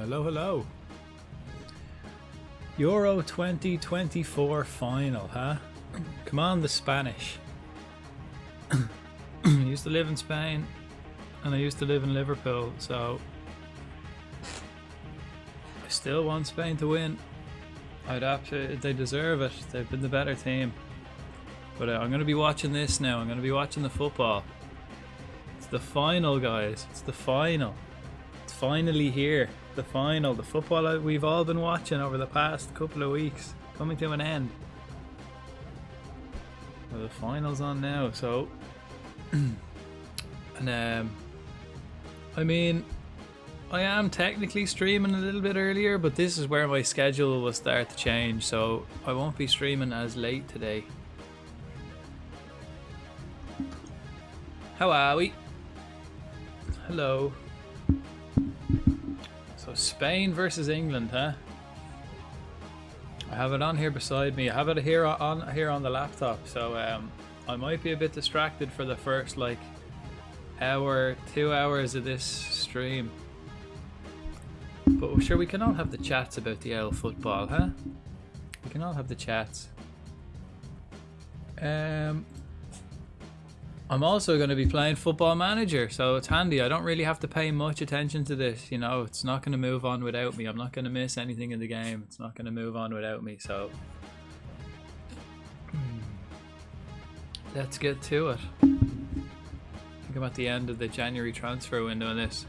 Hello, hello. Euro 2024 final, huh? Come on, the Spanish. I used to live in Spain and I used to live in Liverpool, so I still want Spain to win. They deserve it. They've been the better team. But I'm going to be watching this now. I'm going to be watching the football. It's the final, guys. It's the final. It's finally here. The final. The football that we've all been watching over the past couple of weeks. Coming to an end. Well, the final's on now, so... and, I mean... I am technically streaming a little bit earlier, but this is where my schedule will start to change, so I won't be streaming as late today. How are we? Hello. So Spain versus England, huh? I have it on here beside me. I have it here on the laptop, so I might be a bit distracted for the first like hour, 2 hours of this stream. But sure, we can all have the chats about the old football, huh? We can all have the chats. I'm also going to be playing Football Manager, so it's handy. I don't really have to pay much attention to this, you know. It's not going to move on without me. I'm not going to miss anything in the game. It's not going to move on without me, so... Let's get to it. I think I'm at the end of the January transfer window in this.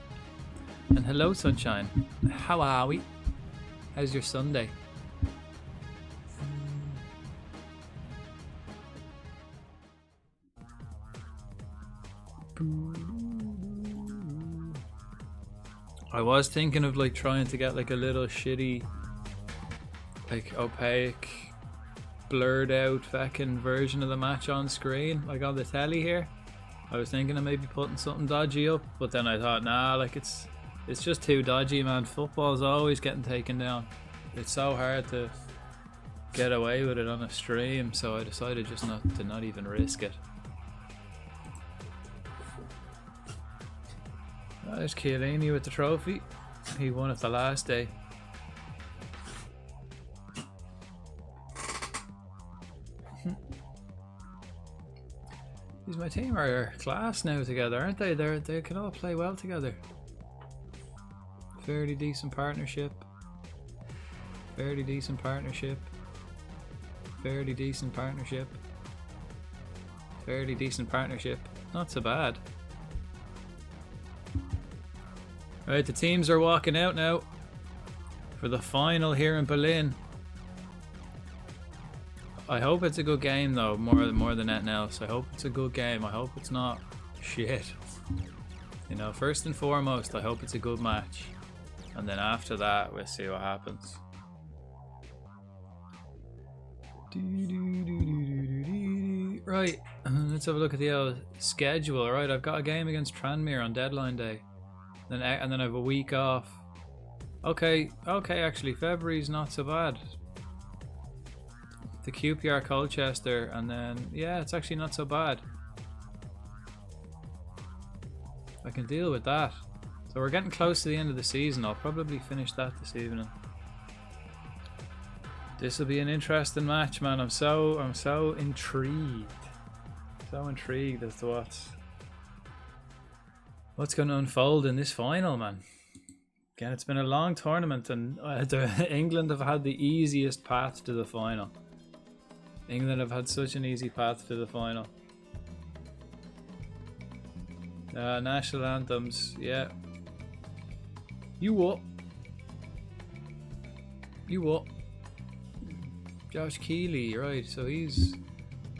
And hello, Sunshine. How are we? How's your Sunday? I was thinking of like trying to get like a little shitty, like opaque, blurred out fucking version of the match on screen, like on the telly here. I was thinking of maybe putting something dodgy up, but then I thought, nah, like it's just too dodgy, man. Football's always getting taken down. It's so hard to get away with it on a stream, so I decided just not even risk it. There's Chiellini with the trophy. He won it the last day. My team are class now together, aren't they? They can all play well together. Fairly decent partnership. Fairly decent partnership. Fairly decent partnership. Fairly decent partnership. Not so bad. Right, the teams are walking out now for the final here in Berlin. I hope it's a good game though, more than anything else. I hope it's a good game. I hope it's not shit. You know, first and foremost, I hope it's a good match. And then after that, we'll see what happens. Right, let's have a look at the old schedule. Right, I've got a game against Tranmere on deadline day. And then I have a week off. Okay, actually, February's not so bad. The QPR Colchester, and then yeah, it's actually not so bad. I can deal with that. So we're getting close to the end of the season. I'll probably finish that this evening. This will be an interesting match, man. I'm so intrigued. So intrigued as to what's going to unfold in this final, man. Again, it's been a long tournament, and England have had the easiest path to the final. England have had such an easy path to the final. National anthems, yeah. You what? You what? Josh Keeley, right? So he's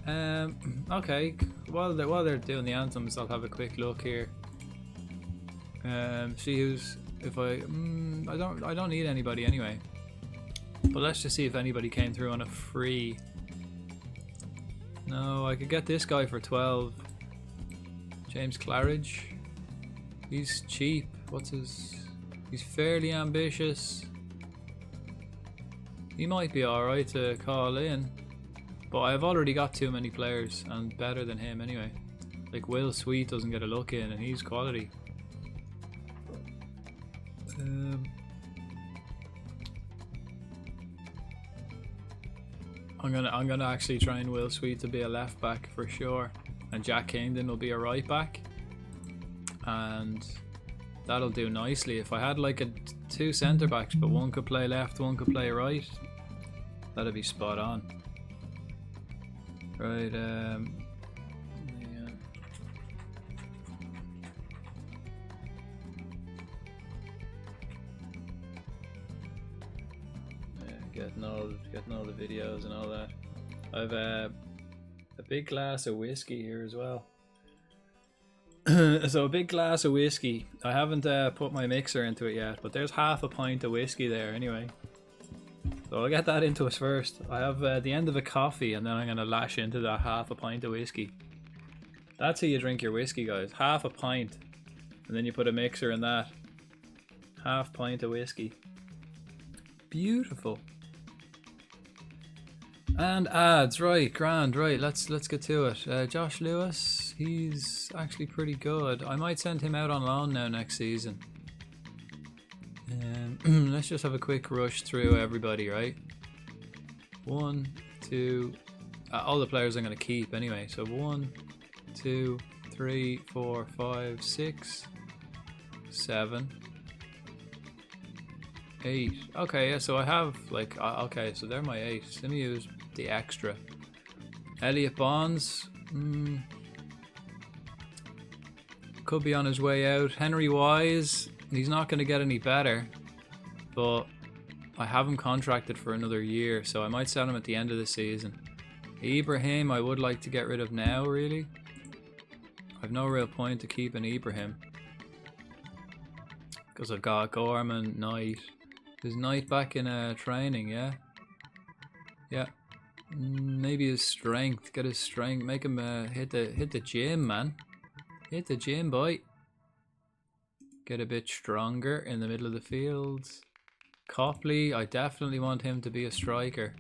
okay. While they're doing the anthems, I'll have a quick look here. See who's I don't need anybody anyway. But let's just see if anybody came through on a free. No, I could get this guy for 12. James Claridge. He's cheap. He's fairly ambitious. He might be alright to call in. But I've already got too many players and better than him anyway. Like Will Sweet doesn't get a look in and he's quality. I'm gonna actually train Will Sweet to be a left back for sure, and Jack Kingdon will be a right back, and that'll do nicely. If I had like two centre backs, but one could play left, one could play right, that'd be spot on. Right. Getting all the videos and all that. I've a big glass of whiskey here as well. So a big glass of whiskey. I haven't put my mixer into it yet, but there's half a pint of whiskey there anyway. So I'll get that into us first. I have the end of a coffee, and then I'm gonna lash into that half a pint of whiskey. That's how you drink your whiskey, guys. Half a pint, and then you put a mixer in that. Half pint of whiskey. Beautiful. And ads, right, grand, right, let's get to it. Josh Lewis, he's actually pretty good. I might send him out on loan now next season. Let's just have a quick rush through everybody, right? 1, 2, all the players I'm going to keep anyway. So 1, 2, 3, 4, 5, 6, 7, 8. Okay, yeah, so I have like, okay, so they're my 8. Let me use the extra. Elliot Bonds, could be on his way out. Henry Wise, he's not going to get any better, but I have him contracted for another year, so I might sell him at the end of the season. Ibrahim, I would like to get rid of now, really. I've no real point to keeping Ibrahim, because I've got Gorman, Knight. Is Knight back in training? Yeah. Yeah. Maybe his strength. Get his strength. Make him hit the gym, man. Hit the gym, boy. Get a bit stronger in the middle of the field. Copley, I definitely want him to be a striker.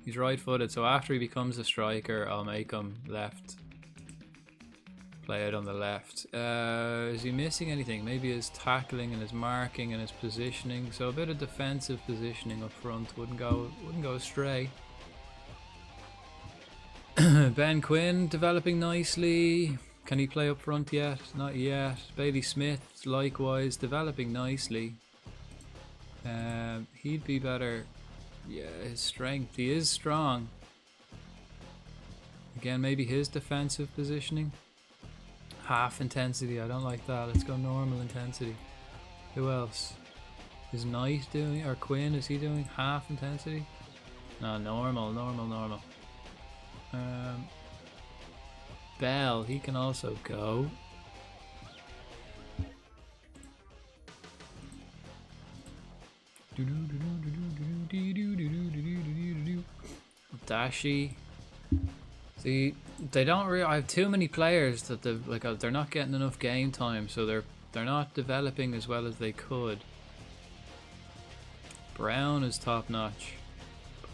He's right-footed, so after he becomes a striker, I'll make him left. Play out on the left. Is he missing anything? Maybe his tackling and his marking and his positioning. So a bit of defensive positioning up front wouldn't go astray. Ben Quinn developing nicely. Can he play up front yet? Not yet. Bailey Smith likewise developing nicely. He'd be better. Yeah, his strength. He is strong. Again, maybe his defensive positioning. Half intensity, I don't like that. Let's go normal intensity. Who else? Is Knight doing, or Quinn, is he doing half intensity? No, normal. Bell, he can also go. Dashi. See, they don't really. I have too many players that they're not getting enough game time, so they're not developing as well as they could. Brown is top notch.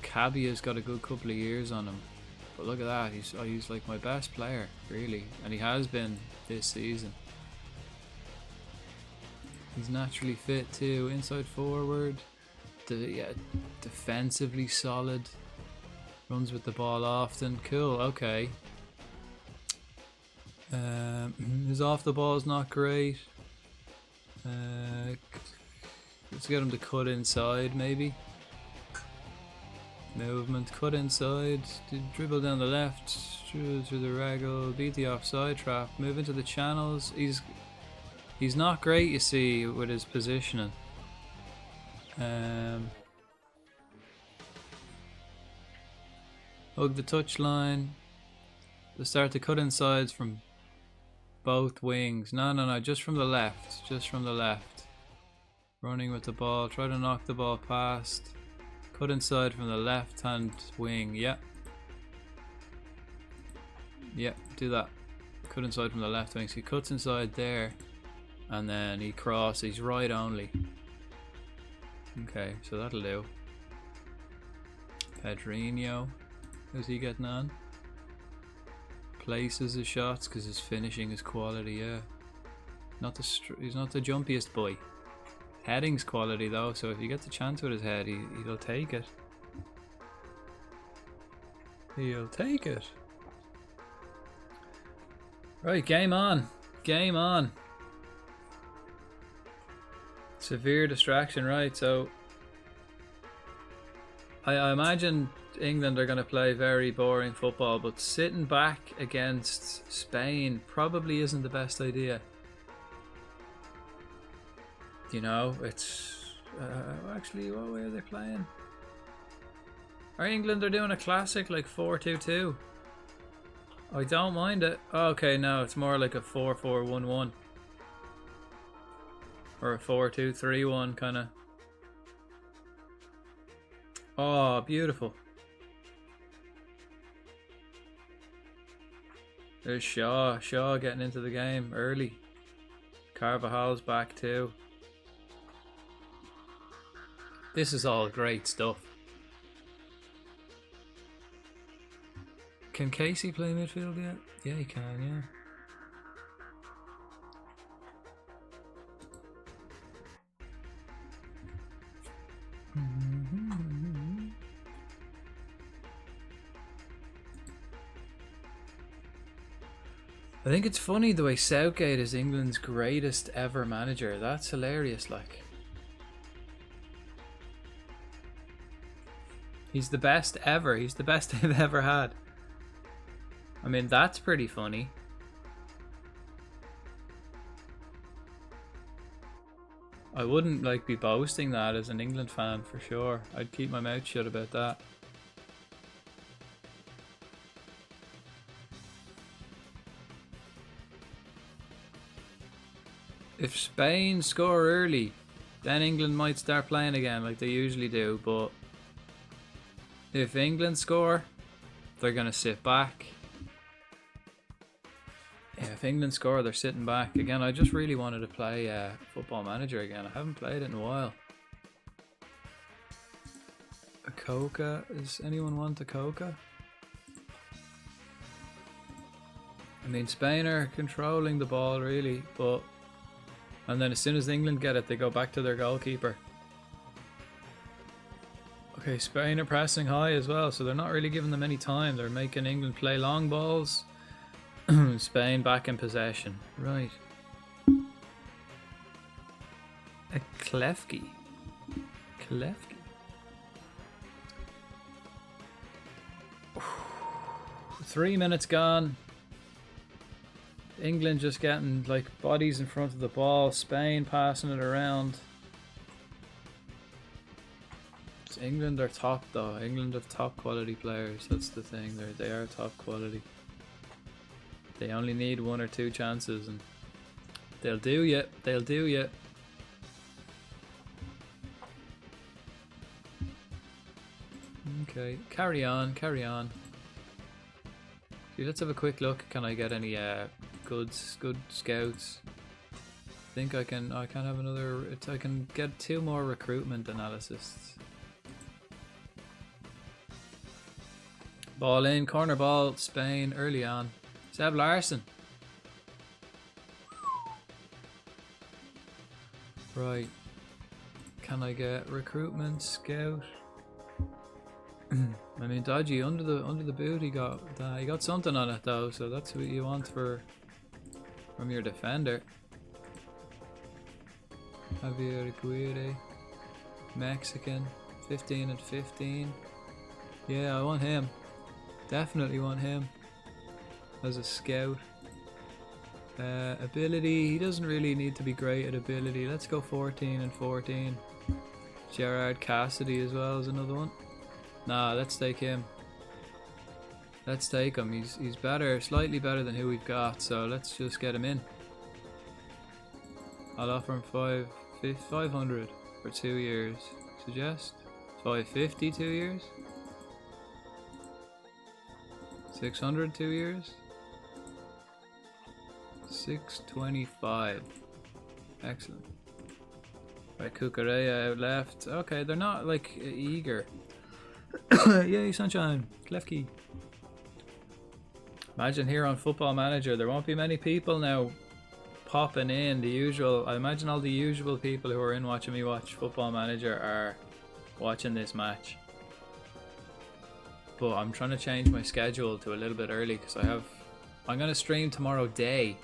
Cabia's got a good couple of years on him, but look at that. He's like my best player, really, and he has been this season. He's naturally fit too. Inside forward, defensively solid. Runs with the ball often. Cool, okay. His off the ball is not great. Let's get him to cut inside, maybe. Movement, cut inside. Dribble down the left. Through the raggle. Beat the offside trap. Move into the channels. He's not great, you see, with his positioning. Hug the touchline. Let's start to cut insides from both wings. No, just from the left. Just from the left. Running with the ball. Try to knock the ball past. Cut inside from the left hand wing. Yeah. Yeah, do that. Cut inside from the left wing. So he cuts inside there. And then he crosses. He's right only. Okay, so that'll do. Pedrinho. How's he getting on? Places his shots because his finishing is quality, yeah. He's not the jumpiest boy. Heading's quality though, so if you get the chance with his head, he'll take it. He'll take it. Right, game on. Game on. Severe distraction, right, so I imagine England are going to play very boring football, but sitting back against Spain probably isn't the best idea. You know, it's... actually, what way are they playing? Are England are doing a classic like 4-2-2? I don't mind it. Okay, no, it's more like a 4-4-1-1. Or a 4-2-3-1 kind of. Oh, beautiful. There's Shaw. Shaw getting into the game early. Carvajal's back too. This is all great stuff. Can Casey play midfield yet? Yeah, he can, yeah. I think it's funny the way Southgate is England's greatest ever manager. That's hilarious, like. He's the best ever. He's the best they've ever had. I mean, that's pretty funny. I wouldn't like be boasting that as an England fan for sure. I'd keep my mouth shut about that. If Spain score early, then England might start playing again like they usually do, but if England score, they're going to sit back. Yeah, if England score, they're sitting back. Again, I just really wanted to play Football Manager again. I haven't played it in a while. A Coca? Does anyone want a Coca? I mean, Spain are controlling the ball really, but... And then as soon as England get it, they go back to their goalkeeper. Okay, Spain are pressing high as well, so they're not really giving them any time. They're making England play long balls. Spain back in possession. Right. A Klefki. Klefki. 3 minutes gone. England just getting like bodies in front of the ball. Spain passing it around. England are top though. England have top quality players. That's the thing. They are top quality. They only need 1 or 2 chances and they'll do you. They'll do you. Okay, carry on, carry on. See, let's have a quick look. Can I get any good scouts? I think I can have another. I can get 2 more recruitment analysis. Ball in, corner ball, Spain early on. Seb Larson. Right. Can I get recruitment scout? I mean, dodgy under the boot. He got something on it though, so that's what you want from your defender. Javier Aguirre, Mexican, 15 and 15. Yeah, I want him. Definitely want him as a scout. Ability, he doesn't really need to be great at ability. Let's go 14 and 14. Gerard Cassidy as well is another one. Nah, let's take him. Let's take him. He's better, slightly better than who we've got, so let's just get him in. I'll offer him 500 for 2 years. Suggest 550 2 years. 600 2 years. 625. Excellent. Right, Cucurella out left. Okay, they're not like eager. Yay, sunshine. Klefki. Imagine here on Football Manager, there won't be many people now popping in. The usual, I imagine all the usual people who are in watching me watch Football Manager are watching this match. but I'm trying to change my schedule to a little bit early because I'm going to stream tomorrow day.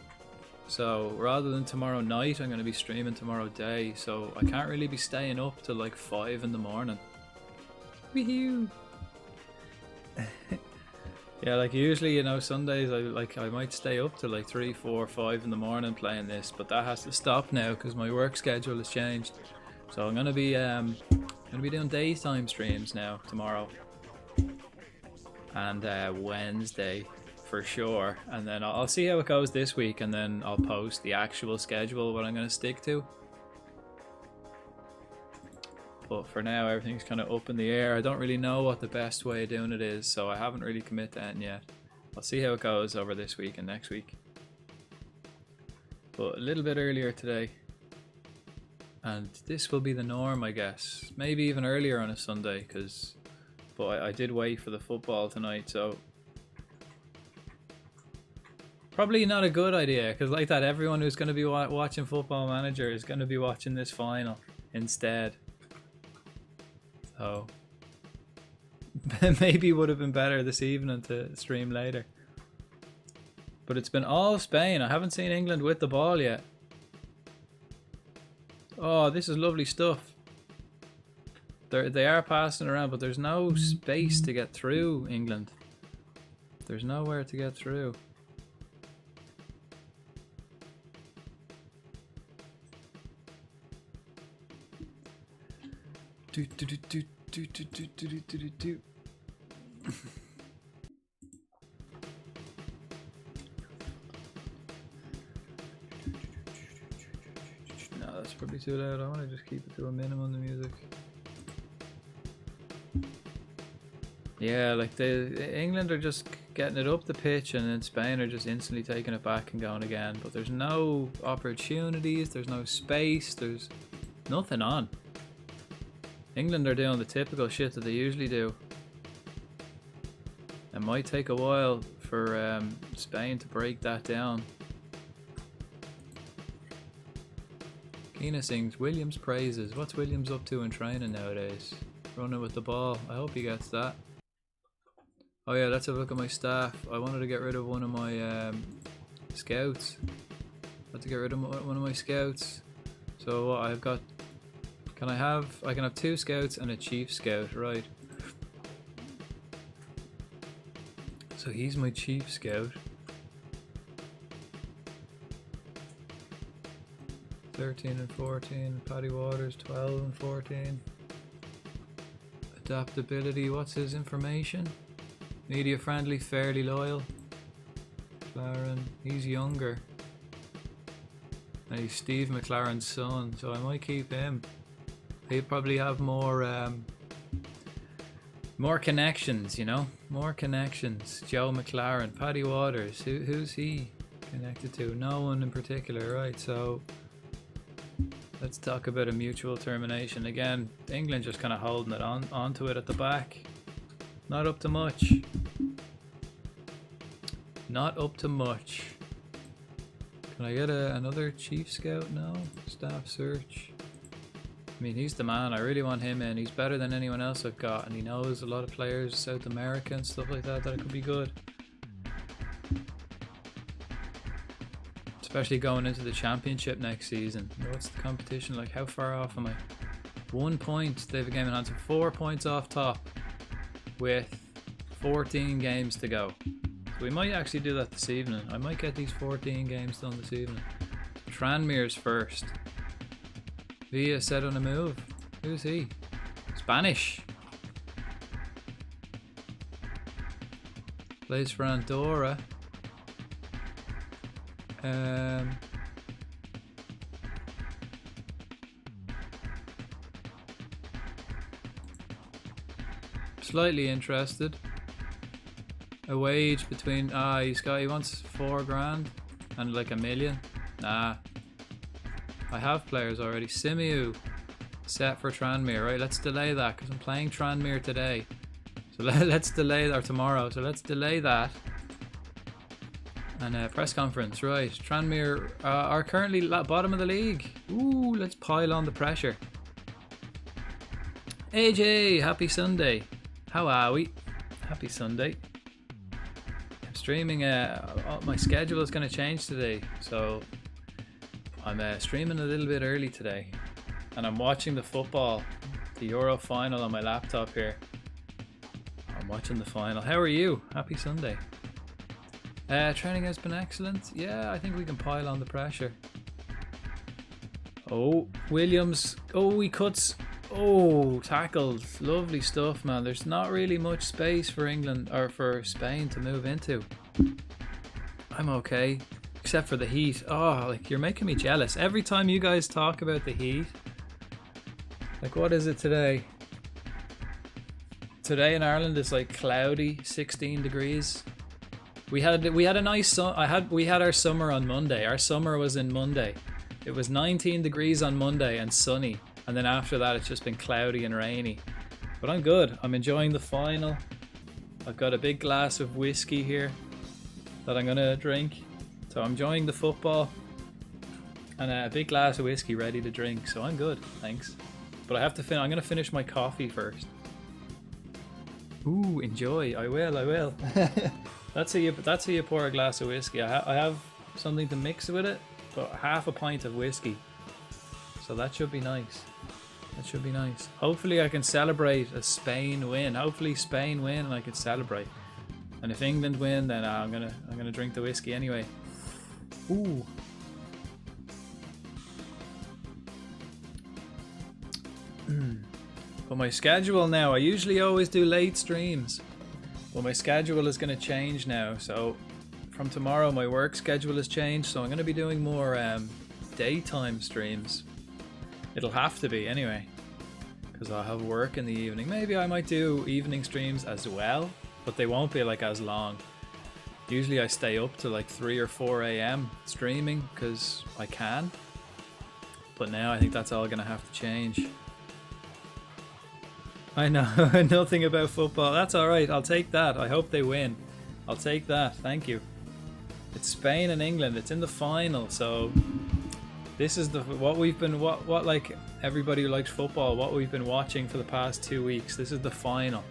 So rather than tomorrow night, I'm going to be streaming tomorrow day. So I can't really be staying up till like 5 in the morning. Woohoo! Yeah, like usually, you know, Sundays I might stay up till like 3, 4, 5 in the morning playing this, but that has to stop now because my work schedule has changed. So I'm gonna be doing daytime streams now tomorrow and Wednesday for sure, and then I'll see how it goes this week, and then I'll post the actual schedule what I'm gonna stick to. But for now, everything's kind of up in the air. I don't really know what the best way of doing it is, so I haven't really committed to anything yet. I'll see how it goes over this week and next week. But a little bit earlier today. And this will be the norm, I guess. Maybe even earlier on a Sunday, but I did wait for the football tonight, so... Probably not a good idea, because like that, everyone who's going to be watching Football Manager is going to be watching this final instead. So maybe it would have been better this evening to stream later. But it's been all Spain. I haven't seen England with the ball yet. Oh, this is lovely stuff. They are passing around, but there's no space to get through England. There's nowhere to get through. Do do do do do do do do do do do. No, that's probably too loud. I want to just keep it to a minimum, the music. Yeah, like England are just getting it up the pitch, and then Spain are just instantly taking it back and going again. But there's no opportunities, there's no space, there's nothing on. England are doing the typical shit that they usually do. It might take a while for Spain to break that down. Keena sings Williams praises. What's Williams up to in training nowadays? Running with the ball. I hope he gets that. Oh yeah, let's have a look at my staff. I wanted to get rid of one of my scouts. I had to get rid of one of my scouts. So what I've got... I can have 2 scouts and a chief scout, right? So he's my chief scout. 13 and 14, Paddy Waters 12 and 14. Adaptability, what's his information? Media friendly, fairly loyal. McLaren, he's younger. And he's Steve McLaren's son, so I might keep him. He'd probably have more connections, you know? More connections. Joe McLaren, Paddy Waters, who's he connected to? No one in particular, right? So let's talk about a mutual termination. Again, England just kind of holding it onto it at the back. Not up to much. Not up to much. Can I get another chief scout now? Staff search. I mean, he's the man. I really want him in. He's better than anyone else I've got, and he knows a lot of players, South America and stuff like that, that it could be good. Especially going into the championship next season. What's the competition like? How far off am I? 1 point. They have a game in hand, so 4 points off top with 14 games to go. So we might actually do that this evening. I might get these 14 games done this evening. Tranmere's first. Villa set on a move. Who's he? Spanish. Plays for Andorra. Slightly interested. A wage between he wants 4 grand and like $1 million. Nah. I have players already. Simiu set for Tranmere, right? Let's delay that because I'm playing Tranmere today. So let's delay that, or tomorrow. So let's delay that. And press conference, right? Tranmere are currently bottom of the league. Ooh, let's pile on the pressure. AJ, happy Sunday. How are we? Happy Sunday. I'm streaming, my schedule is going to change today, so I'm streaming a little bit early today, and I'm watching the football, the Euro final on my laptop here. I'm watching the final. How are you? Happy Sunday. Training has been excellent. Yeah, I think we can pile on the pressure. Oh, Williams. Oh, he cuts. Oh, tackled. Lovely stuff, man. There's not really much space for England or for Spain to move into. I'm okay, except for the heat. Oh, like, you're making me jealous. Every time you guys talk about the heat. Like, what is it today? Today in Ireland it's like cloudy, 16 degrees. We had a nice we had our summer on Monday. Our summer was in Monday. It was 19 degrees on Monday and sunny, and then after that it's just been cloudy and rainy. But I'm good. I'm enjoying the final. I've got a big glass of whiskey here that I'm gonna drink. So I'm enjoying the football and a big glass of whiskey ready to drink. So I'm good, thanks. But I have to I'm gonna finish my coffee first. Ooh, enjoy. I will. That's how you pour a glass of whiskey. I have something to mix with it, but half a pint of whiskey. So that should be nice. That should be nice. Hopefully I can celebrate a Spain win. Hopefully Spain win and I can celebrate. And if England win, then I'm gonna drink the whiskey anyway. Ooh. But my schedule now, I usually always do late streams, but my schedule is going to change now. So from tomorrow my work schedule has changed, so I'm going to be doing more daytime streams. It'll have to be anyway, because I'll have work in the evening. Maybe I might do evening streams as well, but they won't be like as long. Usually I stay up to like 3 or 4 a.m. streaming because I can, but now I think that's all going to have to change. I know nothing about football. That's alright, I'll take that. I hope they win. I'll take that, thank you. It's Spain and England, it's in the final, so this is what like everybody who likes football, what we've been watching for the past 2 weeks. This is the final.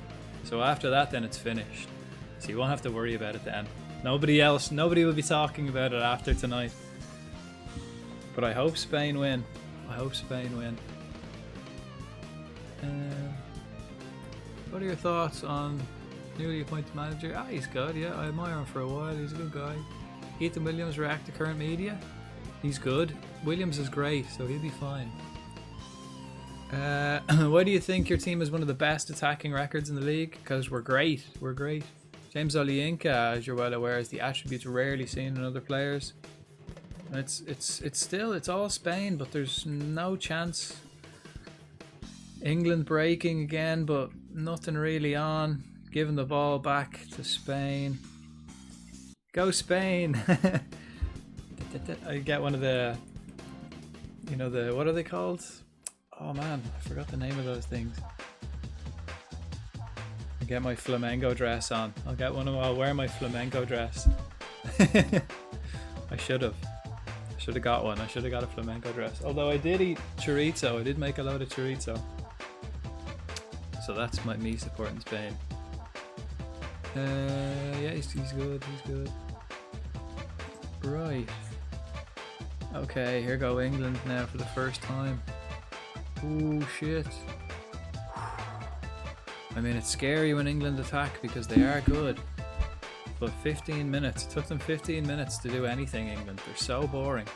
So after that then it's finished. So you won't have to worry about it then. Nobody will be talking about it after tonight. But I hope Spain win. I hope Spain win. What are your thoughts on newly appointed manager? He's good, yeah. I admire him for a while. He's a good guy. Ethan Williams react to current media. He's good. Williams is great, so he'll be fine. Why do you think your team has one of the best attacking records in the league? Because we're great. We're great. James Olienka, as you're well aware, is the attributes rarely seen in other players. And it's all Spain, but there's no chance. England breaking again, but nothing really on. Giving the ball back to Spain. Go Spain! I get one of the, what are they called? Oh man, I forgot the name of those things. I get my flamenco dress on. I'll wear my flamenco dress. I should have got one. I should have got a flamenco dress. Although I did eat chorizo. I did make a load of chorizo. So that's me supporting Spain. Yeah, he's good. He's good. Right. Okay, here go England now for the first time. Oh shit. I mean, it's scary when England attack because they are good. But 15 minutes. It took them 15 minutes to do anything, England. They're so boring.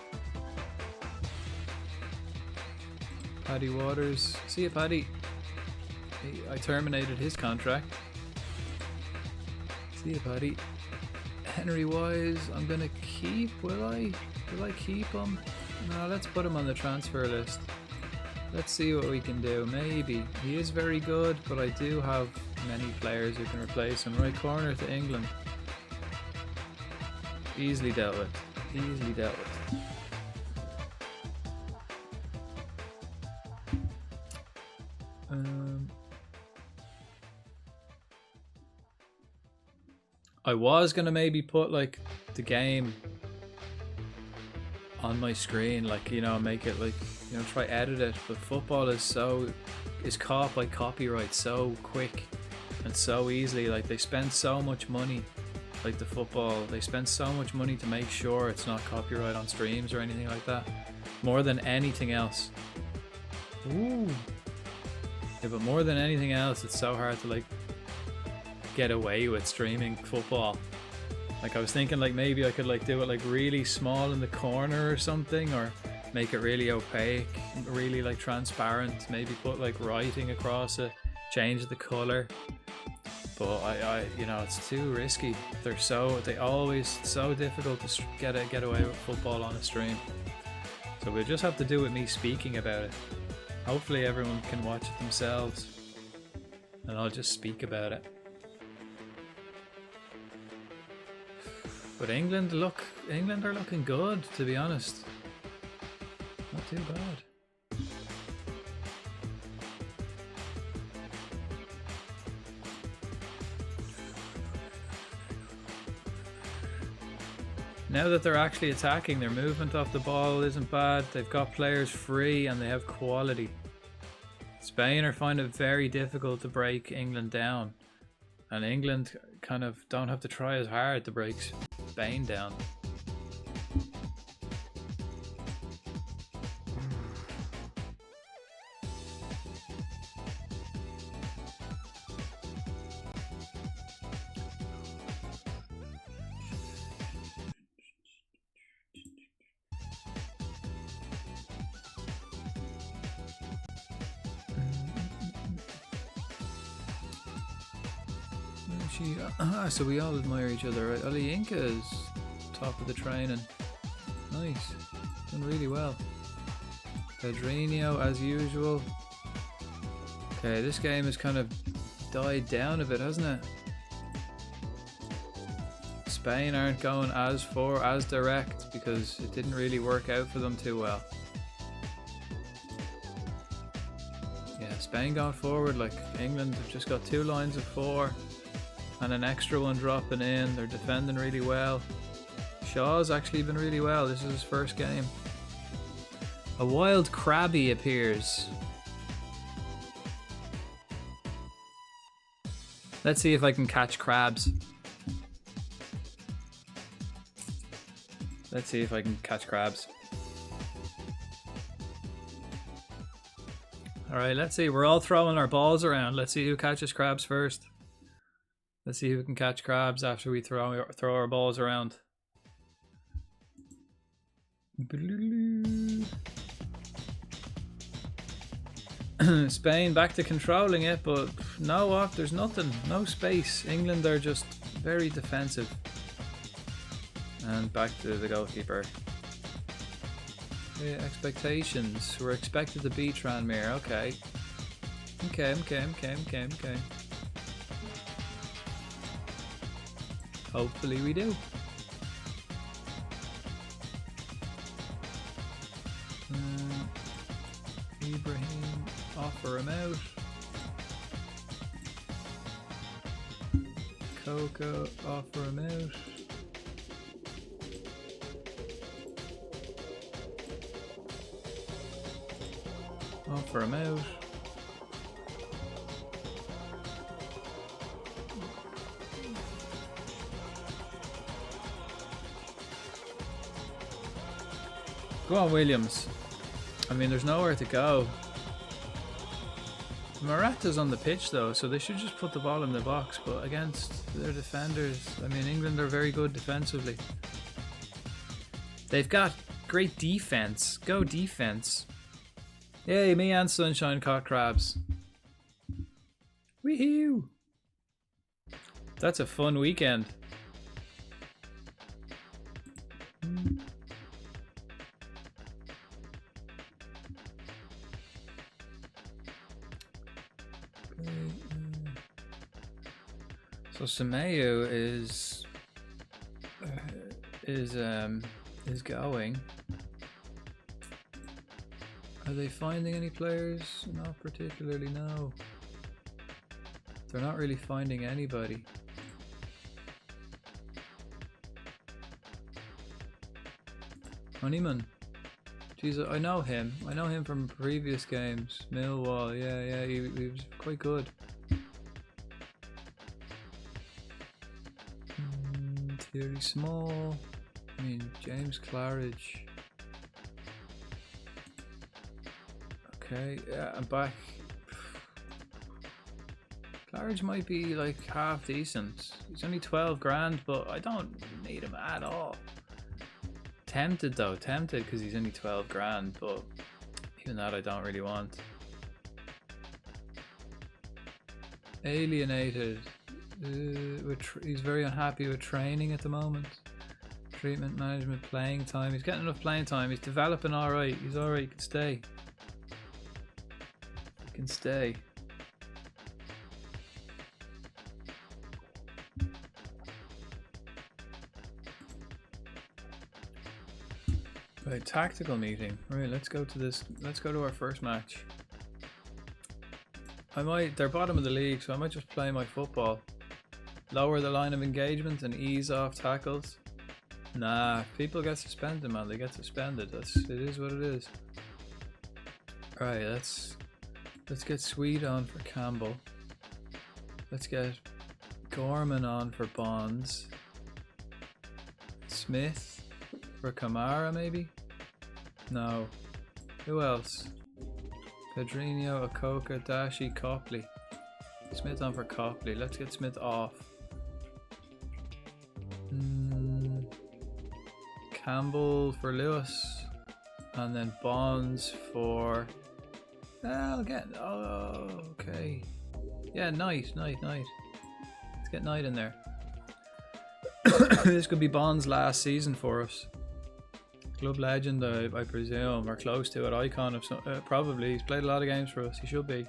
Paddy Waters. See you, Paddy. I terminated his contract. See you, Paddy. Henry Wise, I'm gonna keep, will I? Will I keep him? No, let's put him on the transfer list. Let's see what we can do. Maybe. He is very good, but I do have many players who can replace him. Right corner to England. Easily dealt with. Easily dealt with. I was gonna maybe put like the game on my screen, like, make it like, try edit it, but football is caught by copyright so quick. and so easily. Like, they spend so much money, like the football, they spend so much money to make sure it's not copyright on streams or anything like that, more than anything else. Ooh. Yeah, but more than anything else, it's so hard to like get away with streaming football. Like, I was thinking like maybe I could like do it like really small in the corner or something, or make it really opaque, really like transparent, maybe put like writing across it, change the color. But I you know, it's too risky. They always so difficult to get away with football on a stream. So we'll just have to do with me speaking about it. Hopefully everyone can watch it themselves, and I'll just speak about it. But England are looking good, to be honest. Not too bad. Now that they're actually attacking, their movement off the ball isn't bad. They've got players free and they have quality. Spain are finding it very difficult to break England down. And England kind of don't have to try as hard to break Spain down. So we all admire each other, right? Olayinka is top of the training. Nice. Done really well. Pedrinho, as usual. Okay, this game has kind of died down a bit, hasn't it? Spain aren't going as direct because it didn't really work out for them too well. Yeah, Spain going forward, like England have just got 2 lines of 4. And an extra one dropping in. They're defending really well. Shaw's actually been really well. This is his first game. A wild crabby appears. Let's see if I can catch crabs. Let's see if I can catch crabs. Alright, let's see. We're all throwing our balls around. Let's see who catches crabs first. Let's see who can catch crabs after we throw our balls around. Spain back to controlling it, but no what? There's nothing. No space. England are just very defensive. And back to the goalkeeper. Yeah, expectations. We're expected to beat Tranmere. Okay. Okay. Hopefully we do. Ibrahim, offer him out. Coco, offer him out. Offer him out. Go on, Williams. I mean, there's nowhere to go. Morata's on the pitch though, so they should just put the ball in the box, but against their defenders, I mean, England are very good defensively. They've got great defense. Go defense. Yay, me and Sunshine caught crabs. Woohoo! That's a fun weekend. So Semedo is going. Are they finding any players? Not particularly, no. They're not really finding anybody. Honeyman. Jeez, I know him. I know him from previous games. Millwall, yeah, he was quite good. Thierry Small. I mean, James Claridge. Okay, yeah, I'm back. Claridge might be like half decent. He's only 12 grand, but I don't need him at all. Tempted though, tempted because he's only 12 grand, but even that I don't really want. Alienated. He's very unhappy with training at the moment. Treatment management, playing time. He's getting enough playing time. He's developing alright. He's alright. He can stay. He can stay. Right, tactical meeting. Right, let's go to this. Let's go to our first match. They're bottom of the league, so I might just play my football. Lower the line of engagement and ease off tackles. Nah, people get suspended, man. They get suspended. It is what it is. Right, let's get Sweet on for Campbell. Let's get Gorman on for Bonds. Smith for Kamara, maybe? No. Who else? Pedrinho, Akoka, Dashi, Copley. Smith on for Copley. Let's get Smith off. Campbell for Lewis. And then Bonds for... I'll get... Oh, okay. Yeah, Knight. Let's get Knight in there. This could be Bonds' last season for us. Club legend, I presume, or close to it. Icon of some, probably. He's played a lot of games for us. He should be.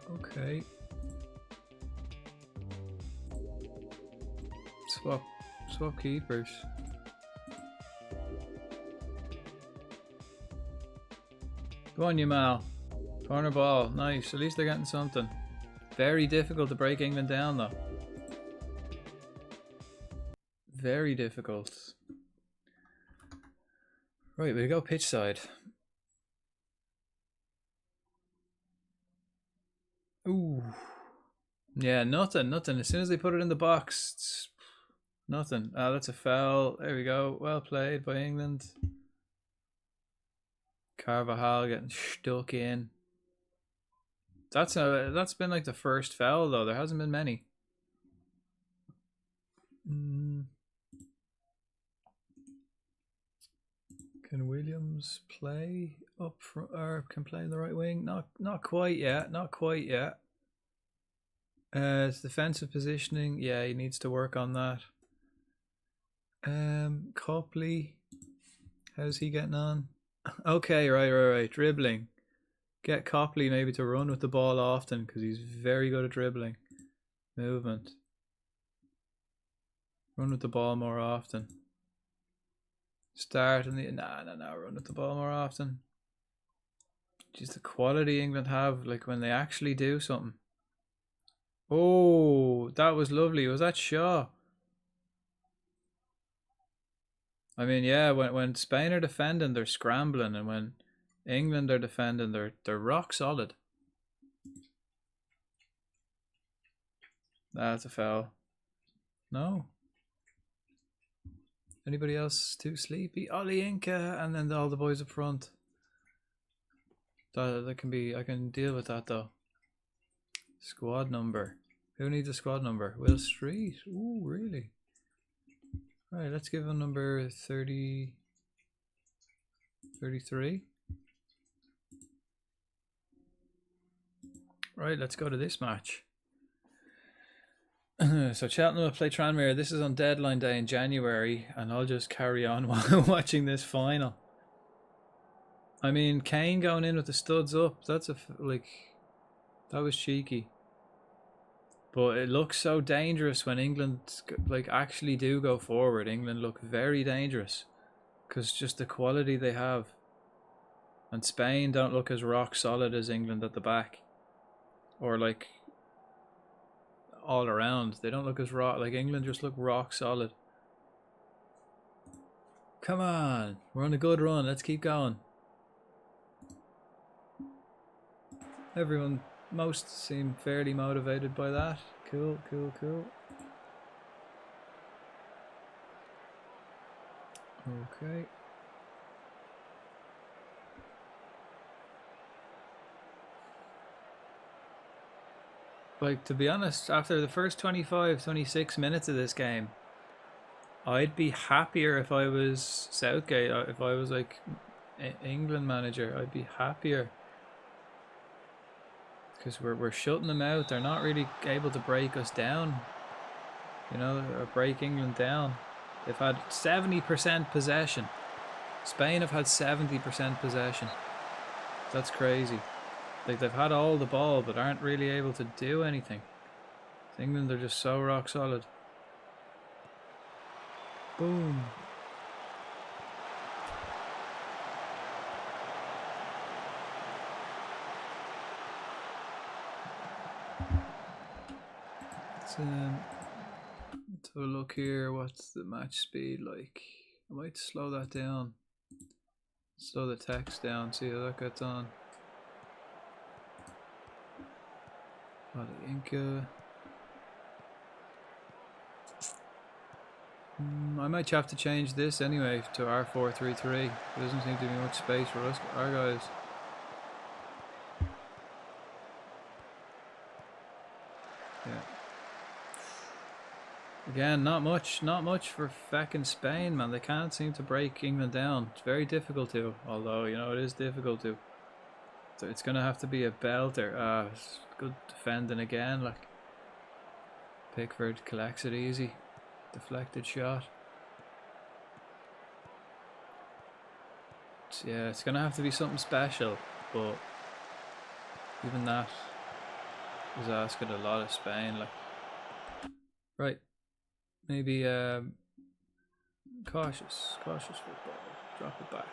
Okay. Swap keepers. Go on, you Mal. Corner ball. Nice. At least they're getting something. Very difficult to break England down, though. Very difficult. Right, we go pitch side. Ooh. Yeah, nothing. As soon as they put it in the box, it's nothing. Ah, that's a foul. There we go. Well played by England. Carvajal getting stuck in. That's been like the first foul though. There hasn't been many. Can Williams play up front, or can play in the right wing? Not quite yet. It's defensive positioning. Yeah, he needs to work on that. Copley, how's he getting on? Okay, right. Dribbling. Get Copley maybe to run with the ball often because he's very good at dribbling. Movement. Run with the ball more often. Start in the run with the ball more often. Just the quality England have, like when they actually do something. Oh, that was lovely. Was that Shaw? I mean, yeah, when Spain are defending, they're scrambling, and when England are defending, they're rock solid. That's a foul. No. Anybody else too sleepy? Ollie Inca, and then all the boys up front. That can be. I can deal with that though. Squad number. Who needs a squad number? Will Street. Ooh, really? Right, let's give him number 30. 33. Right, let's go to this match. So Cheltenham will play Tranmere. This is on deadline day in January, and I'll just carry on while watching this final. I mean, Kane going in with the studs up. That was cheeky. But it looks so dangerous when England actually do go forward. England look very dangerous because just the quality they have. And Spain don't look as rock solid as England at the back, or all around. They don't look as rock. Like England just look rock solid. Come on, we're on a good run. Let's keep going. Most seem fairly motivated by that. Cool. Okay. Like, to be honest, after the first 25, 26 minutes of this game, I'd be happier if I was Southgate. If I was like England manager, I'd be happier. Because we're shutting them out. They're not really able to break us down. You know, or break England down. They've had 70% possession. Spain have had 70% possession. That's crazy. Like, they've had all the ball, but aren't really able to do anything. England are just so rock solid. Boom. Let's have a look here. What's the match speed like? I might slow that down. Slow the text down, see how that gets on. Inca. I might have to change this anyway to R433. There doesn't seem to be much space for us, our guys. Yeah. Again, not much for fucking Spain, man. They can't seem to break England down. It's very difficult to, although, you know, it is difficult to. So it's gonna have to be a belter. Good defending again, like Pickford collects it easy. Deflected shot. Yeah, it's gonna have to be something special, but even that is asking a lot of Spain. Like, right, maybe cautious football. Drop it back.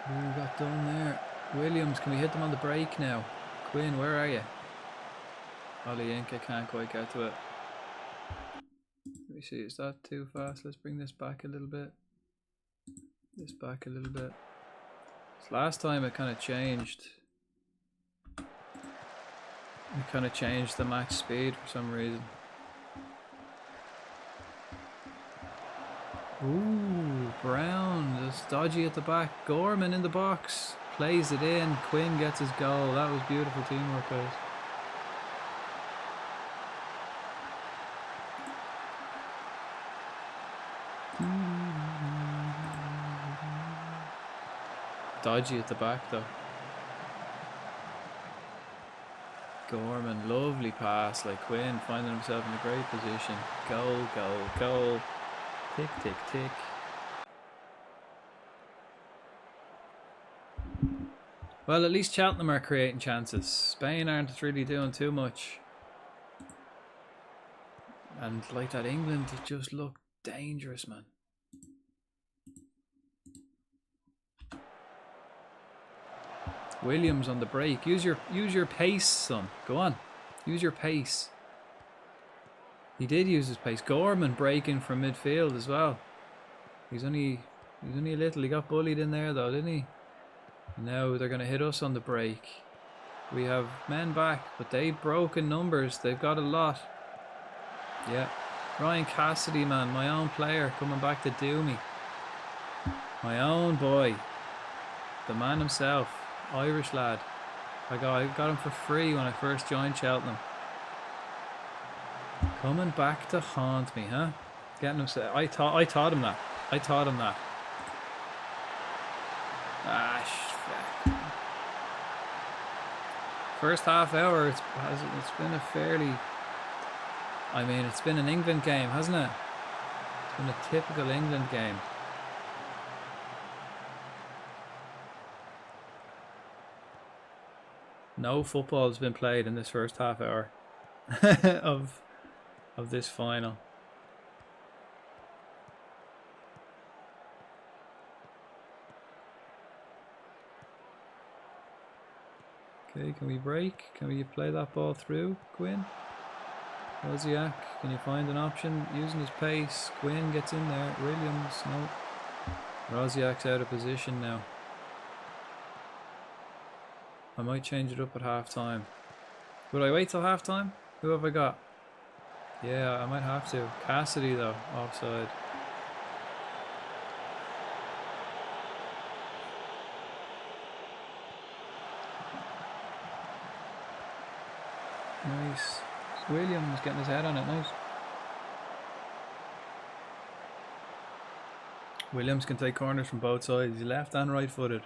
Who got done there? Williams, can we hit them on the break now? Quinn, where are you? Ollie Inca can't quite get to it. Let me see, is that too fast? Let's bring this back a little bit. This back a little bit. Last time it kind of changed. It kind of changed the match speed for some reason. Ooh, Brown, just dodgy at the back. Gorman in the box, plays it in. Quinn gets his goal. That was beautiful teamwork, guys. Dodgy at the back though. Gorman, lovely pass. Like, Quinn finding himself in a great position. Goal, goal, goal. Tick, tick, tick. Well, at least Cheltenham are creating chances. Spain aren't really doing too much. And like that, England just look dangerous, man. Williams on the break. Use your pace, son. Go on. Use your pace. He did use his pace. Gorman breaking from midfield as well. He's only a little. He got bullied in there though, didn't he? Now they're gonna hit us on the break. We have men back, but they've broken numbers. They've got a lot. Yeah. Ryan Cassidy, man, my own player, coming back to do me. My own boy. The man himself. Irish lad. I got him for free when I first joined Cheltenham. Coming back to haunt me, huh? Getting him set. I taught him that. I taught him that. First half hour, it's been a fairly. I mean, it's been an England game, hasn't it? It's been a typical England game. No football has been played in this first half hour of this final. Okay, can we break? Can we play that ball through, Quinn? Wozniak, can you find an option? Using his pace. Quinn gets in there. Williams, no. Wozniak's out of position now. I might change it up at half time. Would I wait till half time? Who have I got? Yeah, I might have to. Cassidy though, offside. Nice. Williams getting his head on it, nice. Williams can take corners from both sides. He's left and right footed.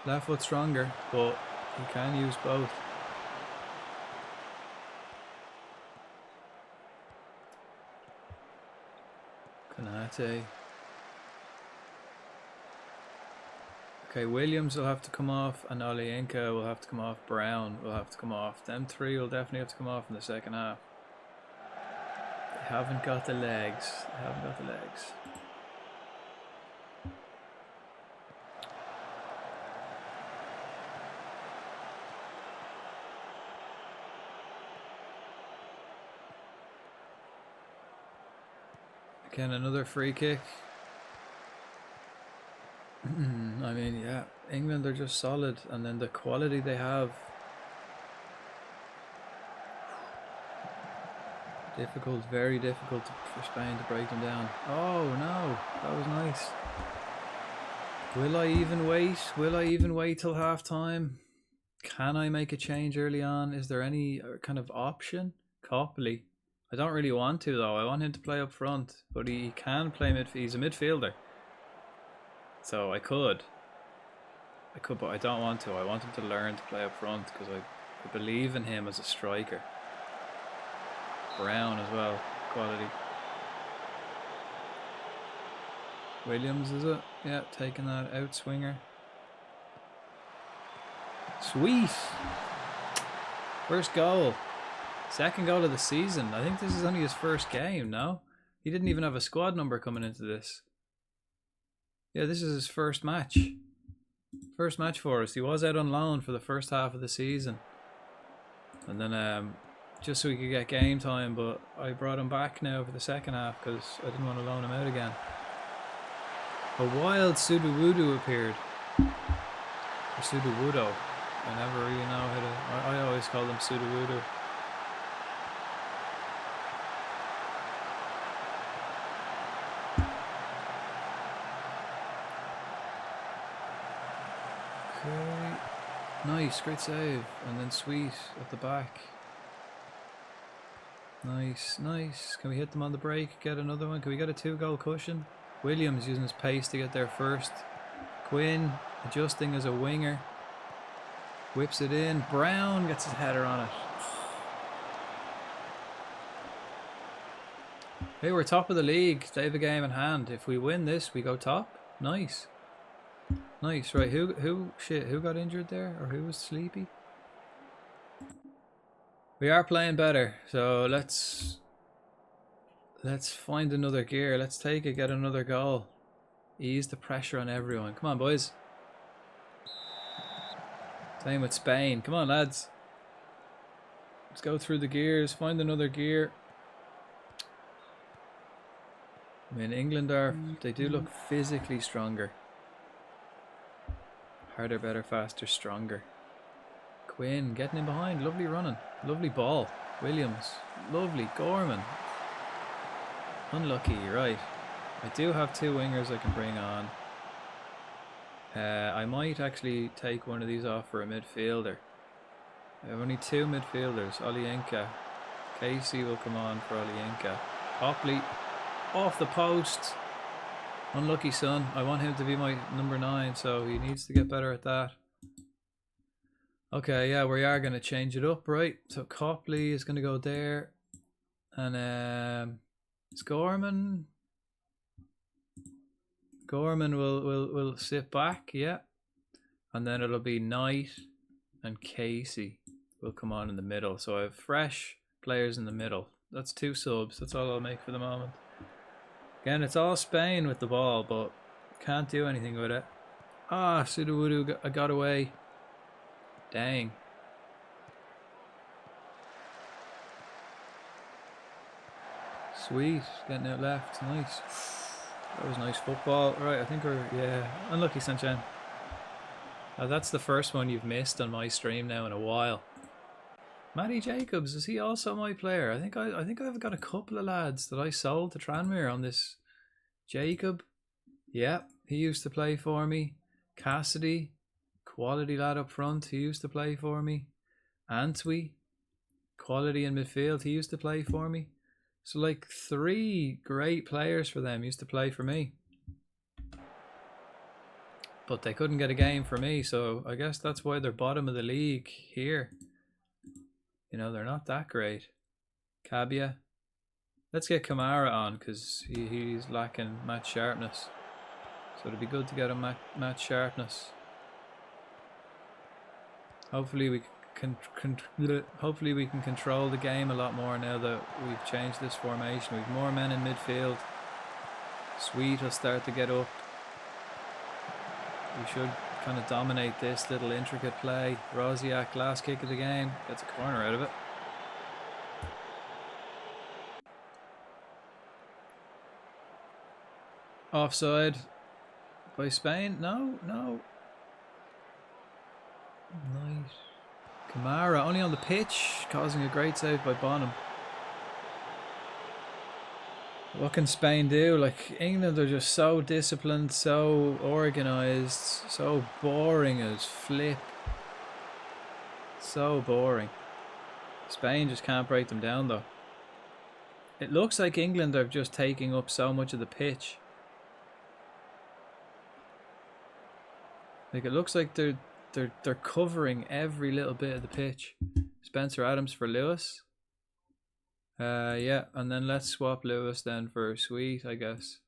Left foot stronger, but he can use both. Kanate. Okay, Williams will have to come off, and Olienka will have to come off. Brown will have to come off. Them three will definitely have to come off in the second half. They haven't got the legs. They haven't got the legs. Again, another free kick. I mean, yeah, England are just solid, and then the quality they have. Difficult, very difficult for Spain to break them down. Oh no, that was nice. Will I even wait? Will I even wait till half time? Can I make a change early on? Is there any kind of option? Copley. I don't really want to though. I want him to play up front, but he can play midfield. He's a midfielder. So I could, but I don't want to. I want him to learn to play up front because I believe in him as a striker. Brown as well, quality. Williams, is it? Yeah, taking that out swinger. Sweet! First goal. Second goal of the season. I think this is only his first game, no? He didn't even have a squad number coming into this. Yeah, this is his first match. First match for us. He was out on loan for the first half of the season. And then just so he could get game time, but I brought him back now for the second half because I didn't want to loan him out again. A wild Sudowoodo appeared. Or Sudowoodo. I never really know how to... I always call them Sudowoodo. Okay. Nice, great save. And then Sweet at the back. Nice, nice. Can we hit them on the break? Get another one? Can we get a 2-goal cushion? Williams using his pace to get there first. Quinn adjusting as a winger. Whips it in. Brown gets his header on it. Hey, we're top of the league. They have a game in hand. If we win this, we go top. Nice. Nice. Right, who got injured there? Or who was sleepy? We are playing better, so let's find another gear. Let's take it, get another goal. Ease the pressure on everyone. Come on, boys. Same with Spain. Come on, lads. Let's go through the gears, find another gear. I mean, England they do look physically stronger. Harder, better, faster, stronger. Quinn getting in behind, lovely running, lovely ball. Williams, lovely. Gorman, unlucky, you're right. I do have 2 wingers I can bring on. I might actually take one of these off for a midfielder. I have only 2 midfielders. Olienka. Casey will come on for Olienka. Copley off the post. Unlucky son. I want him to be my number 9, so he needs to get better at that. Okay, yeah, we are going to change it up, right? So Copley is going to go there. And it's Gorman. Gorman will sit back, yeah. And then it'll be Knight and Casey will come on in the middle. So I have fresh players in the middle. That's 2 subs. That's all I'll make for the moment. Again, it's all Spain with the ball, but can't do anything with it. Ah, Sudowoodo got away. Dang. Sweet. Getting out left. Nice. That was nice football. Right, I think we're... Yeah. Unlucky, Sunshine. That's the first one you've missed on my stream now in a while. Matty Jacobs, is he also my player? I think I've got a couple of lads that I sold to Tranmere on this. Jacob, yeah, he used to play for me. Cassidy, quality lad up front, he used to play for me. Antwi, quality in midfield, he used to play for me. So like 3 great players for them used to play for me. But they couldn't get a game for me, so I guess that's why they're bottom of the league here. You know, they're not that great. Cabia. Let's get Kamara on because he's lacking match sharpness. So it'd be good to get him match sharpness. Hopefully we can control the game a lot more now that we've changed this formation. We've more men in midfield. Sweet will start to get up. We should kind of dominate this little intricate play. Rosiak, last kick of the game, gets a corner out of it. Offside by Spain. No. Nice. Kamara only on the pitch, causing a great save by Bonham. What can Spain do? Like, England are just so disciplined, so organised, so boring as flip. So boring. Spain just can't break them down though. It looks like England are just taking up so much of the pitch. Like, it looks like they're covering every little bit of the pitch. Spencer Adams for Lewis. Yeah, and then let's swap Lewis then for Sweet, I guess.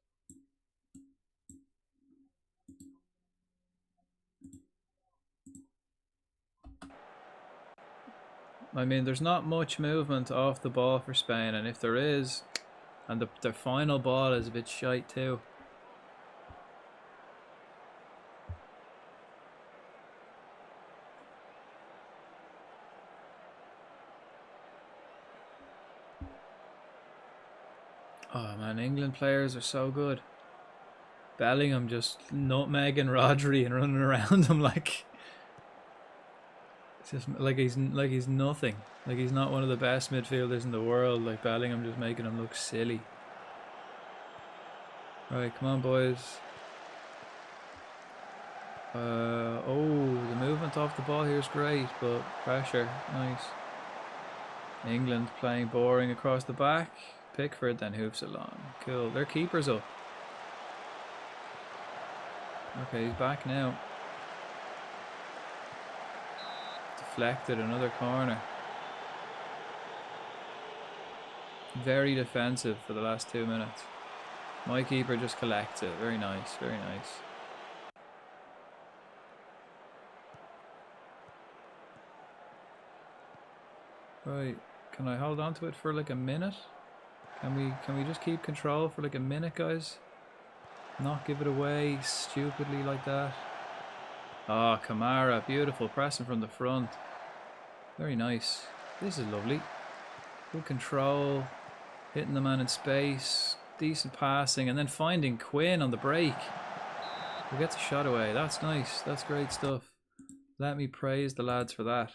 I mean, there's not much movement off the ball for Spain, and if there is, and the final ball is a bit shite too. Oh man, England players are so good. Bellingham just nutmegging Rodri and running around him like it's just like he's nothing. Like he's not one of the best midfielders in the world. Like Bellingham just making him look silly. Right, come on boys. Oh, the movement off the ball here is great, but pressure, nice. England playing boring across the back. Pickford then hoofs it long. Cool. Their keeper's up. Okay, he's back now. Deflected, another corner. Very defensive for the last 2 minutes. My keeper just collects it. Very nice, very nice. Right, can I hold on to it for like a minute? Can we just keep control for like a minute, guys? Not give it away stupidly like that. Oh, Kamara, beautiful, pressing from the front. Very nice. This is lovely. Good control, hitting the man in space, decent passing, and then finding Quinn on the break. Who gets a shot away. That's nice. That's great stuff. Let me praise the lads for that.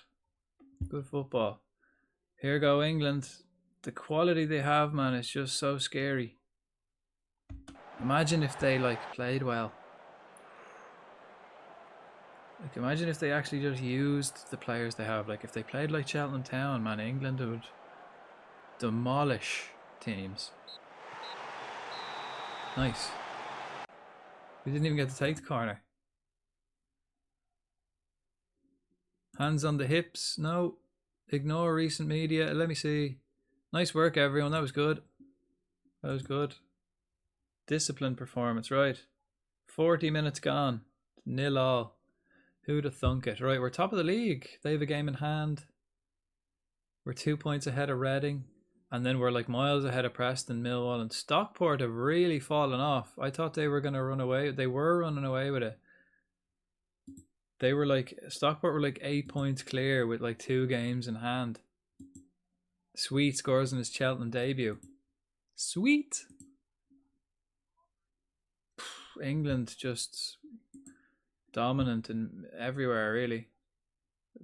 Good football. Here go England. The quality they have, man, is just so scary. Imagine if they like played well. Like imagine if they actually just used the players they have. Like if they played like Cheltenham Town, man, England would demolish teams. Nice. We didn't even get to take the corner. Hands on the hips. No. Ignore recent media. Let me see. Nice work, everyone. That was good. That was good. Disciplined performance, right. 40 minutes gone. 0-0. Who'd have thunk it? Right, we're top of the league. They have a game in hand. We're 2 points ahead of Reading. And then we're like miles ahead of Preston, Millwall, and Stockport have really fallen off. I thought they were going to run away. They were running away with it. They were like, Stockport were like 8 points clear with like 2 games in hand. Sweet scores in his Cheltenham debut. Sweet. England just dominant in everywhere, really.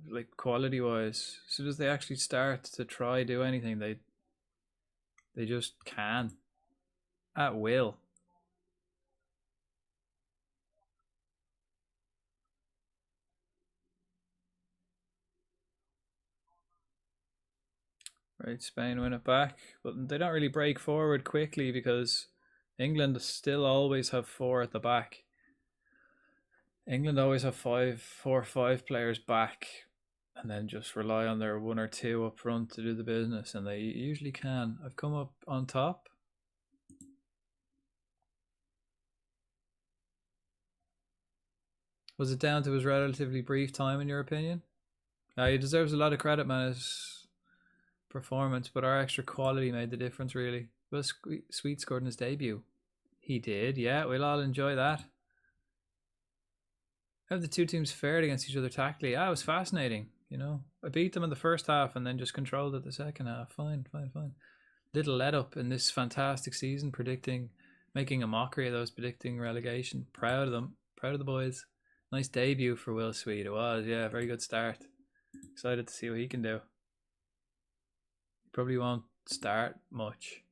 like quality wise. As soon as they actually start to try do anything, they just can at will. Right, Spain win it back, but they don't really break forward quickly because England still always have four at the back. England always have 5 players back, and then just rely on their one or two up front to do the business, and they usually can. I've come up on top. Was it down to his relatively brief time, in your opinion? He deserves a lot of credit, man. His performance, but our extra quality made the difference, really. Well, Sweet scored in his debut. He did, yeah. We'll all enjoy that. How the two teams fared against each other tactically? It was fascinating. You know, I beat them in the first half and then just controlled it the second half. Fine. Little let up in this fantastic season, making a mockery of those predicting relegation. Proud of them. Proud of the boys. Nice debut for Will Sweet. It was, yeah, very good start. Excited to see what he can do. Probably won't start much.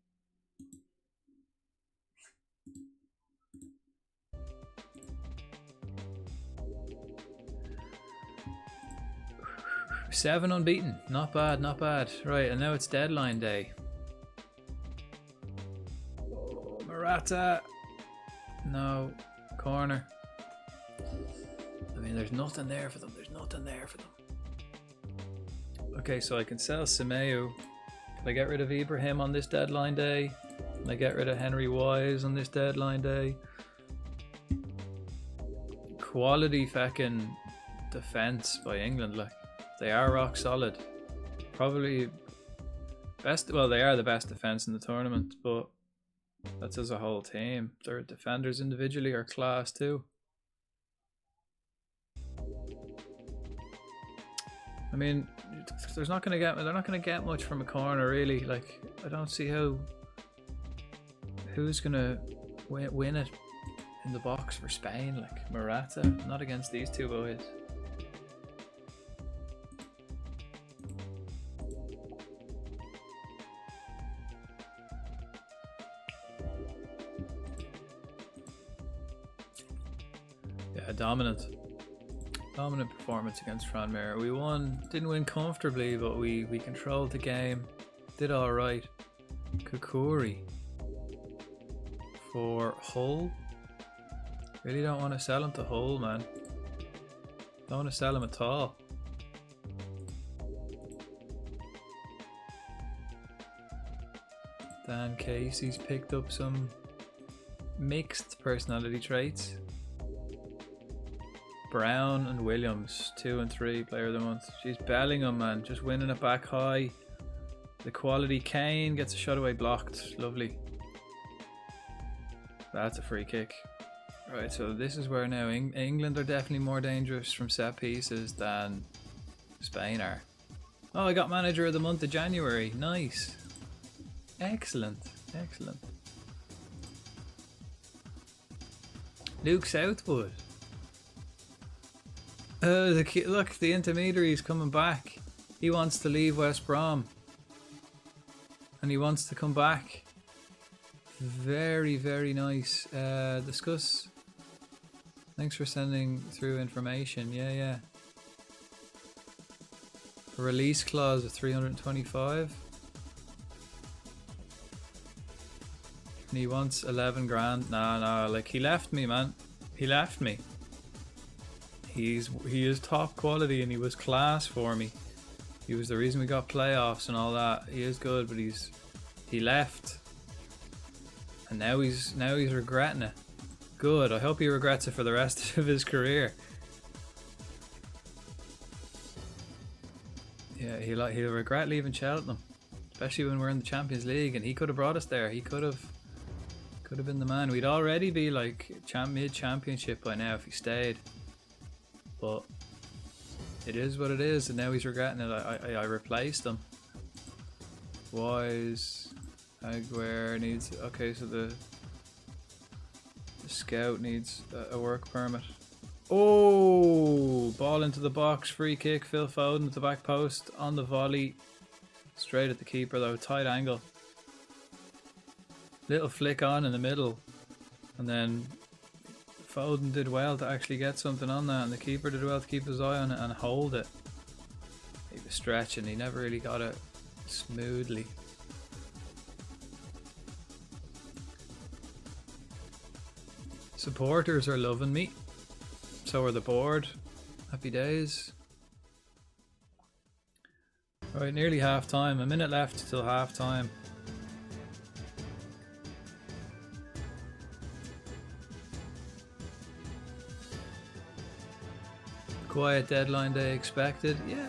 Seven unbeaten. Not bad. Right, and now it's deadline day. Morata. No. Corner. I mean, there's nothing there for them. Okay, so I can sell Semedo. Can I get rid of Ibrahim on this deadline day? Can I get rid of Henry Wise on this deadline day? Quality fucking defense by England, like. They are rock solid. Probably best. Well, they are the best defense in the tournament, but that's as a whole team. Their defenders individually are class too. I mean, they're not going to get much from a corner, really. Like, I don't see who's going to win it in the box for Spain. Like Morata, not against these two boys. Dominant performance against Tranmere. We didn't win comfortably, but we controlled the game, did all right. Kukuri for Hull. Really don't want to sell him to Hull, man. Don't want to sell him at all. Dan Casey's picked up some mixed personality traits. Brown and Williams, 2 and 3 player of the month. She's Bellingham, man, just winning it back high. The quality. Kane gets a shot away blocked. Lovely. That's a free kick. Right, so this is where now England are definitely more dangerous from set pieces than Spain are. Oh, I got manager of the month of January. Nice. Excellent. Luke Southwood. Look, the intermediary is coming back. He wants to leave West Brom. And he wants to come back. Very, very nice. Discuss. Thanks for sending through information. Yeah. A release clause of 325. And he wants 11 grand. No, like he left me, man. He left me. He is top quality and he was class for me. He was the reason we got playoffs and all that. He is good, but he left. And now he's regretting it. Good. I hope he regrets it for the rest of his career. Yeah, he'll regret leaving Cheltenham, especially when we're in the Champions League, and he could have brought us there. He could have been the man. We'd already be like mid-championship by now if he stayed. But it is what it is, and now he's regretting it. I replaced him. Wise, Aguirre needs. Okay, so the scout needs a work permit. Oh, ball into the box, free kick, Phil Foden at the back post, on the volley, straight at the keeper though, tight angle. Little flick on in the middle, and then Foden did well to actually get something on that, and the keeper did well to keep his eye on it and hold it. He was stretching, he never really got it smoothly. Supporters are loving me. So are the board. Happy days. Right, nearly half time. A minute left till half time. Quiet deadline day expected. Yeah.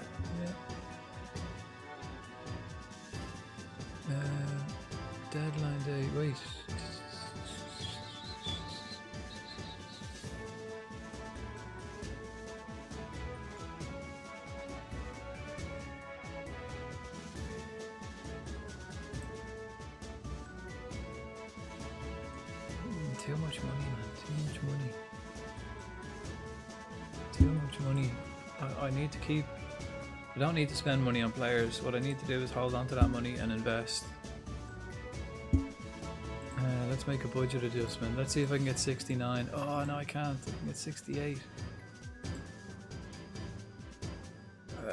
Deadline day. Wait. Too much money, man. Too much money. Too much money. I need to keep... I don't need to spend money on players. What I need to do is hold on to that money and invest. Let's make a budget adjustment. Let's see if I can get 69. Oh, no, I can't. I can get 68.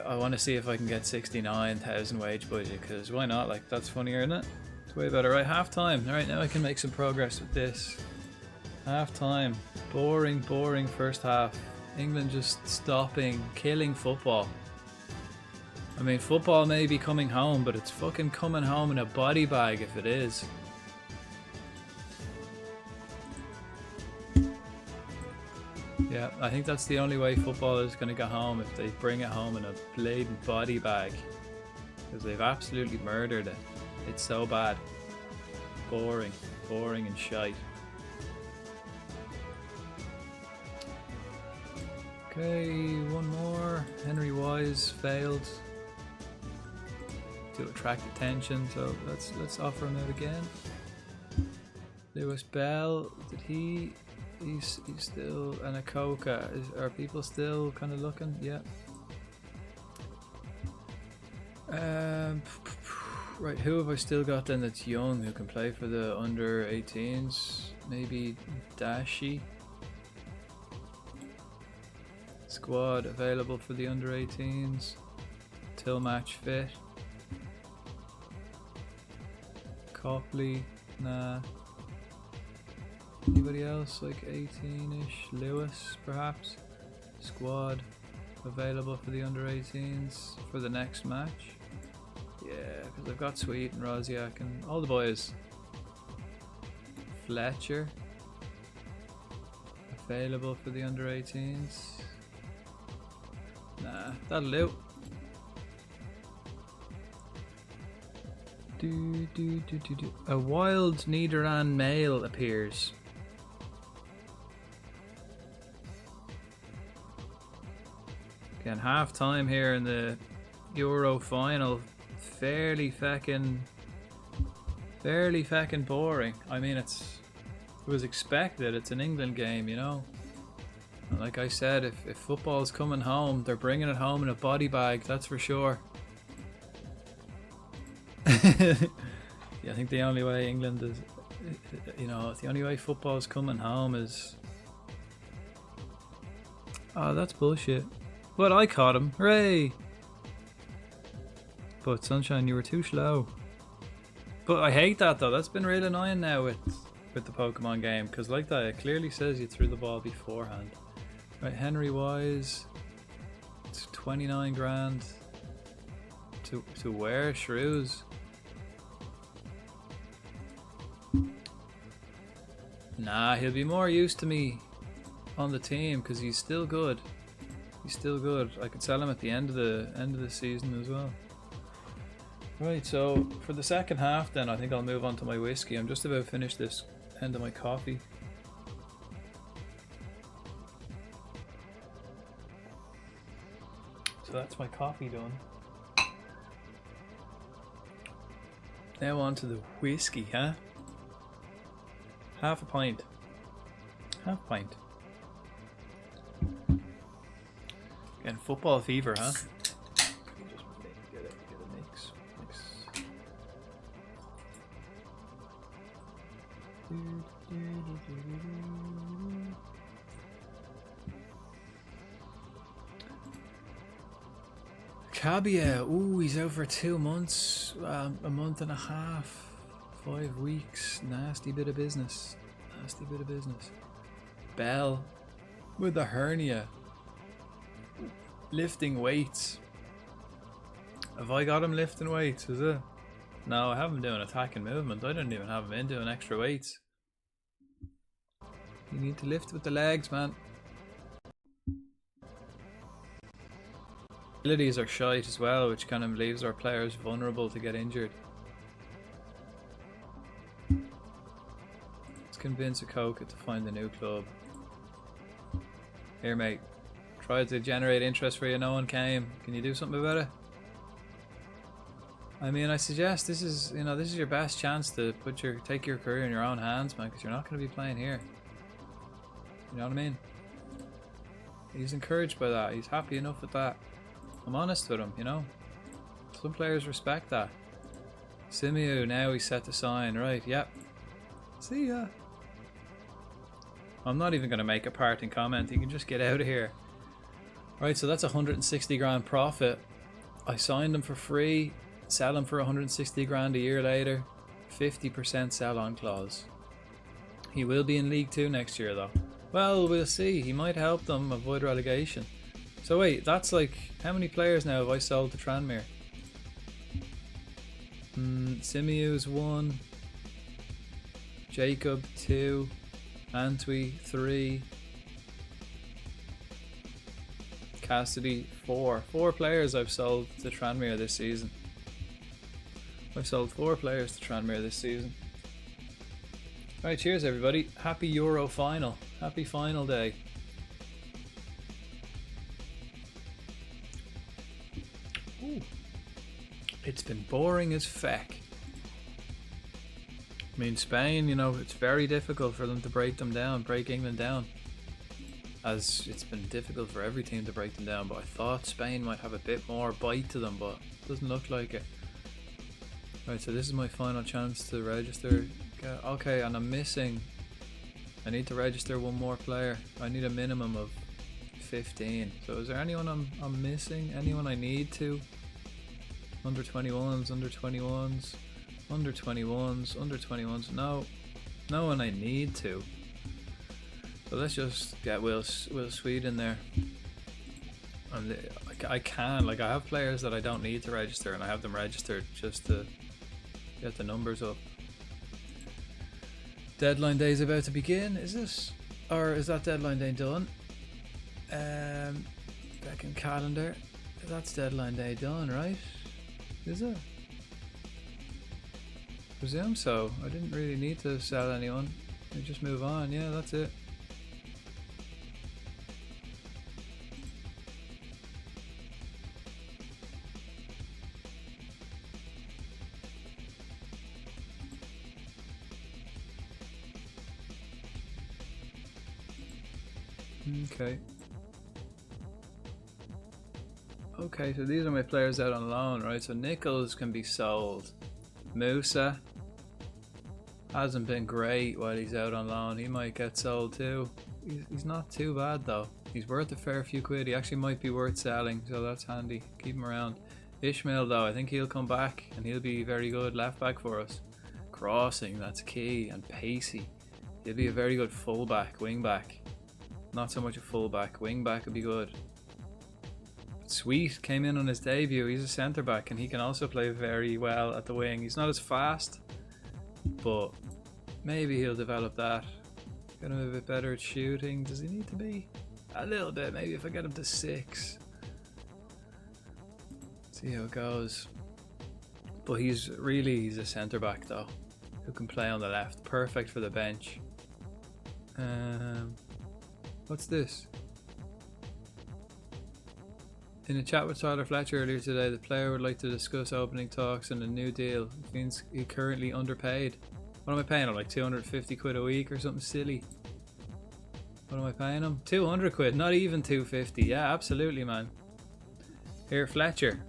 I want to see if I can get 69,000 wage budget, because why not? Like, that's funnier, isn't it? It's way better. Right, half time. All right, now I can make some progress with this. Half time. Boring, boring first half. England just stopping, killing football. I mean, football may be coming home, but it's fucking coming home in a body bag if it is. Yeah, I think that's the only way football is going to go home, if they bring it home in a blatant body bag. Because they've absolutely murdered it. It's so bad. Boring. Boring and shite. Okay, one more. Henry Wise failed to attract attention, so let's offer him out again. Lewis Bell, did he... He's still... And Akoka, are people still kind of looking? Yeah. Right, who have I still got then that's young who can play for the under 18s? Maybe Dashi. Squad available for the under 18s till match fit. Copley, nah. Anybody else like 18ish? Lewis perhaps. Squad available for the under 18s for the next match. Yeah, because I've got Sweet and Roziak and all the boys. Fletcher available for the under 18s. Nah, that'll do. A wild Niederan male appears. Again, half time here in the Euro final. Fairly feckin' boring. I mean, it was expected. It's an England game, you know. And like I said, if football's coming home, they're bringing it home in a body bag. That's for sure. Yeah, I think the only way England is, you know, the only way football's coming home is... Oh, that's bullshit. But I caught him. Hooray! But Sunshine, you were too slow. But I hate that though. That's been real annoying now with the Pokemon game, because like that, it clearly says you threw the ball beforehand. Right, Henry Wise. It's 29 grand. To wear shrews. Nah, he'll be more used to me on the team because he's still good. He's still good. I could sell him at the end of the season as well. Right, so for the second half then I think I'll move on to my whiskey. I'm just about to finish this end of my coffee. So that's my coffee done. Now on to the whiskey, huh? Half a pint. Half a pint. Getting football fever, huh? Just get a mix. Cabia, ooh, he's out for 2 months, a month and a half, 5 weeks. Nasty bit of business. Bell with a hernia, lifting weights. Have I got him lifting weights? Is it? No, I have him doing attacking movement. I don't even have him in doing extra weights. You need to lift with the legs, man. Abilities are shite as well, which kind of leaves our players vulnerable to get injured. Let's convince Akoka to find a new club. Here, mate. Tried to generate interest for you, no one came. Can you do something about it? I mean, I suggest this is, you know, this is your best chance to take your career in your own hands, man, because you're not going to be playing here. You know what I mean? He's encouraged by that. He's happy enough with that. I'm honest with him, you know. Some players respect that. Simiu, now he's set to sign. Right, yep. See ya. I'm not even going to make a parting comment. He can just get out of here. Right, so that's 160 grand profit. I signed him for free. Sell him for 160 grand a year later. 50% sell on clause. He will be in League 2 next year though. Well, we'll see. He might help them avoid relegation. So wait, that's like, how many players now have I sold to Tranmere? Simiu's 1. Jacob 2. Antwi 3. Cassidy 4. 4 players I've sold to Tranmere this season. I've sold 4 players to Tranmere this season. Alright, cheers everybody. Happy Euro final. Happy final day. Ooh. It's been boring as feck. I mean, Spain, you know, it's very difficult for them to break England down. As it's been difficult for every team to break them down, but I thought Spain might have a bit more bite to them, but it doesn't look like it. Right, so this is my final chance to register. Okay, and I'm missing. I need to register one more player. I need a minimum of 15. So is there anyone I'm missing? Anyone I need to? Under 21s, under 21s, under 21s, under 21s. No, no one I need to. So let's just get Will Sweet in there. And I can, like, I have players that I don't need to register, and I have them registered just to get the numbers up. Deadline day is about to begin, is it? Or is that deadline day done? Back in calendar. That's deadline day done, right? Is it? Presume so. I didn't really need to sell anyone. I just move on. Yeah, that's it. Okay. Okay, so these are my players out on loan, right? So Nichols can be sold. Musa hasn't been great while he's out on loan. He might get sold too. He's not too bad though. He's worth a fair few quid. He actually might be worth selling, so that's handy. Keep him around. Ishmael though, I think he'll come back and he'll be very good left back for us. Crossing, that's key, and pacey. He'll be a very good fullback, wing back. Not so much a fullback, wing back would be good. Sweet came in on his debut. He's a centre back and he can also play very well at the wing. He's not as fast, but maybe he'll develop that. Get him a bit better at shooting. Does he need to be? A little bit, maybe if I get him to 6. See how it goes. But he's a centre back though, who can play on the left. Perfect for the bench. What's this? In a chat with Tyler Fletcher earlier today, the player would like to discuss opening talks and a new deal. It means he's currently underpaid. What am I paying him? Like 250 quid a week or something silly? What am I paying him? 200 quid, not even 250. Yeah, absolutely, man. Here, Fletcher.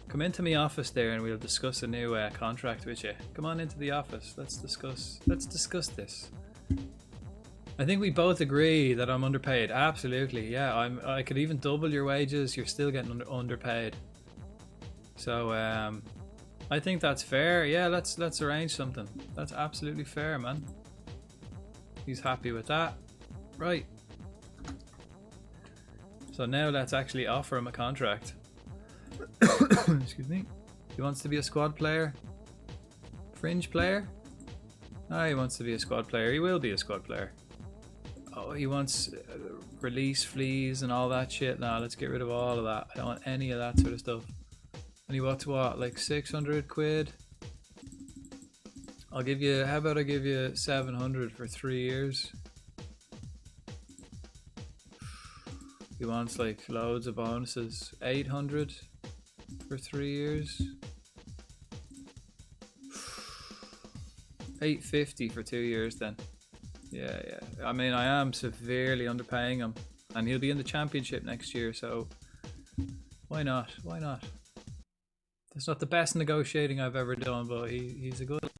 Come into my office there and we'll discuss a new contract with you. Come on into the office. Let's discuss this. I think we both agree that I'm underpaid. Absolutely, yeah. I could even double your wages. You're still getting underpaid. So I think that's fair. Yeah, let's arrange something. That's absolutely fair, man. He's happy with that. Right. So now let's actually offer him a contract. Excuse me. He wants to be a squad player. Fringe player? Ah, he wants to be a squad player. He will be a squad player. Oh, he wants release fleas and all that shit. Nah, let's get rid of all of that. I don't want any of that sort of stuff. And he wants what? Like 600 quid? I'll give you, how about I give you 700 for 3 years? He wants like loads of bonuses. 800 for 3 years. 850 for 2 years then. Yeah. I mean, I am severely underpaying him, and he'll be in the championship next year, so why not? Why not? That's not the best negotiating I've ever done, but he's a good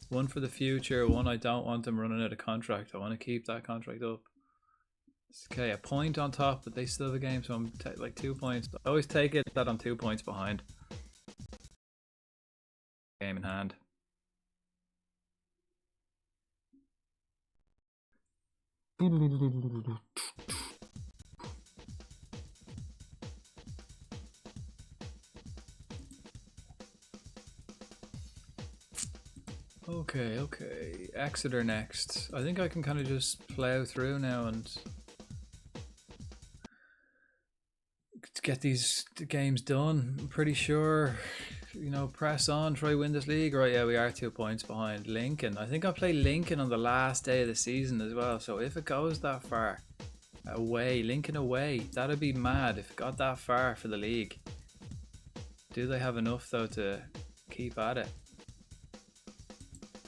one for the future. One I don't want him running out of contract. I want to keep that contract up. It's okay, a point on top, but they still have a game, so I'm like 2 points. I always take it that I'm 2 points behind. Game in hand. Okay. Exeter next. I think I can kind of just plow through now and get these games done. I'm pretty sure, you know, press on, try win this league. Right, yeah, we are 2 points behind Lincoln. I think I play Lincoln on the last day of the season as well, so if it goes that far away, Lincoln away, that'd be mad if it got that far for the league. Do they have enough though to keep at it?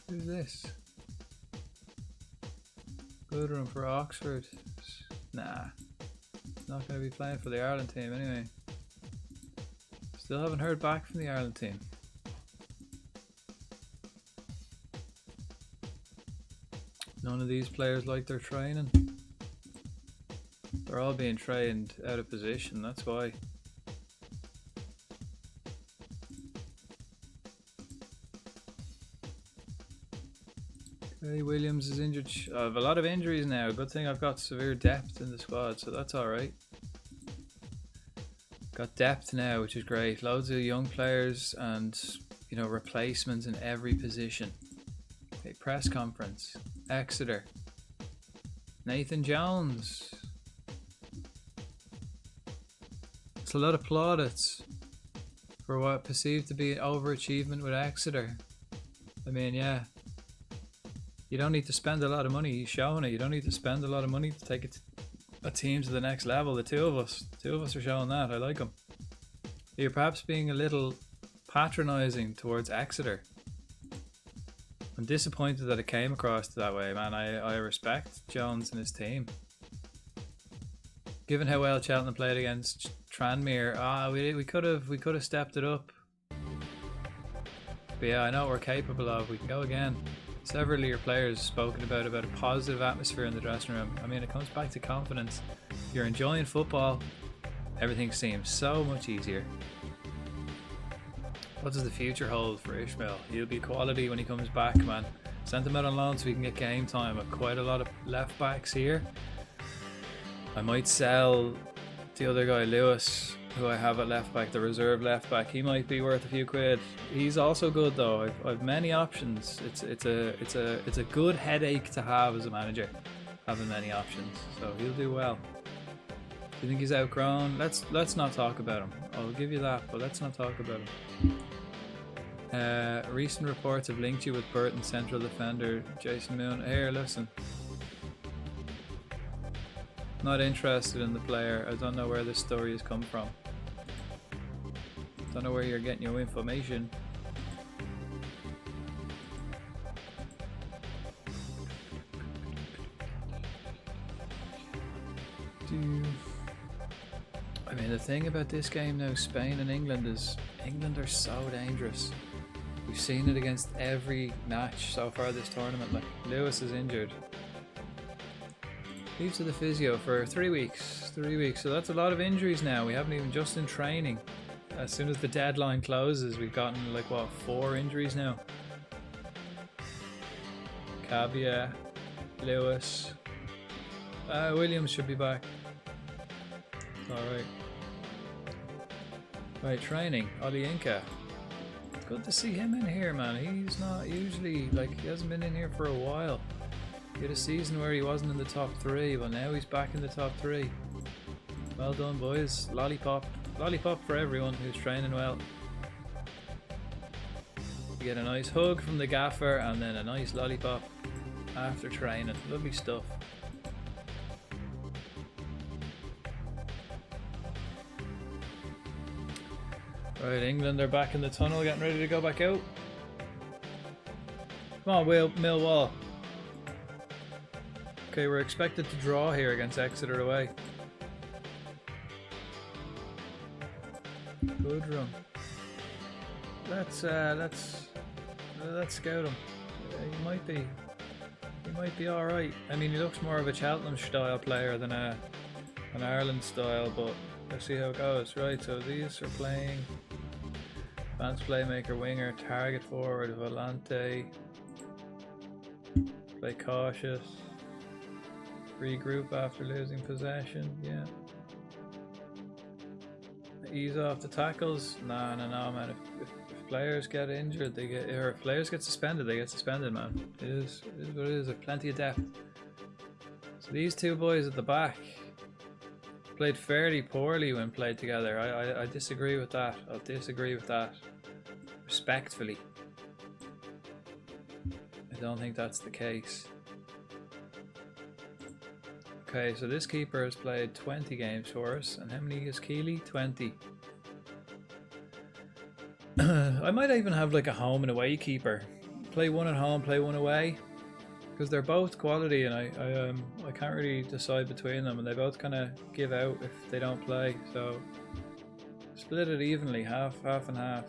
Who's this? Goodrum for Oxford. Nah, not going to be playing for the Ireland team anyway. Still haven't heard back from the Ireland team. None of these players like their training. They're all being trained out of position, that's why. Okay, Williams is injured. I have a lot of injuries now. Good thing I've got severe depth in the squad, so that's alright. Got depth now, which is great. Loads of young players and, you know, replacements in every position. Okay, press conference. Exeter. Nathan Jones. It's a lot of plaudits for what perceived to be an overachievement with Exeter. I mean, yeah. You don't need to spend a lot of money. He's showing it. You don't need to spend a lot of money to take a team to the next level. The two of us are showing that. I like him. You're perhaps being a little patronising towards Exeter. I'm disappointed that it came across that way, man. I respect Jones and his team. Given how well Cheltenham played against Tranmere, we could have stepped it up. But yeah, I know what we're capable of. We can go again. Several of your players have spoken about a positive atmosphere in the dressing room. I mean, it comes back to confidence. You're enjoying football. Everything seems so much easier. What does the future hold for Ishmael? He'll be quality when he comes back, man. Send him out on loan so we can get game time. I've quite a lot of left backs here. I might sell the other guy, Lewis, who I have at left back, the reserve left back. He might be worth a few quid. He's also good though. I've many options. It's a good headache to have as a manager, having many options. So he'll do well. Do you think he's outgrown? Let's not talk about him. I'll give you that, but let's not talk about him. Recent reports have linked you with Burton central defender Jason Moon. Here, listen. Not interested in the player. I don't know where this story has come from. Don't know where you're getting your information. I mean, the thing about this game now, Spain and England, is England are so dangerous. We've seen it against every match so far this tournament. Like, Lewis is injured. Leave to the physio for 3 weeks. 3 weeks. So that's a lot of injuries now. We haven't even just in training. As soon as the deadline closes, we've gotten like what, 4 injuries now. Cavia, Lewis, Williams should be back. Alright. Right, training. Oli Inca. Good to see him in here, man. He's not usually, like, he hasn't been in here for a while. He had a season where he wasn't in the top 3, but now he's back in the top 3. Well done, boys. Lollipop. Lollipop for everyone who's training well. You get a nice hug from the gaffer and then a nice lollipop after training. Lovely stuff. Right, England are back in the tunnel, getting ready to go back out. Come on, Millwall. Okay, we're expected to draw here against Exeter away. Good run. Let's scout him. He might be all right. I mean, he looks more of a Cheltenham style player than an Ireland style, but let's see how it goes. Right, so these are playing advanced playmaker, winger, target forward, volante. Play cautious. Regroup after losing possession. Yeah. Ease off the tackles. No, man. If players get injured, they get, or if players get suspended, they get suspended, man. It is what it is. There's plenty of depth. So these two boys at the back played fairly poorly when played together. I disagree with that. I'll disagree with that respectfully. I don't think that's the case. Okay, so this keeper has played 20 games for us, and how many is Keeley? 20. I might even have like a home and away keeper. Play one at home, play one away, because they're both quality, and I can't really decide between them, and they both kind of give out if they don't play. So split it evenly, half and half.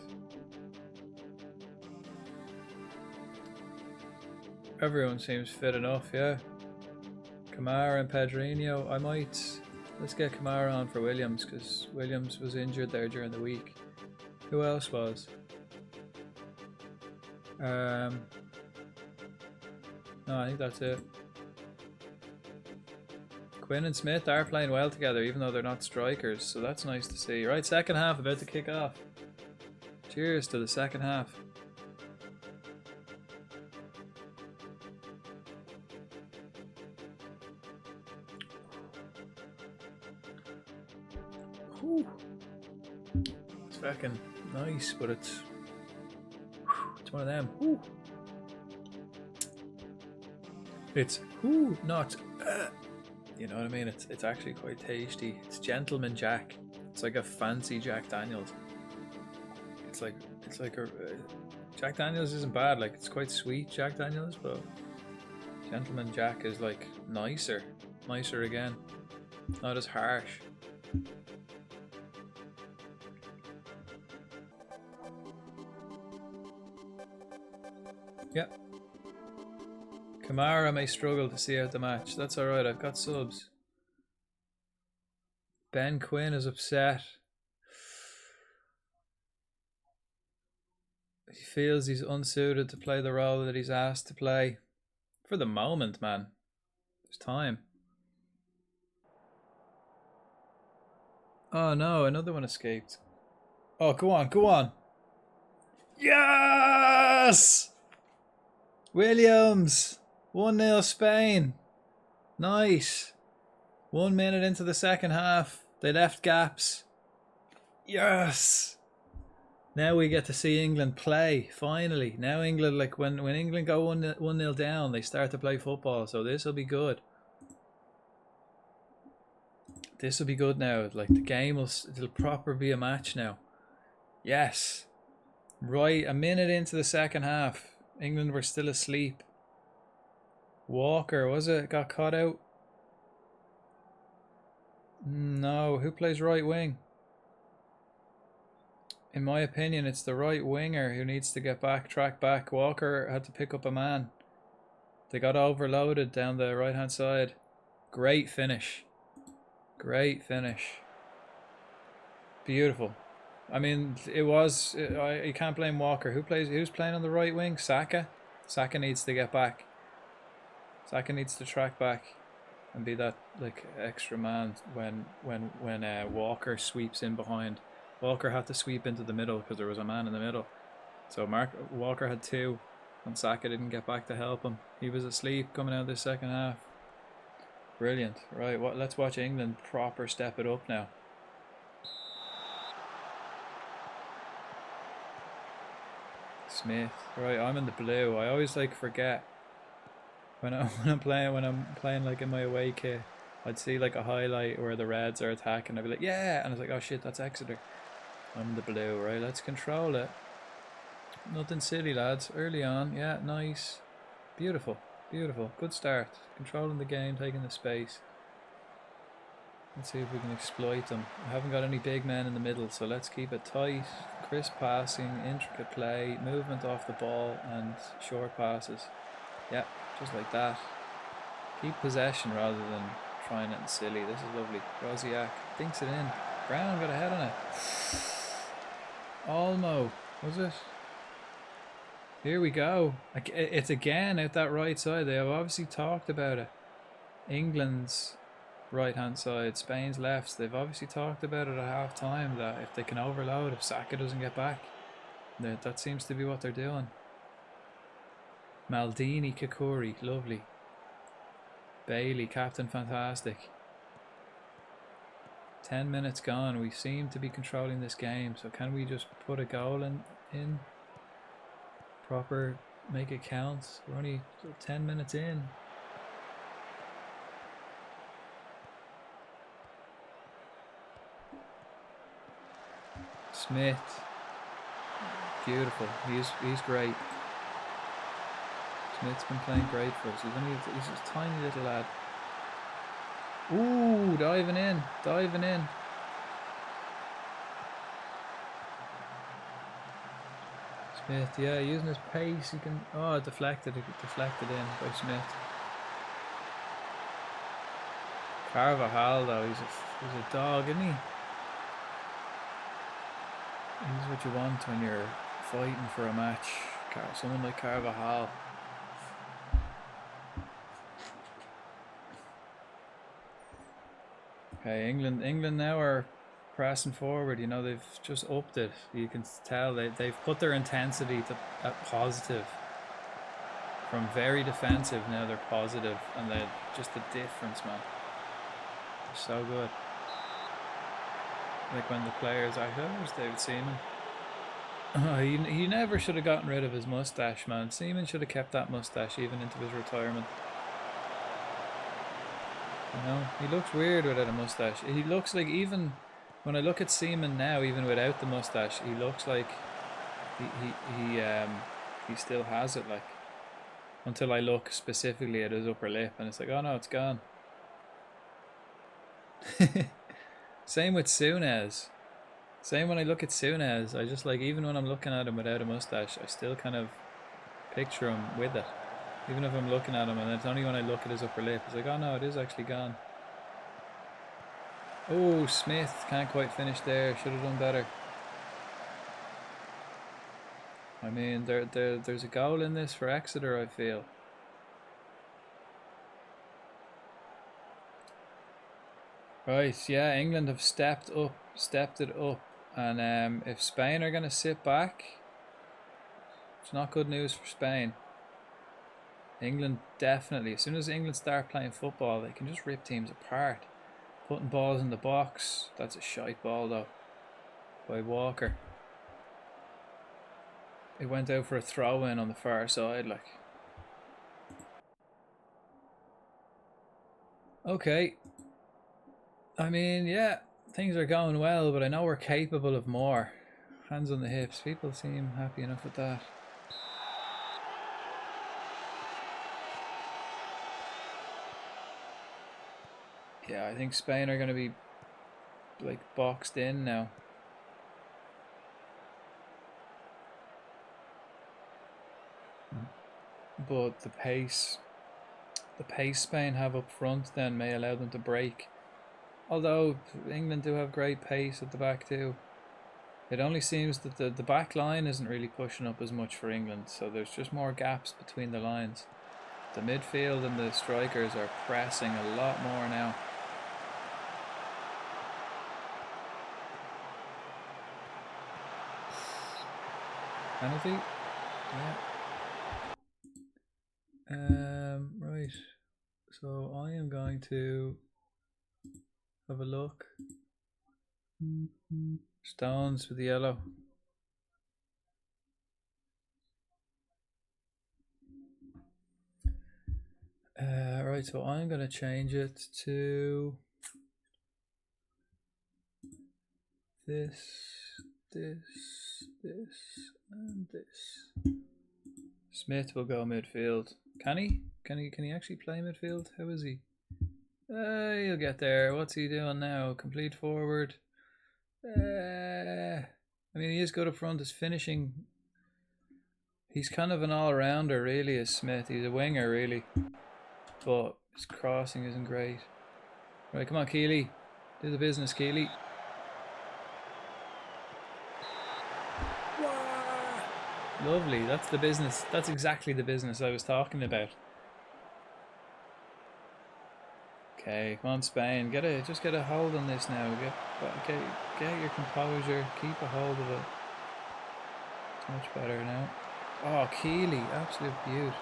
Everyone seems fit enough, yeah. Kamara and Pedrinho. Let's get Kamara on for Williams, because Williams was injured there during the week. Who else was? No, I think that's it. Quinn and Smith are playing well together, even though they're not strikers, so that's nice to see. Right, second half about to kick off. Cheers to the second half. Whew. It's fucking nice, but it's one of them. Whew. It's not. You know what I mean? It's actually quite tasty. It's Gentleman Jack. It's like a fancy Jack Daniels. It's like a Jack Daniels isn't bad. Like, it's quite sweet Jack Daniels, but Gentleman Jack is like nicer again. Not as harsh. Yeah. Kamara may struggle to see out the match. That's alright, I've got subs. Ben Quinn is upset. He feels he's unsuited to play the role that he's asked to play. For the moment, man. There's time. Oh no, another one escaped. Oh, go on. Yes! Williams! 1-0 Spain. Nice. 1 minute into the second half. They left gaps. Yes! Now we get to see England play, finally. Now England, like when England go 1-0 down, they start to play football. So this will be good. This will be good now. Like, the game it'll proper be a match now. Yes. Right, a minute into the second half. England were still asleep. Walker, was it? Got caught out? No, who plays right wing? In my opinion, it's the right winger who needs to get back, track back. Walker had to pick up a man. They got overloaded down the right hand side. Great finish. Great finish. Beautiful. I mean, it was. You can't blame Walker. Who's playing on the right wing? Saka. Saka needs to get back. Saka needs to track back and be that like extra man when Walker sweeps in behind. Walker had to sweep into the middle because there was a man in the middle. So Walker had two, and Saka didn't get back to help him. He was asleep coming out of the second half. Brilliant. Right, let's watch England proper step it up now. Smith. Right, I'm in the blue. I always like forget when I'm playing like in my away kit. I'd see like a highlight where the Reds are attacking. I'd be like, yeah, and I was like, oh shit, that's Exeter. I'm in the blue. Right, let's control it. Nothing silly, lads. Early on, yeah, nice, beautiful, beautiful, good start. Controlling the game, taking the space. Let's see if we can exploit them. I haven't got any big men in the middle, so let's keep it tight. Crisp passing, intricate play, movement off the ball, and short passes. Yeah, just like that. Keep possession rather than trying it silly. This is lovely. Rosiak dinks it in. Brown got a head on it. Olmo, was it? Here we go. It's again out that right side. They have obviously talked about it. England's right hand side, Spain's left. They've obviously talked about it at half time that if they can overload, if Saka doesn't get back, that seems to be what they're doing. Maldini, Kakuri, lovely. Bailey, captain, fantastic. 10 minutes gone. We seem to be controlling this game. So can we just put a goal in? Proper, make it count. We're only 10 minutes in. Smith, beautiful. He's great. Smith's been playing great for us. He's a tiny little lad. Ooh, diving in. Smith, yeah, using his pace, he can. Oh, it deflected in by Smith. Carvajal, though, he's a dog, isn't he? He's what you want when you're fighting for a match. Someone like Carvajal. Okay, England now are pressing forward. You know, they've just upped it. You can tell they've put their intensity at positive. From very defensive, now they're positive, and they're just the difference, man. They're so good. Like when the players there's David Seaman. He never should have gotten rid of his mustache, man. Seaman should have kept that mustache even into his retirement. You know, he looks weird without a mustache. He looks like, even when I look at Seaman now, even without the mustache, he looks like he still has it, like, until I look specifically at his upper lip and it's like, oh no, it's gone. Same with Souness. Same when I look at Souness. I just like, even when I'm looking at him without a mustache, I still kind of picture him with it. Even if I'm looking at him, and it's only when I look at his upper lip, it's like, oh no, it is actually gone. Oh, Smith can't quite finish there. Should have done better. I mean, there's a goal in this for Exeter, I feel. Right, yeah, England have stepped it up. And if Spain are going to sit back, it's not good news for Spain. England definitely, as soon as England start playing football, they can just rip teams apart. Putting balls in the box, that's a shite ball though, by Walker. It went out for a throw in on the far side, like. Okay. I mean, yeah, things are going well, but I know we're capable of more. Hands on the hips, people seem happy enough with that. Yeah, I think Spain are going to be like boxed in now. but the pace Spain have up front then may allow them to break. Although England do have great pace at the back too. It only seems that the back line isn't really pushing up as much for England, so there's just more gaps between the lines. The midfield and the strikers are pressing a lot more now. Penalty? Yeah. Right. So I am going to have a look. Stones with the yellow. Right, so I'm going to change it to this, and this. Smith will go midfield. Can he? Can he actually play midfield? How is he? He'll get there. What's he doing now? Complete forward. I mean, he is good up front. His finishing. He's kind of an all-rounder, really, is Smith. He's a winger, really. But his crossing isn't great. Right, come on, Keeley. Do the business, Keeley. Lovely. That's the business. That's exactly the business I was talking about. Okay, come on, Spain. Just get a hold on this now. Get your composure. Keep a hold of it. It's much better now. Oh, Keeley, absolute beaut.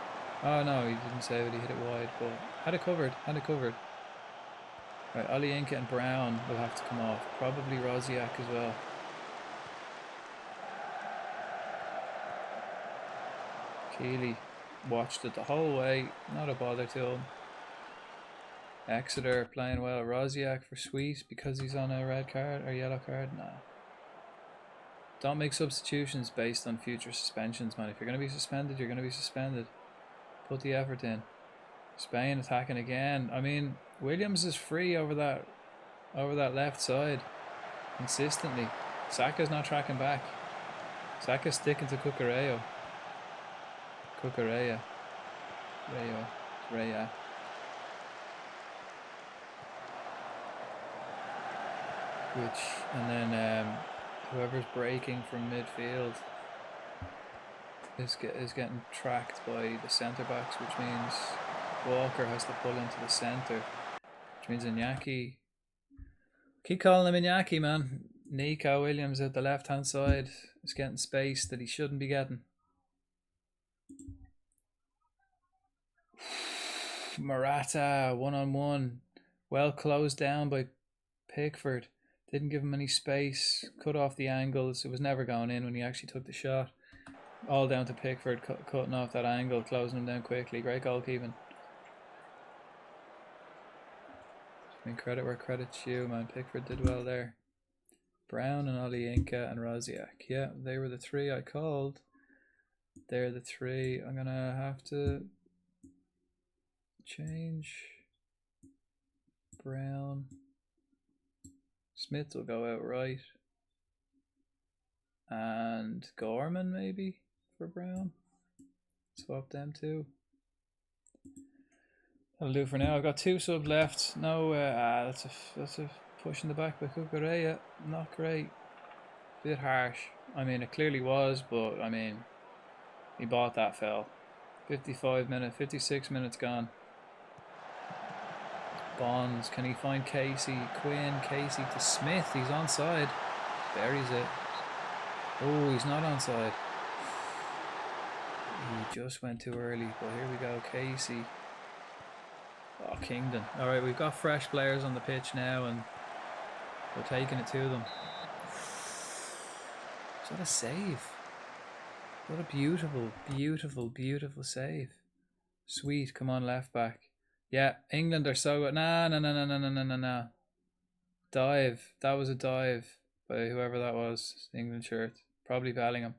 Oh no, he didn't save it. He hit it wide, but had it covered. Right, Oli Inca and Brown will have to come off. Probably Rosiak as well. Keeley watched it the whole way. Not a bother to him. Exeter playing well. Rosiak for Sweet because he's on a red card or yellow card. Nah. Don't make substitutions based on future suspensions, man. If you're going to be suspended, you're going to be suspended. Put the effort in. Spain attacking again. I mean, Williams is free over that left side consistently. Saka's not tracking back. Saka's sticking to Cucurella. Raya. And then whoever's breaking from midfield is getting tracked by the centre backs, which means Walker has to pull into the centre, which means Iñaki. Keep calling him Iñaki, man. Nico Williams at the left hand side is getting space that he shouldn't be getting. Morata 1-on-1, well closed down by Pickford. Didn't give him any space, cut off the angles. It was never going in when he actually took the shot. All down to Pickford cutting off that angle, closing him down quickly. Great goalkeeping. I mean, credit where credit's due, man. Pickford did well there. Brown and Oli Inca and Rosiak. Yeah, they were the three I called. They're the three. I'm going to have to change. Brown. Smith will go out right. And Gorman maybe for Brown. Swap them two. That'll do for now. I've got two subs left. No, that's a push in the back by Cucurella. Not great. Bit harsh. I mean, it clearly was, but I mean, he bought that foul. 56 minutes gone. Bonds, can he find Casey? Casey to Smith. He's onside. Buries it. Oh, he's not onside. He just went too early, but here we go. Casey. Oh, Kingdon. Alright, we've got fresh players on the pitch now and we're taking it to them. Is that a save? What a beautiful save. Sweet, come on, left back. Yeah, England are so good. Nah. Dive. That was a dive by whoever that was. England shirt. Probably Bellingham.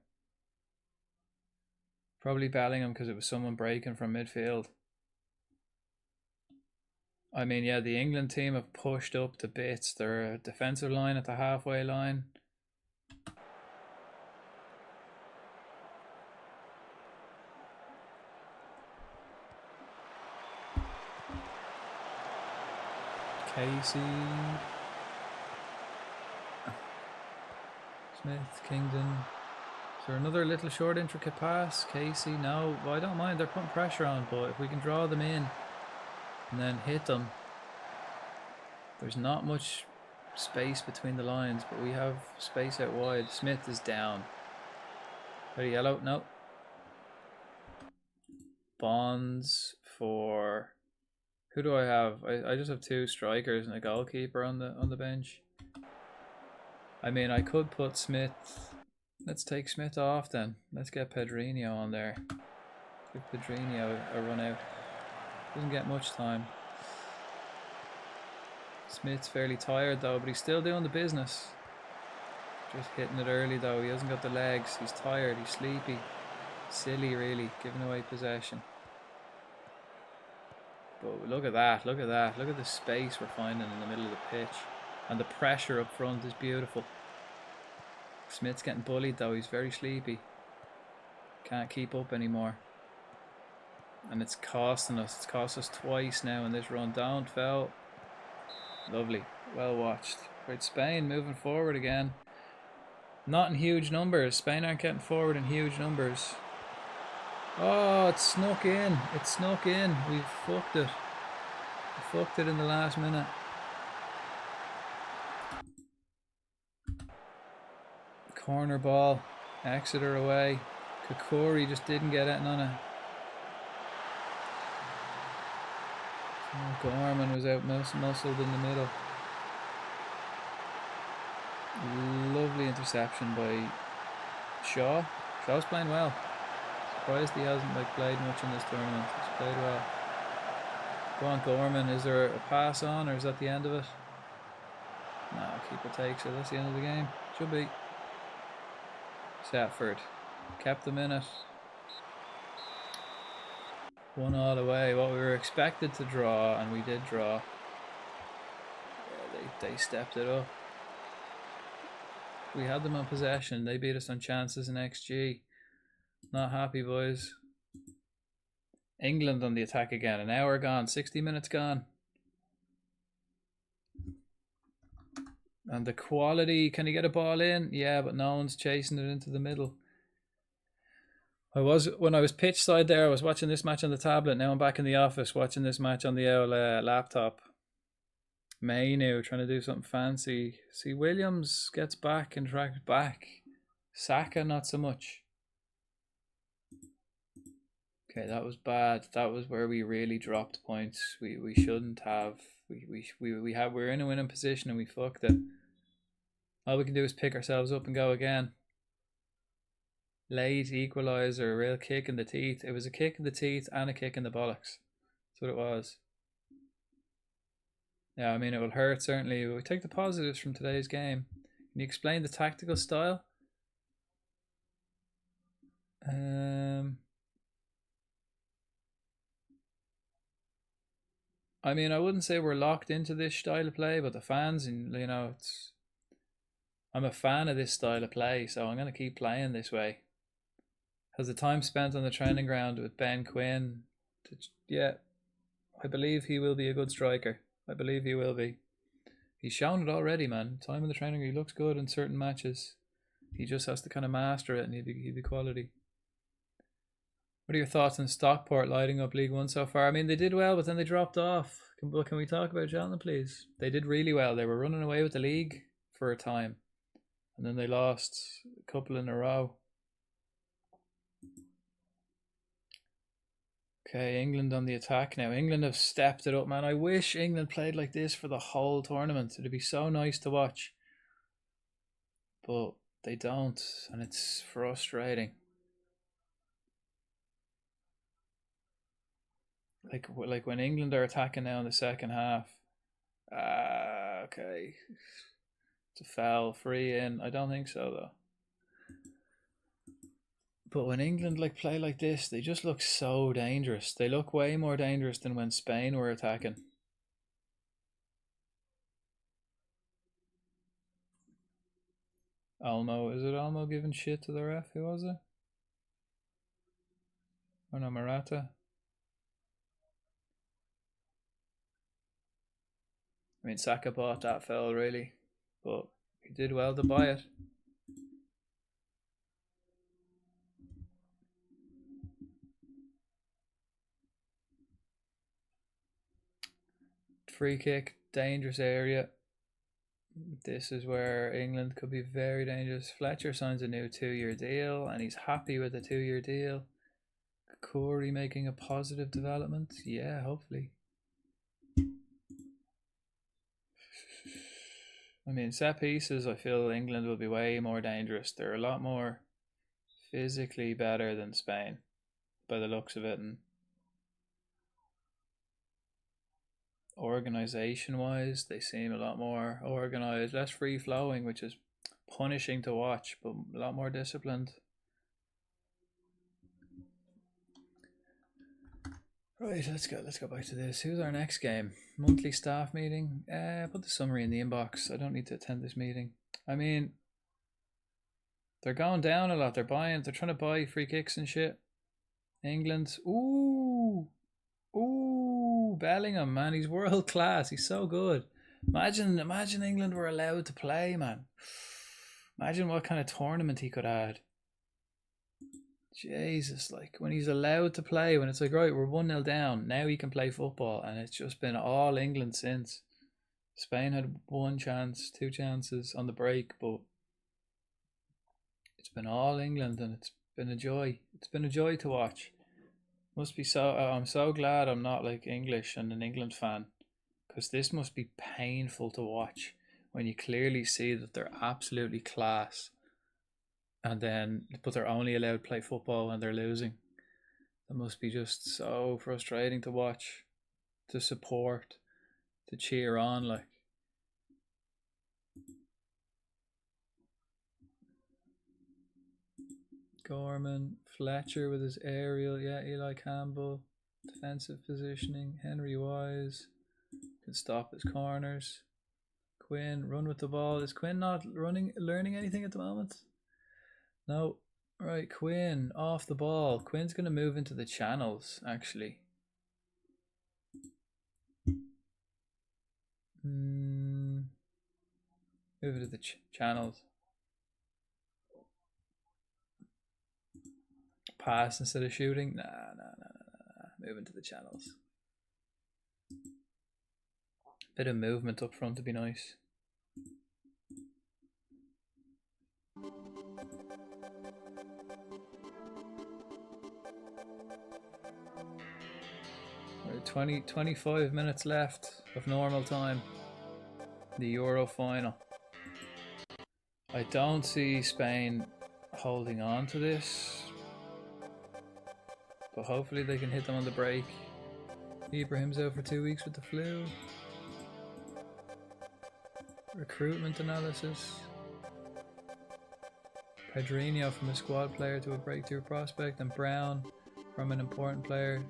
Because it was someone breaking from midfield. I mean, yeah, the England team have pushed up to bits. They're a defensive line at the halfway line. Casey. Smith, Kingdon. Is there another little short intricate pass? Casey, no. Well, I don't mind. They're putting pressure on, but if we can draw them in and then hit them, there's not much space between the lines, but we have space out wide. Smith is down. Ready, yellow? No. Bonds for... Who do I have? I just have 2 strikers and a goalkeeper on the bench. I mean, I could put Smith... Let's take Smith off then. Let's get Pedrinho on there. Give Pedrinho a run out. Doesn't get much time. Smith's fairly tired though, but he's still doing the business. Just hitting it early though. He hasn't got the legs. He's tired. He's sleepy. Silly really, giving away possession. But look at that. Look at that. Look at the space we're finding in the middle of the pitch. And the pressure up front is beautiful. Smith's getting bullied though. He's very sleepy. Can't keep up anymore. And it's costing us. It's cost us twice now in this run. Down, fell. Lovely. Well watched. Right, Spain moving forward again. Not in huge numbers. Spain aren't getting forward in huge numbers. Oh, it snuck in. It snuck in. We fucked it. We fucked it in the last minute. Corner ball. Exeter away. Kokori just didn't get it on it. Oh, Gorman was out muscled in the middle. Lovely interception by Shaw. Shaw's playing well. Surprised he hasn't played much in this tournament. He's played well. Go on, Gorman. Is there a pass on, or is that the end of it? No, keeper takes it. That's the end of the game. Should be. Setford kept them in it. 1-1 away. What we were expected to draw, and we did draw. Yeah, they stepped it up. We had them on possession. They beat us on chances and XG. Not happy, boys. England on the attack again. An hour gone. 60 minutes gone. And the quality. Can he get a ball in? Yeah, but no one's chasing it into the middle. When I was pitch side there, I was watching this match on the tablet. Now I'm back in the office watching this match on the old laptop. Mainu trying to do something fancy. See, Williams gets back and tracks back. Saka not so much. Okay, that was bad. That was where we really dropped points. We shouldn't have. We're in a winning position and we fucked it. All we can do is pick ourselves up and go again. Late equaliser, real kick in the teeth. It was a kick in the teeth and a kick in the bollocks. That's what it was. Yeah, I mean, it will hurt certainly. We take the positives from today's game. Can you explain the tactical style? I mean, I wouldn't say we're locked into this style of play, but the fans, and you know, I'm a fan of this style of play, so I'm going to keep playing this way. Has the time spent on the training ground with Ben Quinn? Yeah, I believe he will be a good striker. I believe he will be. He's shown it already, man. Time in the training, he looks good in certain matches. He just has to kind of master it, and he'll be quality. What are your thoughts on Stockport lighting up League One so far? I mean, they did well, but then they dropped off. Can we talk about Cheltenham, please? They did really well. They were running away with the league for a time, and then they lost a couple in a row. Okay, England on the attack now. England have stepped it up, man. I wish England played like this for the whole tournament. It'd be so nice to watch. But they don't, and it's frustrating. Like when England are attacking now in the second half. Okay. It's a foul, free in. I don't think so though. But when England play like this, they just look so dangerous. They look way more dangerous than when Spain were attacking. Olmo, is it Olmo giving shit to the ref? Who was it? Or no, Morata? I mean, Saka bought that foul really, but he did well to buy it. Free kick, dangerous area. This is where England could be very dangerous. Fletcher signs a new 2-year deal, and he's happy with the 2-year deal. Corey making a positive development. Yeah, hopefully. I mean, set pieces, I feel England will be way more dangerous. They're a lot more physically better than Spain by the looks of it, and organisation wise they seem a lot more organised, less free flowing, which is punishing to watch, but a lot more disciplined. Right, let's go back to this. Who's our next game? Monthly staff meeting. Put the summary in the inbox. I don't need to attend this meeting. I mean, they're going down a lot. They're trying to buy free kicks and shit. England. Ooh, Bellingham, man, he's world class. He's so good. Imagine England were allowed to play, man. Imagine what kind of tournament he could add. Jesus, like when he's allowed to play, when it's like, right, we're 1-0 down, now he can play football, and it's just been all England since. Spain had 1 chance, 2 chances on the break, but it's been all England, and it's been a joy. It's been a joy to watch. Must be so. I'm so glad I'm not like English and an England fan, because this must be painful to watch when you clearly see that they're absolutely class, and then but they're only allowed to play football when they're losing. That must be just so frustrating to watch, to support, to cheer on. Like, Gorman, Fletcher with his aerial, yeah, Eli Campbell, defensive positioning, Henry Wise can stop his corners. Quinn, run with the ball. Is Quinn not learning anything at the moment? No. Right, Quinn, off the ball. Quinn's going to move into the channels, actually. Move into the channels. Pass instead of shooting? Nah. Move into the channels. Bit of movement up front to be nice. Right, 25 minutes left of normal time. The Euro final. I don't see Spain holding on to this, but hopefully they can hit them on the break. Ibrahim's out for 2 weeks with the flu. Recruitment analysis. Pedrinho from a squad player to a breakthrough prospect, and Brown from an important player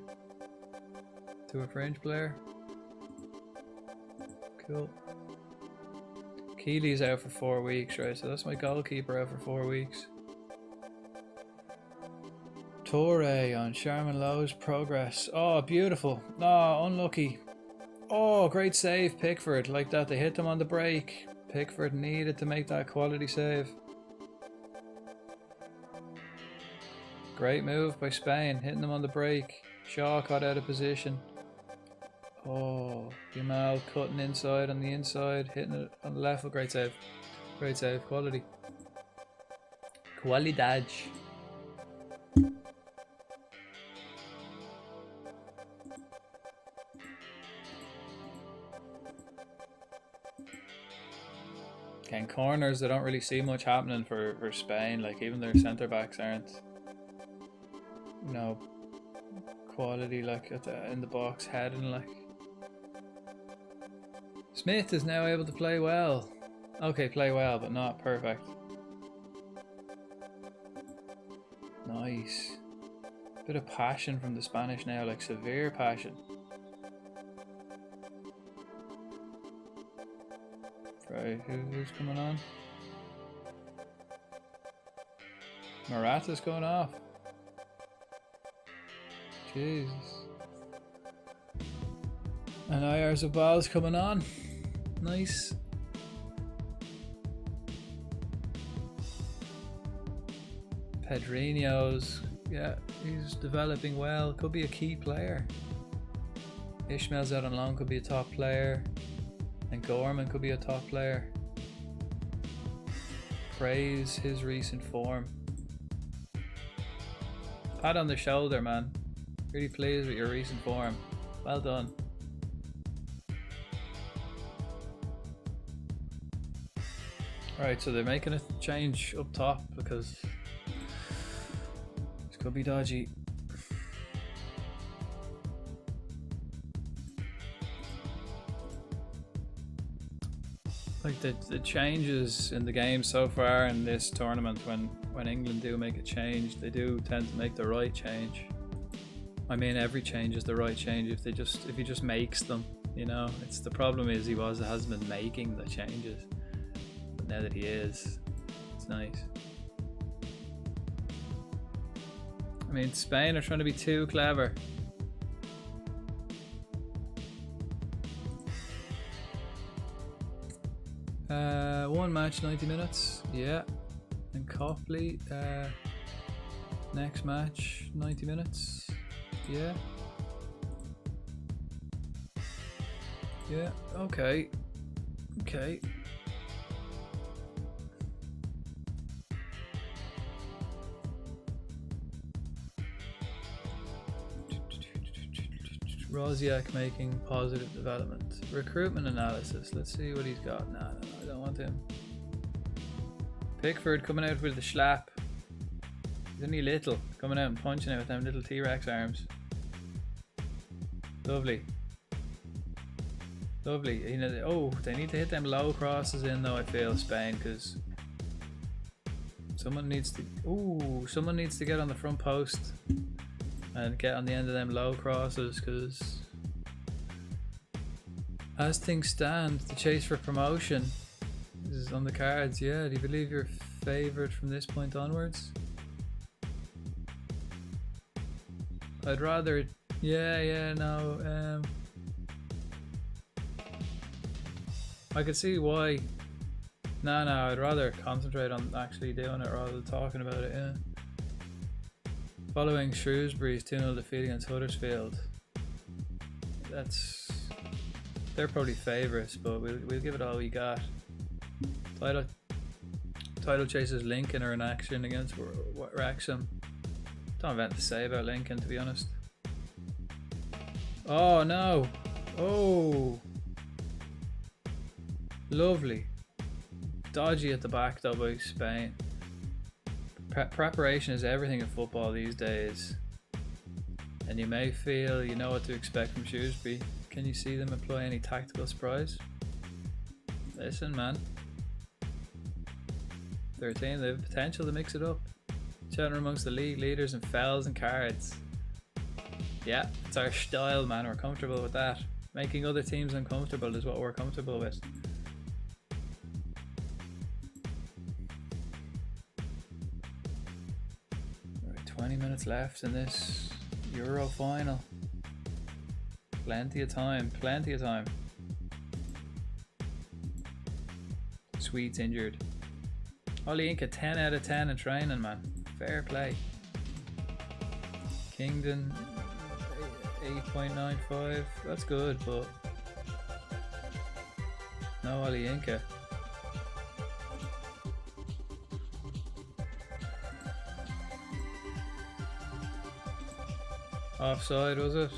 to a fringe player. Cool. Keely's out for 4 weeks, right? So that's my goalkeeper out for 4 weeks. Torre on Sharman Lowe's progress. Oh, beautiful. Oh, unlucky. Oh, great save, Pickford. Like that, they hit them on the break. Pickford needed to make that quality save. Great move by Spain, hitting them on the break. Shaw caught out of position. Oh, Yamal cutting inside on the inside, hitting it on the left. Oh, great save. Great save. Quality. Qualidad. Again, corners, I don't really see much happening for Spain. Like, even their centre backs aren't, you know, quality like in the box heading. Like, Smith is now able to play well. Okay, play well, but not perfect. Nice. Bit of passion from the Spanish now, like severe passion. Right, who's coming on? Morata's going off. Jesus. And Ayarzabal's coming on. Nice. Pedrinho's, yeah, he's developing well. Could be a key player. Ishmael's out on loan, could be a top player. And Gorman could be a top player. Praise his recent form. Pat on the shoulder, man. Really pleased with your recent form. Well done. Alright, so they're making a change up top because this could be dodgy. Like the changes in the game so far in this tournament, when England do make a change, they do tend to make the right change. I mean, every change is the right change if he just makes them, you know. It's the problem is hasn't been making the changes, but now that he is, it's nice. I mean, Spain are trying to be too clever. One match, 90 minutes. Yeah. And Copley, next match, 90 minutes. Yeah. Yeah, okay. Okay. Rosiak making positive development. Recruitment analysis. Let's see what he's got. No, I don't want him. Pickford coming out with the schlap. He's only little. Coming out and punching out with them little T-Rex arms. Lovely. Lovely. You know, oh, they need to hit them low crosses in though, I feel, Spain, because someone needs to get on the front post and get on the end of them low crosses, because as things stand, the chase for promotion is on the cards. Yeah, do you believe you're favoured from this point onwards? I'd rather, no. I could see why. No, I'd rather concentrate on actually doing it rather than talking about it, yeah. Following Shrewsbury's 2-0 defeat against Huddersfield. They're probably favourites, but we'll give it all we got. Title chasers Lincoln are in action against Wrexham. Don't have anything to say about Lincoln, to be honest. Oh no! Oh! Lovely. Dodgy at the back though by Spain. Preparation is everything in football these days. And you may feel you know what to expect from Shrewsbury. Can you see them employ any tactical surprise? Listen, man. 13, they have potential to mix it up. Cheltenham amongst the league leaders in fouls and cards. Yeah, it's our style, man. We're comfortable with that. Making other teams uncomfortable is what we're comfortable with. Right, 20 minutes left in this Euro final. Plenty of time, plenty of time. Sweet's injured. Ollie Inca 10 out of 10 in training, man. Fair play. Kingdon 8.95. That's good, but no Ollie Inca. Offside, was it?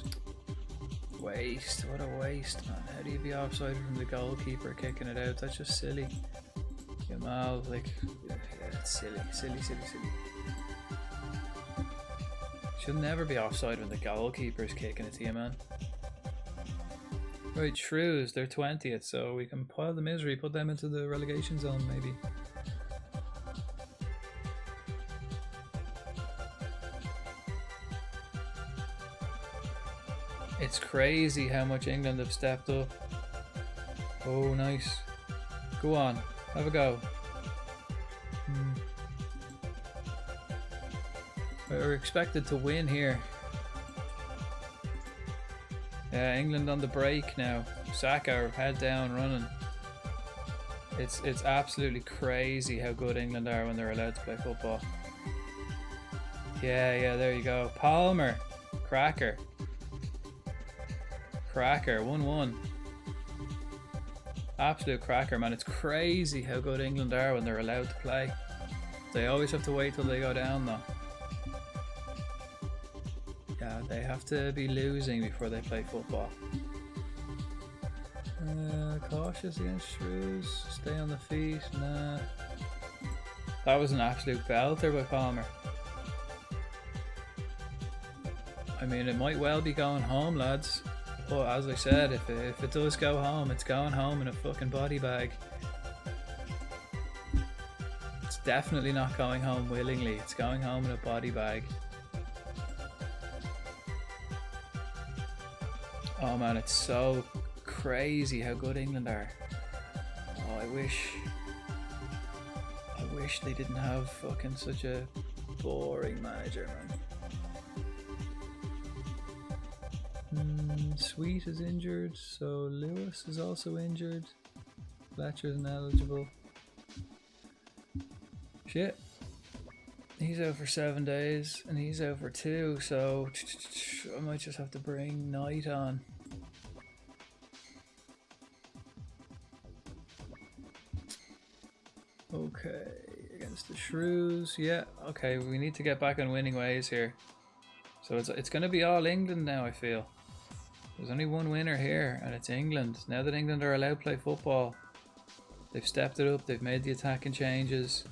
Waste. What a waste, man. How do you be offside from the goalkeeper kicking it out? That's just silly. Jamal, like, yeah, it's silly. Should never be offside when the goalkeeper's kicking it to you, man. Right, Shrews, they're 20th, so we can pile the misery, put them into the relegation zone, maybe. It's crazy how much England have stepped up. Oh, nice. Go on, have a go. We're expected to win here. Yeah, England on the break now. Saka head down running. It's absolutely crazy how good England are when they're allowed to play football. Yeah, there you go. Palmer, cracker, 1-1. Absolute cracker, man. It's crazy how good England are when they're allowed to play. They always have to wait till they go down, though. Yeah, they have to be losing before they play football. Cautious against shrews. Stay on the feet. Nah. That was an absolute belter by Palmer. I mean, it might well be going home, lads. But as I said, if it does go home, it's going home in a fucking body bag. It's definitely not going home willingly. It's going home in a body bag. Oh man, it's so crazy how good England are. Oh, I wish they didn't have fucking such a boring manager, man. Sweet is injured, so Lewis is also injured. Fletcher's ineligible. Shit. He's out for 7 days, and he's out for 2, so I might just have to bring Knight on. Okay, against the Shrews, yeah. Okay, we need to get back on winning ways here. So it's going to be all England now, I feel. There's only one winner here, and it's England. Now that England are allowed to play football, they've stepped it up, they've made the attacking changes,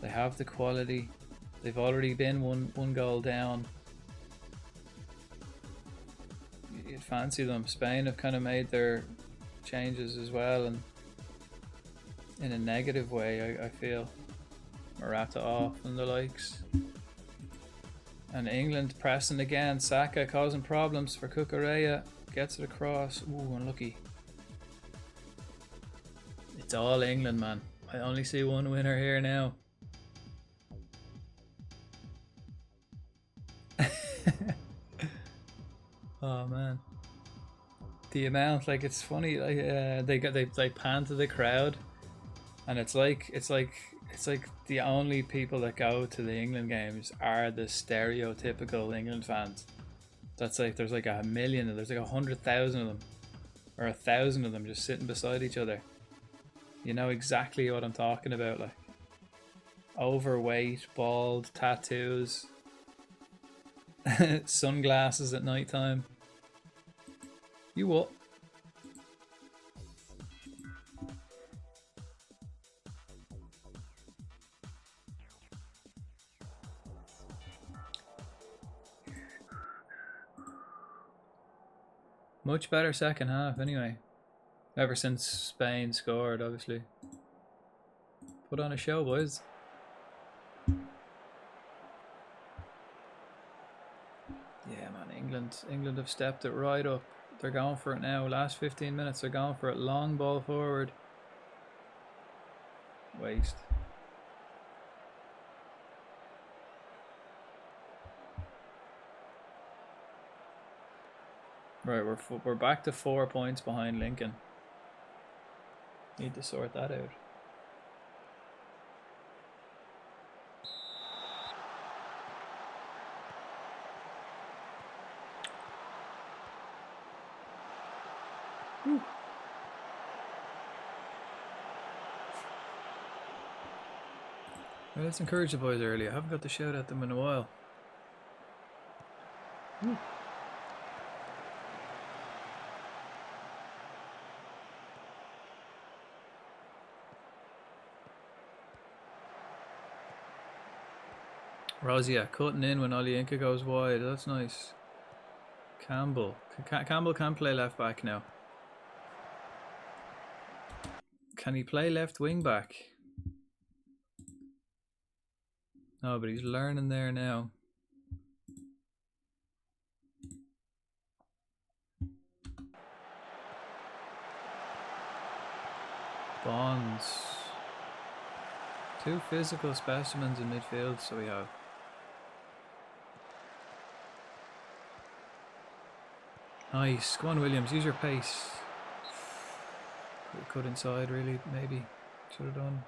they have the quality, they've already been one goal down. You'd fancy them. Spain have kind of made their changes as well, and in a negative way, I feel. Morata off and the likes. And England pressing again. Saka causing problems for Cucurella. Gets it across. Ooh, unlucky. It's all England, man. I only see one winner here now. Oh man. The amount, like, it's funny. Like they pan to the crowd. And it's like the only people that go to the England games are the stereotypical England fans. That's like, there's like 1 million, there's like 100,000 of them, or 1,000 of them just sitting beside each other. You know exactly what I'm talking about, like overweight, bald, tattoos, sunglasses at night time. You what? Much better second half anyway. Ever since Spain scored, obviously. Put on a show, boys. Yeah, man, England have stepped it right up. They're going for it now. Last 15 minutes, they're going for it. Long ball forward. Waste. Right, we're back to 4 points behind Lincoln. Need to sort that out. Whew. Well, let's encourage the boys early. I haven't got to shout at them in a while. Whew. Rozia cutting in when Olienka goes wide. That's nice. Campbell. Campbell can play left back now. Can he play left wing back? No, but he's learning there now. Bonds. 2 physical specimens in midfield, so we have. Nice. Go on, Williams. Use your pace. Cut inside, really, maybe. Should have done.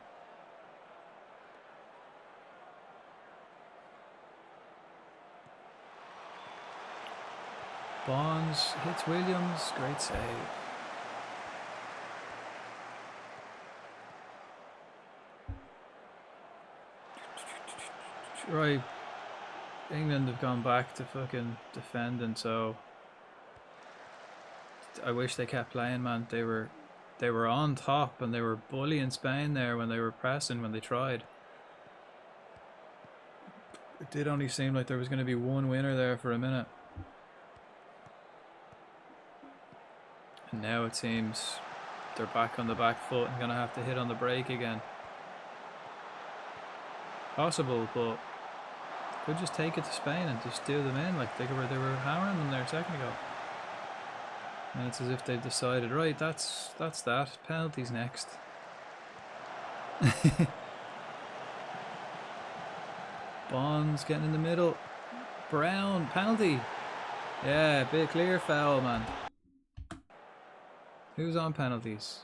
Bonds hits Williams. Great save. Right. England have gone back to fucking defending, so I wish they kept playing, man. They were on top and they were bullying Spain there when they were pressing, when they tried. It did only seem like there was going to be one winner there for a minute. And now it seems they're back on the back foot and going to have to hit on the brake again. Possible, but could just take it to Spain and just do them in like they were hammering them there a second ago. And it's as if they've decided, right, that's that. Penalties next. Bonds getting in the middle. Brown, penalty. Yeah, bit clear foul, man. Who's on penalties?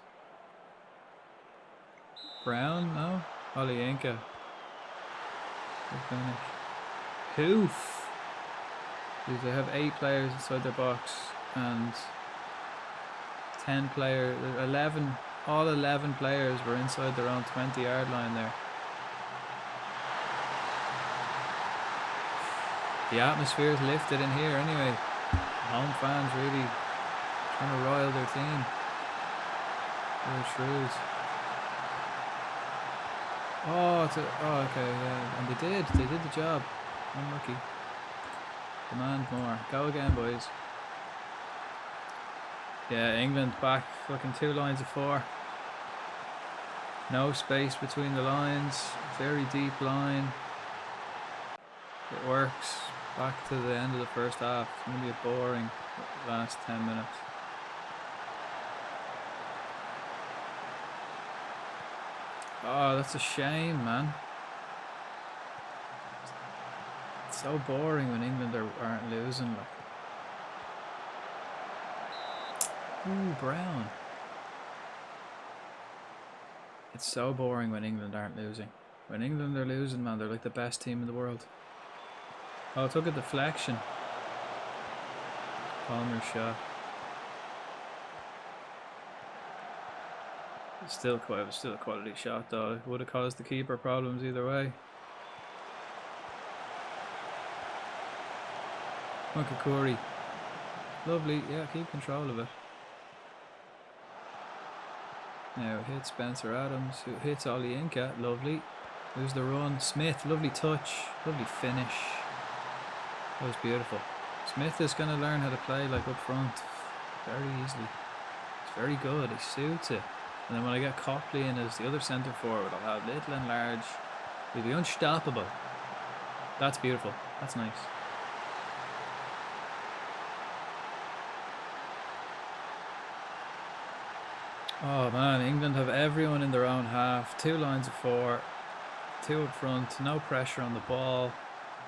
Brown? No? Olienka. Good finish. Hoof. They have 8 players inside their box and 10 players, 11, all 11 players were inside their own 20-yard line there. The atmosphere is lifted in here anyway. Home fans really trying to rile their team. Real shrews. Oh, okay, yeah, and they did the job. Unlucky. Demand more. Go again, boys. Yeah, England back fucking 2 lines of 4. No space between the lines. Very deep line. It works. Back to the end of the first half. It's going to be a boring last 10 minutes. Oh, that's a shame, man. It's so boring when England aren't losing. Like. Ooh, Brown. It's so boring when England aren't losing. When England are losing, man, they're like the best team in the world. Oh, it took a deflection. Palmer's shot. It's still a quality shot though. It would have caused the keeper problems either way. Makakuri. Lovely, yeah, keep control of it. Now it hits Spencer Adams, who hits Olienka, lovely. Who's the run? Smith, lovely touch, lovely finish. That was beautiful. Smith is going to learn how to play like up front very easily. It's very good, he suits it. And then when I get Copley in as the other centre forward, I'll have little and large. He'll be unstoppable. That's beautiful, that's nice. Oh man, England have everyone in their own half. 2 lines of 4, 2 up front, no pressure on the ball,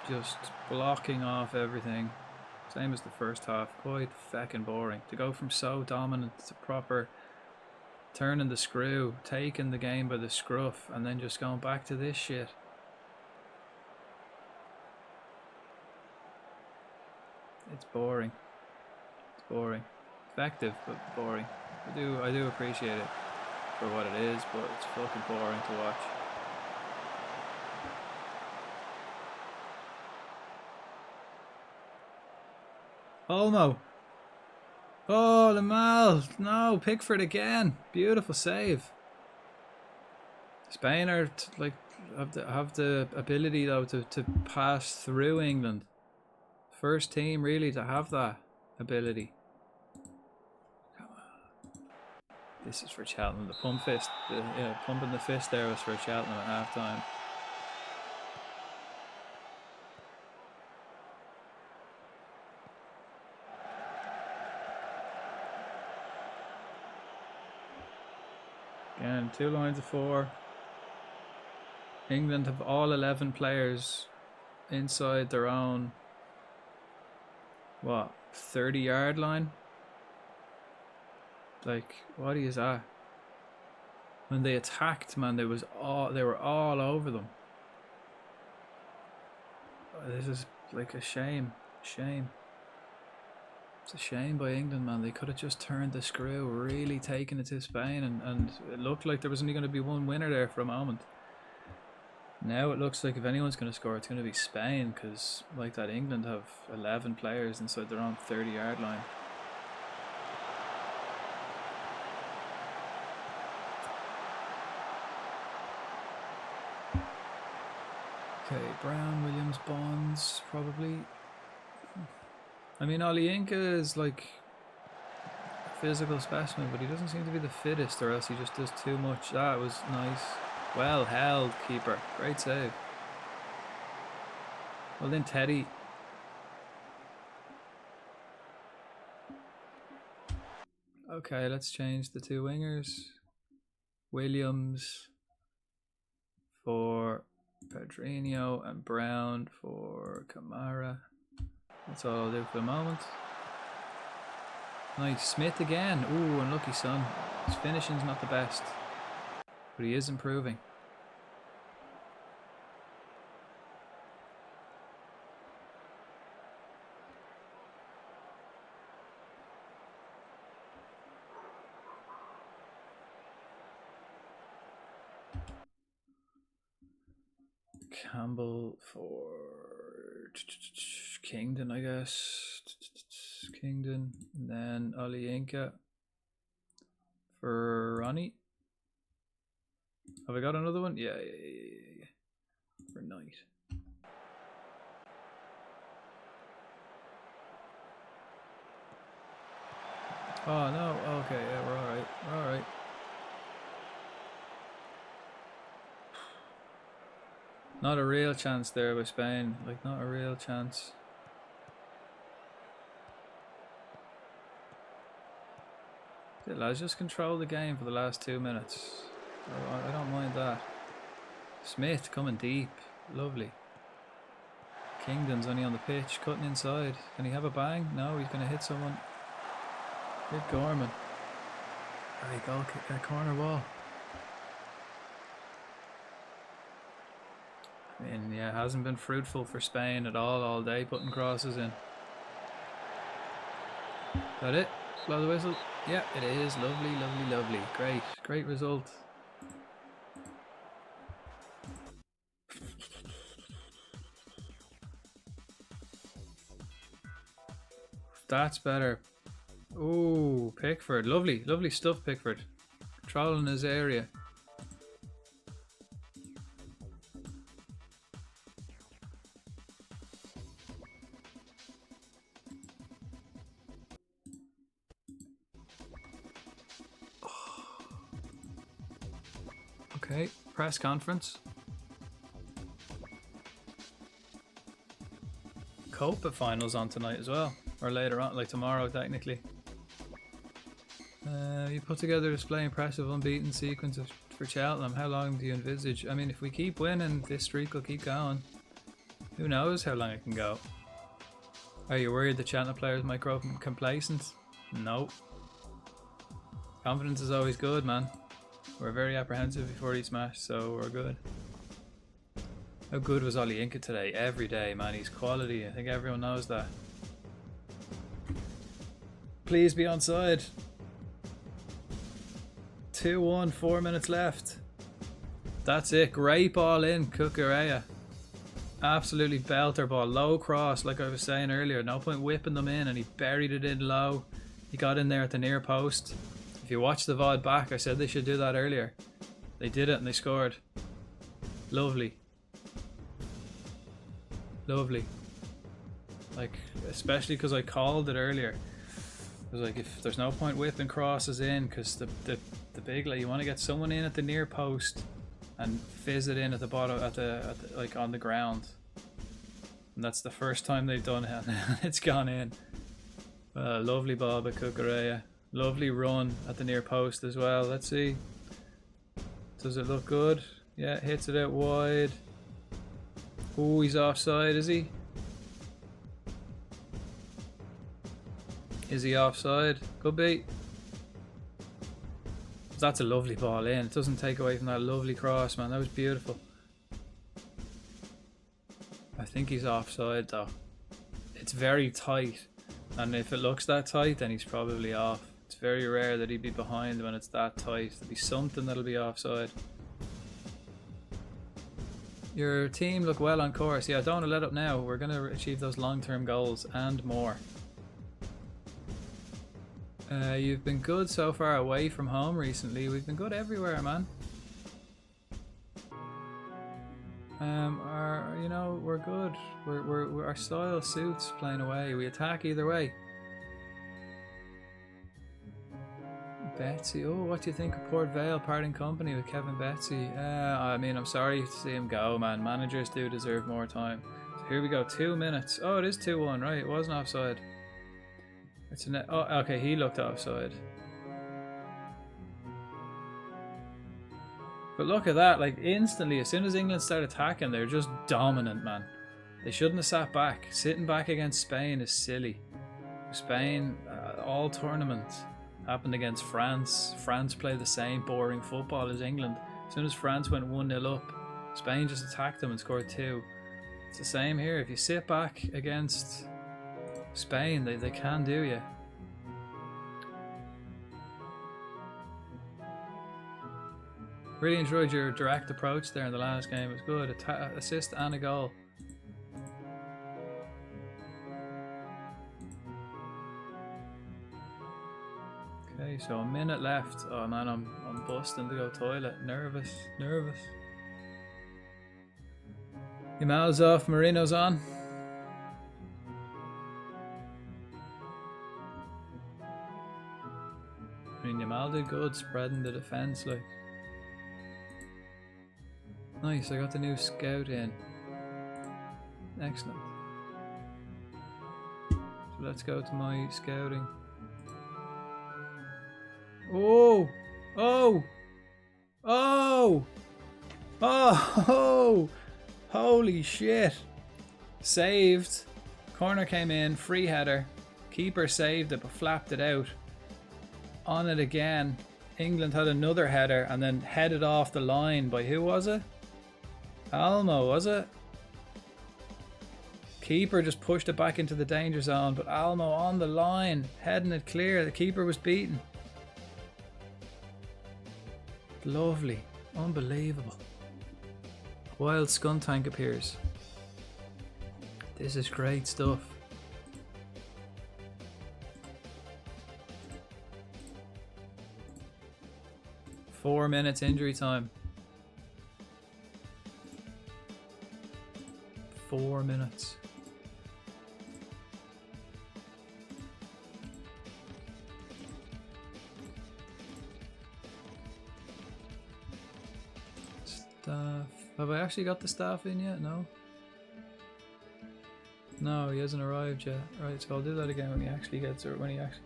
just blocking off everything. Same as the first half, quite feckin' boring. To go from so dominant to proper turning the screw, taking the game by the scruff, and then just going back to this shit. It's boring. It's boring. Effective, but boring. I do appreciate it for what it is, but it's fucking boring to watch. Olmo. Oh, Lamal. No, Pickford again. Beautiful save. Spain are have the ability though to pass through England. First team really to have that ability. Come on. This is for Cheltenham. The pump fist, pumping the fist there was for Cheltenham at half time. Again, 2 lines of 4. England have all 11 players inside their own, what, 30-yard line? Like, what is that? When they attacked, man, they were all over them. This is like a shame. Shame. It's a shame by England, man. They could have just turned the screw, really taken it to Spain, and it looked like there was only going to be one winner there for a moment. Now it looks like if anyone's going to score, it's going to be Spain, because like that, England have 11 players inside their own 30-yard line. Okay, Brown, Williams, Bonds, probably. I mean, Olienka is like a physical specimen, but he doesn't seem to be the fittest, or else he just does too much. That was nice. Well held, keeper. Great save. Well then, Teddy. Okay, let's change the two wingers. Williams for Pedrinho and Brown for Kamara. That's all I'll do for the moment. Nice. Smith again. Ooh, unlucky son. His finishing's not the best, but he is improving. Campbell for Kingdon, I guess. Kingdon, and then Olienka for Ronnie. Have I got another one? Yeah. For Knight. Oh no, okay, yeah, we're alright. We're alright. Not a real chance there by Spain. Like, not a real chance. Yeah, lads, just control the game for the last 2 minutes. I don't mind that. Smith coming deep. Lovely. Kingdon's only on the pitch, cutting inside. Can he have a bang? No, he's going to hit someone. Hit Gorman. There you go, corner ball. I mean, yeah, hasn't been fruitful for Spain at all day, putting crosses in. That it? Blow the whistle? Yeah, it is. Lovely, lovely, lovely. Great result. That's better. Ooh, Pickford. Lovely stuff, Pickford. Controlling his area. Okay, press conference. Copa finals on tonight as well, or later on, like tomorrow technically. You put together a display impressive unbeaten sequence for Cheltenham. How long do you envisage? I mean, if we keep winning, this streak will keep going. Who knows how long it can go? Are you worried the Cheltenham players might grow complacent? No. Confidence is always good, man. We're very apprehensive before each match, so we're good. How good was Olienka today? Every day, man. He's quality. I think everyone knows that. Please be onside. 2-1, 4 minutes left. That's it. Great ball in, Cucurella. Absolutely belter ball. Low cross, like I was saying earlier. No point whipping them in, and he buried it in low. He got in there at the near post. If you watch the VOD back, I said they should do that earlier. They did it and they scored. Lovely. Lovely. Like, especially because I called it earlier. I was like, if there's no point whipping crosses in, because the big, like, you want to get someone in at the near post and fizz it in at the bottom, at the like on the ground. And that's the first time they've done it. It's gone in. Lovely ball by Cucurella. Lovely run at the near post as well. Let's see. Does it look good? Yeah, hits it out wide. Oh, he's offside, is he? Is he offside? Could be. That's a lovely ball in. It doesn't take away from that lovely cross, man. That was beautiful. I think he's offside though. It's very tight, and if it looks that tight, then he's probably off. It's very rare that he'd be behind when it's that tight. There'll be something that'll be offside. Your team look well on course. Yeah, don't want to let up now. We're going to achieve those long-term goals and more. You've been good so far away from home recently. We've been good everywhere, man. You know, we're good. Our style suits playing away. We attack either way. Betsy, oh, what do you think of Port Vale parting company with Kevin Betsy? I mean, I'm sorry to see him go, man. Managers do deserve more time. So here we go, 2 minutes. Oh, it is 2-1, right? It wasn't offside. It's a net. Oh, okay, he looked offside. But look at that, like instantly, as soon as England start attacking, they're just dominant, man. They shouldn't have sat back. Sitting back against Spain is silly. Spain, all tournament, happened against France. France played the same boring football as England. As soon as France went 1-0 up, Spain just attacked them and scored 2. It's the same here. If you sit back against Spain, they can do you. Really enjoyed your direct approach there in the last game. It was good. Assist and a goal. Okay, so a minute left. Oh man, I'm busting to go toilet. Nervous. Yamal's off, Marino's on. I mean, Yamal did good spreading the defence, like. Nice, I got the new scout in. Excellent. So let's go to my scouting. Oh! Oh! Oh! Oh! Holy shit! Saved. Corner came in, free header. Keeper saved it but flapped it out. On it again. England had another header and then headed off the line by who was it? Almo, was it? Keeper just pushed it back into the danger zone, but Almo on the line, heading it clear. The keeper was beaten. Lovely. Unbelievable. Wild Scun Tank appears. This is great stuff. Four minutes injury time. 4 minutes. Staff. Have I actually got the staff in yet? No. No, he hasn't arrived yet. Right, so I'll do that again when he actually gets it. When he actually.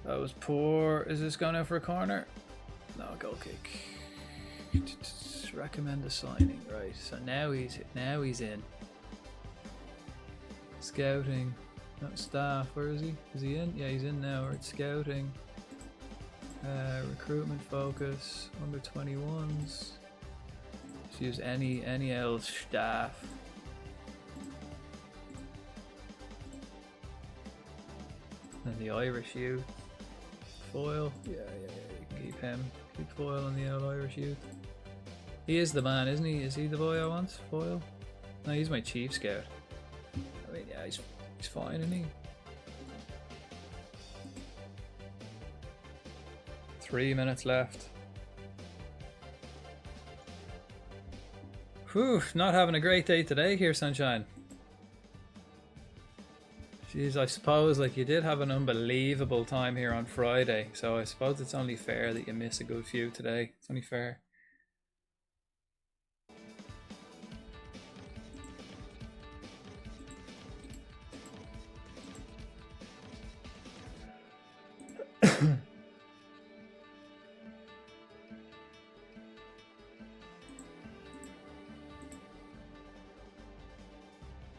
That was poor. Is this going out for a corner? No, goal kick. Recommend a signing, right? So now he's in. Scouting, not staff. Where is he? Is he in? Yeah, he's in now. We're at scouting. Recruitment focus. Under 21s. Just use any else staff. And the Irish youth. Foil. Yeah. You can keep him. Keep Foil on the old Irish youth. He is the man, isn't he? Is he the boy I want? Foil? No, he's my chief scout. I mean, yeah, he's fine, isn't he? 3 minutes left. Whew, not having a great day today here, Sunshine. Jeez, I suppose like you did have an unbelievable time here on Friday, so I suppose it's only fair that you miss a good few today. It's only fair.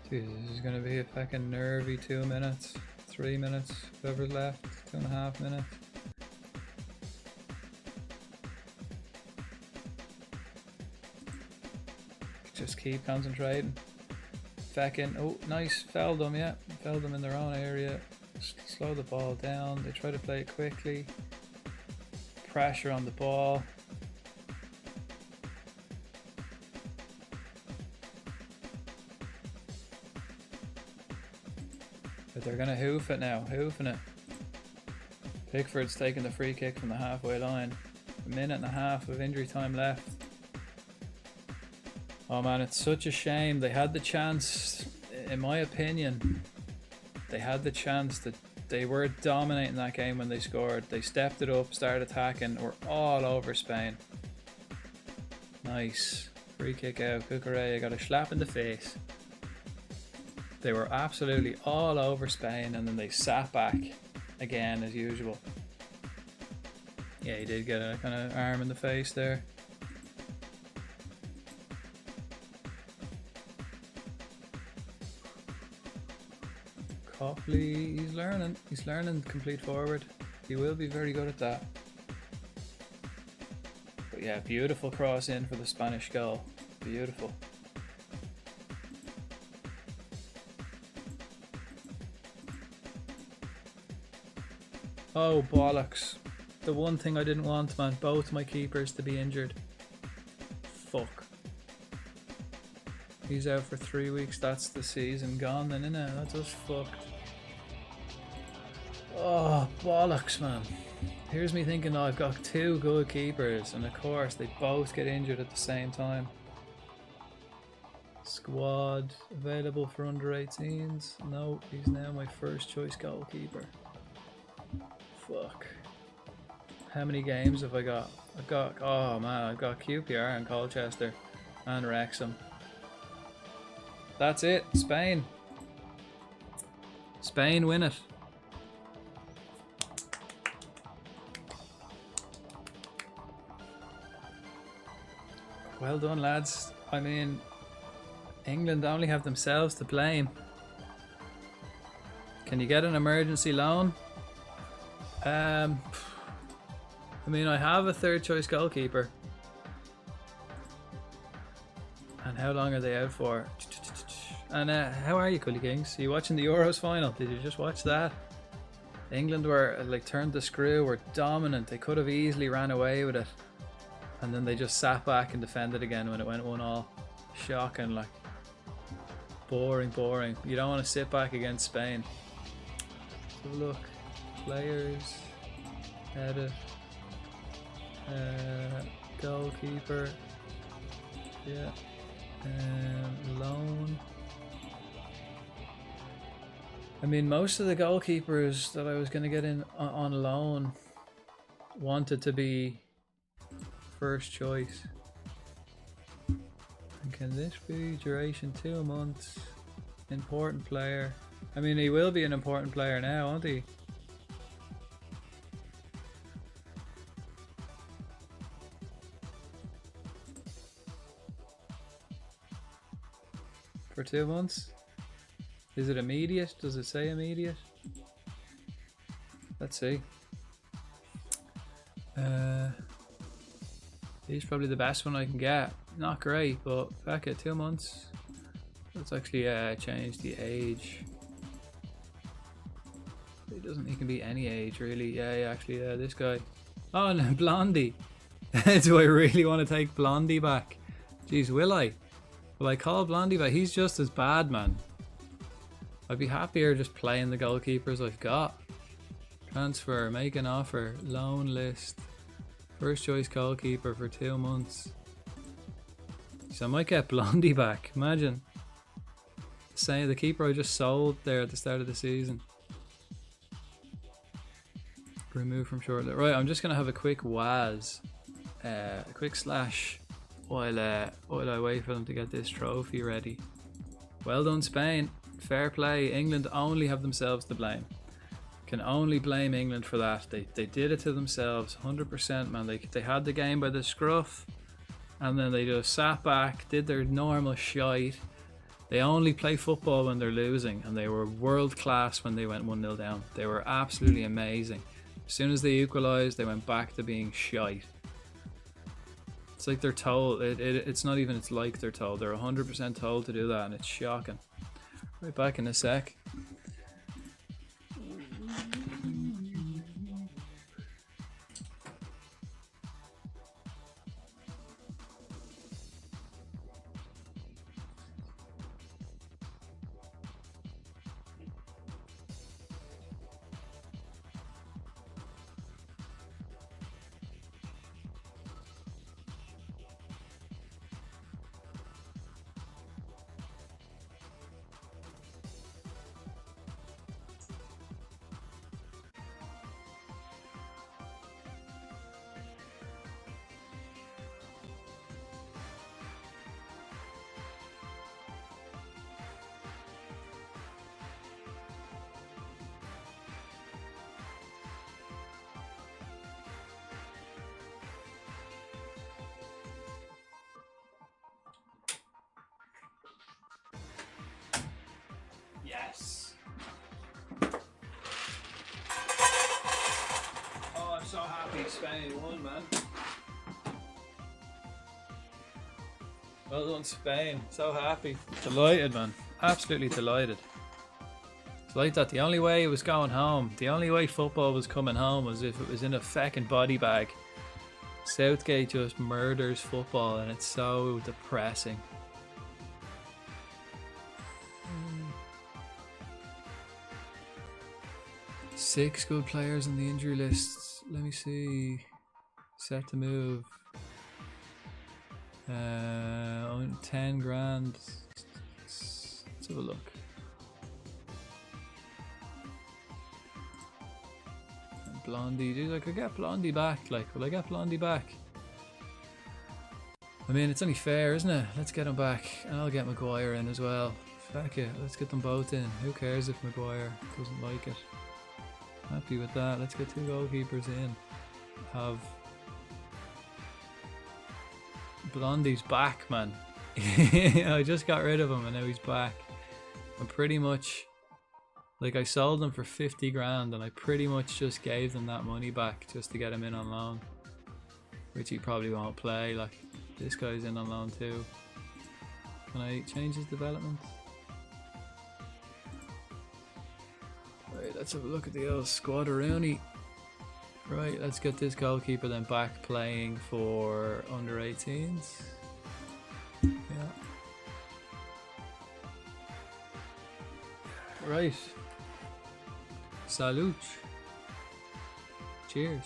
Jesus, this is gonna be a fucking nervy 2 minutes, 3 minutes, whatever's left, 2.5 minutes. just keep concentrating. Feckin', oh, nice, fouled them, yeah. Fouled them in their own area. Slow the ball down. They try to play it quickly. Pressure on the ball. But they're gonna hoof it now, hoofing it. Pickford's taking the free kick from the halfway line. A minute and a half of injury time left. Oh man, it's such a shame. They had the chance, in my opinion, they had the chance that they were dominating that game when they scored. They stepped it up, started attacking, were all over Spain. Nice. Free kick out. Cucurella got a slap in the face. They were absolutely all over Spain, and then they sat back again as usual. Yeah, he did get a kind of arm in the face there. Copley, he's learning complete forward. He will be very good at that. But yeah, beautiful cross in for the Spanish goal. Beautiful. Oh bollocks. The one thing I didn't want, man, both my keepers to be injured. Fuck. He's out for 3 weeks, that's the season gone then, innit? That's us fucked. Oh, bollocks, man. Here's me thinking, oh, I've got two good keepers, and of course they both get injured at the same time. Squad available for under 18s. No, he's now my first choice goalkeeper. Fuck. How many games have I got? Oh man, I've got QPR and Colchester and Wrexham. That's it, Spain. Spain win it. Well done, lads. I mean, England only have themselves to blame. Can you get an emergency loan? I mean, I have a third choice goalkeeper. And how long are they out for? And how are you, Cully Kings? Are you watching the Euros final? Did you just watch that? England were like turned the screw, were dominant. They could have easily ran away with it. And then they just sat back and defended again when it went 1-1. Shocking, like. Boring, boring. You don't want to sit back against Spain. So look, players, edit, goalkeeper, yeah, loan. I mean, most of the goalkeepers that I was going to get in on loan wanted to be first choice. And can this be duration 2 months? Important player. I mean, he will be an important player now, won't he? For 2 months? Is it immediate? Does it say immediate? Let's see. He's probably the best one I can get. Not great, but back at 2 months. Let's actually change the age. He can be any age really. Yeah, actually, this guy. Oh, no, Blondie. Do I really want to take Blondie back? Jeez, will I? Will I call Blondie back? He's just as bad, man. I'd be happier just playing the goalkeepers I've got. Transfer, make an offer, loan list. First choice goalkeeper for 2 months. So I might get Blondie back. Imagine. Say the keeper I just sold there at the start of the season. Remove from shortly. Right, I'm just gonna have a quick waz, a quick slash, while I wait for them to get this trophy ready. Well done, Spain. Fair play. England only have themselves to blame. Can only blame England for that. They did it to themselves, 100%, man. They had the game by the scruff, and then they just sat back, did their normal shite. They only play football when they're losing, and they were world class when they went 1-0 down. They were absolutely amazing. As soon as they equalised, they went back to being shite. It's like they're told. It's not even. It's like they're told. They're 100% told to do that, and it's shocking. Right back in a sec. Yes. Oh, I'm so happy Spain won, man. Well done, Spain. So happy. Delighted, man. Absolutely delighted. It's like that. The only way it was going home, the only way football was coming home was if it was in a fucking body bag. Southgate just murders football, and it's so depressing. Six good players on the injury list. Let me see. Set to move. 10 grand. Let's have a look. And Blondie, dude, I could get Blondie back. Like, will I get Blondie back? I mean, it's only fair, isn't it? Let's get him back, and I'll get Maguire in as well. Fuck it, let's get them both in. Who cares if Maguire doesn't like it? Happy with that. Let's get 2 goalkeepers in. Have Blondie's back, man. I just got rid of him and now he's back. I'm pretty much like, I sold him for 50 grand and I pretty much just gave them that money back just to get him in on loan, which he probably won't play. Like, this guy's in on loan too. Can I change his development? Right, let's have a look at the old squad-a-rooney. Right, let's get this goalkeeper then back playing for under 18s. Yeah. Right. Salute. Cheers.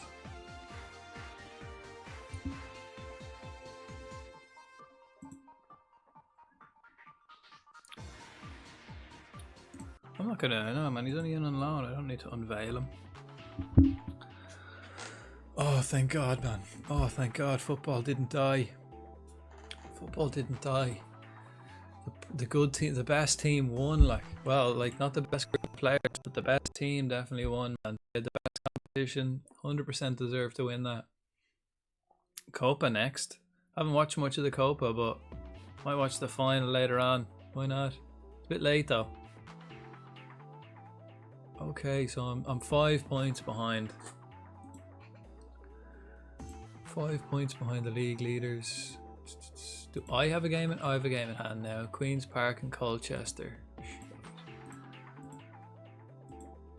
I'm not gonna, no man, he's only in on loan. I don't need to unveil him. Oh, thank God, man. Oh, thank God, football didn't die. Football didn't die. The good team, the best team won. Like, well, like, not the best group of players, but the best team definitely won, man. They had the best competition, 100% deserved to win that. Copa next. I haven't watched much of the Copa, but might watch the final later on. Why not? It's a bit late though. Okay, so I'm 5 points behind. 5 points behind the league leaders. Do I have a game? I have a game in hand now. Queen's Park and Colchester.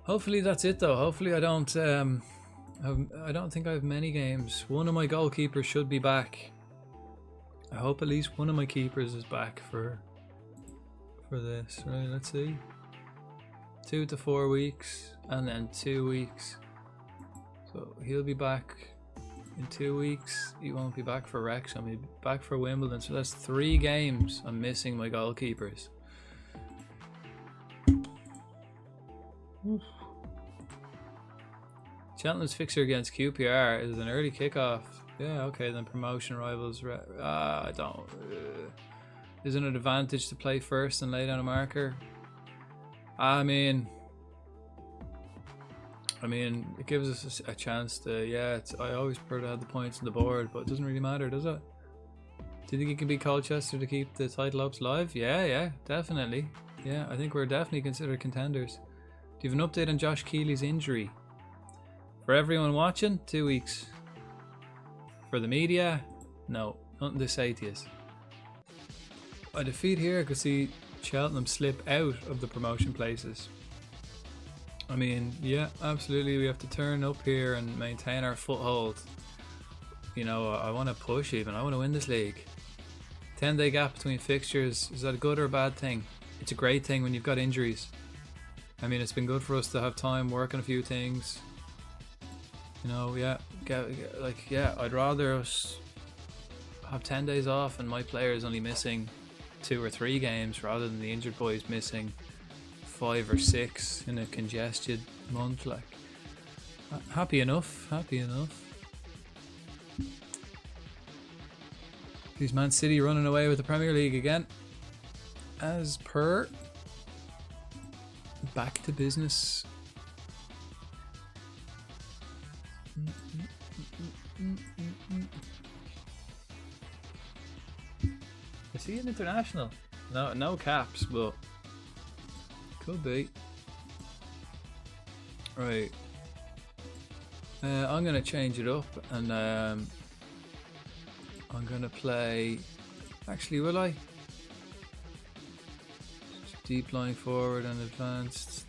Hopefully that's it though. Hopefully I don't think I have many games. One of my goalkeepers should be back. I hope at least one of my keepers is back for this. Right, let's see. 2 to 4 weeks and then 2 weeks. So he'll be back in 2 weeks. He won't be back for Wrexham. He'll be back for Wimbledon. So that's 3 games. I'm missing my goalkeepers. Oof. Cheltenham's fixture against QPR is an early kickoff. Yeah, okay, then promotion rivals. I don't. Is it an advantage to play first and lay down a marker? I mean, it gives us a chance to, yeah, I always prefer to have the points on the board, but it doesn't really matter, does it? Do you think it can beat Colchester to keep the title hopes live? Yeah, definitely. Yeah, I think we're definitely considered contenders. Do you have an update on Josh Keeley's injury? For everyone watching, 2 weeks. For the media, no. Nothing to say to you. A defeat here could see Cheltenham slip out of the promotion places. I mean, yeah, absolutely. We have to turn up here and maintain our foothold. You know, I want to push even. I want to win this league. 10-day gap between fixtures. Is that a good or a bad thing? It's a great thing when you've got injuries. I mean, it's been good for us to have time working a few things. You know, yeah, I'd rather us have 10 days off and my players only missing 2 or 3 games rather than the injured boys missing 5 or 6 in a congested month. Like, happy enough. These Man City running away with the Premier League again. As per, back to business. Is he an international? No caps, but could be. Right. I'm gonna change it up, and I'm gonna play. Actually, will I? Deep line forward and advanced.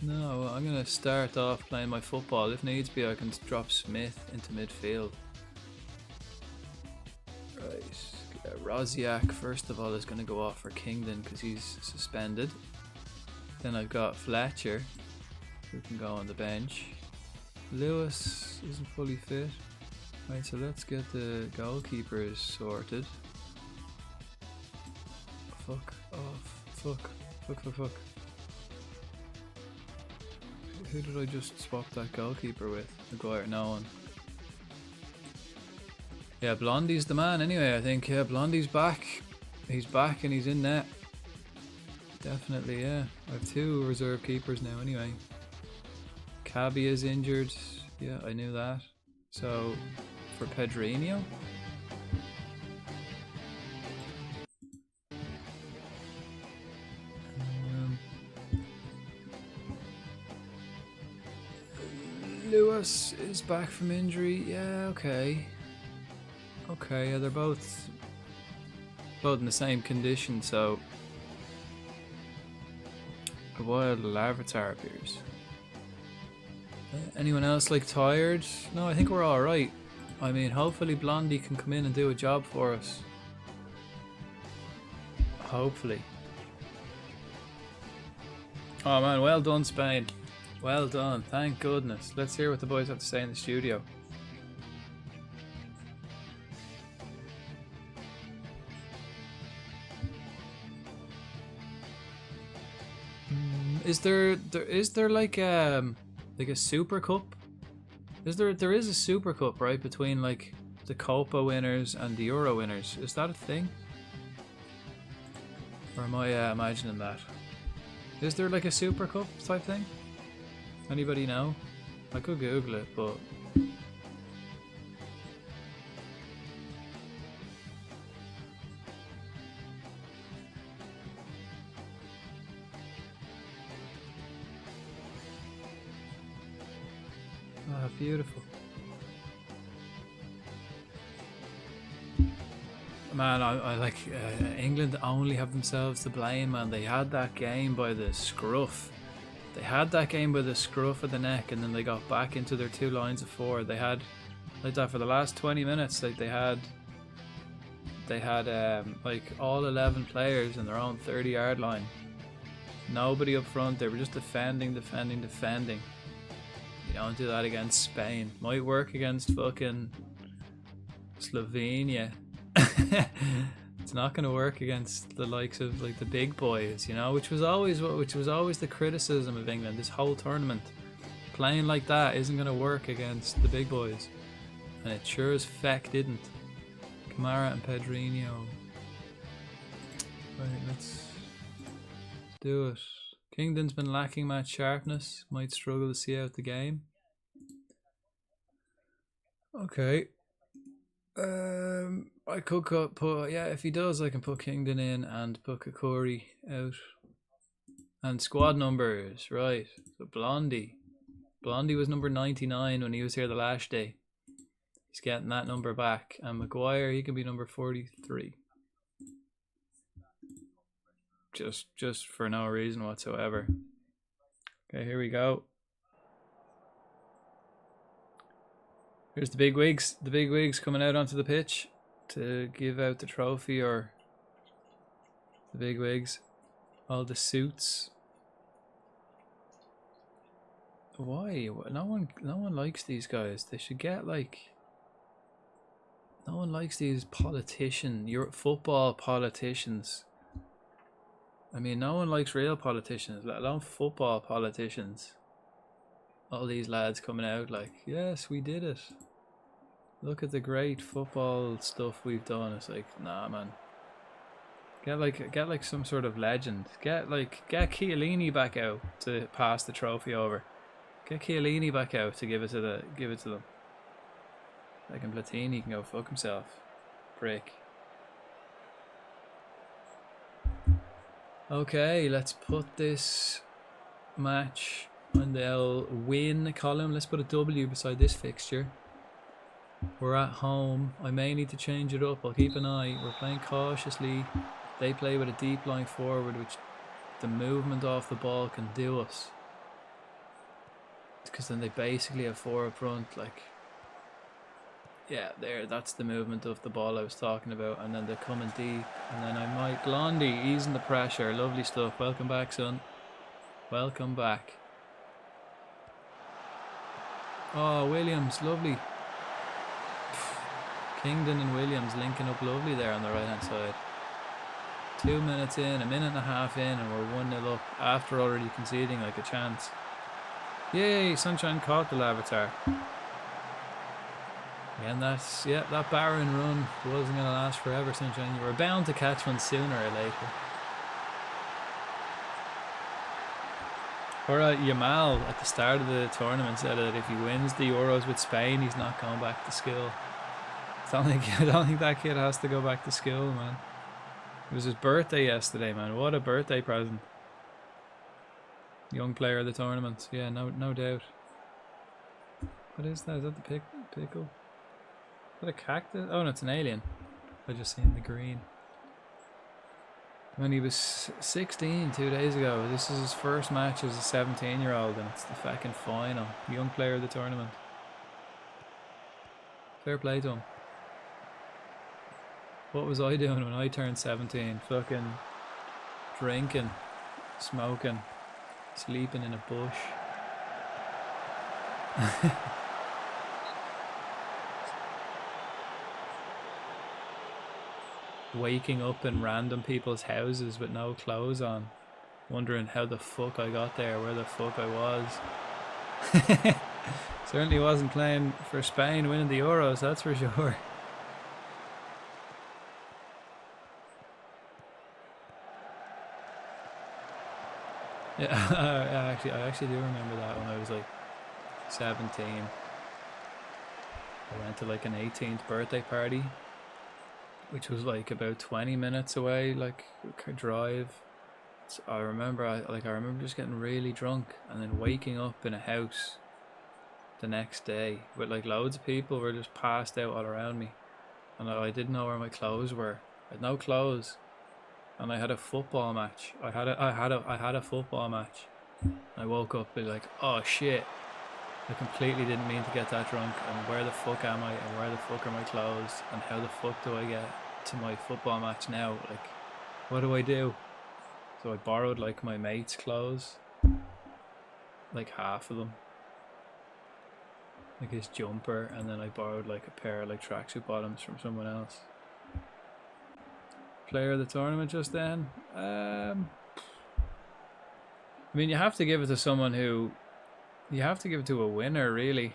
No, I'm gonna start off playing my football. If needs be, I can drop Smith into midfield. Right. Rosiak, first of all, is going to go off for Kingdon because he's suspended. Then I've got Fletcher, who can go on the bench. Lewis isn't fully fit. Right, so let's get the goalkeepers sorted. Fuck off. Fuck. Who did I just swap that goalkeeper with? Maguire, no one. Yeah, Blondie's the man anyway, I think. Yeah, Blondie's back. He's back and he's in net. Definitely, yeah. I have 2 reserve keepers now anyway. Cabby is injured. Yeah, I knew that. So, for Pedrinho. Lewis is back from injury. Yeah, okay. Okay, yeah, they're both in the same condition, so a wild Larvitar appears. Anyone else like tired? No, I think we're alright. I mean, hopefully Blondie can come in and do a job for us. Hopefully. Oh man, well done Spain. Well done, thank goodness. Let's hear what the boys have to say in the studio. Is there like a Super Cup? There is a Super Cup, right, between like the Copa winners and the Euro winners? Is that a thing? Or am I imagining that? Is there like a Super Cup type thing? Anybody know? I could Google it, but ah, beautiful. Man, I like England only have themselves to blame, man. They had that game by the scruff. They had that game by the scruff of the neck, and then they got back into their 2 lines of 4. They had like that for the last 20 minutes. Like they had like all 11 players in their own 30-yard line. Nobody up front. They were just defending. You don't do that against Spain. Might work against fucking Slovenia. It's not going to work against the likes of like the big boys, you know, which was always the criticism of England this whole tournament. Playing like that isn't going to work against the big boys, and it sure as feck didn't. Kamara and Pedrinho. Right, let's do it. Kingdon's been lacking match sharpness. Might struggle to see out the game. Okay. I could put, yeah, if he does, I can put Kingdon in and put Kokori out. And squad numbers, right. So Blondie was number 99 when he was here the last day. He's getting that number back. And Maguire, he can be number 43. Just for no reason whatsoever. Okay, here we go. Here's the big wigs. The big wigs coming out onto the pitch to give out the trophy, or the big wigs. All the suits. Why? No one likes these guys. They should get like. No one likes these football politicians. I mean, no one likes real politicians, let alone football politicians. All these lads coming out like, yes, we did it. Look at the great football stuff we've done. It's like, nah, man. Get like some sort of legend. Get Chiellini back out to pass the trophy over. Get Chiellini back out to give it to them. Like, and Platini can go fuck himself. Prick. Okay, let's put this match on the win column. Let's put a W beside this fixture. We're at home. I may need to change it up. I'll keep an eye. We're playing cautiously. They play with a deep line forward, which the movement off the ball can do us. Because then they basically have 4 up front. Like, yeah, that's the movement of the ball I was talking about. And then they're coming deep. And then I might... Blondie, easing the pressure. Lovely stuff. Welcome back, son. Welcome back. Oh, Williams, lovely. Kingdon and Williams linking up lovely there on the right hand side. 2 minutes in, a minute and a half in, and we're 1-0 up after already conceding like a chance. Yay, Sunshine caught the Lavatar. And that barren run wasn't going to last forever, Sunshine. You were bound to catch one sooner or later. Or Yamal at the start of the tournament said that if he wins the Euros with Spain, he's not going back to school. I don't think that kid has to go back to school, man. It was his birthday yesterday, man. What a birthday present. Young player of the tournament. Yeah, no doubt. What is that? Is that the pickle? Is that a cactus? Oh no, it's an alien. I just seen the green. When he was 16 2 days ago, this is his first match as a 17-year-old, and it's the fucking final. Young player of the tournament. Fair play to him. What was I doing when I turned 17? Fucking drinking, smoking, sleeping in a bush. Waking up in random people's houses with no clothes on, wondering how the fuck I got there, where the fuck I was. Certainly wasn't playing for Spain winning the Euros, that's for sure. Yeah, I actually do remember that when I was like 17. I went to like an 18th birthday party, which was like about 20 minutes away, like a drive. So I remember just getting really drunk and then waking up in a house the next day with like loads of people were just passed out all around me, and I didn't know where my clothes were. I had no clothes. And I had a football match. I had a football match. I woke up be like, oh shit. I completely didn't mean to get that drunk, and where the fuck am I, and where the fuck are my clothes, and how the fuck do I get to my football match now? Like, what do I do? So I borrowed like my mate's clothes, like half of them, like his jumper, and then I borrowed like a pair of like tracksuit bottoms from someone else. Player of the tournament just then. I mean, you have to give it to someone who, you have to give it to a winner, really.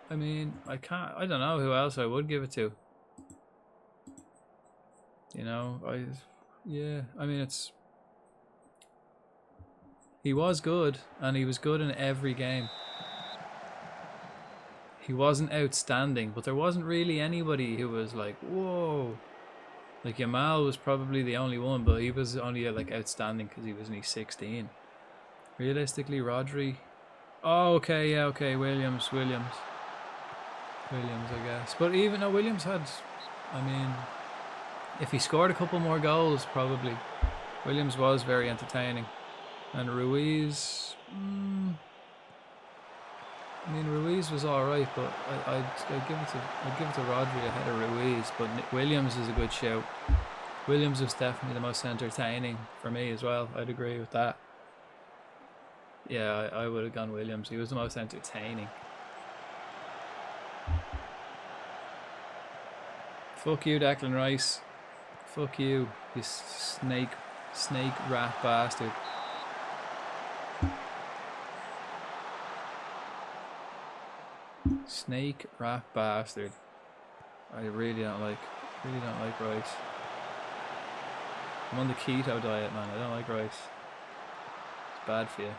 I mean, I don't know who else I would give it to. You know, I mean, he was good, and he was good in every game. He wasn't outstanding, but there wasn't really anybody who was like, whoa. Like Yamal was probably the only one, but he was only like outstanding because he was only 16. Realistically, Rodri. Oh, okay, yeah, okay. Williams. Williams, I guess. But even though Williams had, I mean, if he scored a couple more goals, probably. Williams was very entertaining. And Ruiz, I mean, Ruiz was all right, but I'd give it to Rodri ahead of Ruiz. But Williams is a good shout. Williams was definitely the most entertaining for me as well. I'd agree with that. Yeah, I would have gone Williams. He was the most entertaining. Fuck you, Declan Rice. Fuck you, you snake rat bastard. Snake rat bastard. I really don't like rice. I'm on the keto diet, man. I don't like rice. It's bad for you.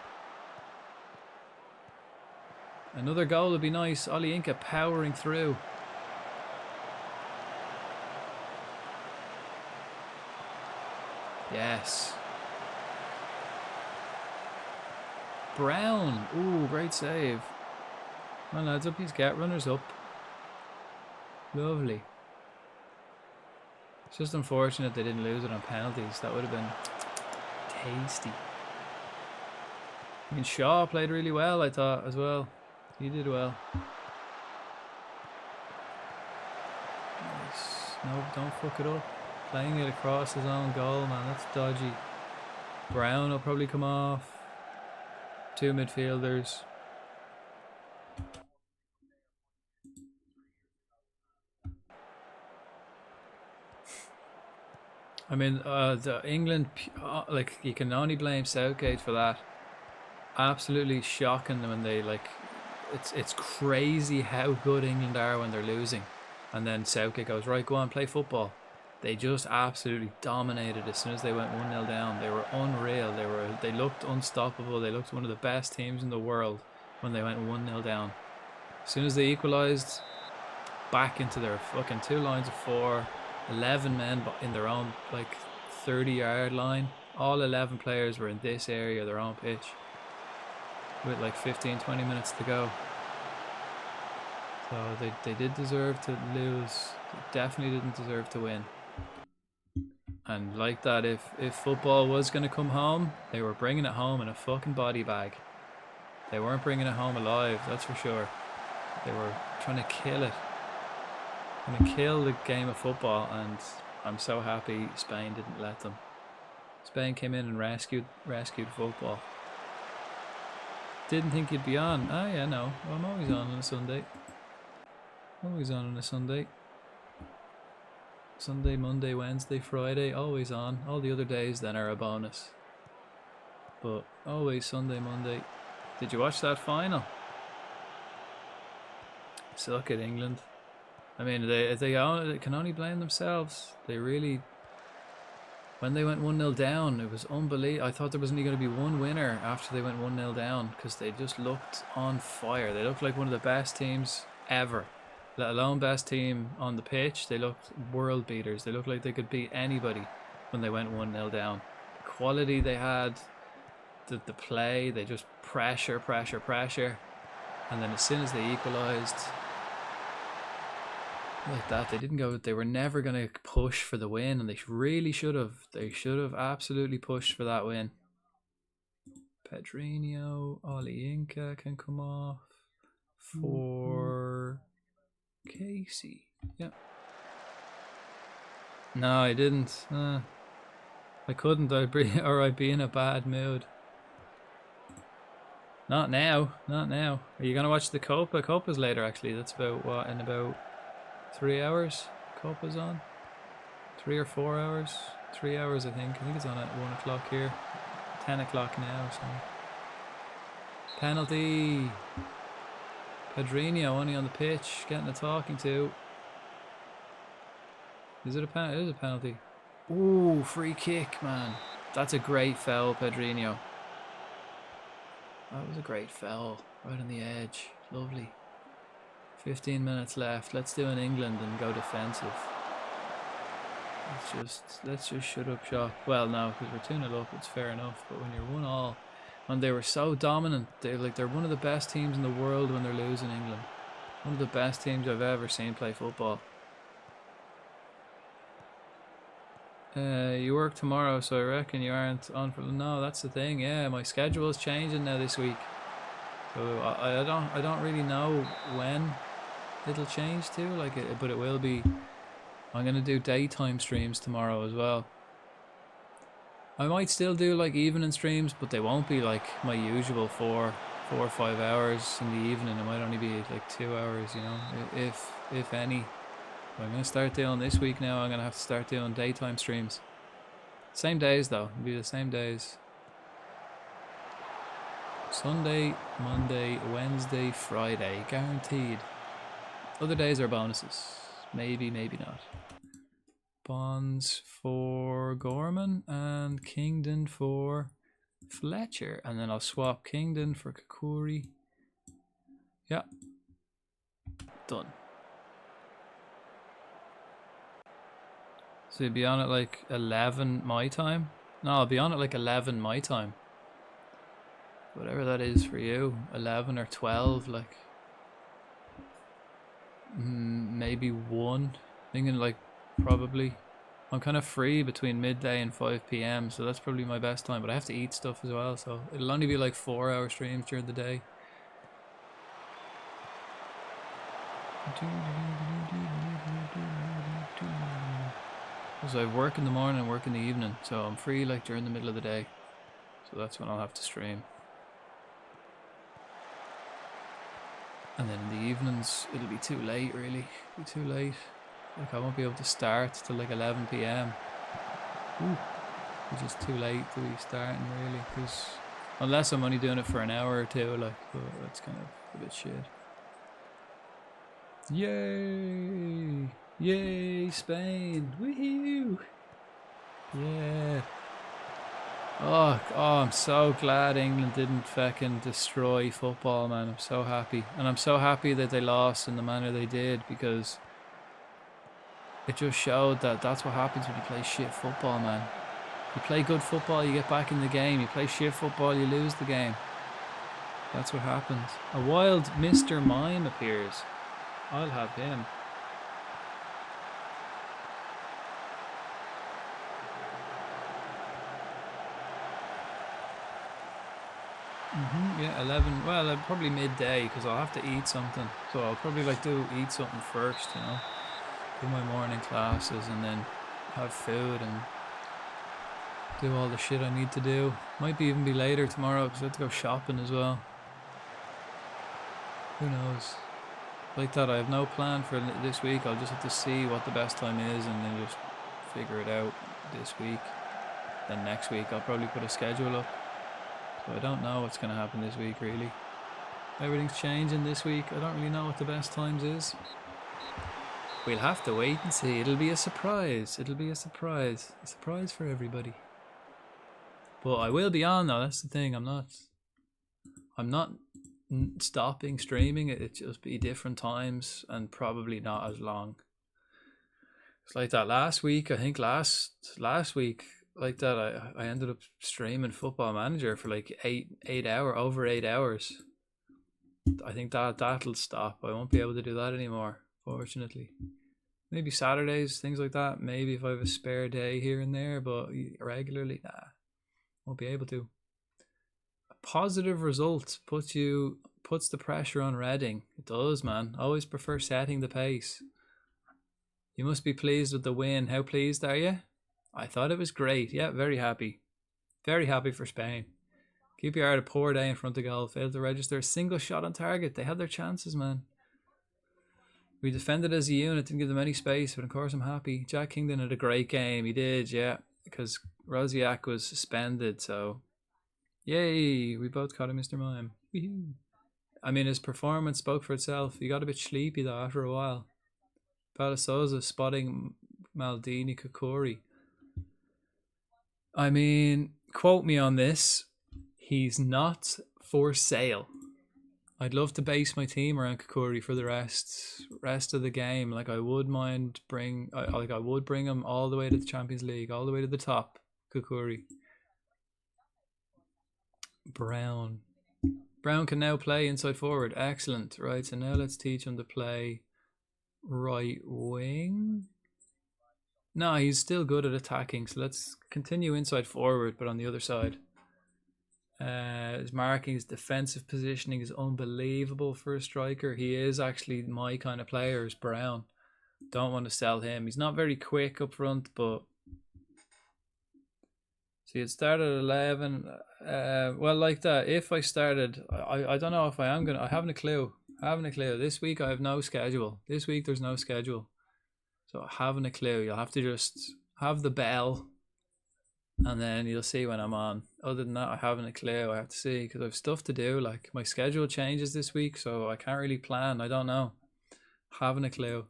Another goal would be nice. Oli Inca powering through. Yes. Brown. Ooh, great save. Come on, lads, up these get runners up. Lovely. It's just unfortunate they didn't lose it on penalties. That would have been tasty. I mean, Shaw played really well, I thought, as well. He did well. Nice. No, don't fuck it up. Playing it across his own goal, man. That's dodgy. Brown will probably come off. Two midfielders. I mean, the England, like, you can only blame Southgate for that. Absolutely shocking when they, like, it's crazy how good England are when they're losing. And then Southgate goes, right, go on, play football. They just absolutely dominated as soon as they went 1-0 down. They were unreal. They looked unstoppable. They looked one of the best teams in the world when they went 1-0 down. As soon as they equalised, back into their fucking 2 lines of 4, 11 men in their own, like, 30-yard line. All 11 players were in this area, their own pitch, with like 15-20 minutes to go. So they did deserve to lose. They definitely didn't deserve to win. And like that, if football was going to come home, they were bringing it home in a fucking body bag. They weren't bringing it home alive, that's for sure. They were trying to kill it. Trying to kill the game of football, and I'm so happy Spain didn't let them. Spain came in and rescued football. Didn't think you'd be on. Oh yeah, no. Well, I'm always on a Sunday. Always on a Sunday. Sunday, Monday, Wednesday, Friday, always on. All the other days then are a bonus. But always Sunday, Monday. Did you watch that final? Suck at England. I mean, they can only blame themselves. They really, when they went 1-0 down, it was unbelievable. I thought there was only going to be one winner after they went 1-0 down, because they just looked on fire. They looked like one of the best teams ever. Let alone best team on the pitch. They looked world beaters. They looked like they could beat anybody when they went 1-0 down. The quality they had, the play, they just pressure. And then as soon as they equalised, like that, they didn't go. They were never going to push for the win, and they really should have. They should have absolutely pushed for that win. Pedrinho, Oli Inca can come off for Casey. Yeah. No, I didn't. I couldn't. I'd be in a bad mood. Not now. Not now. Are you gonna watch the Copa? Copa's later, actually. That's about what, in about 3 hours. Copa's on. 3 or 4 hours. 3 hours, I think. I think it's on at 1 o'clock here. 10 o'clock now. So penalty. Pedrinho only on the pitch, getting a talking to. Is it a penalty? It is a penalty. Ooh, free kick, man. That's a great foul, Pedrinho. That was a great foul. Right on the edge. Lovely. 15 minutes left. Let's do an England and go defensive. Let's just shut up shop. Well, no, because we're 2-0 up, it's fair enough. But when you're 1-1, and they were so dominant, they're one of the best teams in the world when they're losing, England. One of the best teams I've ever seen play football. You work tomorrow, so I reckon you aren't on for... No, that's the thing. Yeah, my schedule is changing now this week. So I don't really know when it'll change to, like it, but it will be. I'm gonna do daytime streams tomorrow as well. I might still do like evening streams, but they won't be like my usual 4 or 5 hours in the evening. It might only be like 2 hours, you know, if any. But I'm gonna start doing this week now. I'm gonna have to start doing daytime streams. Same days though. It'll be the same days. Sunday, Monday, Wednesday, Friday, guaranteed. Other days are bonuses. Maybe, maybe not. Bonds for Gorman and Kingdon for Fletcher. And then I'll swap Kingdon for Kakuri. Yeah. Done. So you'll be on at like 11 my time? No, I'll be on at like 11 my time. Whatever that is for you. 11 or 12, like... maybe 1. Thinking like probably... I'm kind of free between midday and 5 PM, so that's probably my best time. But I have to eat stuff as well, so it'll only be like 4-hour streams during the day. So I work in the morning and work in the evening, so I'm free like during the middle of the day. So that's when I'll have to stream. And then in the evenings, it'll be too late, really. It'll be too late. Like, I won't be able to start till like 11 PM. Ooh, which is too late to be starting, really. Because unless I'm only doing it for an hour or two, like, that's kind of a bit shit. Yay! Yay, Spain! Woohoo! Yeah. Oh, I'm so glad England didn't fucking destroy football, man. I'm so happy. And I'm so happy that they lost in the manner they did, because it just showed that that's what happens when you play shit football, man. You play good football, you get back in the game. You play shit football, you lose the game. That's what happens. A wild Mr. Mime appears. I'll have him. Yeah, 11. Well, probably midday, because I'll have to eat something. So I'll probably like eat something first, you know. Do my morning classes and then have food and do all the shit I need to do. Might even be later tomorrow because I have to go shopping as well. Who knows? Like that, I have no plan for this week. I'll just have to see what the best time is and then just figure it out this week. Then next week I'll probably put a schedule up. So I don't know what's going to happen this week, really. Everything's changing this week. I don't really know what the best times is. We'll have to wait and see. It'll be a surprise. It'll be a surprise. A surprise for everybody. But I will be on, though. That's the thing. I'm not stopping streaming. It'll just be different times and probably not as long. It's like that last week. I think last week, like that, I ended up streaming Football Manager for like over 8 hours. I think that'll stop. I won't be able to do that anymore, fortunately. Maybe Saturdays, things like that. Maybe if I have a spare day here and there, but regularly, nah, won't be able to. A positive result puts the pressure on Reading. It does, man. Always prefer setting the pace. You must be pleased with the win. How pleased are you? I thought it was great. Yeah, very happy. Very happy for Spain. QPR had a poor day in front of goal. Failed to register a single shot on target. They had their chances, man. We defended as a unit, didn't give them any space, but of course I'm happy. Jack Kingdon had a great game. He did, yeah, because Rosiak was suspended, so yay, we both caught a Mr. Mime. I mean, his performance spoke for itself. He got a bit sleepy, though, after a while. Palasosa spotting Maldini Kokori. I mean, quote me on this. He's not for sale. I'd love to base my team around Kokori for the rest of the game. Like I would bring him all the way to the Champions League, all the way to the top. Kokori. Brown. Brown can now play inside forward. Excellent. Right, so now let's teach him to play right wing. No, he's still good at attacking, so let's continue inside forward, but on the other side. His marking, his defensive positioning is unbelievable for a striker. He is actually my kind of player, is Brown. Don't want to sell him. He's not very quick up front, but... See, it started at 11. Well, like that, if I started... I don't know if I am going to... I haven't a clue. This week I have no schedule. This week there's no schedule. So I haven't a clue. You'll have to just have the bell, and then you'll see when I'm on. Other than that, I haven't a clue. I have to see, because I have stuff to do. Like, my schedule changes this week, so I can't really plan. I don't know. Haven't a clue.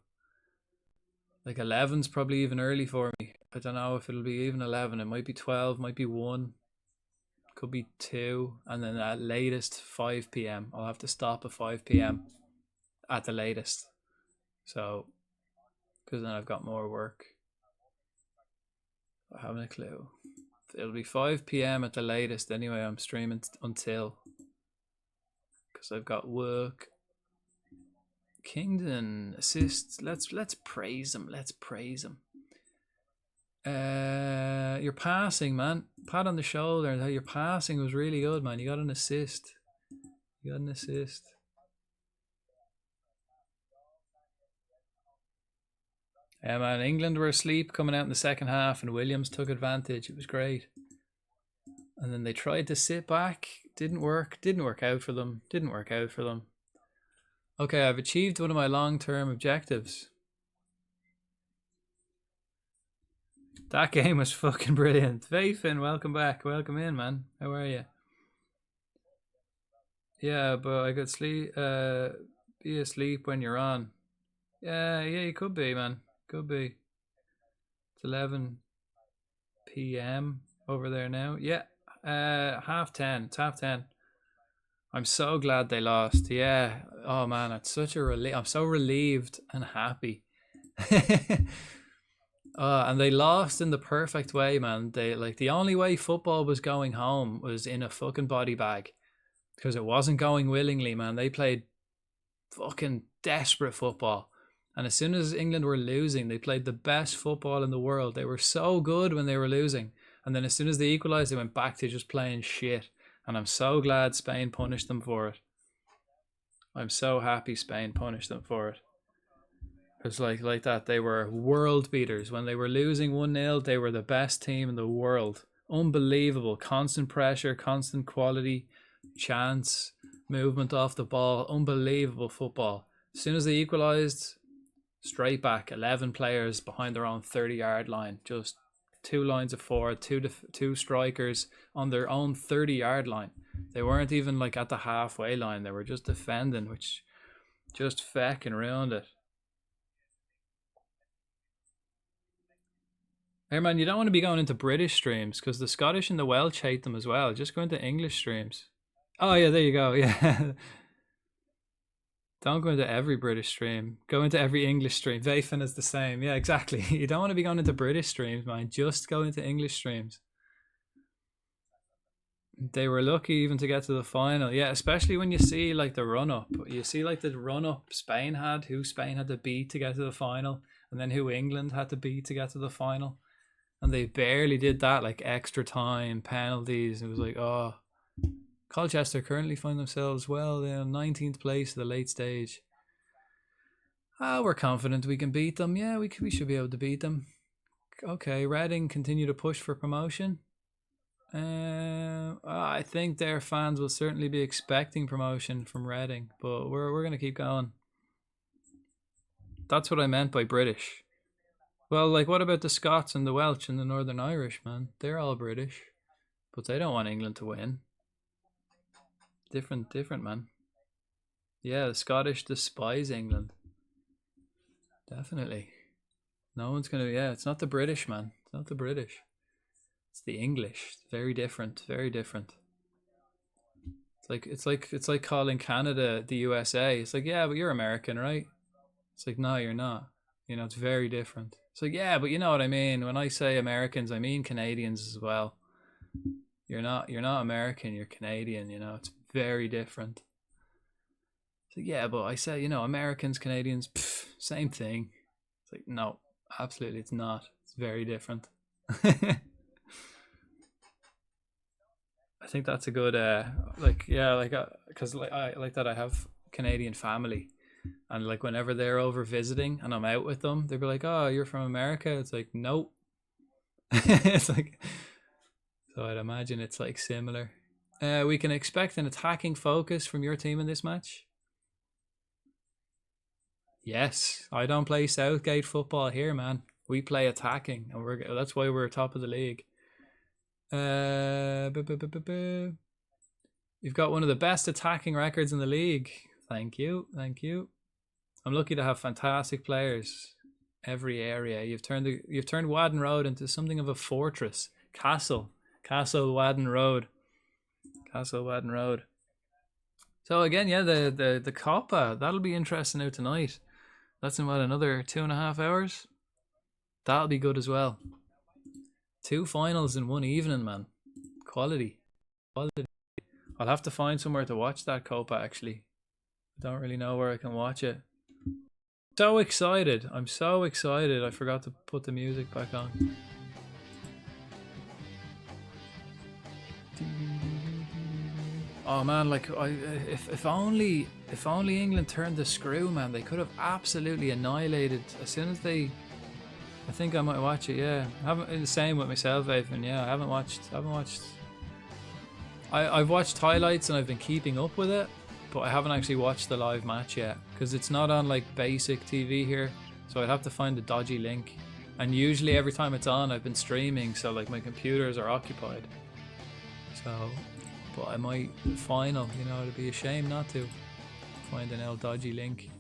Like 11's probably even early for me. I don't know if it'll be even 11. It might be 12, might be 1, could be 2, and then at latest 5 p.m. I'll have to stop at 5 p.m. at the latest. So, because then I've got more work. I haven't a clue. It'll be 5 p.m. at the latest anyway. I'm streaming until, because I've got work. Kingdon assists. Let's praise him. Your passing, man. Pat on the shoulder. Your passing was really good, man. You got an assist. Yeah, man. England were asleep coming out in the second half, and Williams took advantage. It was great. And then they tried to sit back. Didn't work out for them. Okay, I've achieved one of my long-term objectives. That game was fucking brilliant. Vafin, welcome back. Welcome in, man. How are you? Yeah, but I could sleep. Be asleep when you're on. Yeah, you could be, man. Could be. It's 11 p.m. over there now. Yeah, 10:30. It's 10:30. I'm so glad they lost. Yeah. Oh man, it's such a relief. I'm so relieved and happy. And they lost in the perfect way, man. They like the only way football was going home was in a fucking body bag, because it wasn't going willingly, man. They played fucking desperate football. And as soon as England were losing, they played the best football in the world. They were so good when they were losing. And then as soon as they equalised, they went back to just playing shit. And I'm so glad Spain punished them for it. I'm so happy Spain punished them for it. Because like that, they were world beaters. When they were losing 1-0, they were the best team in the world. Unbelievable. Constant pressure, constant quality, chance, movement off the ball. Unbelievable football. As soon as they equalised, straight back, 11 players behind their own 30-yard line. Just 2 lines of forward, two strikers on their own 30-yard line. They weren't even like at the halfway line. They were just defending, which just fucking ruined it. Hey man, you don't want to be going into British streams, because the Scottish and the Welsh hate them as well. Just go into English streams. Oh yeah, there you go. Yeah. Don't go into every British stream. Go into every English stream. Vafin is the same. Yeah, exactly. You don't want to be going into British streams, man. Just go into English streams. They were lucky even to get to the final. Yeah, especially when you see like the run-up. You see like the run-up Spain had, who Spain had to beat to get to the final, and then who England had to beat to get to the final. And they barely did that, like extra time, penalties. It was like, oh... Colchester currently find themselves, well, in 19th place at the late stage. We're confident we can beat them. Yeah, we should be able to beat them. Okay, Reading continue to push for promotion. I think their fans will certainly be expecting promotion from Reading, but we're going to keep going. That's what I meant by British. Well, like, what about the Scots and the Welsh and the Northern Irish, man? They're all British, but they don't want England to win. Different, man. Yeah, the Scottish despise England. Definitely. No one's gonna. Yeah, it's not the British, man. It's not the British. It's the English. Very different. Very different. It's like calling Canada the USA. It's like, yeah, but you're American, right? It's like, no, you're not. You know, it's very different. It's like, yeah, but you know what I mean. When I say Americans, I mean Canadians as well. You're not American. You're Canadian. You know, it's very different. So yeah, but I said, you know, Americans, Canadians, same thing. It's like, no, absolutely it's not. It's very different. I think that's a good like, yeah, like because like I like that I have Canadian family, and like whenever they're over visiting and I'm out with them, they'll be like, oh, you're from America. It's like, nope. It's like, so I'd imagine it's like similar. We can expect an attacking focus from your team in this match. Yes, I don't play Southgate football here, man. We play attacking, and that's why we're top of the league. You've got one of the best attacking records in the league. Thank you, thank you. I'm lucky to have fantastic players every area. You've turned Wadden Road into something of a fortress. Castle Wadden Road. Castle Wadden Road. So again, yeah, the Copa, that'll be interesting out tonight. That's in what, another 2.5 hours? That'll be good as well. 2 finals in one evening, man. Quality. I'll have to find somewhere to watch that Copa, actually. I don't really know where I can watch it. So excited. I'm so excited. I forgot to put the music back on. Oh man, like if only England turned the screw, man, they could have absolutely annihilated as soon as they. I think I might watch it. Yeah, I haven't. The same with myself, Ethan. Yeah, I haven't watched. I've watched highlights and I've been keeping up with it, but I haven't actually watched the live match yet because it's not on like basic TV here. So I'd have to find a dodgy link, and usually every time it's on, I've been streaming, so like my computers are occupied. So. But I might final, you know, it'd be a shame not to find an L dodgy link.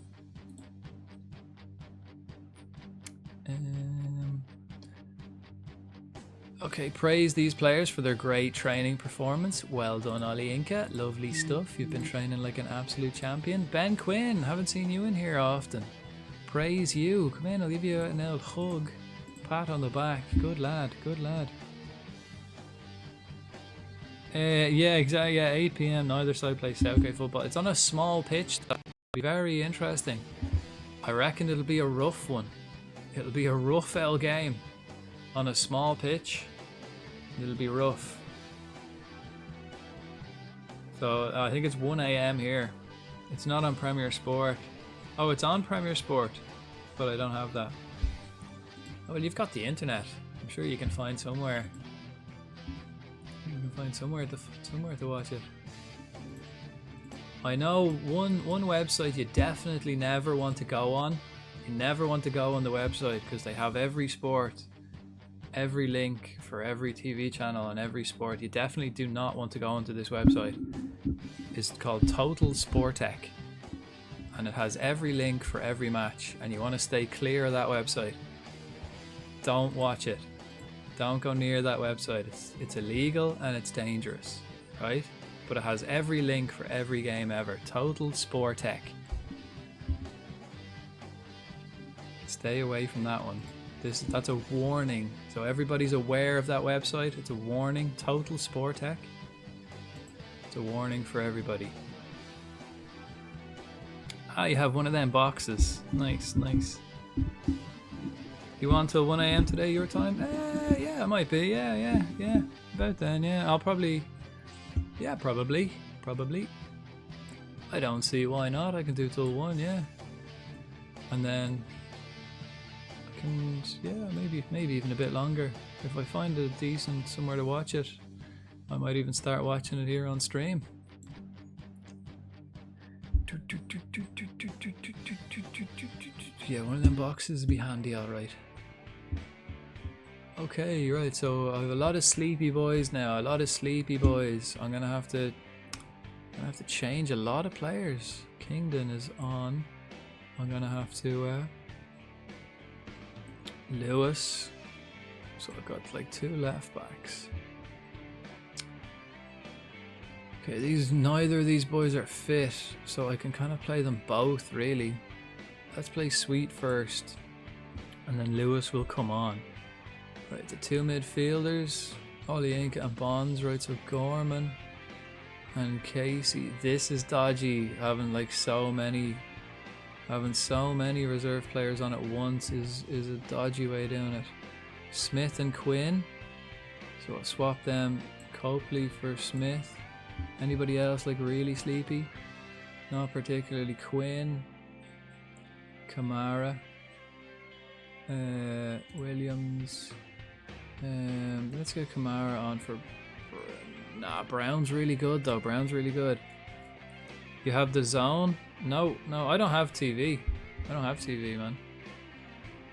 Okay, praise these players for their great training performance. Well done, Ollie Inca. Lovely stuff. You've been training like an absolute champion. Ben Quinn, haven't seen you in here often. Praise you. Come in, I'll give you an L hug. Pat on the back. Good lad, good lad. Yeah, exactly. Yeah, 8 p.m. Neither side plays Southgate football. It's on a small pitch. That'll be very interesting. I reckon it'll be a rough one. It'll be a rough L game on a small pitch. It'll be rough. So I think it's 1 a.m. here. It's not on Premier Sport. Oh, it's on Premier Sport, but I don't have that. Oh, well, you've got the internet. I'm sure you can find somewhere. You can find somewhere to watch it. I know one website you definitely never want to go on. You never want to go on the website because they have every sport, every link for every TV channel and every sport. You definitely do not want to go onto this website. It's called Total Sportec, and it has every link for every match, and you want to stay clear of that website. Don't watch it. Don't go near that website. It's illegal and it's dangerous, right? But it has every link for every game ever. Total Sportec. Stay away from that one. That's a warning. So everybody's aware of that website. It's a warning. Total Sportec. It's a warning for everybody. Ah, you have one of them boxes. Nice, nice. You want till 1 a.m. today, your time? Yeah, it might be. Yeah. About then, yeah. I'll probably... Yeah, probably. I don't see why not. I can do till 1, yeah. And then... I can... Yeah, maybe even a bit longer. If I find a decent somewhere to watch it, I might even start watching it here on stream. Yeah, one of them boxes would be handy, alright. Okay, right, so I have a lot of sleepy boys now, I'm gonna have to change a lot of players. Kingdon is on. I'm gonna have to Lewis. So I've got like 2 left backs. Okay, neither of these boys are fit, so I can kind of play them both really. Let's play Sweet first, and then Lewis will come on. Right, the 2 midfielders, Olienka and Bonds. Right, so Gorman And Casey, this is dodgy. Having so many reserve players on at once is a dodgy way of doing it. Smith and Quinn. So I'll swap them. Copley for Smith. Anybody else really sleepy? Not particularly. Quinn. Kamara. Williams. Let's get Kamara on for. Nah, Brown's really good though. Brown's really good. You have the zone? No, I don't have TV. I don't have TV, man.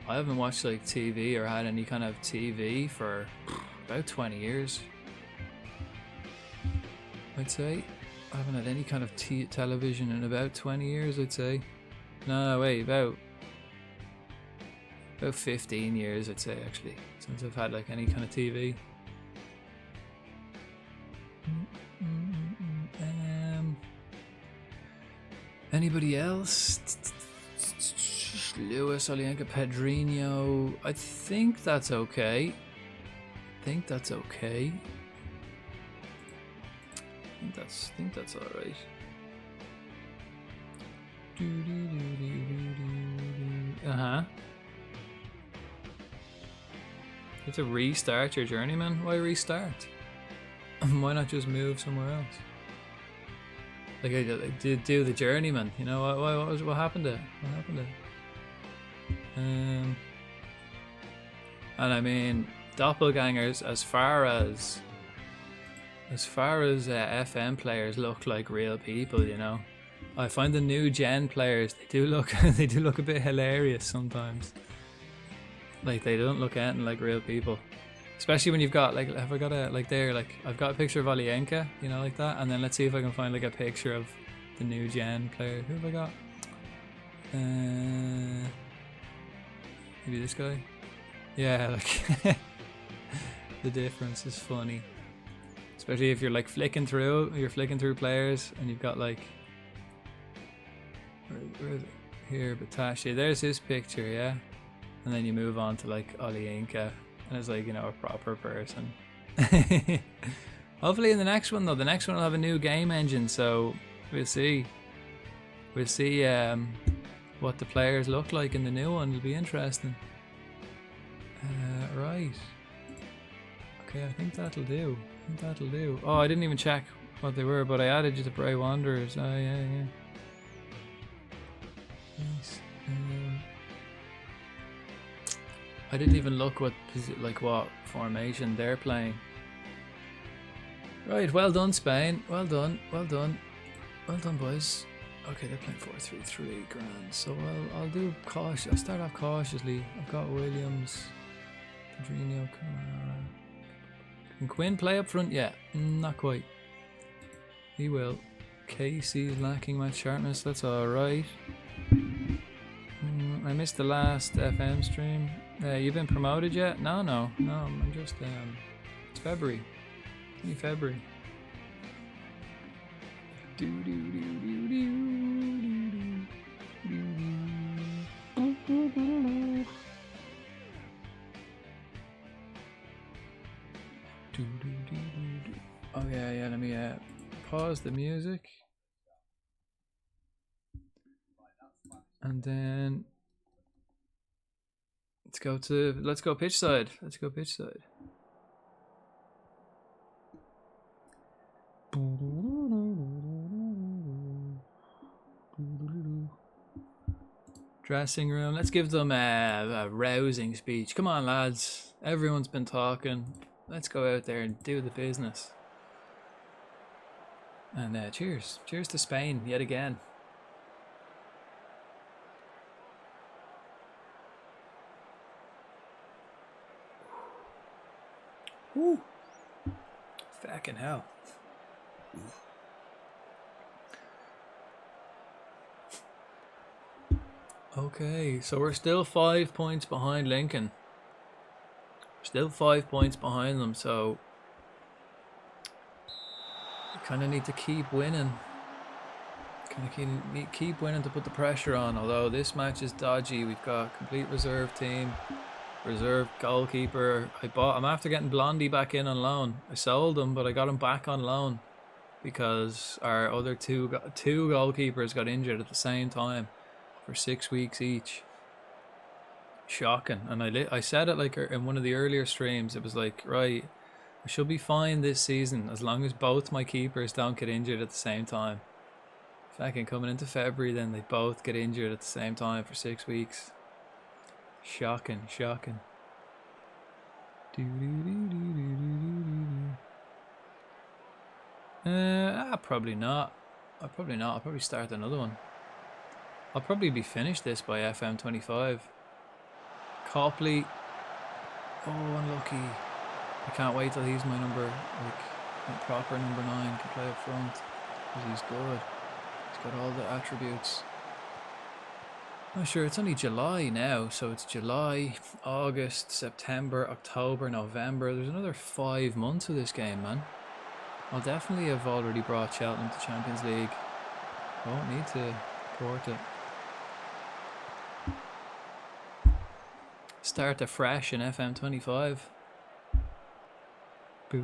I haven't watched TV or had any kind of TV for about 20 years. I'd say. I haven't had any kind of television in about 20 years, I'd say. No, wait, about 15 years, I'd say, actually, since I've had any kind of TV. Anybody else? Lewis, Olienka, Pedrinho. I think that's okay. I think that's all right. You have to restart your journeyman. Why restart? Why not just move somewhere else? I did do the journeyman. You know what happened to it? What happened to it? And I mean, doppelgangers. As far as FM players look like real people, I find the new gen players they do look a bit hilarious sometimes. They don't look anything like real people. Especially when you've got have I got I've got a picture of Olienka, like that, and then let's see if I can find a picture of the new gen player. Who have I got? Maybe this guy. Yeah, the difference is funny. Especially if you're flicking through players and you've got where is it? Here, Batashi. There's his picture, yeah. And then you move on to Olienka. And it's a proper person. Hopefully in the next one though, the next one will have a new game engine, so we'll see. We'll see what the players look like in the new one. It'll be interesting. Right. Okay, I think that'll do. Oh, I didn't even check what they were, but I added you to Bray Wanderers. Oh yeah. Nice. I didn't even look what formation they're playing. Right, well done Spain. Well done, boys. Okay, they're playing 4-3-3, grand. So I'll do cautious. I'll start off cautiously. I've got Williams, Pedrinho, Kamara. Can Quinn play up front yet? Not quite. He will. Casey's lacking match sharpness. That's all right. I missed the last FM stream. You've been promoted yet? No. I'm just it's February. Only February. Oh yeah. Let me pause the music. And then let's go pitch side. Dressing room. Let's give them a rousing speech. Come on, lads. Everyone's been talking. Let's go out there and do the business. And cheers. Cheers to Spain yet again. Woo. Fucking hell. Okay, so we're still 5 points behind Lincoln. Still 5 points behind them, so we kind of need to keep winning. Keep winning to put the pressure on. Although this match is dodgy, we've got complete reserve team, reserve goalkeeper. I'm after getting Blondie back in on loan. I sold him, but I got him back on loan. because our other two goalkeepers got injured at the same time for 6 weeks each. Shocking. And I said it like in one of the earlier streams. It was like, right, I should be fine this season as long as both my keepers don't get injured at the same time. Fucking coming into February, then they both get injured at the same time for 6 weeks. Shocking. Probably not. I'll probably start another one. I'll probably be finished this by FM25. Copley. Oh, unlucky. I can't wait till he's my number, like, my proper number 9 can play up front. Because he's good. He's got all the attributes. Oh, sure, it's only July now, so it's July, August, September, October, November. There's another 5 months of this game, man. I'll definitely have already brought Cheltenham to Champions League. I won't need to port it. Start afresh in FM25. I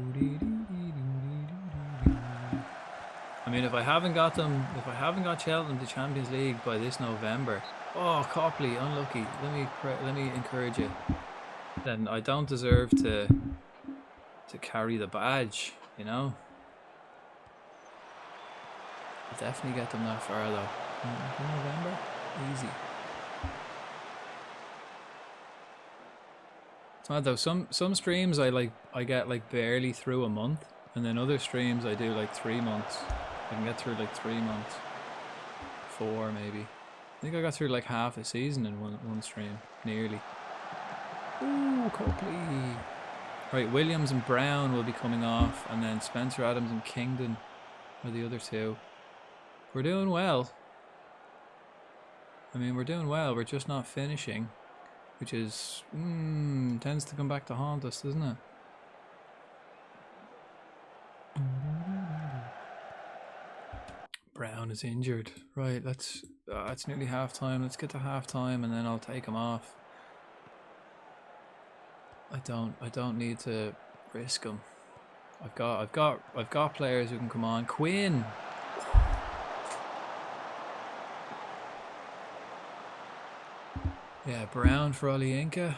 mean, if I haven't got Cheltenham to Champions League by this November, oh, Copley, unlucky. Let me encourage you. Then I don't deserve to carry the badge, you know. I'll definitely get them that far though. In November, easy. It's mad though. Some streams I get like barely through a month, and then other streams I do like 3 months. I can get through like 3 months, 4 maybe. I think I got through like half a season in one stream, nearly. Ooh, Copley. Right, Williams and Brown will be coming off, and then Spencer Adams and Kingdon are the other two. We're doing well. I mean, we're doing well. We're just not finishing, which is tends to come back to haunt us, doesn't it? Brown is injured. Right, it's nearly half time. Let's get to half time and then I'll take him off. I don't need to risk him. I've got players who can come on. Quinn. Yeah, Brown for Olienka.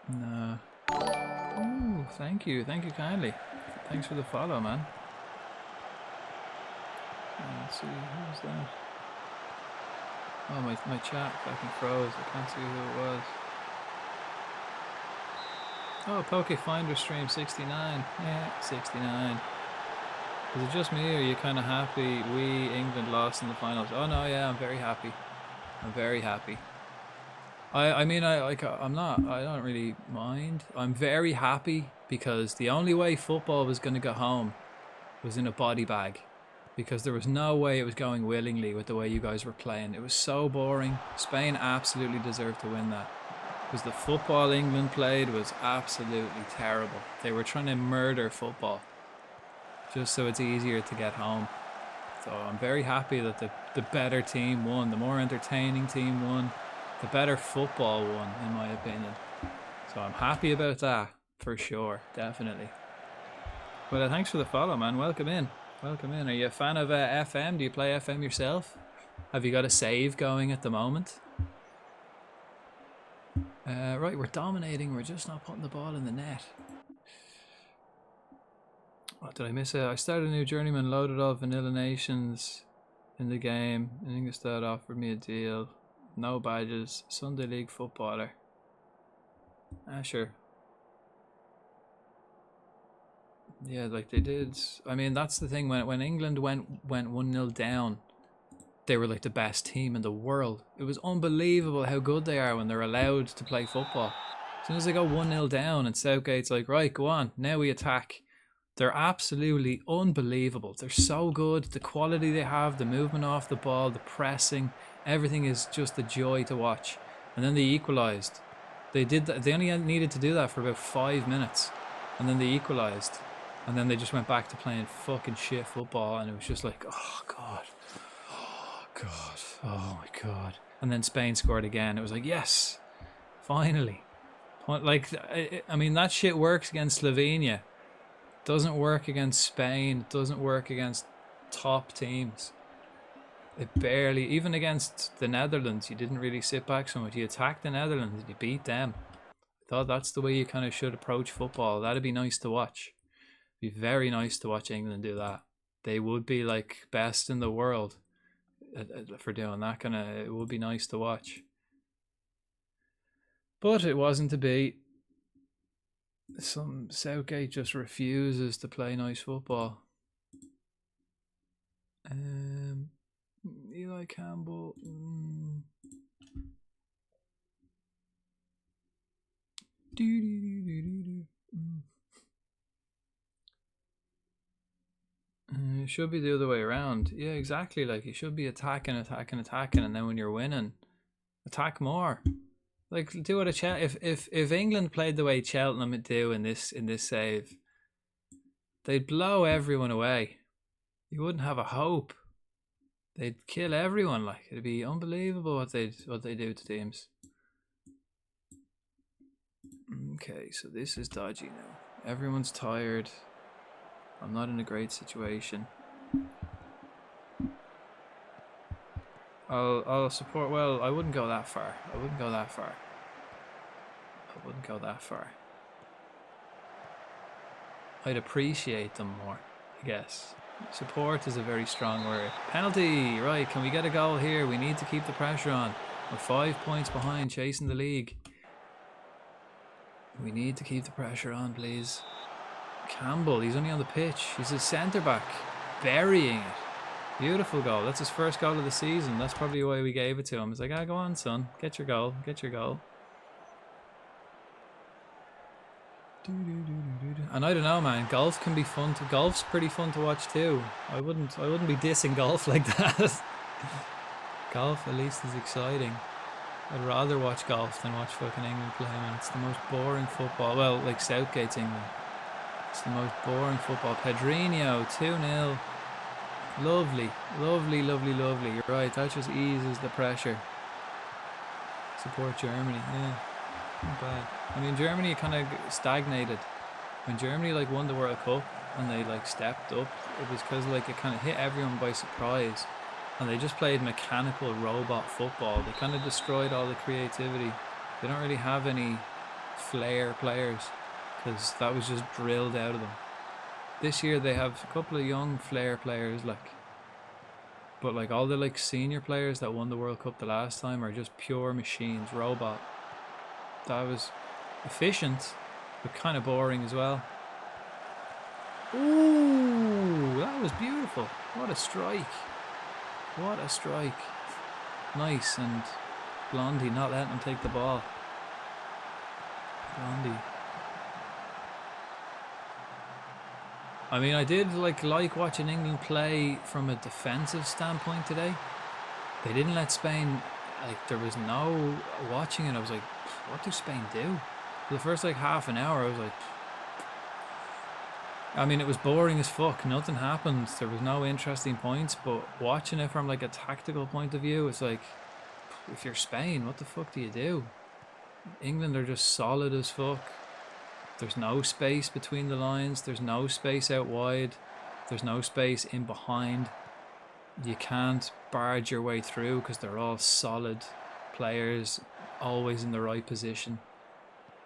Nah. Ooh, thank you kindly. Thanks for the follow, man. Let's see, who's that? Oh, my chat fucking froze. I can't see who it was. Oh, Poke Finder stream 69. Yeah, 69. Is it just me, or are you kind of happy England lost in the finals? Oh no, yeah, I'm very happy. I'm very happy. I mean, I don't really mind. I'm very happy because the only way football was going to go home was in a body bag, because there was no way it was going willingly with the way you guys were playing. It was so boring. Spain absolutely deserved to win that, because the football England played was absolutely terrible. They were trying to murder football just so it's easier to get home. So I'm very happy that the better team won, the more entertaining team won, the better football won, in my opinion. So I'm happy about that, for sure, definitely. Well, thanks for the follow, man. Welcome in. Welcome in. Are you a fan of FM? Do you play FM yourself? Have you got a save going at the moment? Right, we're dominating. We're just not putting the ball in the net. Oh, did I miss it? I started a new journeyman, loaded all Vanilla Nations in the game. And Ingolstadt offered me a deal. No badges. Sunday League footballer. Sure. Yeah, like they did. I mean, that's the thing. When England went 1-0 down, they were like the best team in the world. It was unbelievable how good they are when they're allowed to play football. As soon as they go 1-0 down and Southgate's like, right, go on, now we attack. They're absolutely unbelievable. They're so good. The quality they have, the movement off the ball, the pressing, everything is just a joy to watch. And then they equalised. They did that. They only needed to do that for about 5 minutes, and then they equalised. And then they just went back to playing fucking shit football, and it was just like, oh god, oh god, oh my god. And then Spain scored again. It was like, yes, finally. Like, I mean, that shit works against Slovenia. Doesn't work against Spain. It doesn't work against top teams. It barely, even against the Netherlands, you didn't really sit back so much. You attacked the Netherlands and you beat them. I thought that's the way you kind of should approach football. That'd be nice to watch. It'd be very nice to watch England do that. They would be like best in the world for doing that kind of. It would be nice to watch. But it wasn't to be. Some Southgate just refuses to play nice football. Eli Campbell. It should be the other way around. Yeah, exactly. Like you should be attacking, and then when you're winning, attack more. Like do what if England played the way Cheltenham would do in this save, they'd blow everyone away. You wouldn't have a hope. They'd kill everyone. Like it'd be unbelievable what they do to teams. Okay, so this is dodgy now. Everyone's tired. I'm not in a great situation. I'll support. Well, I wouldn't go that far. I wouldn't go that far. I'd appreciate them more, I guess. Support is a very strong word. Penalty, right? Can we get a goal here? We need to keep the pressure on. We're 5 points behind, chasing the league. We need to keep the pressure on, please. Campbell, he's only on the pitch. He's a centre back, burying it. Beautiful goal. That's his first goal of the season. That's probably why we gave it to him. It's like, go on, son, get your goal, And I don't know, man. Golf can be fun. Golf's pretty fun to watch too. I wouldn't be dissing golf like that. Golf at least is exciting. I'd rather watch golf than watch fucking England play, man. It's the most boring football. Well, like Southgate's England. It's the most boring football. Pedrinho, 2-0. Lovely. You're right. That just eases the pressure. Support Germany. Yeah. Not bad. I mean, Germany kind of stagnated. When Germany like won the World Cup and they like stepped up, it was because like it kind of hit everyone by surprise, and they just played mechanical robot football. They kind of destroyed all the creativity. They don't really have any flair players because that was just drilled out of them. This year they have a couple of young flair players, but like all the like senior players that won the World Cup the last time are just pure machines, robot. That was efficient, but kind of boring as well. Ooh, that was beautiful. What a strike. Nice, and Blondie not letting him take the ball. Blondie. I mean, I did like watching England play from a defensive standpoint today. They didn't let Spain, like there was no watching it. I was like, what do Spain do? For the first like half an hour, I was like, I mean, it was boring as fuck. Nothing happened. There was no interesting points. But watching it from like a tactical point of view, it's like, if you're Spain, what the fuck do you do? England are just solid as fuck. There's no space between the lines. There's no space out wide. There's no space in behind. You can't barge your way through because they're all solid players, always in the right position.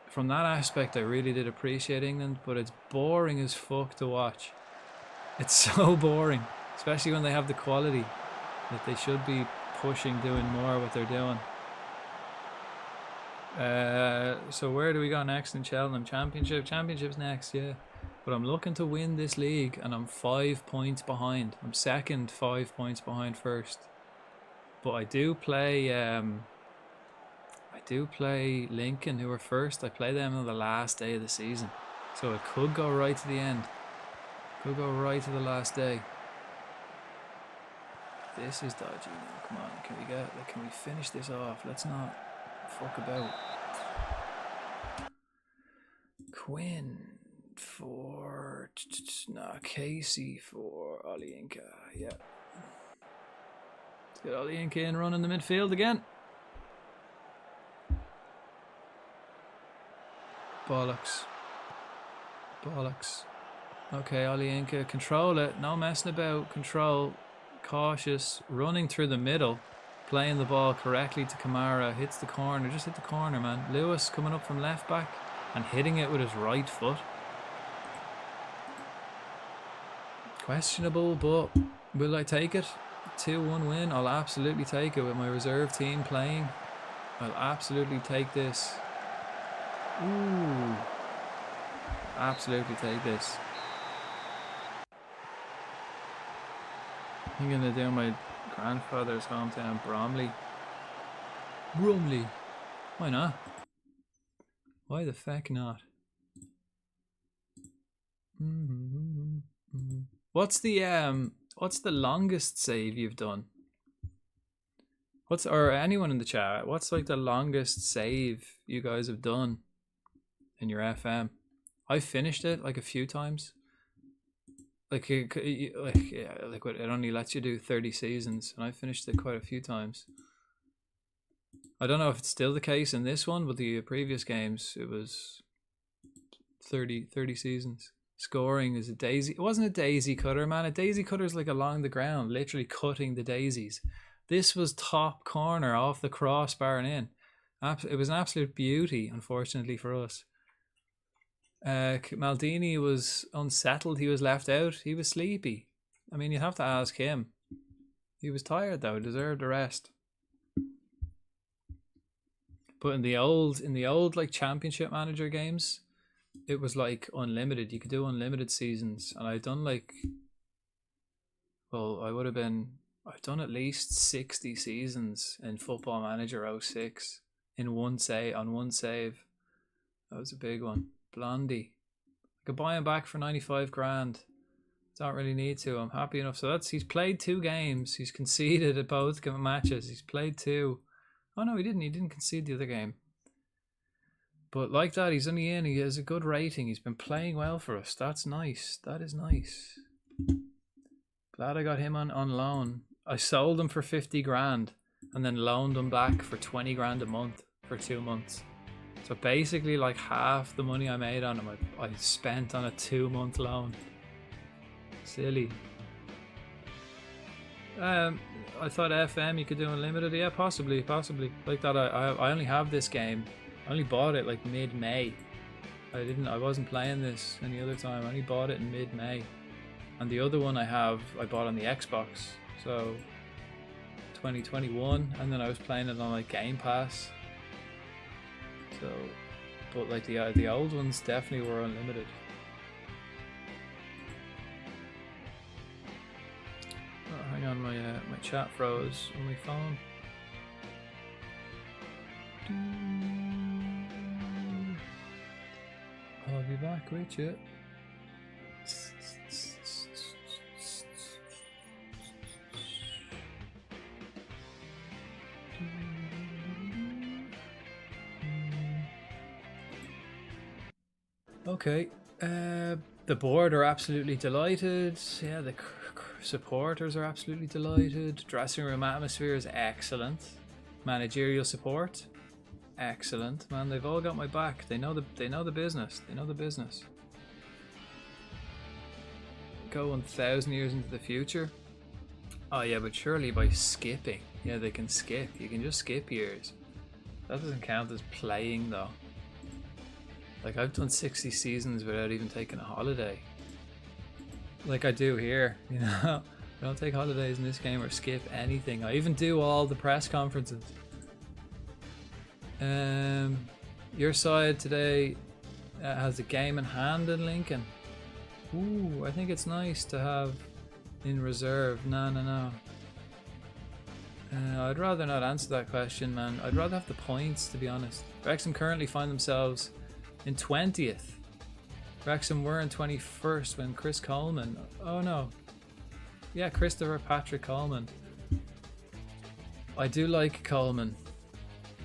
From that aspect, I really did appreciate England, but it's boring as fuck to watch. It's so boring, especially when they have the quality that they should be pushing, doing more what they're doing. So where do we go next in Cheltenham? Championship's next, yeah. But I'm looking to win this league, and I'm 5 points behind. I'm second, 5 points behind first. But I do play Lincoln, who are first. I play them on the last day of the season, so it could go right to the end. Could go right to the last day. This is dodgy now. Come on, can we finish this off? Let's not fuck about. Quinn for Casey for Olienka. Yeah. Let's get Olienka in running the midfield again. Bollocks. Okay, Olienka, control it. No messing about. Control. Cautious. Running through the middle. Playing the ball correctly to Kamara. Hits the corner. Just hit the corner, man. Lewis coming up from left back and hitting it with his right foot. Questionable, but will I take it? 2-1 win. I'll absolutely take it with my reserve team playing. I'll absolutely take this. Ooh. Absolutely take this. I'm going to do my grandfather's hometown, Bromley. Bromley. Why not? Why the feck not? What's the longest save you've done? Or anyone in the chat, what's like the longest save you guys have done in your FM? I've finished it like a few times. Like it only lets you do 30 seasons, and I finished it quite a few times. I don't know if it's still the case in this one, but the previous games it was 30 seasons. Scoring is a daisy. It wasn't a daisy cutter, man. A daisy cutter is like along the ground, literally cutting the daisies. This was top corner off the crossbar and in. It was an absolute beauty, unfortunately for us. Maldini was unsettled. He was left out. He was sleepy. I mean, you'd have to ask him. He was tired though. Deserved a rest. But in the old like Championship Manager games, it was like unlimited. You could do unlimited seasons, and I've done like, well, I've done at least 60 seasons in Football Manager 06 in one save. That was a big one. Blondie, I could buy him back for 95 grand. Don't really need to. I'm happy enough. So he's played 2 games. He's conceded at both matches. He's played 2. Oh no, he didn't concede the other game. But like that, he's only in. He has a good rating. He's been playing well for us. That's nice. That is nice. Glad I got him on loan. I sold him for 50 grand and then loaned him back for 20 grand a month for 2 months. So basically like half the money I made on him, I spent on a 2-month loan. Silly. I thought FM you could do unlimited. Yeah, possibly. Like that, I only have this game. I only bought it like mid-May. I wasn't playing this any other time. I only bought it in mid-May. And the other one I bought on the Xbox. So 2021, and then I was playing it on like Game Pass. So, but like the old ones definitely were unlimited. Oh, hang on, my chat froze on my phone. I'll be back with you. Okay, the board are absolutely delighted. Yeah, the supporters are absolutely delighted. Dressing room atmosphere is excellent. Managerial support, excellent. Man, they've all got my back. They know the business. They know the business. Go 1,000 years into the future. Oh yeah, but surely by skipping. Yeah, they can skip. You can just skip years. That doesn't count as playing though. Like I've done 60 seasons without even taking a holiday. Like I do here, you know. I don't take holidays in this game or skip anything. I even do all the press conferences. Your side today has a game in hand in Lincoln. Ooh, I think it's nice to have in reserve. No. I'd rather not answer that question, man. I'd rather have the points, to be honest. Wrexham currently find themselves in 20th. Wrexham were in 21st when Chris Coleman. Oh no. Yeah, Christopher Patrick Coleman. I do like Coleman.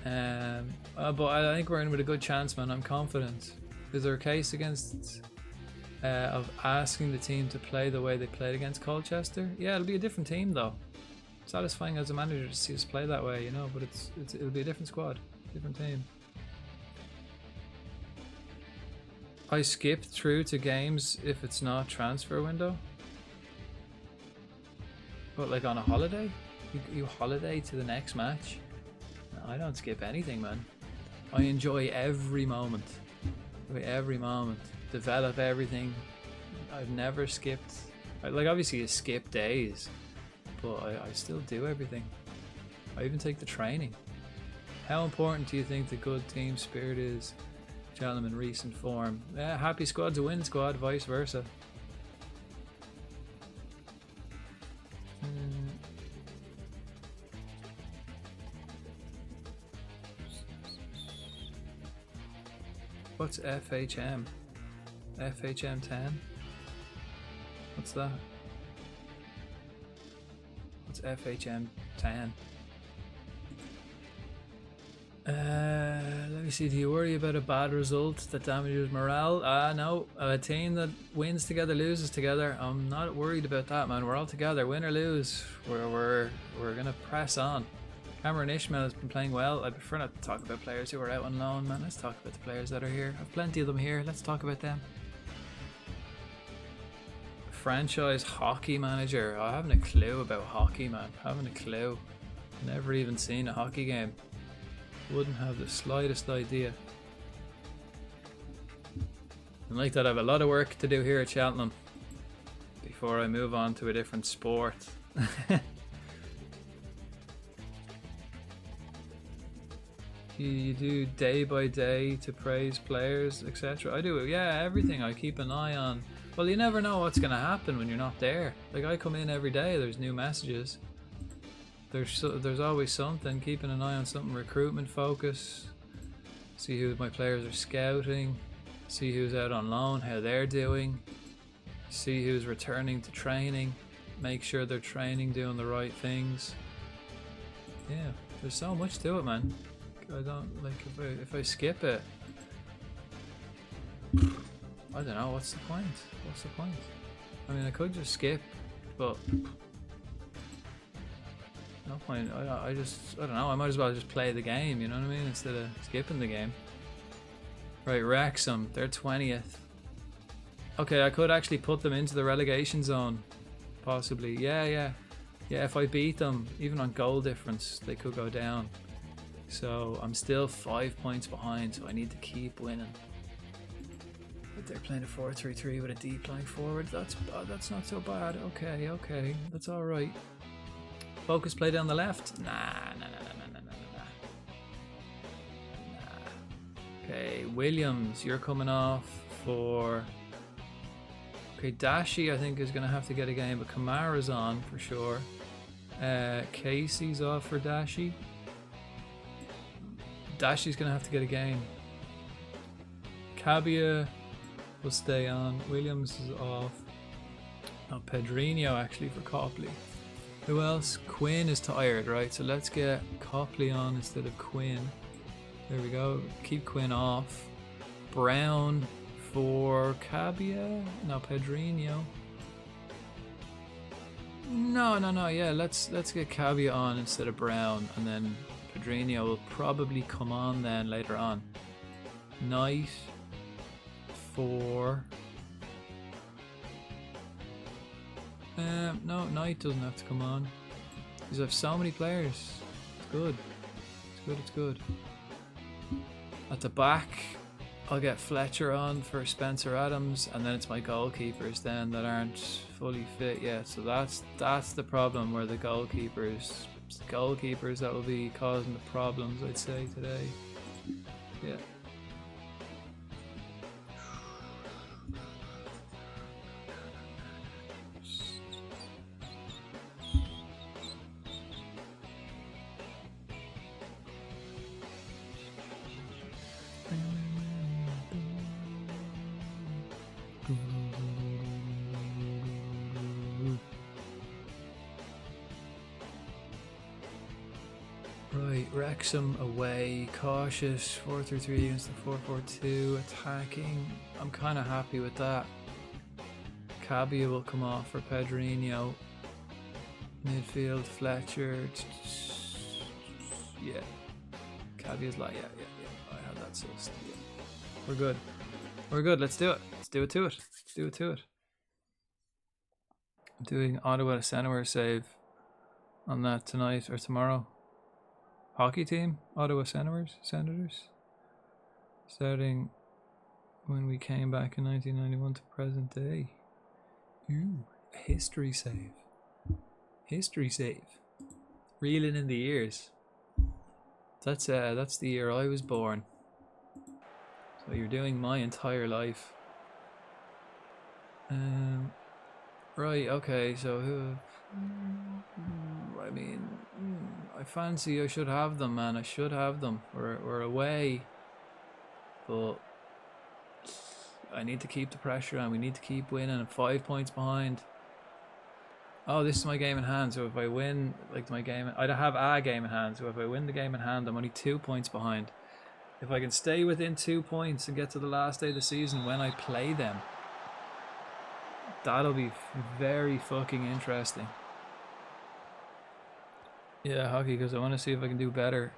But I think we're in with a good chance, man. I'm confident. Is there a case against of asking the team to play the way they played against Colchester? Yeah, it'll be a different team though. Satisfying as a manager to see us play that way, you know. But it'll be a different squad, different team. I skip through to games if it's not transfer window. But like on a holiday? You holiday to the next match? No, I don't skip anything, man. I enjoy every moment. Every moment. Develop everything. I've never skipped. Like obviously you skip days, but I still do everything. I even take the training. How important do you think the good team spirit is? Cheltenham in recent form. Yeah, happy squad's a win squad, vice versa. What's FHM? FHM 10? What's that? What's FHM 10? Let me see. Do you worry about a bad result that damages morale? No. A team that wins together loses together. I'm not worried about that, man. We're all together, win or lose. We're gonna press on. Cameron Ishmael has been playing well. I prefer not to talk about players who are out on loan, man. Let's talk about the players that are here. I've plenty of them here. Let's talk about them. Franchise hockey manager. I haven't a clue about hockey, man. I haven't a clue. Never even seen a hockey game. Wouldn't have the slightest idea. And like that, I have a lot of work to do here at Cheltenham before I move on to a different sport. You do day by day to praise players, etc. I do, yeah, everything. I keep an eye on. Well, you never know what's going to happen when you're not there. Like I come in every day, there's new messages. There's always something. Keeping an eye on something. Recruitment focus. See who my players are scouting. See who's out on loan, how they're doing. See who's returning to training. Make sure they're training, doing the right things. Yeah, there's so much to it, man. I don't like if I skip it. I don't know. What's the point? What's the point? I mean, I could just skip, but no point. I don't know. I might as well just play the game. You know what I mean? Instead of skipping the game. Right, Wrexham. They're 20th. Okay, I could actually put them into the relegation zone, possibly. Yeah. If I beat them, even on goal difference, they could go down. So I'm still 5 points behind, so I need to keep winning. But they're playing a 4-3-3 with a deep line forward. That's not so bad. Okay, that's all right. Focus play down the left. Nah. Okay, Williams, you're coming off for. Okay, Dashi I think is gonna have to get a game, but Kamara's on for sure. Casey's off for Dashi. Dashi's gonna have to get a game. Cabia will stay on. Williams is off. Oh, Pedrinho actually for Copley. Who else? Quinn is tired, right? So let's get Copley on instead of Quinn. There we go. Keep Quinn off. Brown for Cabia. No, Pedrinho. No. Yeah, let's get Cabia on instead of Brown, and then Pedrinho will probably come on then later on. Knight for. No, Knight doesn't have to come on. Because I have so many players. It's good. It's good. At the back, I'll get Fletcher on for Spencer Adams, and then it's my goalkeepers then that aren't fully fit yet. So that's the problem, where the goalkeepers that will be causing the problems, I'd say, today. Yeah. Right, Wrexham away, cautious, 4-3-3 against the 4-4-2, attacking. I'm kind of happy with that. Cabia will come off for Pedrinho. Midfield, Fletcher. Yeah. Cabia's like, yeah. I have that sussed. Yeah. We're good. We're good. Let's do it. Let's do it to it. Let's do it to it. I'm doing Ottawa Senators save on that tonight or tomorrow. Hockey team, Ottawa Senators. Starting when we came back in 1991 to present day. Ooh, a history save. History save. Reeling in the years. That's the year I was born. So you're doing my entire life. Right, okay, so I mean, I fancy I should have them, man. I should have them. We're away. But I need to keep the pressure on. We need to keep winning. I'm 5 points behind. Oh, this is my game in hand. So if I win, like my game, I'd have a game in hand. So if I win the game in hand, I'm only 2 points behind. If I can stay within 2 points and get to the last day of the season when I play them, that'll be very fucking interesting. Yeah, hockey, because I want to see if I can do better.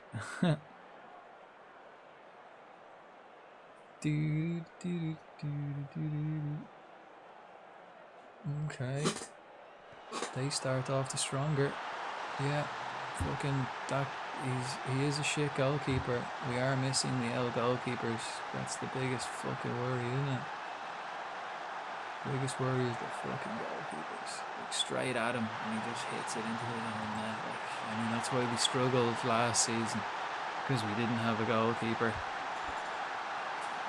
Okay. They start off the stronger. Yeah. Fucking that he is a shit goalkeeper. We are missing the L goalkeepers. That's the biggest fucking worry, isn't it? Biggest worry is the fucking goalkeepers. Like straight at him and he just hits it into the own net. Like, I mean, that's why we struggled last season, because we didn't have a goalkeeper.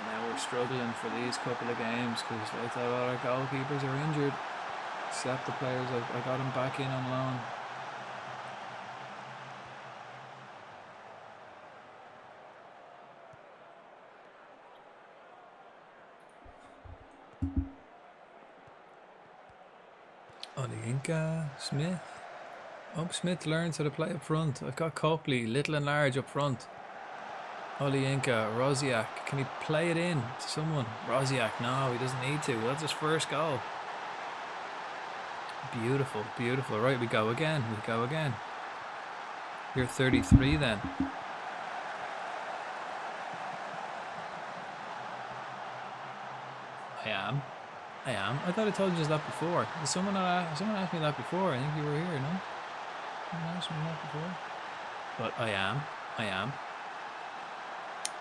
Now we're struggling for these couple of games because I thought all our goalkeepers are injured, except the players I got them back in on loan. Olinka, Smith. Oh, Smith learns how to play up front. I've got Copley, little and large up front. Olinka, Rosiak. Can he play it in to someone? Rosiak, no, he doesn't need to. That's his first goal. Beautiful, beautiful. Right, we go again. You're 33 then. I am. I thought I told you that before. Someone asked me that before. I think you were here, no? Someone asked me that before. But I am.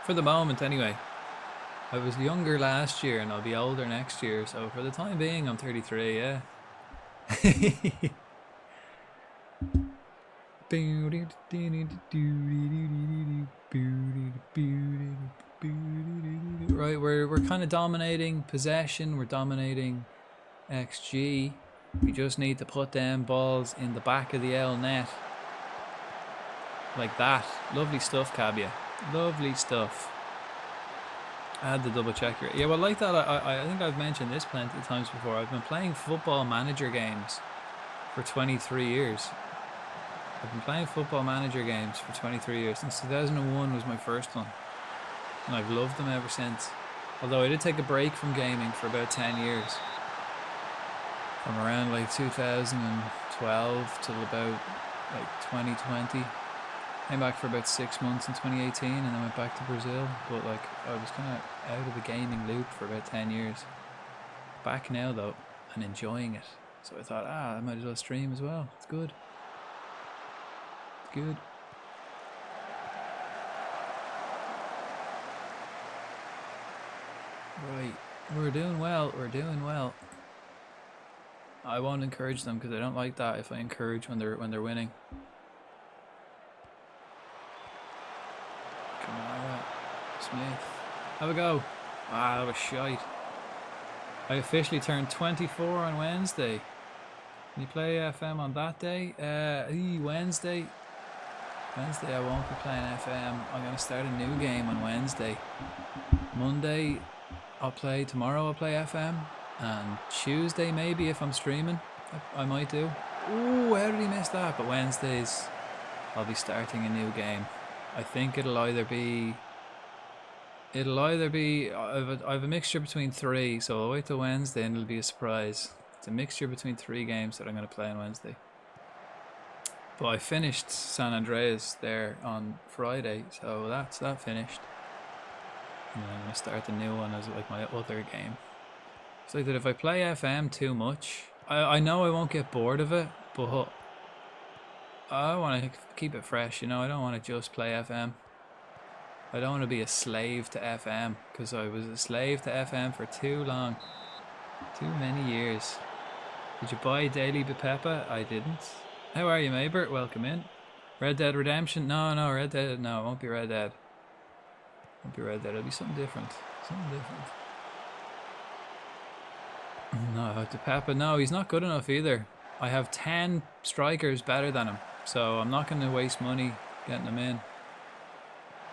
For the moment, anyway. I was younger last year and I'll be older next year. So for the time being, I'm 33, yeah. Right, we're kind of dominating possession. We're dominating XG. We just need to put them balls in the back of the L net. Like that. Lovely stuff, Cabia. Lovely stuff. I had to double check here. Yeah, well, like that, I think I've mentioned this plenty of times before. I've been playing Football Manager games for 23 years. I've been playing Football Manager games for 23 years. Since 2001 was my first one. And I've loved them ever since. Although I did take a break from gaming for about 10 years. From around like 2012 till about like 2020. Came back for about 6 months in 2018 and then went back to Brazil. But like I was kind of out of the gaming loop for about 10 years. Back now though and enjoying it. So I thought, I might as well stream as well. It's good. It's good. Right. We're doing well. I won't encourage them because I don't like that if I encourage when they're winning. Kamara, Smith. Have a go. That was shite. I officially turned 24 on Wednesday. Can you play FM on that day? Wednesday I won't be playing FM. I'm going to start a new game on Wednesday. Monday tomorrow I'll play FM. And Tuesday maybe if I'm streaming, I might do. Ooh, how did he miss that? But Wednesdays I'll be starting a new game. I think it'll either be I've a mixture between 3, so I'll wait till Wednesday and it'll be a surprise. It's a mixture between 3 games that I'm going to play on Wednesday. But I finished San Andreas there on Friday, so that's that finished. And then I'm going to start the new one as like my other game. It's like that if I play FM too much, I know I won't get bored of it, but I want to keep it fresh, you know. I don't want to just play FM. I don't want to be a slave to FM, because I was a slave to FM for too long. Too many years. Did you buy Daily Bepepa? I didn't. How are you, Maybert? Welcome in. Red Dead Redemption? No, Red Dead. No, it won't be Red Dead. It won't be Red Dead. It'll be something different. Something different. No, Bepepa. No, he's not good enough either. I have 10 strikers better than him, so I'm not going to waste money getting him in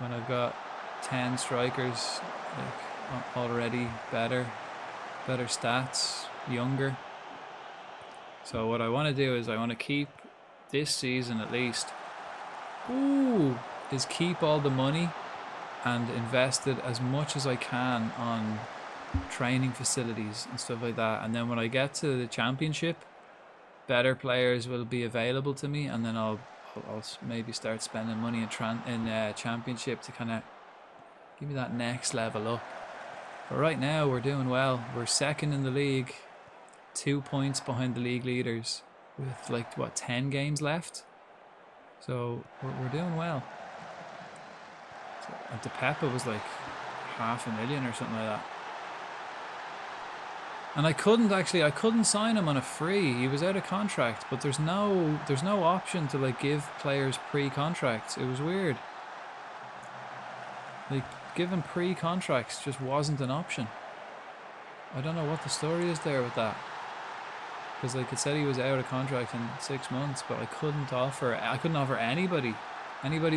when I've got 10 strikers like already better stats, younger. So what I want to do is I want to keep this season at least. Is keep all the money and invest it as much as I can on training facilities and stuff like that. And then when I get to the championship, better players will be available to me, and then I'll maybe start spending money in championship to kind of give me that next level up. But right now we're doing well. We're second in the league, 2 points behind the league leaders with like what 10 games left. So we're doing well. And Bepepa was like 500,000 or something like that. And I couldn't sign him on a free. He was out of contract, but there's no option to like give players pre-contracts. It was weird. Like giving pre-contracts just wasn't an option. I don't know what the story is there with that. Because like it said he was out of contract in 6 months, but I couldn't offer anybody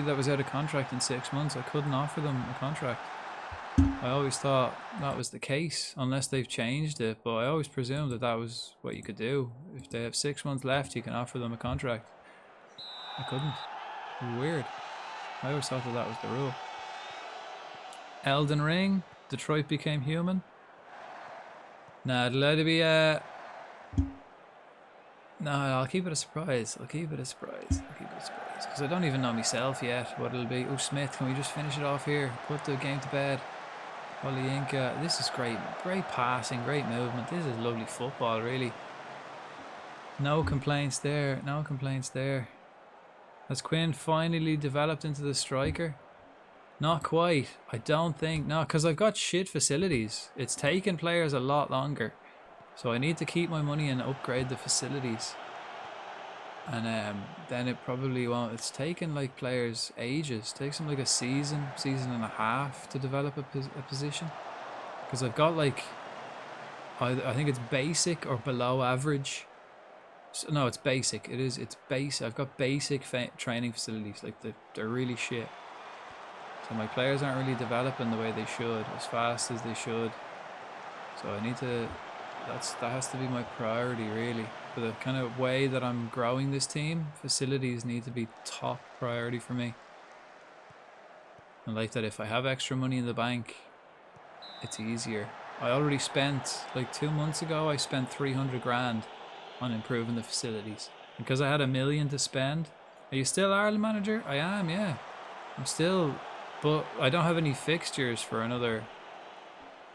that was out of contract in 6 months. I couldn't offer them a contract. I always thought that was the case, unless they've changed it, but I always presumed that was what you could do. If they have 6 months left, you can offer them a contract. I couldn't. Weird. I always thought that was the rule. Elden Ring, Detroit Became Human. Nah, it'll either be no, I'll keep it a surprise. Because I don't even know myself yet what it'll be. Oh, Smith, can we just finish it off here? Put the game to bed. Olyinka, this is great. Great passing, great movement. This is lovely football, really. No complaints there. Has Quinn finally developed into the striker? Not quite. I don't think. No, because I've got shit facilities. It's taken players a lot longer. So I need to keep my money and upgrade the facilities. And then it probably won't. It's taken like players ages. It takes them like a season and a half to develop a position. Because I've got like, I think it's basic or below average. So, no, it's basic. It's basic. I've got basic training facilities. Like they're really shit. So my players aren't really developing the way they should, as fast as they should. So I need to. That has to be my priority, really. For the kind of way that I'm growing this team, facilities need to be top priority for me. And like that, if I have extra money in the bank, it's easier. I already spent, like 2 months ago, I spent 300 grand on improving the facilities. Because I had $1 million to spend. Are you still Ireland manager? I am, yeah. I'm still, but I don't have any fixtures for another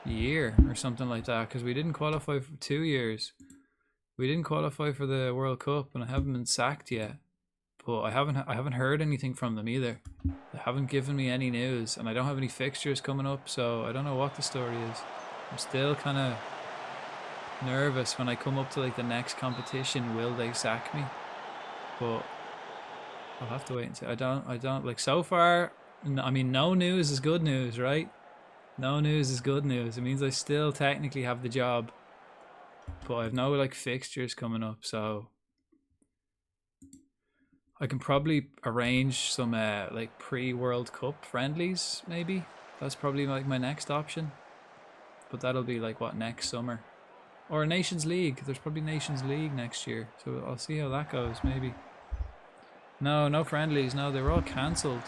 year or something like that, because we didn't qualify for 2 years. We didn't qualify for the World Cup, and I haven't been sacked yet. But I haven't heard anything from them either. They haven't given me any news, and I don't have any fixtures coming up, so I don't know what the story is. I'm still kind of nervous when I come up to like the next competition. Will they sack me? But I'll have to wait and see. I don't like so far. I mean, no news is good news, right? No news is good news. It means I still technically have the job, but I have no like fixtures coming up, so I can probably arrange some like pre-World Cup friendlies, maybe. That's probably like my next option, but that'll be like what, next summer, or a Nations League. There's probably Nations League next year, so I'll see how that goes. Maybe. No friendlies. No, they were all cancelled.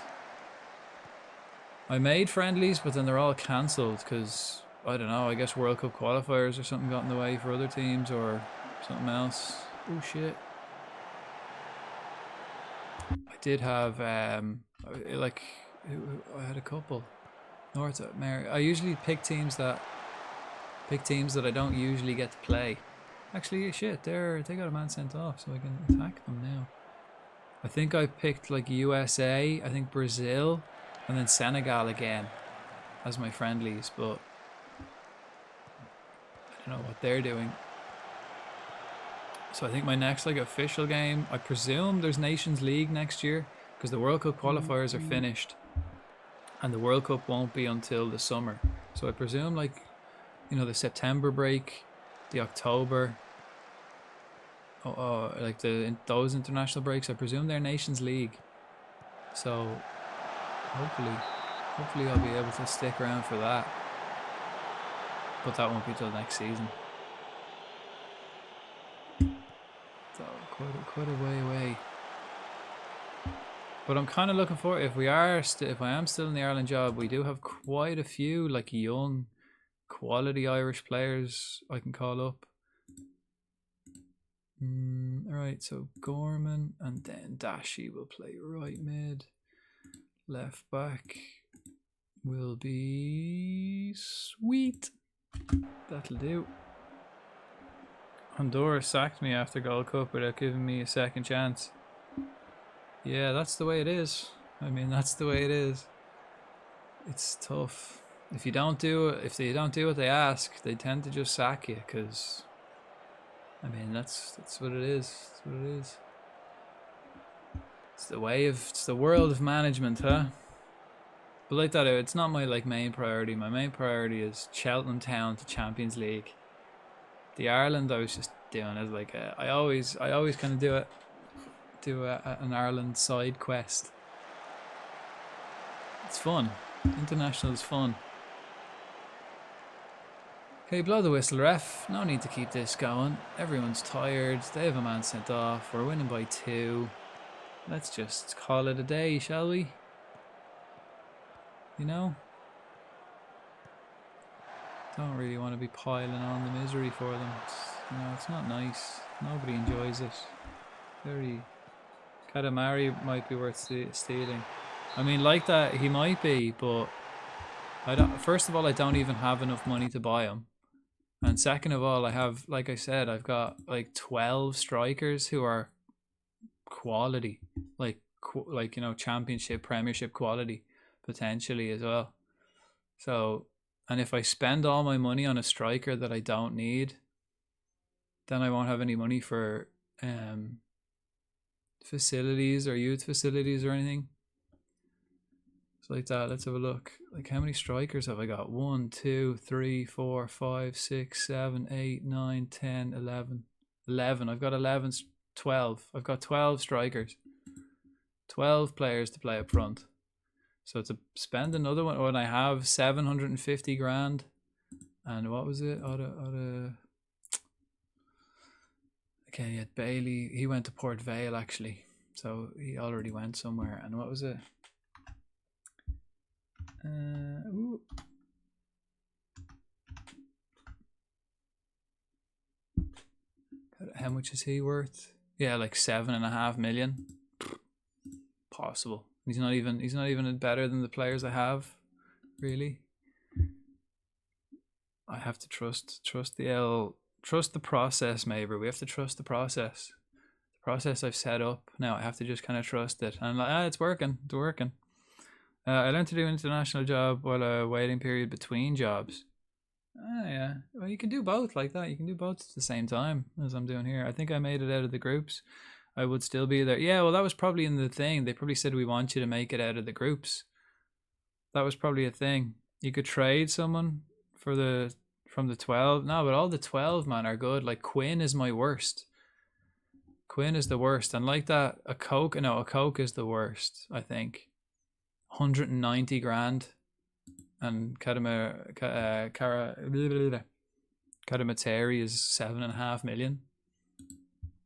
I made friendlies, but then they're all cancelled because, I don't know, I guess World Cup qualifiers or something got in the way for other teams or something else. Oh shit. I did have, I had a couple. North America. I usually pick teams that I don't usually get to play. Actually, shit, they got a man sent off, so I can attack them now. I think I picked like USA, I think Brazil, and then Senegal again as my friendlies, but I don't know what they're doing. So I think my next like official game, I presume there's Nations League next year because the World Cup qualifiers are finished and the World Cup won't be until the summer. So I presume like, you know, the September break, the October, like those international breaks, I presume they're Nations League. So hopefully I'll be able to stick around for that. But that won't be till next season. So quite a way away. But I'm kind of looking for, if I am still in the Ireland job, we do have quite a few like young, quality Irish players I can call up. Alright, so Gorman and then Dashi will play right mid. Left back will be Sweet. That'll do. Honduras sacked me after Gold Cup without giving me a second chance. Yeah, that's the way it is. I mean, that's the way it is. It's tough. If they don't do what they ask, they tend to just sack you because, I mean, that's what it is. That's what it is. It's the world of management, huh? But like that, it's not my like main priority. My main priority is Cheltenham Town to Champions League. The Ireland, I was just doing as like I always kind of do an Ireland side quest. It's fun. International is fun. Okay, blow the whistle, ref. No need to keep this going. Everyone's tired. They have a man sent off. We're winning by 2. Let's just call it a day, shall we? You know? Don't really want to be piling on the misery for them. It's not nice. Nobody enjoys it. Very... Katamari might be worth stealing. I mean, like that, he might be, but first of all, I don't even have enough money to buy him. And second of all, I have, like I said, I've got like 12 strikers who are quality, like you know, championship, premiership quality, potentially as well. So, and if I spend all my money on a striker that I don't need, then I won't have any money for facilities or youth facilities or anything. So like that, let's have a look. Like, how many strikers have I got? 1, 2, 3, 4, 5, 6, 7, 8, 9, 10, 11. 11. I've got 11, 12. I've got 12 strikers. 12 players to play up front. So to spend another one, when I have 750 grand, and what was it? Okay, yeah, Bailey, he went to Port Vale actually. So he already went somewhere. And what was it? How much is he worth? Yeah, like 7.5 million. Possible. He's not even better than the players I have, really. I have to trust the process, maybe. We have to trust the process. The process I've set up. Now I have to just kind of trust it. And like, it's working. It's working. I learned to do an international job while a waiting period between jobs. Yeah. Well, you can do both like that. You can do both at the same time as I'm doing here. I think I made it out of the groups. I would still be there. Yeah, well, that was probably in the thing. They probably said we want you to make it out of the groups. That was probably a thing. You could trade someone from the 12. No, but all the 12, man, are good. Like, Quinn is my worst. Quinn is the worst. And like that, a Coke is the worst, I think. 190 grand. And Karamateri is 7.5 million.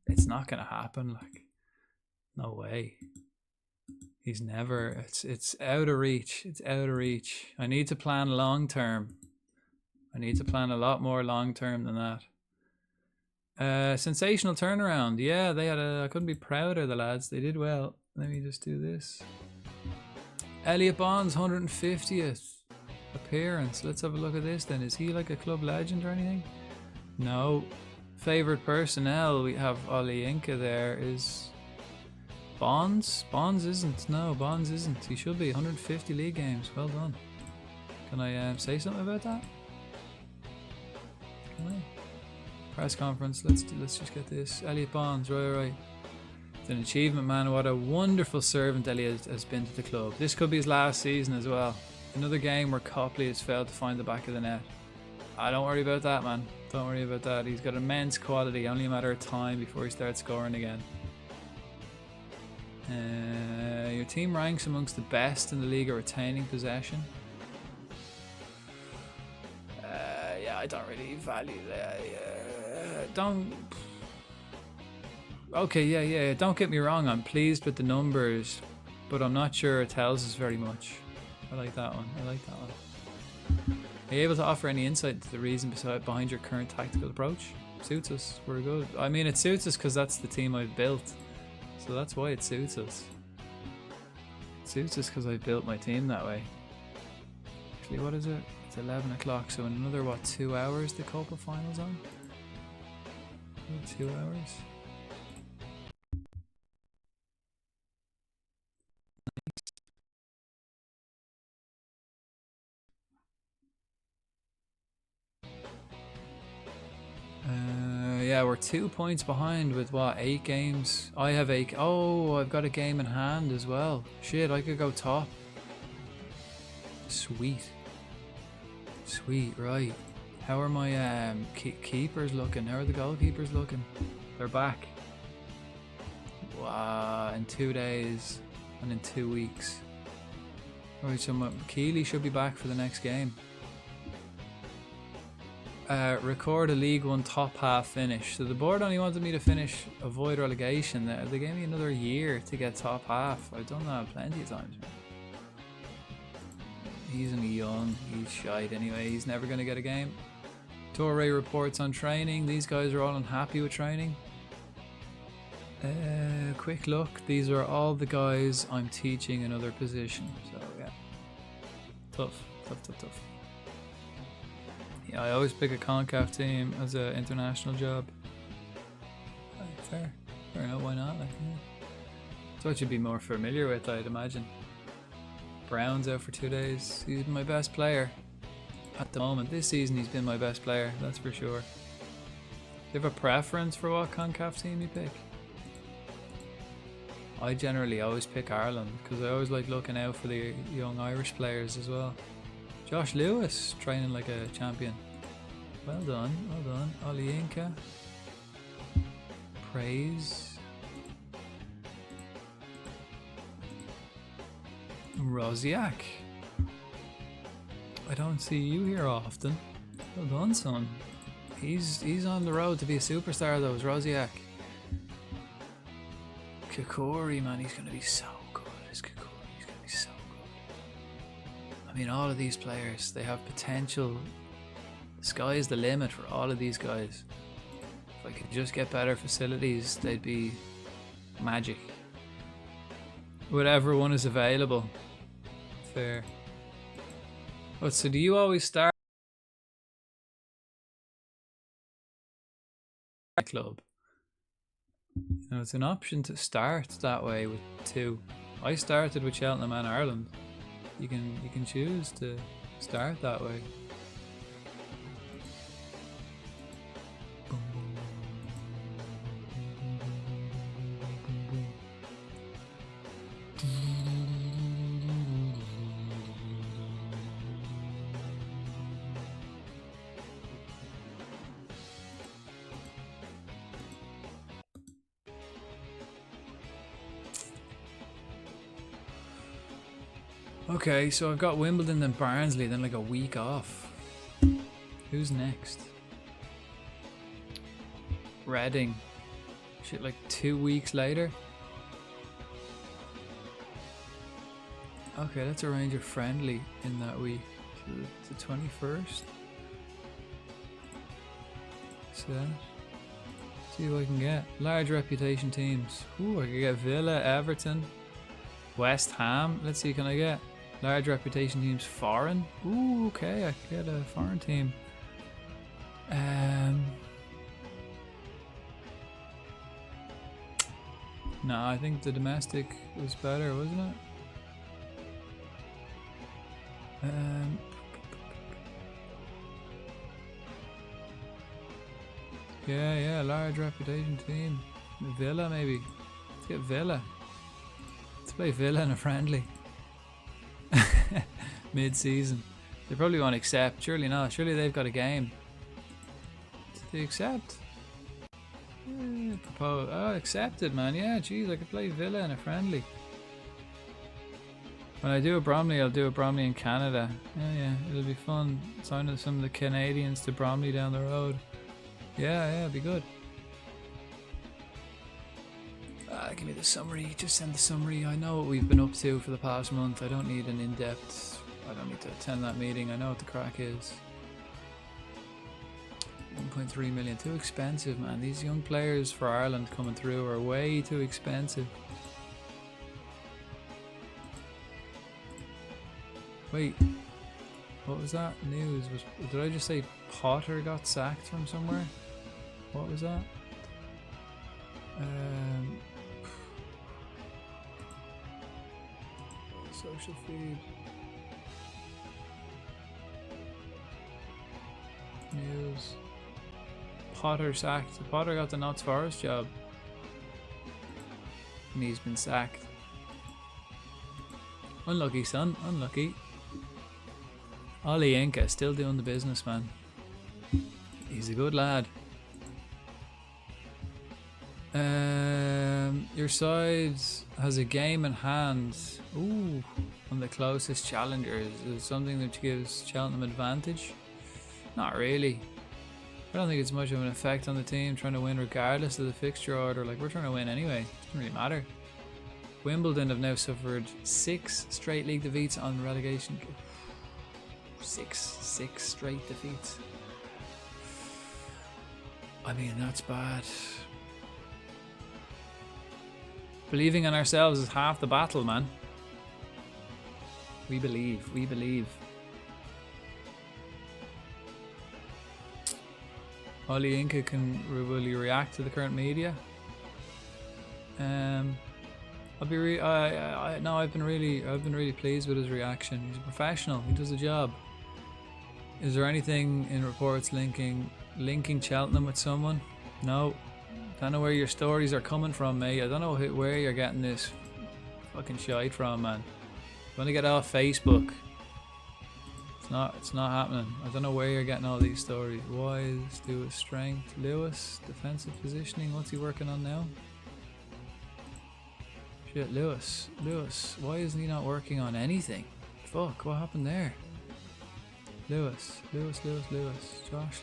It's not gonna happen. Like, no way. He's never. It's out of reach. It's out of reach. I need to plan long term. I need to plan a lot more long term than that. Sensational turnaround. Yeah, they had I couldn't be prouder of the lads. They did well. Let me just do this. Elliot Bonds, 150th. appearance. Let's have a look at this then. Is he like a club legend or anything? No. Favorite personnel, we have Oli Inca there. Is Bonds? Bonds isn't. No, Bonds isn't. He should be. 150 league games. Well done. Can I say something about that? Can I? Press conference. Let's just get this. Elliot Bonds. Right. It's an achievement, man. What a wonderful servant Elliot has been to the club. This could be his last season as well. Another game where Copley has failed to find the back of the net. Don't worry about that, man. Don't worry about that. He's got immense quality. Only a matter of time before he starts scoring again. Your team ranks amongst the best in the league at retaining possession. Yeah, I don't really value that. Don't. Okay, yeah. Don't get me wrong. I'm pleased with the numbers, but I'm not sure it tells us very much. I like that one. Are you able to offer any insight into the reason behind your current tactical approach? Suits us. We're good. I mean, it suits us because that's the team I've built. So that's why it suits us. It suits us because I've built my team that way. Actually, what is it? It's 11 o'clock, so in another, 2 hours the Copa Final's on? 2 hours? Yeah, we're 2 points behind with 8 games. I have 8. Oh, I've got a game in hand as well. Shit, I could go top. Sweet, right. How are my keepers looking? How are the goalkeepers looking? They're back. Wow, in 2 days and in 2 weeks. Alright, so Keeley should be back for the next game. Record a League 1 top half finish. So the board only wanted me to finish, avoid relegation. They gave me another year to get top half. I've done that plenty of times. He's only young, he's shite anyway, he's never going to get a game. Torre reports on training. These guys are all unhappy with training. Quick look, these are all the guys I'm teaching another position. So yeah, tough. Yeah, I always pick a CONCACAF team as an international job. Fair enough, why not? Like, yeah. It's what you'd be more familiar with, I'd imagine. Brown's out for 2 days. He's my best player at the moment. This season he's been my best player, that's for sure. Do you have a preference for what CONCACAF team you pick? I generally always pick Ireland because I always like looking out for the young Irish players as well. Josh Lewis training like a champion. Well done. Oli Inca. Praise. Rosiak. I don't see you here often. Well done, son. He's on the road to be a superstar though, is Rosiak. Kikori, man, he's gonna be so good. He's gonna be so good. I mean, all of these players, they have potential. The sky is the limit for all of these guys. If I could just get better facilities, they'd be magic. Whatever one is available. Fair. But so do you always start club? You know, it's an option to start that way with 2. I started with Cheltenham and Ireland. You can choose to start that way. Okay, so I've got Wimbledon then Barnsley, then like a week off. Who's next? Reading. Shit, like 2 weeks later. Okay, let's arrange a friendly in that week. The 21st. So, see who I can get. Large reputation teams. Ooh, I could get Villa, Everton, West Ham. Let's see, can I get Large reputation teams foreign. Ooh, okay, I could get a foreign team. No, I think the domestic was better, wasn't it? Yeah, large reputation team. Villa maybe. Let's get Villa. Let's play Villa in a friendly. Mid-season. They probably won't accept. Surely not. Surely they've got a game. Did they accept? Propose. Oh, accepted, man. Yeah, geez, I could play Villa in a friendly. When I do a Bromley, I'll do a Bromley in Canada. Yeah, it'll be fun. Signing some of the Canadians to Bromley down the road. Yeah, it'd be good. Give me the summary. Just send the summary. I know what we've been up to for the past month. I don't need an in-depth. I don't need to attend that meeting. I know what the crack is. 1.3 million. Too expensive, man. These young players for Ireland coming through are way too expensive. Wait. What was that news? Did I just say Potter got sacked from somewhere? What was that? Social feed. News. Potter sacked. Potter got the Notts Forest job. And he's been sacked. Unlucky, son. Unlucky. Ollie Inca still doing the business, man. He's a good lad. Your side has a game in hand. Ooh, on the closest challengers. Is it something that gives Cheltenham advantage? Not really. I don't think it's much of an effect on the team trying to win regardless of the fixture order. Like, we're trying to win anyway. Doesn't really matter. Wimbledon have now suffered 6 straight league defeats on relegation. 6 straight defeats. I mean, that's bad. Believing in ourselves is half the battle, man. We believe. We believe. Ollie Inca will he react to the current media? I've been really pleased with his reaction. He's a professional. He does the job. Is there anything in reports linking Cheltenham with someone? No. Don't know where your stories are coming from, mate. I don't know where you're getting this fucking shite from, man. You want to get off Facebook? It's not happening. I don't know where you're getting all these stories. Wise, Lewis strength, Lewis defensive positioning. What's he working on now? Shit, Lewis. Why isn't he not working on anything? Fuck, what happened there? Lewis. Josh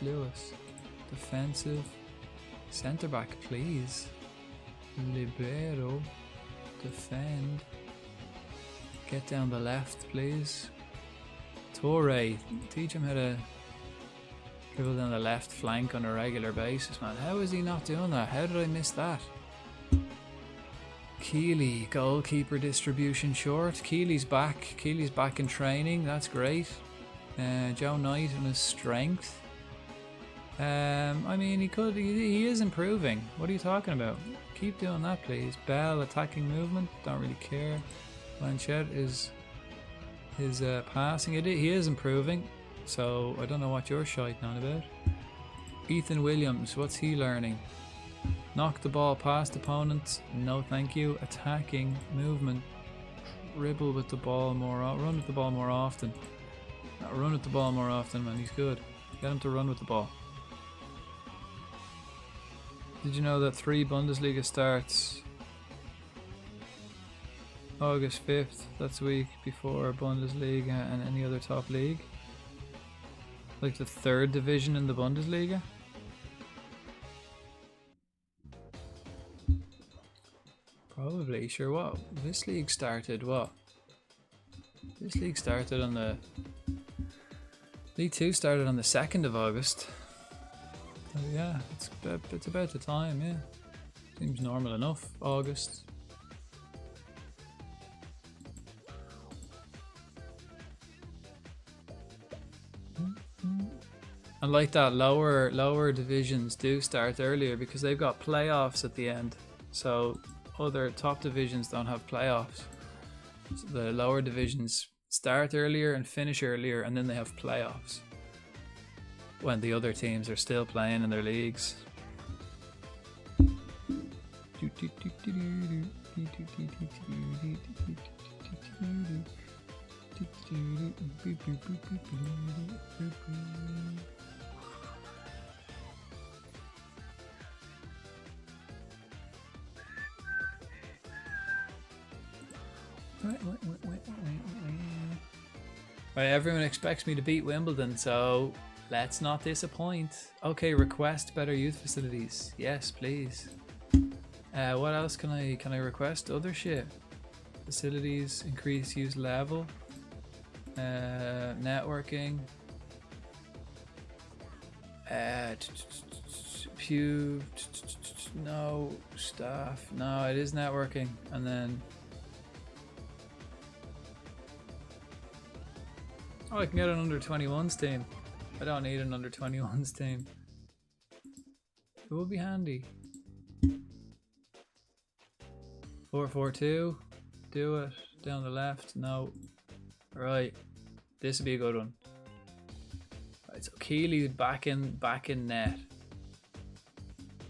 Lewis. Defensive. Centre back, please. Libero. Defend. Get down the left, please. Torre. Teach him how to dribble down the left flank on a regular basis, man. How is he not doing that? How did I miss that? Keeley, goalkeeper distribution short. Keeley's back in training. That's great. Joe Knight and his strength. I mean, he is improving. What are you talking about? Keep doing that, please. Bell, attacking movement. Don't really care. Blanchett is his passing. He is improving. So I don't know what you're shiting on about. Ethan Williams, what's he learning? Knock the ball past opponents. No, thank you. Attacking movement. Dribble with the ball more. Run with the ball more often. Run with the ball more often, man. He's good. Get him to run with the ball. Did you know that 3 Bundesliga starts August 5th? That's a week before Bundesliga and any other top league. Like the 3rd division in the Bundesliga. Probably. Sure, what? This league started what? This league started on the... League 2 started on the 2nd of August. So yeah, it's about the time, yeah. Seems normal enough, August. And like that, lower divisions do start earlier because they've got playoffs at the end. So other top divisions don't have playoffs. So the lower divisions start earlier and finish earlier, and then they have playoffs when the other teams are still playing in their leagues. Right, everyone expects me to beat Wimbledon, so let's not disappoint. Okay, request better youth facilities. Yes, please. What else can I request? Other shit. Facilities, increase use level, networking, pew, no, staff, no, it is networking, and then oh, I can get an under 21s team. I don't need an under 21s team. It would be handy. 4-4-2. Do it. Down the left. No. Right. This would be a good one. Right, so Keely's back in net.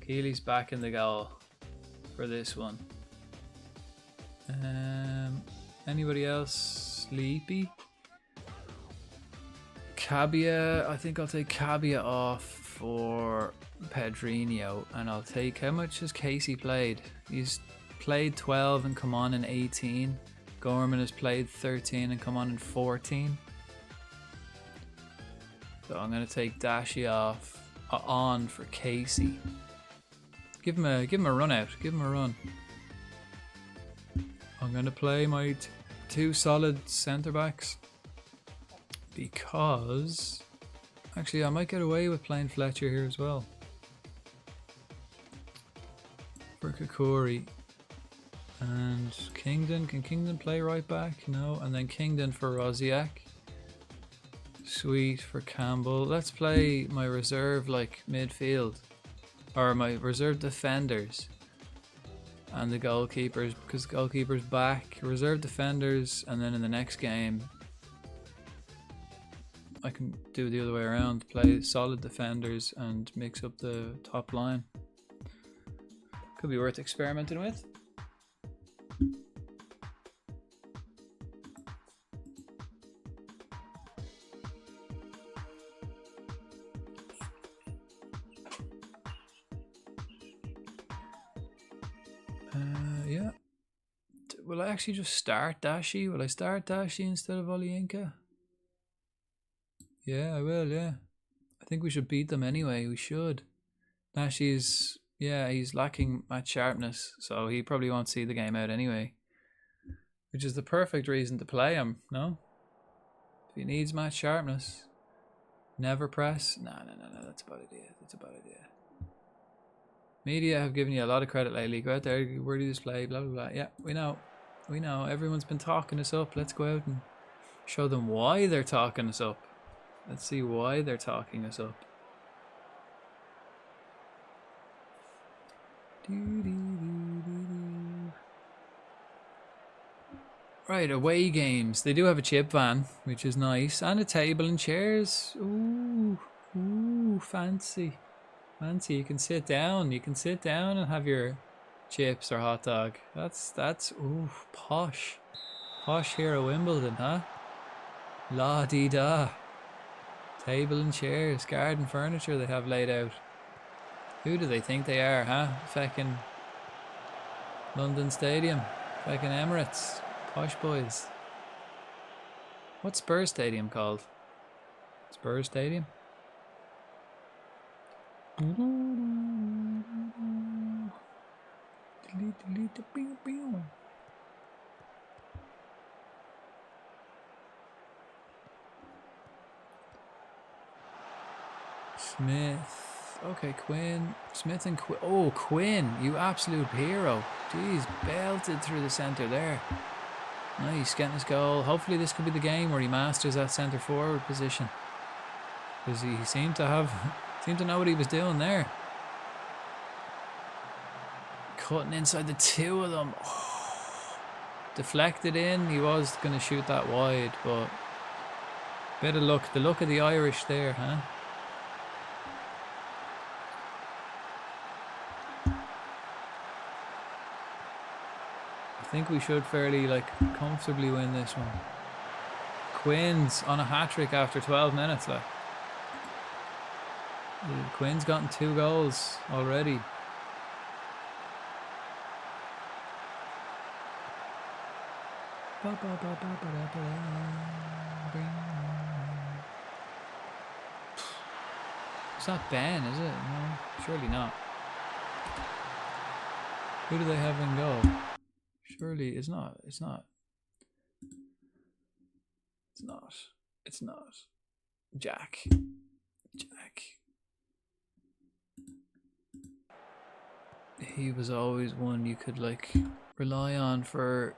Keely's back in the goal for this one. Anybody else sleepy? Cabia, I think I'll take Cabia off for Pedrinho, and I'll take, how much has Casey played? He's played 12 and come on in 18. Gorman has played 13 and come on in 14. So I'm gonna take Dashi off on for Casey. Give him a run out. Give him a run. I'm gonna play my two solid centre backs because actually I might get away with playing Fletcher here as well for Kokori. And Kingdon, can Kingdon play right back? No. And then Kingdon for Rosiak. Sweet for Campbell. Let's play my reserve like midfield, or my reserve defenders and the goalkeepers, because the goalkeeper's back. Reserve defenders, and then in the next game I can do the other way around, play solid defenders and mix up the top line. Could be worth experimenting with. Yeah. Will I actually just start Dashi? Will I start Dashi instead of Olyinka? Yeah, I will, yeah. I think we should beat them anyway. We should. Dashi's, yeah, he's lacking match sharpness, so he probably won't see the game out anyway. Which is the perfect reason to play him, no? If he needs match sharpness, never press. No, that's a bad idea. That's a bad idea. Media have given you a lot of credit lately. Go out there, worthy display, blah, blah, blah. Yeah, we know. We know. Everyone's been talking us up. Let's go out and show them why they're talking us up. Let's see why they're talking us up. Right, away games. They do have a chip van, which is nice. And a table and chairs. Ooh, fancy. Fancy, you can sit down. You can sit down and have your chips or hot dog. That's ooh, posh. Posh here at Wimbledon, huh? La-dee-da. Table and chairs, garden furniture they have laid out. Who do they think they are, huh? Feckin' London Stadium. Feckin' Emirates. Posh boys. What's Spurs Stadium called? Spurs Stadium? Smith. Okay, Quinn. Smith and Quinn. Oh, Quinn, you absolute hero. Jeez, belted through the centre there. Nice, getting his goal. Hopefully this could be the game where he masters that centre forward position. because he seemed to know what he was doing there. Cutting inside the two of them. Oh, deflected in. He was going to shoot that wide, but bit of luck. The luck of the Irish there, huh? I think we should fairly comfortably win this one. Quinn's on a hat-trick after 12 minutes. Quinn's gotten 2 goals already. Is that Ben, is it? No, surely not. Who do they have in goal? Surely it's not. It's not. It's not. It's not. Jack. He was always one you could rely on for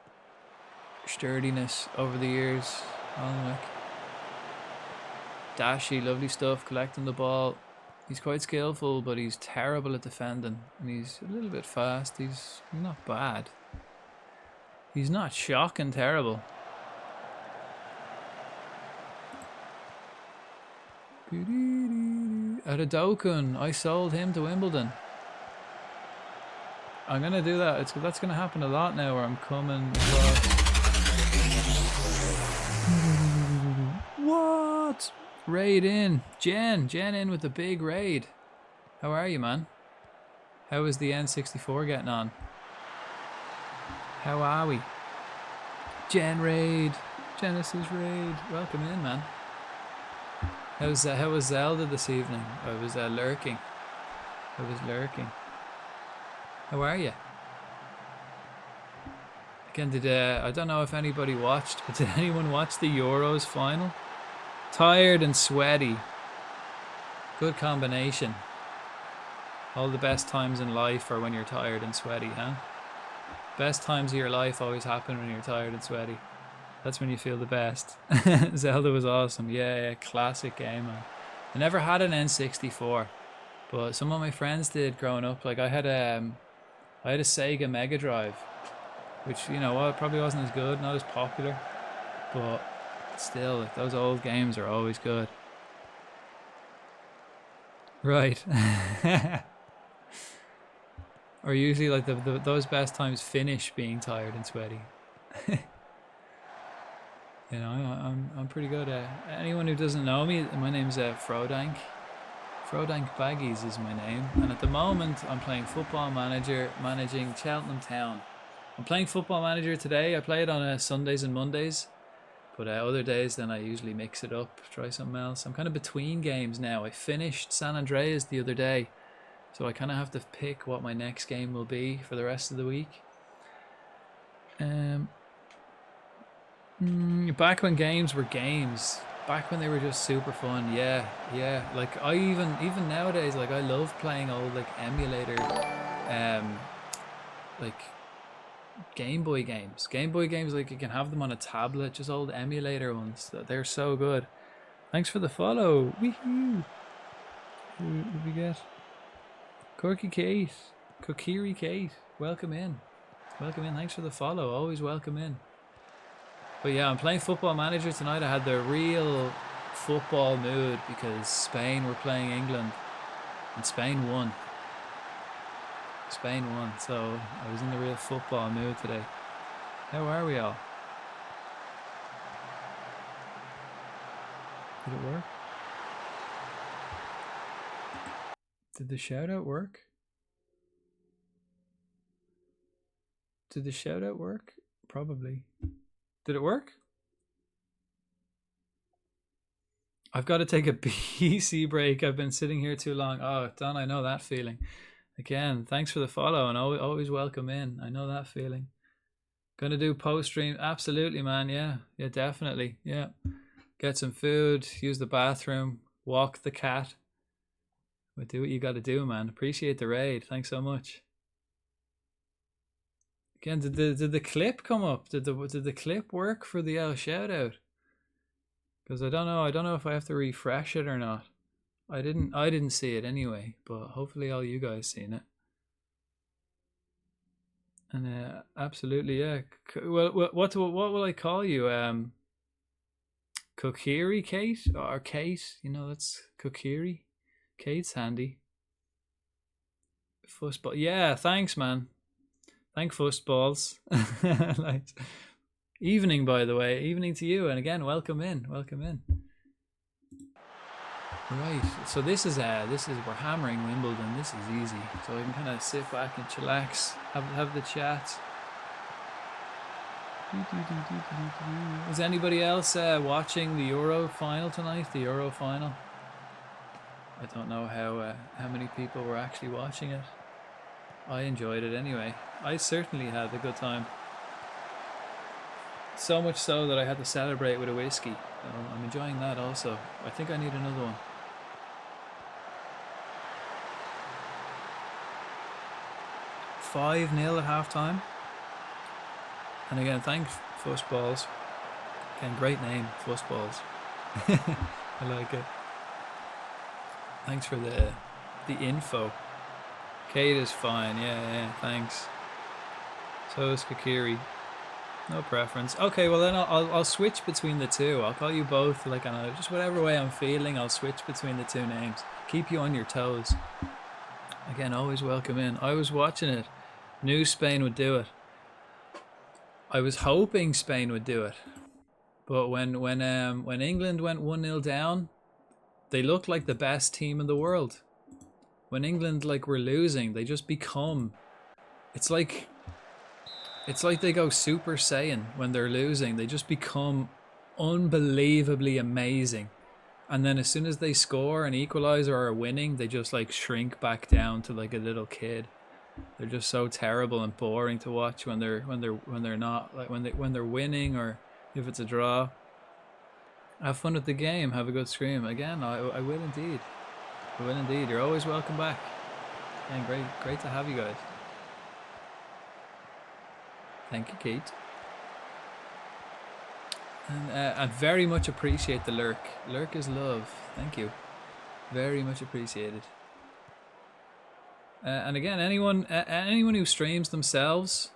sturdiness over the years. Dashy, lovely stuff, collecting the ball. He's quite skillful, but he's terrible at defending, and he's a little bit fast. He's not bad. He's not shocking terrible. Adedokun, I sold him to Wimbledon. I'm gonna do that. That's gonna happen a lot now, where I'm coming across. What? Raid in. Jen in with the big raid. How are you, man? How is the N64 getting on? How are we? Jen raid. Genesis raid. Welcome in, man. How was Zelda this evening? I was lurking. How are you? Again, I don't know if anybody watched, but did anyone watch the Euros final? Tired and sweaty. Good combination. All the best times in life are when you're tired and sweaty, huh? Best times of your life always happen when you're tired and sweaty. That's when you feel the best. Zelda was awesome. Yeah, classic game, man. I never had an N64, but some of my friends did growing up. I had a Sega Mega Drive, which, probably wasn't as good, not as popular, but still, those old games are always good. Right. Or usually those best times finish being tired and sweaty. I'm pretty good at anyone who doesn't know me. My name's Frodank. Frodank Baggies is my name, and at the moment I'm playing Football Manager, managing Cheltenham Town. I'm playing Football Manager today. I play it on Sundays and Mondays, but other days then I usually mix it up, try something else. I'm kind of between games now. I finished San Andreas the other day, so I kind of have to pick what my next game will be for the rest of the week. Back when games were games, back when they were just super fun, yeah. I even nowadays, I love playing old emulator, Game Boy games. Game Boy games, you can have them on a tablet, just old emulator ones. They're so good. Thanks for the follow. Woohoo! Who did we get? Kokiri Kate. Welcome in. Thanks for the follow. Always welcome in. But yeah, I'm playing Football Manager tonight. I had the real football mood because Spain were playing England, and Spain won. So I was in the real football mood today. How are we all? Did it work? Did the shout out work? Probably. Did it work? I've got to take a PC break. I've been sitting here too long. Oh, Don, I know that feeling. Again, thanks for the follow, and always welcome in. I know that feeling. Gonna do post stream? Absolutely, man. Yeah, definitely. Yeah. Get some food, use the bathroom, walk the cat. But do what you got to do, man. Appreciate the raid. Thanks so much. Again, did the clip come up? Did the clip work for the shout out? Because I don't know if I have to refresh it or not. I didn't see it anyway, but hopefully all you guys seen it. And absolutely, yeah. Well, what will I call you? Kokiri Kate or Kate? You know, that's Kokiri. Kate's handy. Fussball. Yeah, thanks, man. Thank Fussballs. Like, evening, by the way. Evening to you, and again, welcome in. Welcome in. Right. So this is we're hammering Wimbledon. This is easy. So I can kind of sit back and chillax, have the chat. Is anybody else watching the Euro final tonight? The Euro final. I don't know how many people were actually watching it. I enjoyed it anyway. I certainly had a good time. So much so that I had to celebrate with a whiskey. So I'm enjoying that also. I think I need another one. 5-0 at halftime. And again, thanks Fussballs. Again, great name, Fussballs. I like it. Thanks for the info. Kate is fine. Yeah, thanks. So is Kakiri. No preference. Okay, well then I'll switch between the two. I'll call you both like just whatever way I'm feeling. I'll switch between the two names. Keep you on your toes. Again, always welcome in. I was watching it. Knew Spain would do it. I was hoping Spain would do it, but when England went 1-0 down, they looked like the best team in the world. When England were losing, they just become. It's like they go Super Saiyan when they're losing. They just become unbelievably amazing. And then as soon as they score and equalize or are winning, they just shrink back down to like a little kid. They're just so terrible and boring to watch when they're not when they're winning or if it's a draw. Have fun at the game. Have a good scream. Again, I will indeed. I will indeed. You're always welcome back. And great to have you guys. Thank you, Kate. And I very much appreciate the lurk. Lurk is love. Thank you. Very much appreciated. And again, anyone who streams themselves,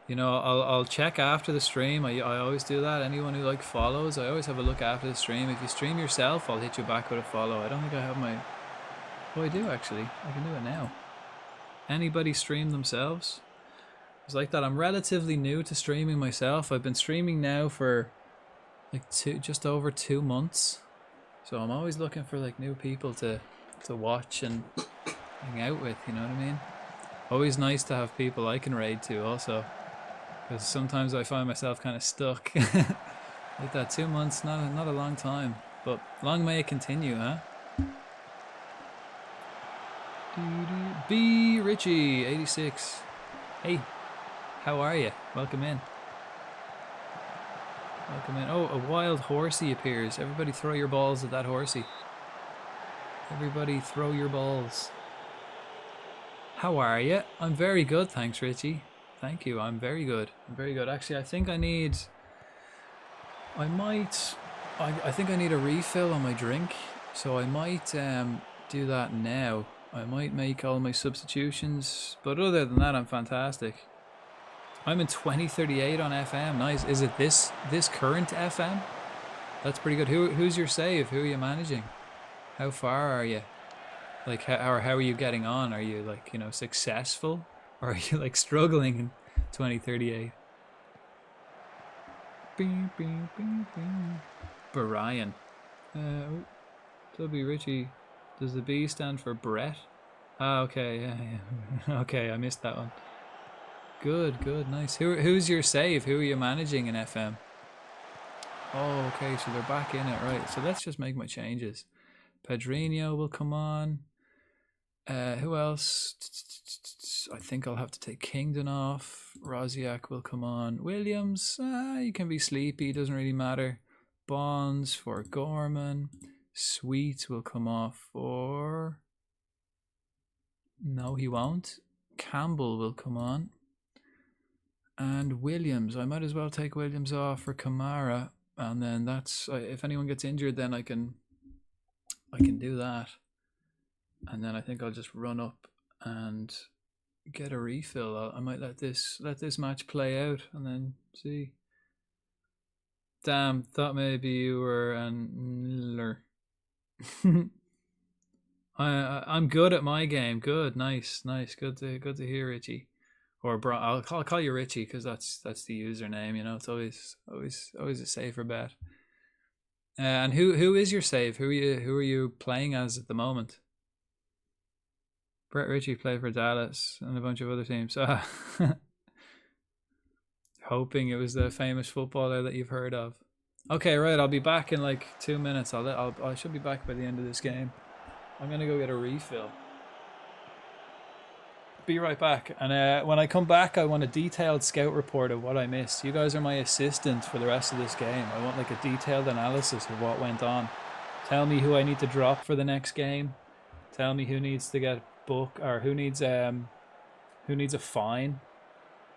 you know, I'll check after the stream. I always do that. Anyone who follows, I always have a look after the stream. If you stream yourself, I'll hit you back with a follow. I don't think I have my. Oh, I do actually. I can do it now. Anybody stream themselves? It's like that. I'm relatively new to streaming myself. I've been streaming now for just over 2 months, so I'm always looking for new people to watch and hang out with, you know what I mean? Always nice to have people I can raid to also, because sometimes I find myself kind of stuck. Like that 2 months, not a long time, but long may it continue, huh? B Richie 86. Hey, how are you? Welcome in. Welcome in. Oh, a wild horsey appears. Everybody throw your balls at that horsey. Everybody throw your balls. How are you? I'm very good, thanks, Richie. Thank you. I'm very good. I'm very good. Actually, I think I need. I think I need a refill on my drink, so I might do that now. I might make all my substitutions, but other than that, I'm fantastic. I'm in 2038 on FM. Nice. Is it this current FM? That's pretty good. Who's your save? Who are you managing? How far are you? How are you getting on? Are you successful, or are you struggling in 2038? Brian. W Richie. Does the B stand for Brett? Ah, okay, yeah. Okay, I missed that one. Good, nice. Who's your save? Who are you managing in FM? Oh, okay, so they're back in it, right? So let's just make my changes. Pedrinho will come on. Who else? I think I'll have to take Kingdon off. Rosiak will come on. Williams, you can be sleepy, doesn't really matter. Bonds for Gorman. Sweet will come off for. No, he won't. Campbell will come on. And Williams, I might as well take Williams off for Kamara, and then that's if anyone gets injured, then I can do that. and then I think I'll just run up and get a refill. I might let this match play out and then see. Damn, thought maybe you were an I'm good at my game. Good, nice, nice. Good to hear, Richie. Or I'll call you Richie because that's the username. You know, it's always a safer bet. And who is your save? Who are you playing as at the moment? Brett Ritchie played for Dallas and a bunch of other teams. Hoping it was the famous footballer that you've heard of. Okay, right. I'll be back in like 2 minutes. I should be back by the end of this game. I'm gonna go get a refill. Be right back. And when I come back, I want a detailed scout report of what I missed. You guys are my assistants for the rest of this game. I want like a detailed analysis of what went on. Tell me who I need to drop for the next game. Tell me who needs to get book or who needs a fine.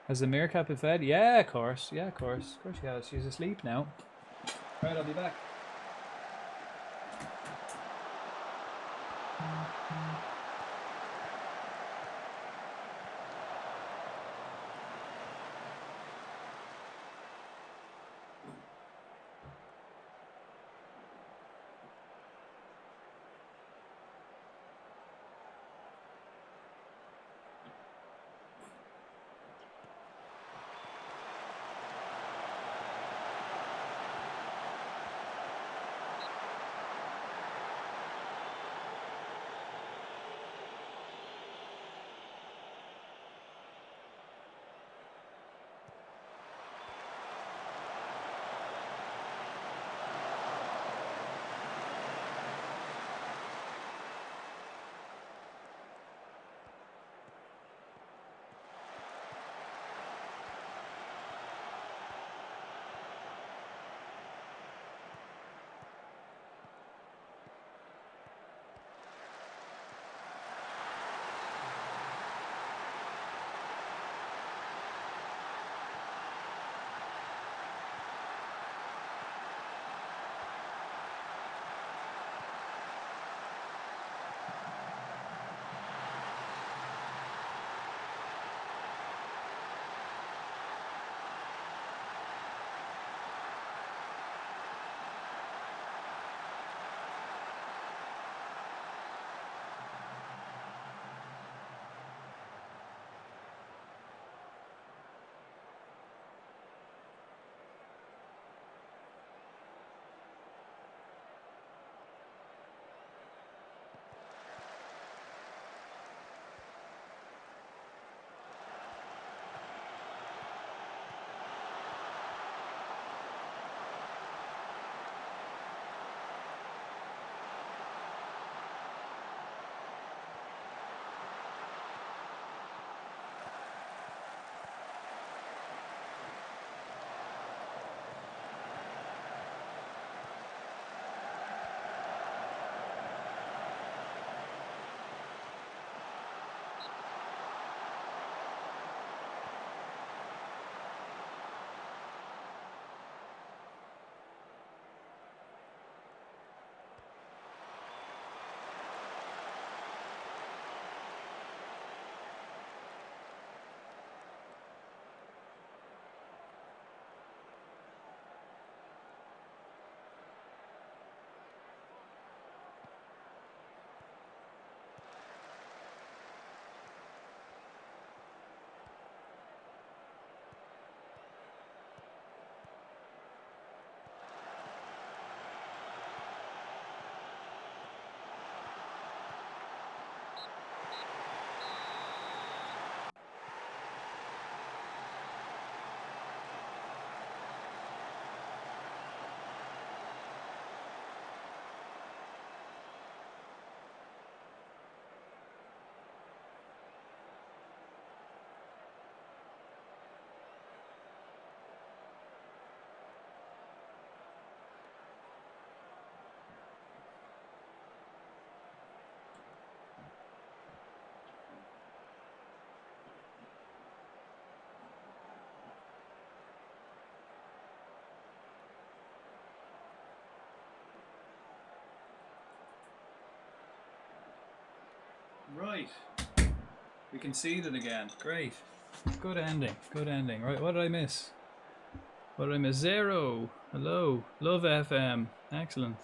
Has the meerkat been fed? Yeah, of course. Yeah, of course. Of course she has. She's asleep now. Right, I'll be back. Right. We conceded again. Great. Good ending. Good ending. Right, what did I miss? What did I miss? 0. Hello. Love FM. Excellent.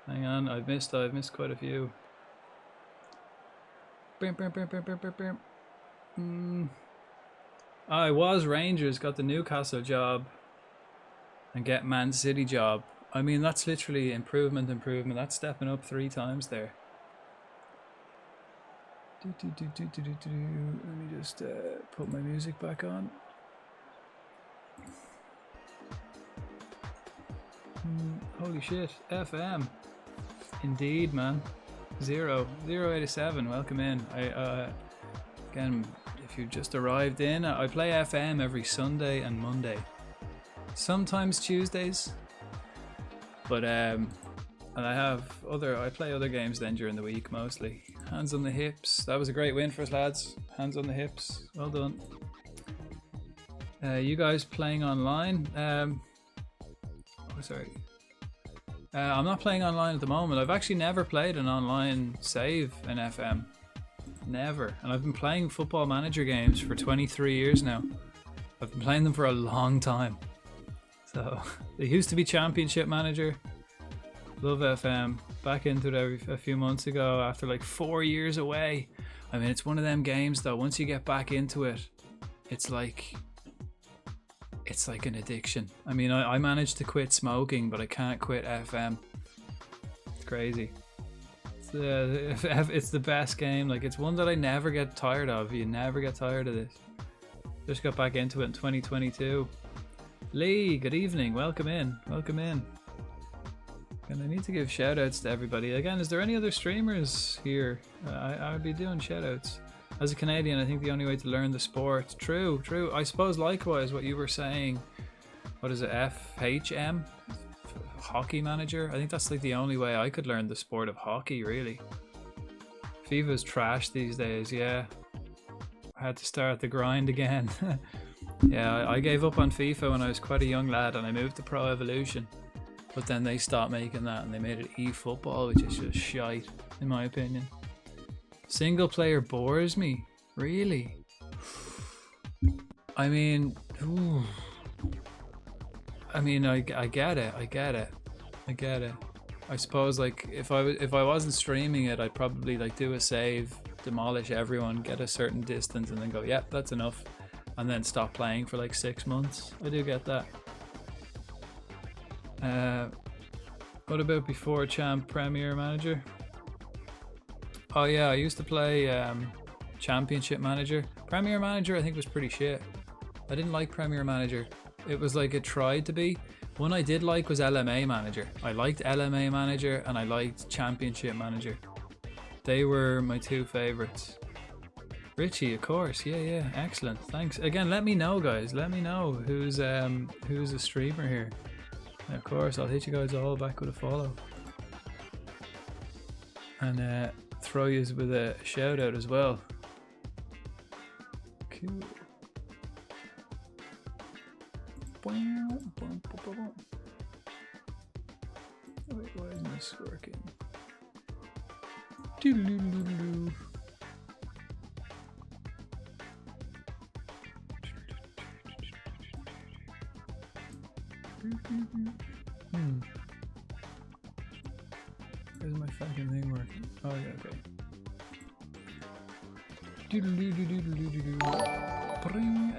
Hang on, I've missed quite a few. I was Rangers, got the Newcastle job and get Man City job. I mean, that's literally improvement. That's stepping up 3 times there. Let me just put my music back on. Holy shit, FM. Indeed, man. 0 out of 7. Welcome in. Again, if you just arrived in, I play FM every Sunday and Monday. Sometimes Tuesdays. But and I play other games then during the week mostly. Hands on the hips. That was a great win for us, lads. Hands on the hips. Well done. You guys playing online? Sorry. I'm not playing online at the moment. I've actually never played an online save in FM. Never. And I've been playing Football Manager games for 23 years now. I've been playing them for a long time. So, it used to be Championship Manager. Love FM. Back into it a few months ago after like 4 years away. I mean, it's one of them games though. Once you get back into it, it's like an addiction. I mean, I managed to quit smoking, but I can't quit FM. It's crazy. It's the best game. Like, it's one that I never get tired of. You never get tired of this. Just got back into it in 2022. Lee, good evening. Welcome in. Welcome in. And I need to give shout outs to everybody. Again, is there any other streamers here? I would be doing shout outs. As a Canadian, I think the only way to learn the sport. True. I suppose likewise what you were saying. What is it? FHM? Hockey Manager? I think that's like the only way I could learn the sport of hockey, really. FIFA's trash these days, yeah. I had to start the grind again. Yeah, I gave up on FIFA when I was quite a young lad and I moved to Pro Evolution. But then they stopped making that and they made it eFootball, which is just shite, in my opinion. Single player bores me, really. I mean, I get it. I suppose like if I wasn't streaming it, I'd probably like do a save, demolish everyone, get a certain distance, and then go, yep, that's enough, and then stop playing for like 6 months. I do get that. What about before Champ Premier Manager? Oh yeah, I used to play Championship Manager. Premier Manager I think was pretty shit. I didn't like Premier Manager. It was like it tried to be. One I did like was LMA Manager. I liked LMA Manager and I liked Championship Manager. They were my 2 favorites. Richie, of course. Yeah, excellent. Thanks. Again, let me know, guys. Let me know who's a streamer here. And of course, I'll hit you guys all back with a follow. And throw you with a shout out as well. Cool. Wait, why isn't this working? Doodle-doodle-doodle-doo. Where's my fucking thing working? Oh yeah, okay.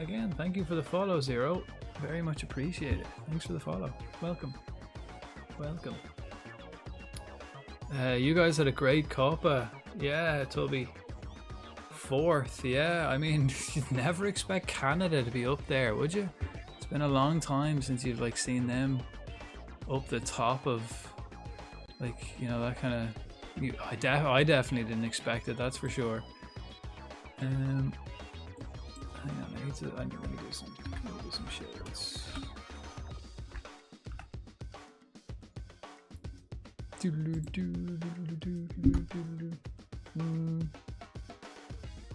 Again, thank you for the follow, Zero. Very much appreciated. Thanks for the follow. Welcome. You guys had a great Copa. Yeah, Tubby. 4th, yeah. I mean, you'd never expect Canada to be up there, would you? It's been a long time since you've like seen them up the top of, like, you know, that kind of. I definitely didn't expect it. That's for sure. Hang on, I need to do some shit.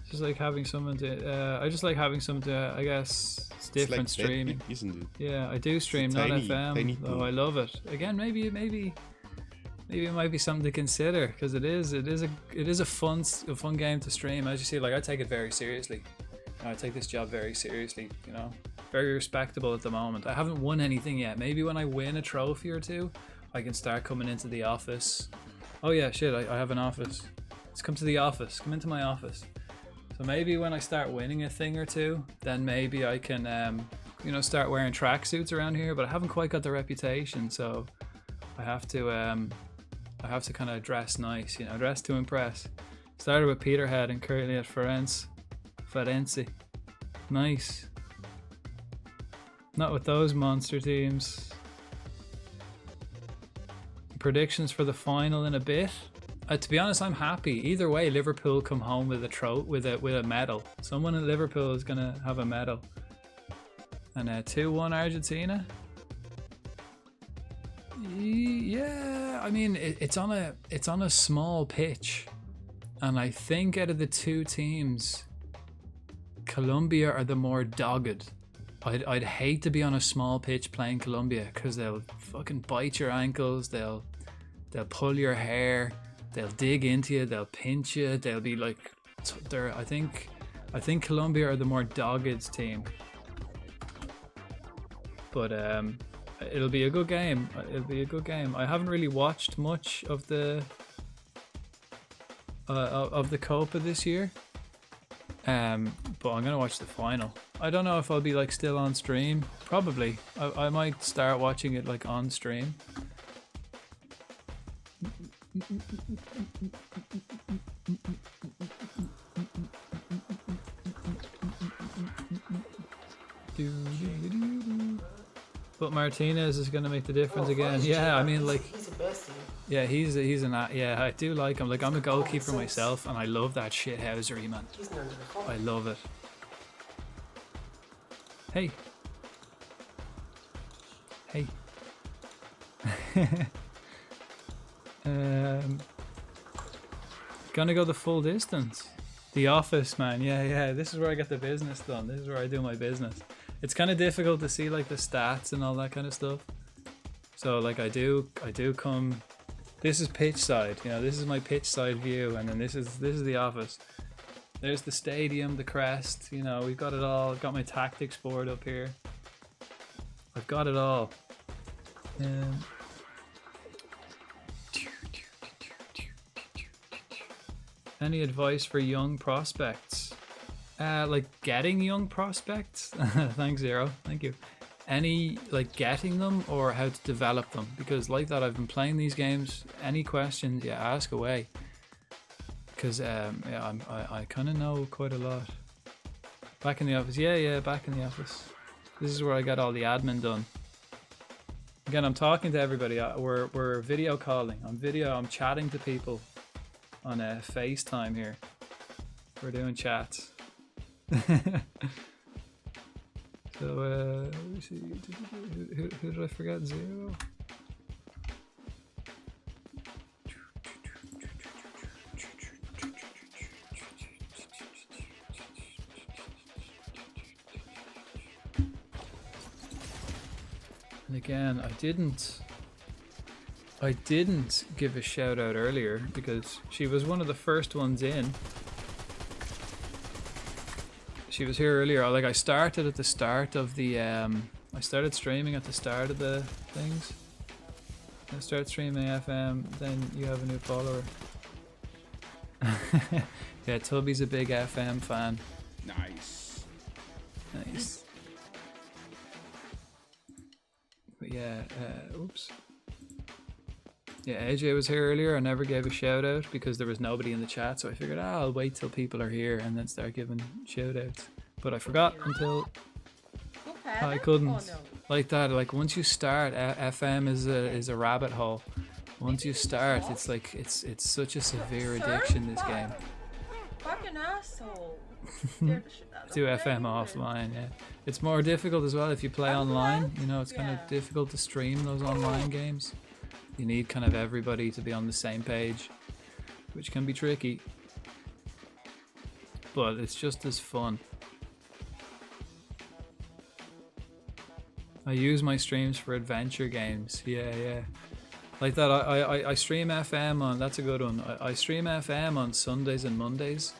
Just like having someone to. I just like having someone to. I guess it's different like streaming, isn't it? Yeah, I do stream, not FM. Though I love it. Again, maybe maybe it might be something to consider, because it is a fun game to stream. As you see, like I take it very seriously. I take this job very seriously, you know, very respectable at the moment. I haven't won anything yet. Maybe when I win a trophy or two, I can start coming into the office. Oh yeah, shit, I have an office. Let's come to the office. Come into my office. So maybe when I start winning a thing or two, then maybe I can, you know, start wearing tracksuits around here. But I haven't quite got the reputation, so I have to kind of dress nice, you know, dress to impress. Started with Peterhead and currently at Firenze. Nice. Not with those monster teams. Predictions for the final in a bit. To be honest, I'm happy. Either way, Liverpool come home with a medal. Someone in Liverpool is gonna have a medal. And 2-1 Argentina. Yeah, I mean it's on a small pitch, and I think out of the two teams, Colombia are the more dogged. I'd hate to be on a small pitch playing Colombia, because they'll fucking bite your ankles, they'll pull your hair, they'll dig into you, they'll pinch you, they'll be like, I think Colombia are the more dogged team. But it'll be a good game. I haven't really watched much of the Copa this year. But I'm gonna watch the final. I don't know if I'll be like still on stream. Probably. I might start watching it like on stream. But Martinez is gonna make the difference again. Yeah, I mean, like, he's the best. yeah, he's yeah, I do like him. Like, I'm a goalkeeper myself, and I love that shithousery, man. I love it. Hey. Gonna go the full distance. The office, man. Yeah. This is where I get the business done. This is where I do my business. It's kind of difficult to see like the stats and all that kind of stuff. So like I do come. This is pitch side. You know, this is my pitch side view, and then this is the office. There's the stadium, the crest. You know, we've got it all. I've got my tactics board up here. I've got it all. Any advice for young prospects? Like getting young prospects? Thanks, Zero. Thank you. Any, like, getting them or how to develop them? Because like that, I've been playing these games. Any questions, yeah, ask away. Because yeah, I kind of know quite a lot. Back in the office. Yeah, back in the office. This is where I got all the admin done. Again, I'm talking to everybody. We're video calling. I'm chatting to people on FaceTime here. We're doing chats. So let me see. Who did I forget? Zero. And again, I didn't give a shout out earlier because she was one of the first ones in. She was here earlier. Like, I started at the start of the I started streaming at the start of the things. I start streaming FM, then you have a new follower. Yeah, Tubby's a big FM fan. Nice. But yeah, oops. Yeah, AJ was here earlier. I never gave a shout out because there was nobody in the chat, so I figured I'll wait till people are here and then start giving shout outs. But I forgot until I couldn't. Oh, no. Like that, like once you start, FM is a rabbit hole. Once you start, it's like it's such a severe addiction, this game. Fucking asshole. Do FM offline, yeah. It's more difficult as well if you play online. You know, it's kind of difficult to stream those online games. You need kind of everybody to be on the same page, which can be tricky. But it's just as fun. I use my streams for adventure games. Yeah. Like that, I stream FM on, that's a good one. I stream FM on Sundays and Mondays.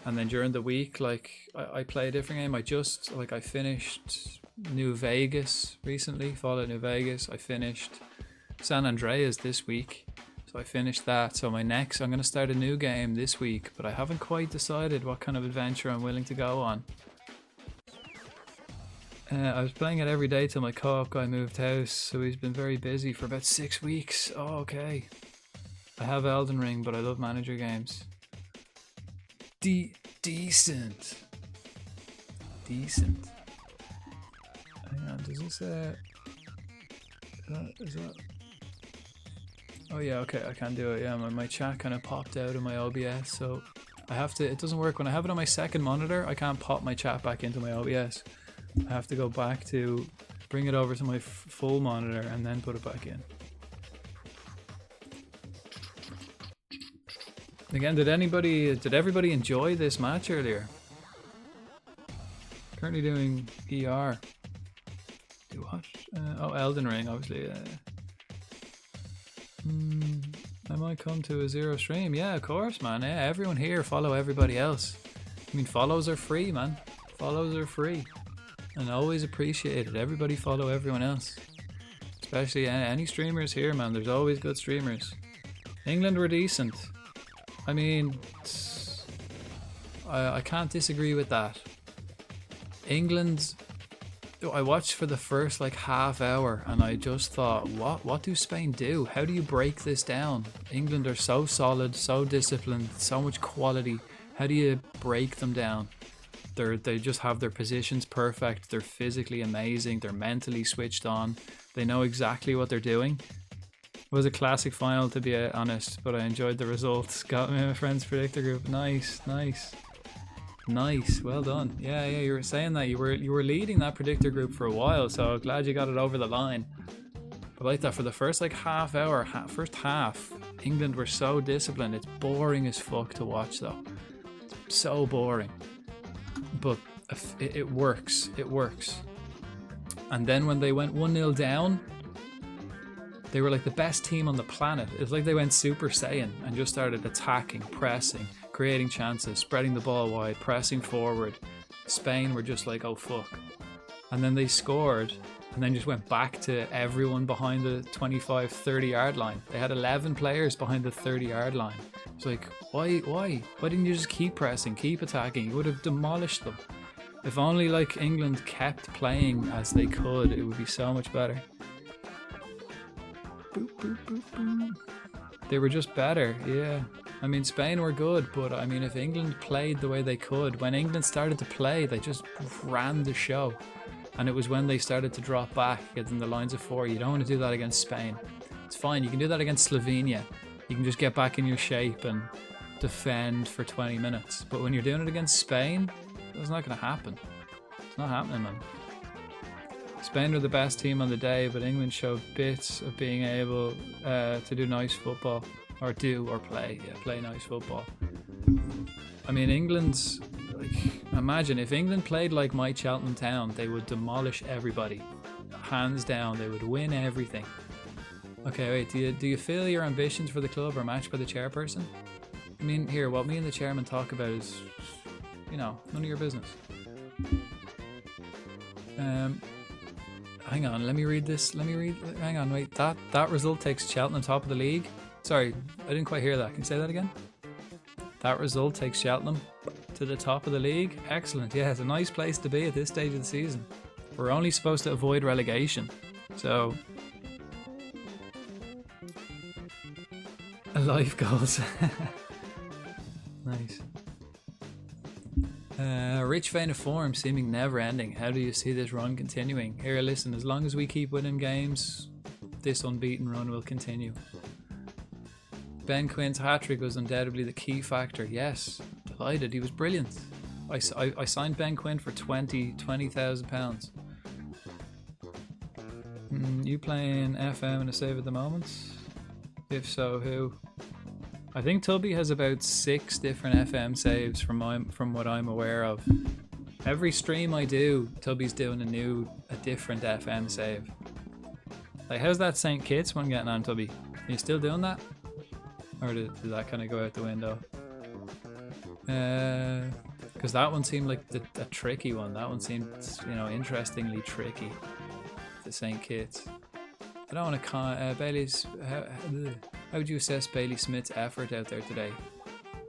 And then during the week, like, I play a different game. I finished New Vegas recently, Fallout New Vegas. I finished San Andreas this week. So I finished that. So I'm going to start a new game this week, but I haven't quite decided what kind of adventure I'm willing to go on. I was playing it every day till my co-op guy moved house, so he's been very busy for about 6 weeks. Oh, okay. I have Elden Ring, but I love manager games. Decent. Hang on, does this is that? Oh yeah, okay, I can't do it. Yeah, my chat kind of popped out of my OBS, so I have to. It doesn't work when I have it on my second monitor. I can't pop my chat back into my OBS. I have to go back to bring it over to my full monitor and then put it back in. Again, did everybody enjoy this match earlier? Currently doing ER. Do what? Oh, Elden Ring, obviously. I might come to a zero stream. Yeah, of course, man. Yeah, everyone here follow everybody else. I mean, follows are free, man. Follows are free. And always appreciated. Everybody follow everyone else. Especially any streamers here, man. There's always good streamers. England were decent. I mean, I can't disagree with that. England, I watched for the first like half hour and I just thought, what do Spain do? How do you break this down? England are so solid, so disciplined, so much quality. How do you break them down? They just have their positions perfect. They're physically amazing. They're mentally switched on. They know exactly what they're doing. It was a classic final, to be honest, but I enjoyed the results. Got me in my friend's predictor group. Nice. Well done. Yeah. You were saying that you were leading that predictor group for a while, so glad you got it over the line. But like that, for the first like half hour, first half, England were so disciplined. It's boring as fuck to watch, though. It's so boring. But it works. It works. And then when they went 1-0 down, they were like the best team on the planet. It's like they went Super Saiyan and just started attacking, pressing, creating chances, spreading the ball wide, pressing forward. Spain were just like, oh fuck. And then they scored and then just went back to everyone behind the 25, 30 yard line. They had 11 players behind the 30 yard line. It's like, why? Why didn't you just keep pressing, keep attacking? You would have demolished them. If only like England kept playing as they could, it would be so much better. Boop, boop, boop, boop. They were just better, yeah. I mean, Spain were good, but I mean, if England played the way they could, when England started to play, they just ran the show. And it was when they started to drop back in the lines of four. You don't want to do that against Spain. It's fine, you can do that against Slovenia. You can just get back in your shape and defend for 20 minutes. But when you're doing it against Spain, it's not going to happen. It's not happening, man. Spain were the best team on the day, but England showed bits of being able to do nice football. Or play nice football. I mean, England's... imagine, if England played like my Cheltenham town, they would demolish everybody. Hands down, they would win everything. Okay, wait, do you feel your ambitions for the club are matched by the chairperson? I mean, here, what me and the chairman talk about is, none of your business. Hang on, let me read this. Hang on, wait. That result takes Cheltenham top of the league. Sorry, I didn't quite hear that. Can you say that again? That result takes Cheltenham to the top of the league. Excellent. Yeah, it's a nice place to be at this stage of the season. We're only supposed to avoid relegation. So... life goals. Nice. Rich vein of form, seeming never ending. How do you see this run continuing? Here, listen, as long as we keep winning games, this unbeaten run will continue. Ben Quinn's hat-trick was undoubtedly the key factor. Yes, delighted. He was brilliant. I signed Ben Quinn for £20,000. You playing FM in a save at the moment? If so, who? I think Tubby has about 6 different FM saves from what I'm aware of. Every stream I do, Tubby's doing a different FM save. Like, how's that St. Kitts one getting on, Tubby? Are you still doing that? Or did that kind of go out the window? Because that one seemed like a tricky one. That one seemed, you know, interestingly tricky. The St. Kitts. I don't want to Bailey's. How would you assess Bailey Smith's effort out there today?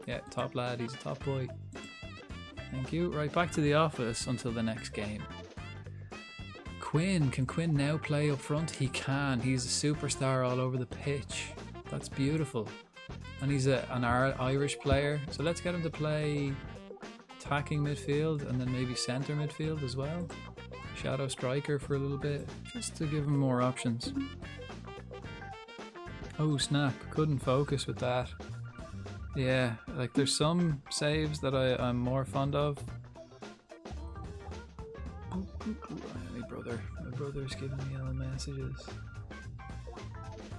Yeah, top lad. He's a top boy. Thank you. Right, back to the office until the next game. Quinn. Can Quinn now play up front? He can. He's a superstar all over the pitch. That's beautiful. And he's an Irish player. So let's get him to play attacking midfield and then maybe centre midfield as well. Shadow striker for a little bit, just to give him more options. Oh snap, couldn't focus with that. Yeah, like there's some saves that I'm more fond of. My brother's giving me all the messages.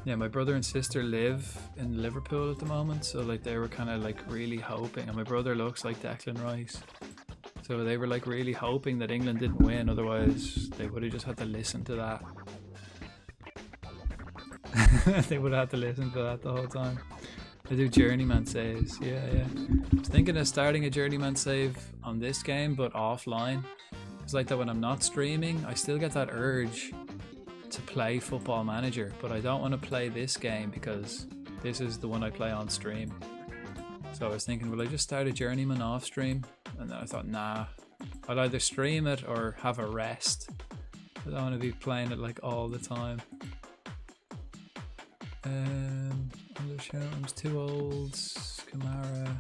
Yeah, my brother and sister live in Liverpool at the moment, so like they were kind of like really hoping, and my brother looks like Declan Rice. So they were like really hoping that England didn't win, otherwise they would have just had to listen to that. They would have had to listen to that the whole time. I do journeyman saves, yeah. I was thinking of starting a journeyman save on this game, but offline. It's like that when I'm not streaming, I still get that urge to play Football Manager, but I don't want to play this game because this is the one I play on stream. So I was thinking, will I just start a journeyman off stream? And then I thought, nah, I'll either stream it or have a rest. I don't want to be playing it like all the time. Undershows, too old. Kamara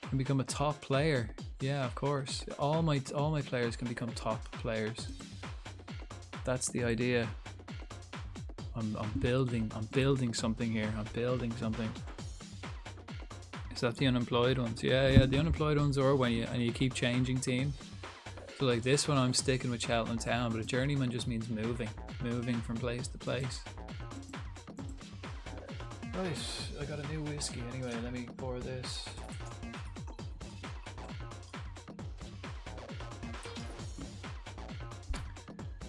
can become a top player. Yeah, of course. All my players can become top players. That's the idea. I'm building something here. I'm building something. Is that the unemployed ones? Yeah, the unemployed ones are when you keep changing team. So like this one, I'm sticking with Cheltenham Town, but a journeyman just means moving from place to place. Right, I got a new whiskey anyway. Let me pour this.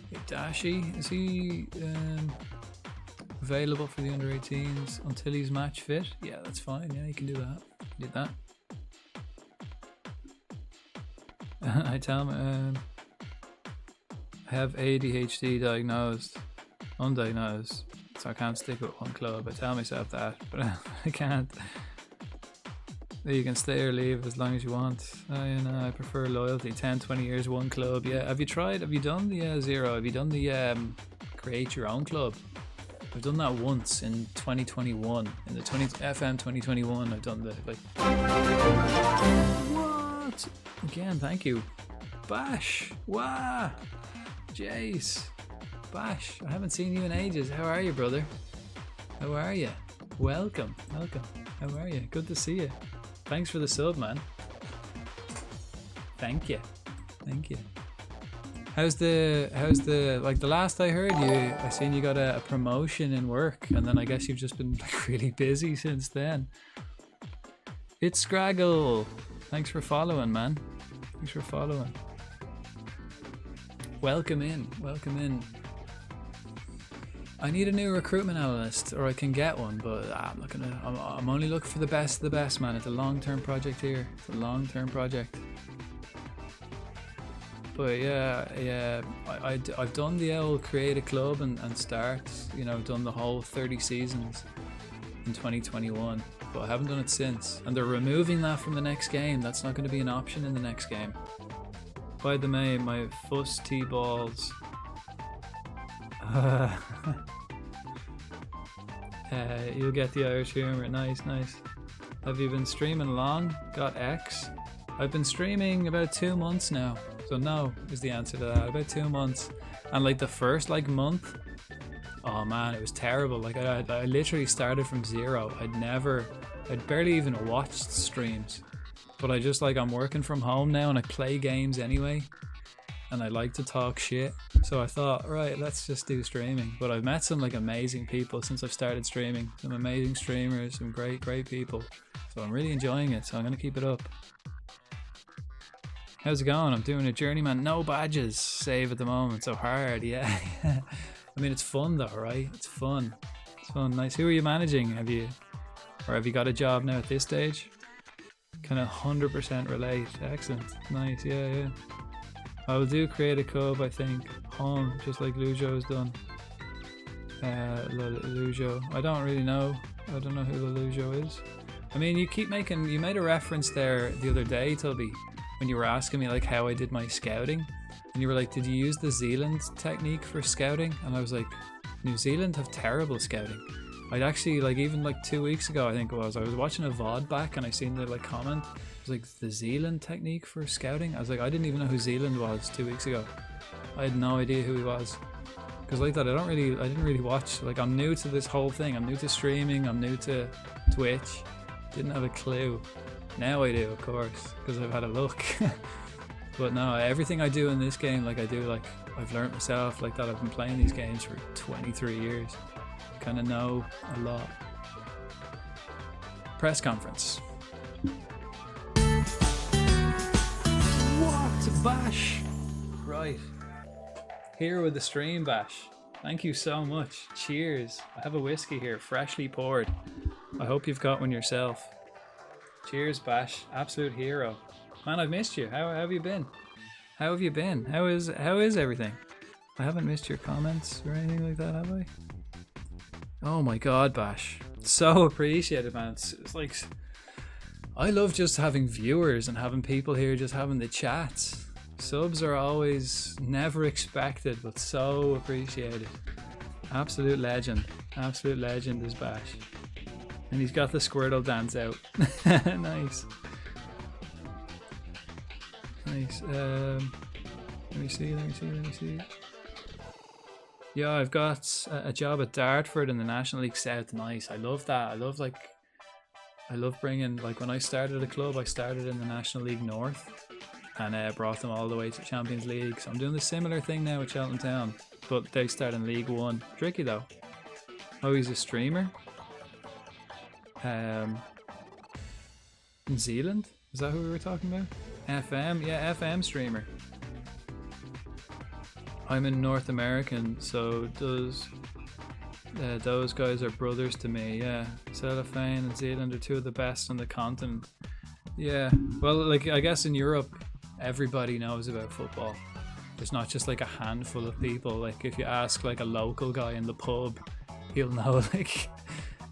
Hey, Dashi, is he available for the under 18s until he's match fit? Yeah, that's fine. Yeah, you can do that. Did that. I tell him I have ADHD diagnosed, undiagnosed, so I can't stick with one club. I tell myself that, but I can't. You can stay or leave as long as you want. You know, I prefer loyalty. 10, 20 years, one club. Yeah. Have you done the Zero? Have you done the create your own club? I've done that once in 2021. In the FM 2021, I've done the like. What? Again, thank you. Bash. Wow. Jace. Bash. I haven't seen you in ages. How are you, brother? How are you? Welcome. How are you? Good to see you. Thanks for the sub, man. Thank you. How's the like the last I heard I seen you got a promotion in work, and then I guess you've just been like really busy since then. It's Scraggle. Thanks for following, man. Thanks for following. Welcome in. I need a new recruitment analyst, or I can get one, but I'm only looking for the best of the best, man. It's a long-term project here. It's a long-term project. But yeah, I've done the old create a club and start, you know, done the whole 30 seasons in 2021, but I haven't done it since. And they're removing that from the next game. That's not going to be an option in the next game. By the way, my fuss T-balls. You'll get the Irish humour. Nice. Have you been streaming long? Got X? I've been streaming about 2 months now. So no is the answer to that. About 2 months. And like the first like month, oh man, it was terrible. Like I literally started from zero. I'd barely even watched streams. But I just like, I'm working from home now and I play games anyway. And I like to talk shit. So I thought, right, let's just do streaming. But I've met some like amazing people since I've started streaming. Some amazing streamers, some great people. So I'm really enjoying it. So I'm going to keep it up. How's it going? I'm doing a journeyman, no badges save at the moment. So hard, yeah. I mean, it's fun though, right? It's fun. It's fun. Nice. Who are you managing? Have you got a job now at this stage? Kind of 100% relate. Excellent. Nice. Yeah. I will do create a cub, I think. Home, just like Lujo has done. Lujo. I don't really know. I don't know who the Lujo is. I mean, you made a reference there the other day, Toby, when you were asking me like how I did my scouting. And you were like, did you use the Zealand technique for scouting? And I was like, New Zealand have terrible scouting. I'd actually, like, even like 2 weeks ago, I think it was, I was watching a VOD back and I seen the like comment. It was like, the Zealand technique for scouting? I was like, I didn't even know who Zealand was 2 weeks ago. I had no idea who he was. Because like that, I didn't really watch. Like, I'm new to this whole thing. I'm new to streaming. I'm new to Twitch. Didn't have a clue. Now I do, of course, because I've had a look. But no, everything I do in this game, like I do, like I've learned myself, like that. I've been playing these games for 23 years. Kind of know a lot. Press conference. What? Bash? Right. Here with the stream, Bash. Thank you so much. Cheers. I have a whiskey here, freshly poured. I hope you've got one yourself. Cheers, Bash. Absolute hero. Man, I've missed you. How have you been? How have you been? How is everything? I haven't missed your comments or anything like that, have I? Oh my god, Bash. So appreciated, man. It's like, I love just having viewers and having people here just having the chats. Subs are always never expected, but so appreciated. Absolute legend. Absolute legend is Bash. And he's got the Squirtle dance out. Nice. Nice. Let me see. Yeah, I've got a job at Dartford in the National League South. Nice. I love that. I love bringing, like, when I started a club, I started in the National League North and brought them all the way to Champions League. So I'm doing the similar thing now with Cheltenham, but they start in League 1. Tricky though. Oh, he's a streamer. In Zealand? Is that who we were talking about? FM? Yeah, FM streamer. I'm in North American, so those guys are brothers to me, yeah. Cellophane and Zealand are two of the best on the continent. Yeah, well, like, I guess in Europe, everybody knows about football. There's not just like a handful of people. Like, if you ask like a local guy in the pub, he'll know, like,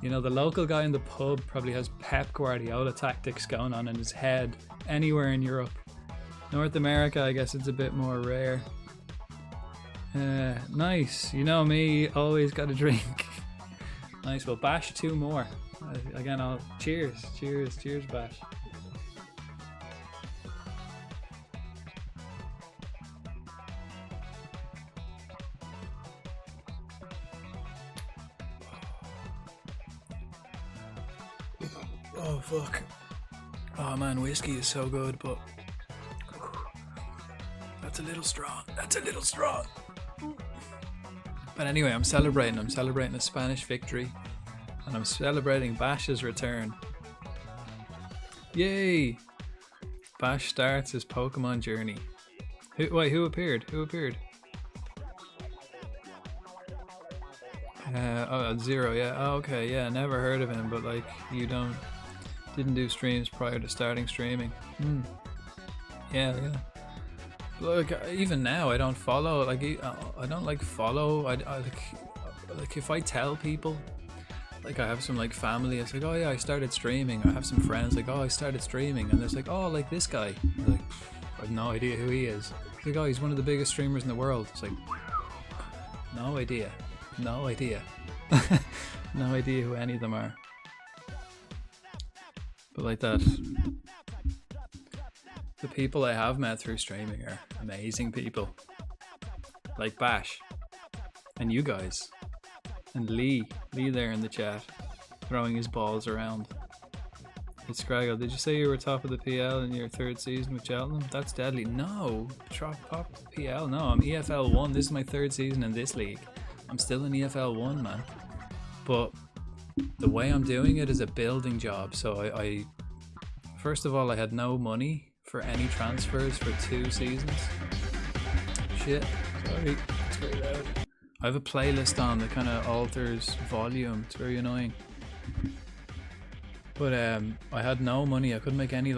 you know, the local guy in the pub probably has Pep Guardiola tactics going on in his head anywhere in Europe. North America, I guess it's a bit more rare. Nice. You know me, always got a drink. Nice. Well, Bash 2 more. Again, I'll cheers, Bash. Oh fuck. Oh man, whiskey is so good, but that's a little strong. But anyway, I'm celebrating a Spanish victory, and I'm celebrating Bash's return. Yay! Bash starts his Pokemon journey. Who appeared? Zero, yeah. Oh, okay, yeah, never heard of him, but like, you didn't do streams prior to starting streaming. Yeah. Look, even now I don't follow, like, I don't like follow, I like if I tell people, like, I have some like family, it's like, oh yeah, I started streaming. I have some friends like, oh, I started streaming, and there's like, oh, like this guy, I'm like, I have no idea who he is. It's like, oh, he's one of the biggest streamers in the world. It's like, no idea. No idea who any of them are. But like that, the people I have met through streaming are amazing people. Like Bash. And you guys. And Lee there in the chat, throwing his balls around. It's Scraggle. Did you say you were top of the PL in your 3rd season with Cheltenham? That's deadly. No, top PL. No, I'm EFL1. This is my 3rd season in this league. I'm still in EFL1, man. But the way I'm doing it is a building job. So I first of all, I had no money for any transfers for 2 seasons. Shit. Sorry. It's very loud. I have a playlist on that kind of alters volume. It's very annoying. But I had no money. I couldn't make any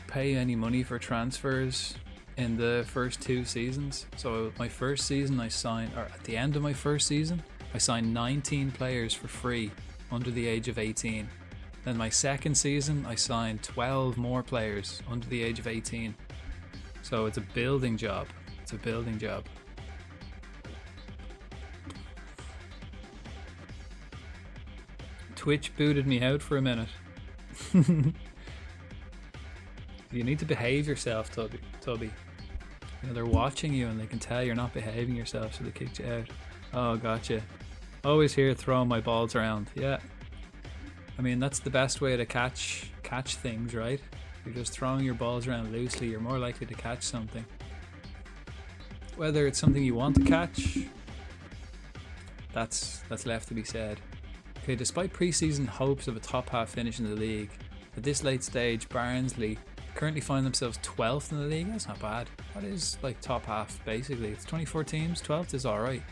pay any money for transfers in the first 2 seasons. So my first season I signed, or at the end of my first season, I signed 19 players for free under the age of 18. Then my second season I signed 12 more players under the age of 18. So it's a building job. It's a building job. Twitch booted me out for a minute. You need to behave yourself, Tubby. You know, they're watching you and they can tell you're not behaving yourself, so they kicked you out. Oh, gotcha. Always here throwing my balls around. Yeah. I mean, that's the best way to catch things, right? You're just throwing your balls around loosely, you're more likely to catch something. Whether it's something you want to catch, that's left to be said. Okay, despite pre-season hopes of a top half finish in the league, at this late stage, Barnsley currently find themselves 12th in the league. That's not bad. That is like top half, basically. It's 24 teams, 12th is alright.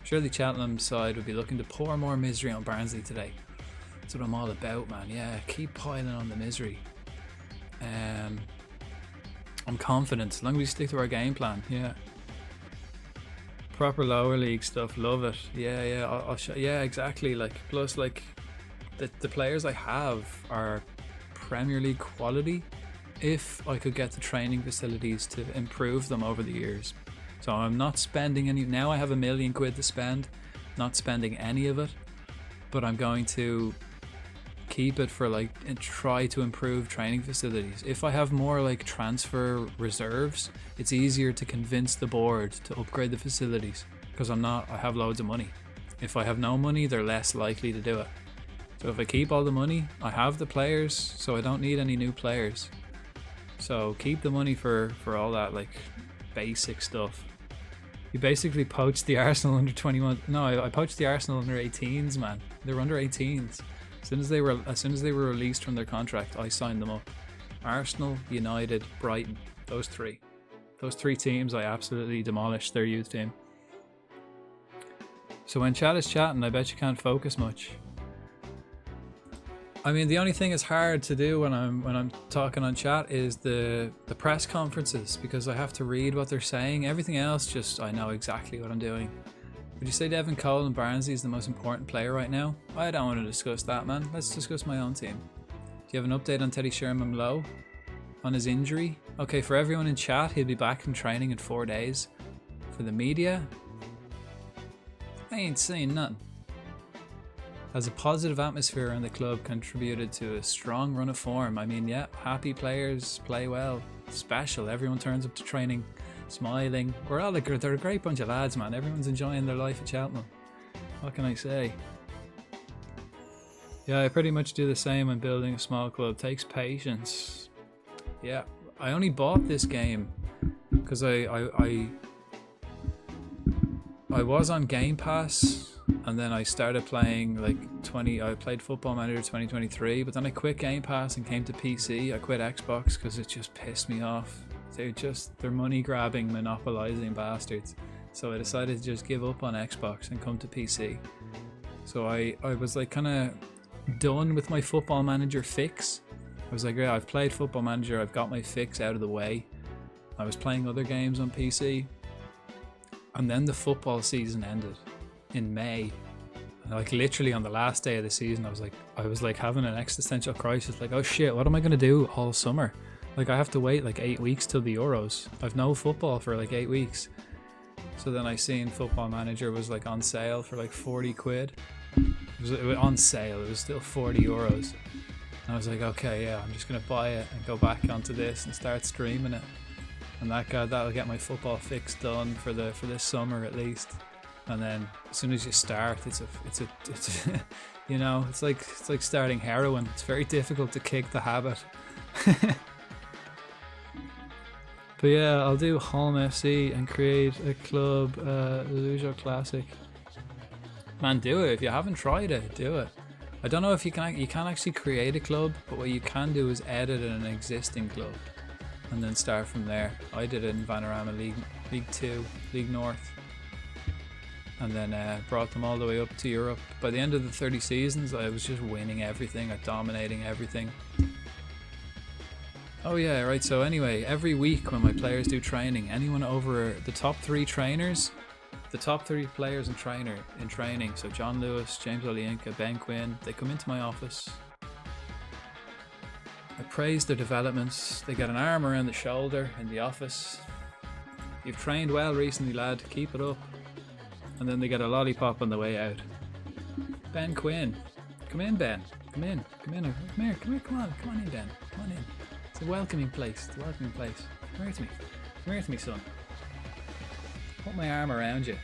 Surely Cheltenham's side would be looking to pour more misery on Barnsley today. That's what I'm all about, man. Yeah, keep piling on the misery. I'm confident, as long as we stick to our game plan, yeah. Proper lower league stuff, love it. Yeah, I'll show. Yeah, exactly. Plus, the players I have are Premier League quality. If I could get the training facilities to improve them over the years, so I'm not spending any. Now I have £1 million to spend, not spending any of it, but I'm going to keep it for and try to improve training facilities. If I have more transfer reserves, it's easier to convince the board to upgrade the facilities because I have loads of money. If I have no money, they're less likely to do it. So if I keep all the money, I have the players, so I don't need any new players. So keep the money for all that basic stuff. You basically poached the Arsenal under 21. No, I poached the Arsenal under 18s, man. They were under 18s. As soon as they were released from their contract, I signed them up. Arsenal, United, Brighton, those three teams, I absolutely demolished their youth team. So when chat is chatting, I bet you can't focus much. I mean, the only thing that's hard to do when I'm talking on chat is the press conferences, because I have to read what they're saying. Everything else, just I know exactly what I'm doing. Would you say Devin Cole and Barnsley is the most important player right now? I don't want to discuss that, man. Let's discuss my own team. Do you have an update on Teddy Sherman-Lowe? On his injury? Okay, for everyone in chat, he'll be back in training in 4 days. For the media, I ain't saying nothing. Has a positive atmosphere around the club contributed to a strong run of form? I mean, yeah, happy players play well. Special. Everyone turns up to training smiling. We're all they're a great bunch of lads, man. Everyone's enjoying their life at Cheltenham. What can I say? Yeah, I pretty much do the same when building a small club. Takes patience. Yeah, I only bought this game because I was on Game Pass, and then I started playing I played Football Manager 2023, but then I quit Game Pass and came to PC. I quit Xbox because it just pissed me off. They're money grabbing, monopolizing bastards. So I decided to just give up on Xbox and come to PC. So I was kind of done with my Football Manager fix. I was yeah, I've played Football Manager, I've got my fix out of the way. I was playing other games on PC. And then the football season ended in May. And literally on the last day of the season, I was having an existential crisis. Oh shit, what am I going to do all summer? I have to wait 8 weeks till the Euros. I've no football for 8 weeks. So then I seen Football Manager was on sale for 40 quid. It was on sale, it was still 40 euros. And I was okay, yeah, I'm just gonna buy it and go back onto this and start streaming it. And that'll get my football fix done for this summer at least. And then as soon as you start, it's you know, it's like starting heroin. It's very difficult to kick the habit. But yeah, I'll do Home FC and create a club, Lujo Classic. Man, do it. If you haven't tried it, do it. I don't know if you can actually create a club, but what you can do is edit an existing club and then start from there. I did it in Vanarama League 2, League North. and then brought them all the way up to Europe. By the end of the 30 seasons, I was just winning everything, dominating everything. Oh yeah, right, so anyway, every week when my players do training, anyone over the top 3 trainers, the top 3 players in training, so John Lewis, James Olienka, Ben Quinn, they come into my office. I praise their developments. They get an arm around the shoulder in the office. You've trained well recently, lad, keep it up. And then they get a lollipop on the way out. Ben Quinn. Come in, Ben. Come in. Come in. Come here. Come on in, Ben. Come on in. It's a welcoming place. It's a welcoming place. Come here to me. Come here to me, son. Put my arm around you.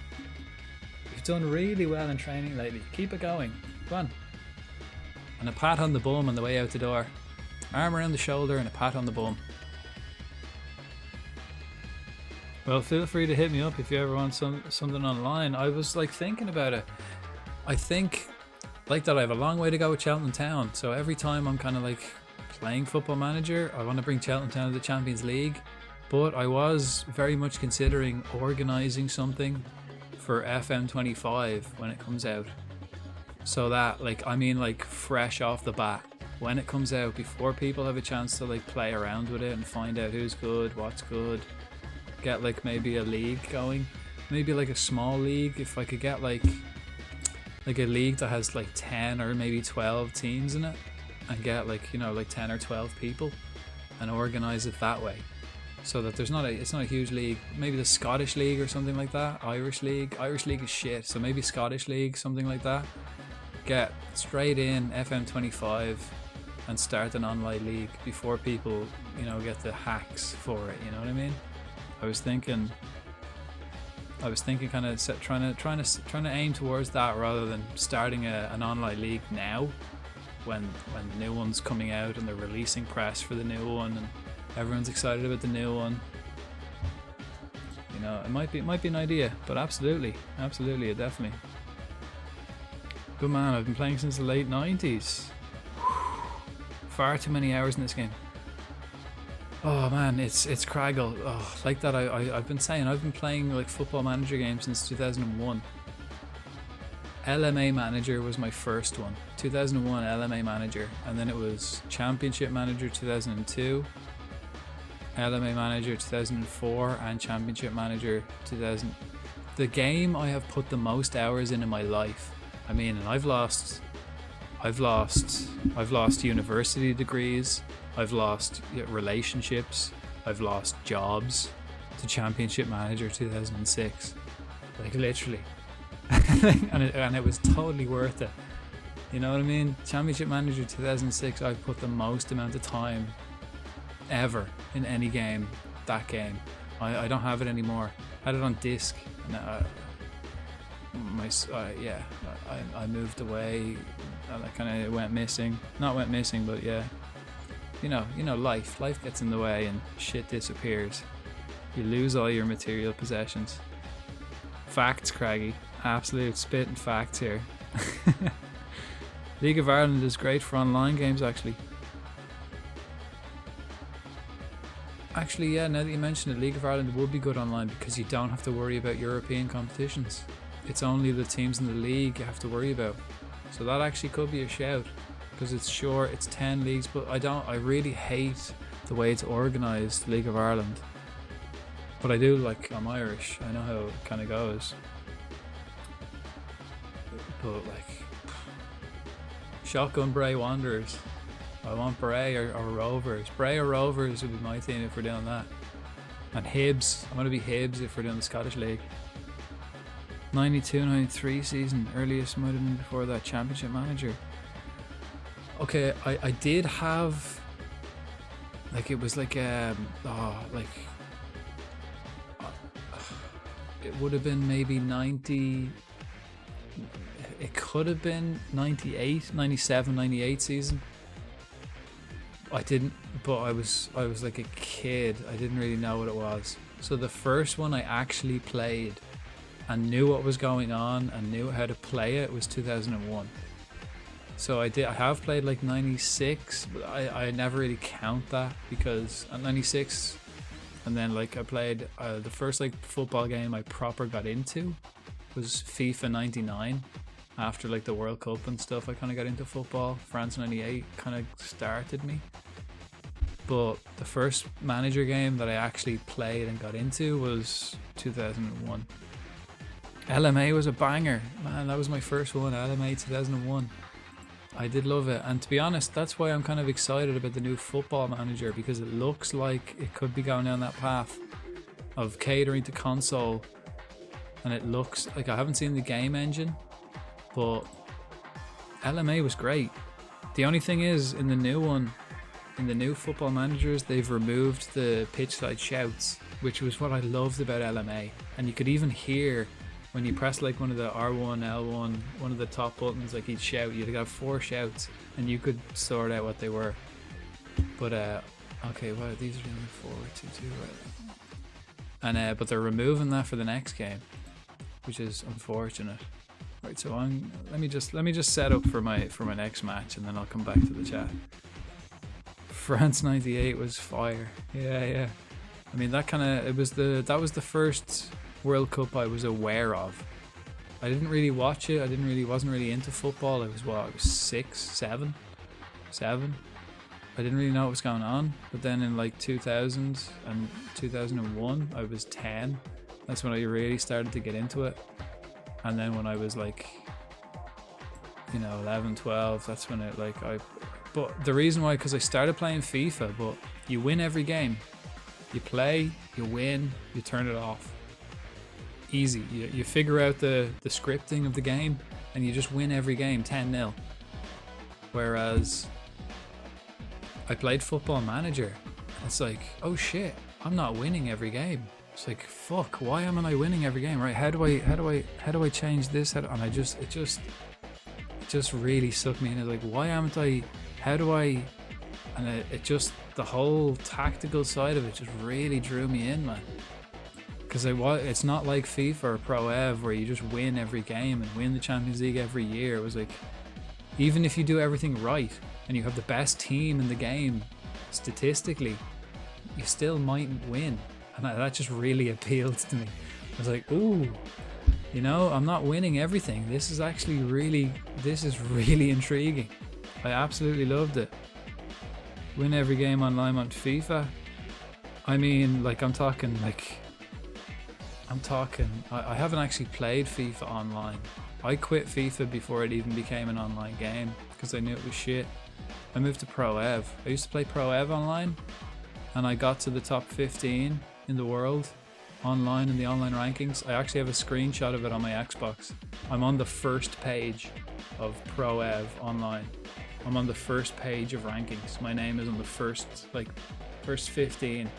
You've done really well in training lately. Keep it going. Come on. And a pat on the bum on the way out the door. Arm around the shoulder and a pat on the bum. Well, feel free to hit me up if you ever want something online. I was like thinking about it. I think like that I have a long way to go with Cheltenham Town. So every time I'm kind of like playing Football Manager, I want to bring Cheltenham Town to the Champions League. But I was very much considering organising something for FM25 when it comes out. So that like fresh off the bat. When it comes out, before people have a chance to like play around with it and find out who's good, what's good. Get like maybe a league going, maybe like a small league. If I could get like a league that has like 10 or maybe 12 teams in it, and get like, you know, like 10 or 12 people, and organize it that way, so that it's not a huge league. Maybe the Scottish League or something like that. Irish League is shit, so maybe Scottish League, something like that. Get straight in FM25 and start an online league before people, you know, get the hacks for it. You know what I mean? I was thinking kind of trying to aim towards that, rather than starting an online league now, when the new one's coming out and they're releasing press for the new one and everyone's excited about the new one. You know, it might be an idea, but absolutely, definitely. Good man, I've been playing since the late 90s. Far too many hours in this game. Oh man, it's Craggle. Oh, like that. I've been saying, I've been playing like Football Manager games since 2001. LMA Manager was my first one. 2001 LMA Manager, and then it was Championship Manager 2002, LMA Manager 2004, and Championship Manager 2000. The game I have put the most hours in my life. I mean, and I've lost university degrees. I've lost relationships, I've lost jobs to Championship Manager 2006, like literally. and it was totally worth it. You know what I mean? Championship Manager 2006, I've put the most amount of time ever in any game. That game, I don't have it anymore. I had it on disc, and I moved away, and I kind of went missing. Not went missing, but yeah. You know, life gets in the way and shit disappears. You lose all your material possessions. Facts, Craggy. Absolute spitting facts here. League of Ireland is great for online games, actually. Actually, yeah, now that you mention it, League of Ireland would be good online because you don't have to worry about European competitions. It's only the teams in the league you have to worry about. So that actually could be a shout. Because it's short, it's 10 leagues, but I really hate the way it's organised, League of Ireland. But I do, like, I'm Irish, I know how it kind of goes. But like, Shotgun Bray Wanderers. I want Bray or Rovers. Bray or Rovers would be my team if we're doing that. And Hibs, I want to be Hibs if we're doing the Scottish League. 92-93 season, earliest might have been before that, Championship Manager. Okay, I did have, like, it was like it would have been maybe 90, it could have been 98, 97, 98 season. I didn't, but I was like a kid, I didn't really know what it was. So the first one I actually played and knew what was going on and knew how to play it was 2001. So I have played like 96, but I never really count that because at 96, and then like I played the first like football game I proper got into was FIFA 99. After like the World Cup and stuff, I kind of got into football. France 98 kind of started me. But the first manager game that I actually played and got into was 2001. LMA was a banger. Man, that was my first one, LMA 2001. I did love it. And to be honest, that's why I'm kind of excited about the new football manager, because it looks like it could be going down that path of catering to console. And it looks like, I haven't seen the game engine, but LMA was great. The only thing is, in the new one, in the new football managers, they've removed the pitch side shouts, which was what I loved about LMA. And you could even hear when you press like one of the R1, L1, one of the top buttons, like each shout, you'd have 4 shouts and you could sort out what they were. But okay, well, these are doing 4, 2, 2, right? And but they're removing that for the next game, which is unfortunate. Right, so let me just set up for my next match, and then I'll come back to the chat. France 98 was fire. Yeah. I mean, that was the first World Cup I was aware of. I didn't really watch it. Wasn't really into football. I was 6, 7. I didn't really know what was going on. But then in like 2000 and 2001, I was 10. That's when I really started to get into it. And then when I was like, 11, 12, that's when it but the reason why, because I started playing FIFA, but you win every game. You play, you win, you turn it off. Easy. You figure out the scripting of the game and you just win every game 10-0. Whereas I played Football Manager and it's like, oh shit, I'm not winning every game. It's like, fuck, why am I winning every game? Right? How do I change this? And it just really sucked me in. It's like, why am I? How do I? And it just, the whole tactical side of it just really drew me in, man. Because it's not like FIFA or Pro Ev where you just win every game and win the Champions League every year. It was like, even if you do everything right and you have the best team in the game, statistically, you still mightn't win. And that just really appealed to me. I was like, ooh, I'm not winning everything. This is really intriguing. I absolutely loved it. Win every game online on FIFA. I mean, I haven't actually played FIFA online. I quit FIFA before it even became an online game because I knew it was shit. I moved to Pro Ev. I used to play Pro Ev online and I got to the top 15 in the world online in the online rankings. I actually have a screenshot of it on my Xbox. I'm on the first page of Pro Ev online. I'm on the first page of rankings. My name is on the first 15.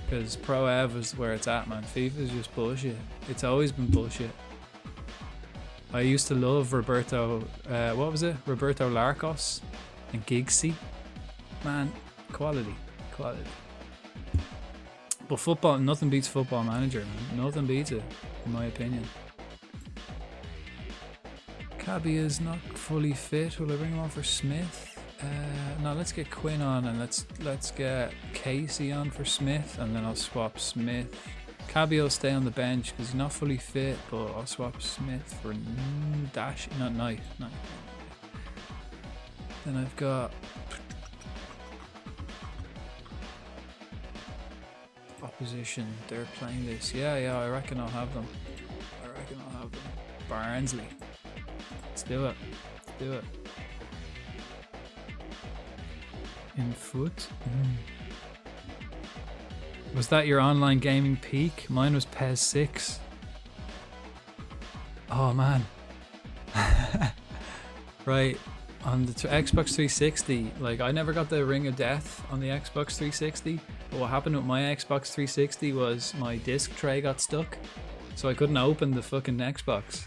Because Pro Ev is where it's at, man. FIFA is just bullshit. It's always been bullshit. I used to love Roberto Larcos and Giggsy. Man, quality. But football, nothing beats Football Manager, man. Nothing beats it, in my opinion. Cabby is not fully fit. Will I bring him on for Smith? No, let's get Quinn on and let's get Casey on for Smith, and then I'll swap Smith. Cabby will stay on the bench because he's not fully fit, but I'll swap Smith for Knight. Then I've got opposition. They're playing this. Yeah, I reckon I'll have them. Barnsley. Let's do it. In foot. Was that your online gaming peak? Mine was PES 6. Oh man. Right, on the Xbox 360, I never got the Ring of Death on the Xbox 360, but what happened with my Xbox 360 was my disc tray got stuck, so I couldn't open the fucking Xbox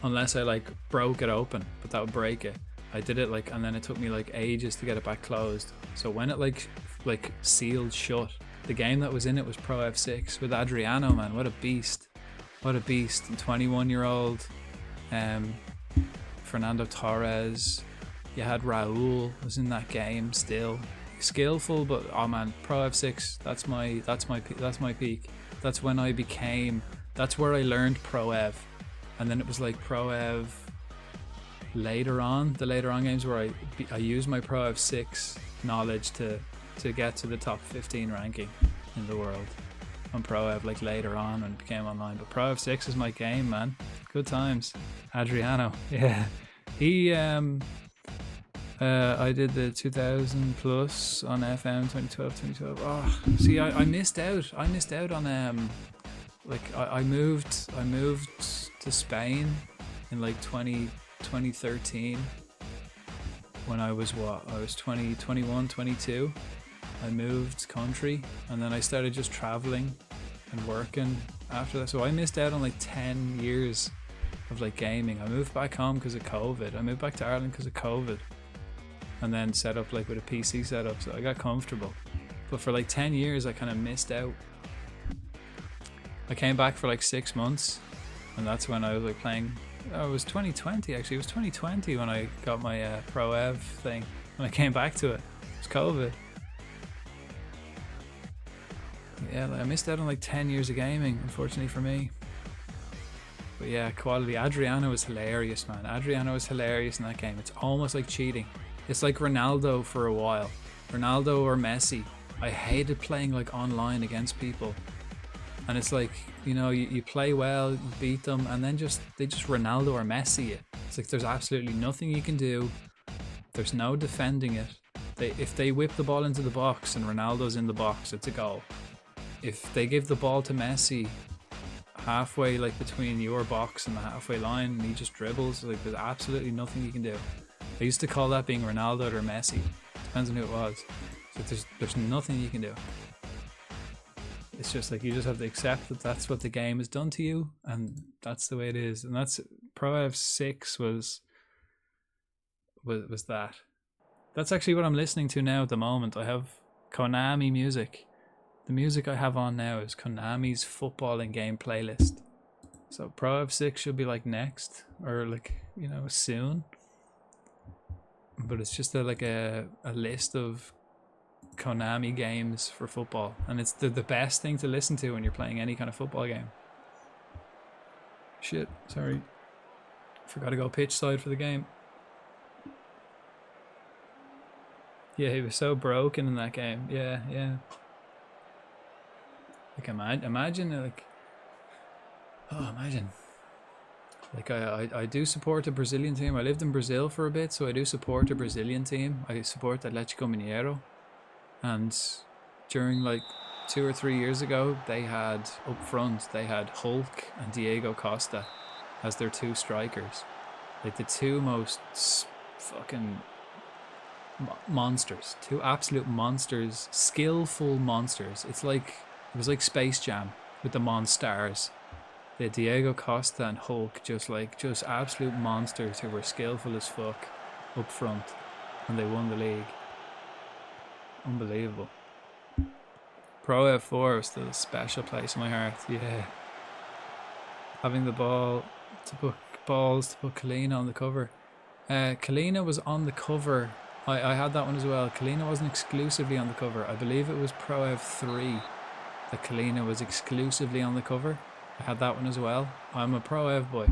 unless I broke it open, but that would break it. I did it and then it took me ages to get it back closed. So when it sealed shut, the game that was in it was Pro F6 with Adriano, man. What a beast. And 21-year-old Fernando Torres. You had Raul was in that game still. Skillful, but oh man, Pro F6, that's my peak. That's when that's where I learned Pro Ev. and then it was like Pro Ev later on, the later on games where I used my Pro Ev 6 knowledge to get to the top 15 ranking in the world on Pro Ev, like later on when it became online. But Pro Ev 6 is my game, man. Good times. Adriano, yeah, he I did the 2000 plus on FM 2012. Oh, see, I missed out. I missed out on like I moved to Spain in like 2013 when I was 21, 22. I moved country, and then I started just traveling and working after that. So I missed out on like 10 years of like gaming. I moved back home because of COVID. I moved back to Ireland because of COVID, and then set up like with a PC setup, so I got comfortable. But for like 10 years I kind of missed out. I came back for like 6 months, and that's when I was like playing. Oh, it was 2020 actually. It was 2020 when I got my Pro Ev thing. When I came back to it, it was COVID. Yeah, like I missed out on like 10 years of gaming, unfortunately for me. But yeah, quality. Adriano was hilarious, man. Adriano was hilarious in that game. It's almost like cheating. It's like Ronaldo for a while. Ronaldo or Messi. I hated playing like online against people. And it's like, you know, you play well, you beat them, and then they just Ronaldo or Messi it. It's like there's absolutely nothing you can do. There's no defending it. If they whip the ball into the box and Ronaldo's in the box, it's a goal. If they give the ball to Messi halfway like between your box and the halfway line and he just dribbles, like there's absolutely nothing you can do. I used to call that being Ronaldo or Messi. Depends on who it was. So there's nothing you can do. It's just like you just have to accept that that's what the game has done to you, and that's the way it is. And that's Pro Ev 6 was that. That's actually what I'm listening to now at the moment. I have Konami music. The music I have on now is Konami's footballing game playlist. So Pro Ev 6 should be like next, or like, you know, soon. But it's just like a list of Konami games for football, and it's the best thing to listen to when you're playing any kind of football game. Shit, sorry. Forgot to go pitch side for the game. Yeah, he was so broken in that game. Yeah. Like imagine like, oh, imagine. Like I do support the Brazilian team. I lived in Brazil for a bit, so I do support the Brazilian team. I support Atletico Mineiro. And during like 2 or 3 years ago, they had up front, they had Hulk and Diego Costa as their two strikers. Like the two most fucking monsters. Two absolute monsters. Skillful monsters. It was like Space Jam with the Monstars. They had Diego Costa and Hulk, just absolute monsters who were skillful as fuck up front. And they won the league. Unbelievable. Pro F4 was still a special place in my heart. Yeah. Having the balls to put Kalina on the cover. Kalina was on the cover. I had that one as well. Kalina wasn't exclusively on the cover. I believe it was Pro F3 that Kalina was exclusively on the cover. I had that one as well. I'm a Pro Ev boy.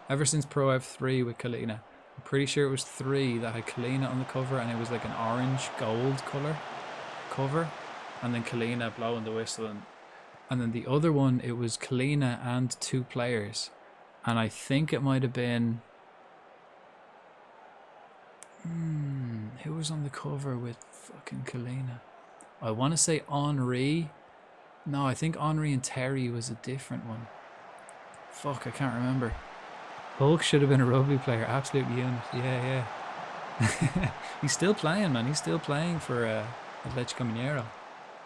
Ever since Pro F3 with Kalina. I'm pretty sure it was 3 that had Kalina on the cover, and it was like an orange gold colour cover, and then Kalina blowing the whistle, and then the other one, it was Kalina and 2 players, and I think it might have been who was on the cover with fucking Kalina. I want to say Henri. No, I think Henri and Terry was a different one. Fuck, I can't remember. Hulk should have been a rugby player. Absolute unit. Yeah. He's still playing, man. He's still playing for Atletico Mineiro.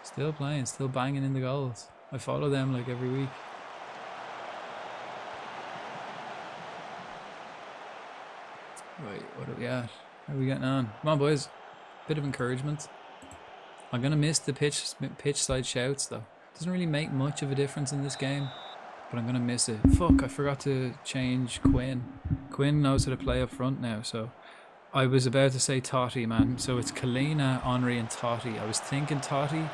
Still playing, still banging in the goals. I follow them like every week. Right, what are we at? How are we getting on? Come on, boys. Bit of encouragement. I'm gonna miss the pitch side shouts though. Doesn't really make much of a difference in this game, but I'm gonna miss it. Fuck, I forgot to change Quinn. Quinn knows how to play up front now, so I was about to say Totti, man. So it's Kalina, Henri and Totti. I was thinking Totti,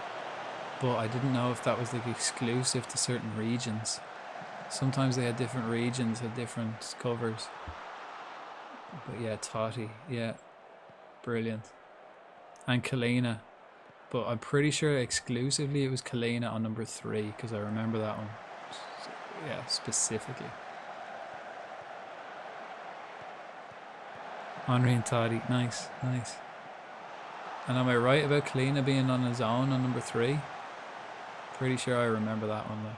but I didn't know if that was like exclusive to certain regions. Sometimes they had different regions, had different covers. But yeah, Totti, yeah, brilliant. And Kalina. But I'm pretty sure exclusively it was Kalina on number 3 because I remember that one. Yeah, specifically. Henry and Totti, nice, nice. And am I right about Kalina being on his own on number 3? Pretty sure I remember that one. Like,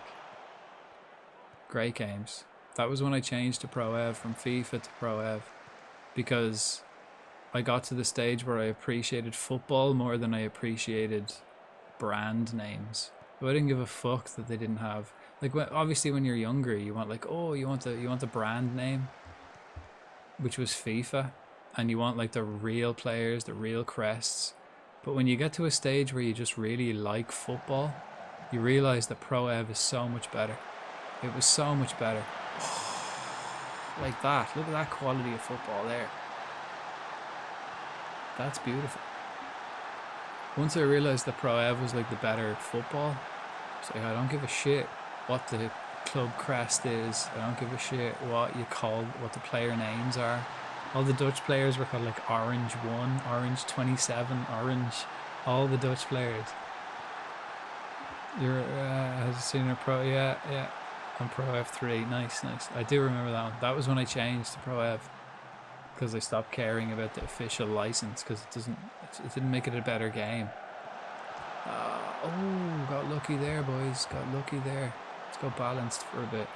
great games. That was when I changed to Pro Ev from FIFA to Pro Ev because I got to the stage where I appreciated football more than I appreciated brand names. I didn't give a fuck that they didn't have, like, obviously when you're younger you want, like, oh, you want the brand name, which was FIFA, and you want like the real players, the real crests. But when you get to a stage where you just really like football, you realize that Pro Ev is so much better. It was so much better. Like that. Look at that quality of football there. That's beautiful. Once I realized that Pro Ev was like the better football, it's like, I don't give a shit what the club crest is. I don't give a shit what you call, what the player names are. All the Dutch players were called like Orange 1, Orange 27, Orange, all the Dutch players. You're has a senior Pro, yeah, on Pro F3, nice, nice. I do remember that one. That was when I changed to Pro F because I stopped caring about the official license because it didn't make it a better game. Oh, got lucky there, boys. Got lucky there. Let's go balanced for a bit.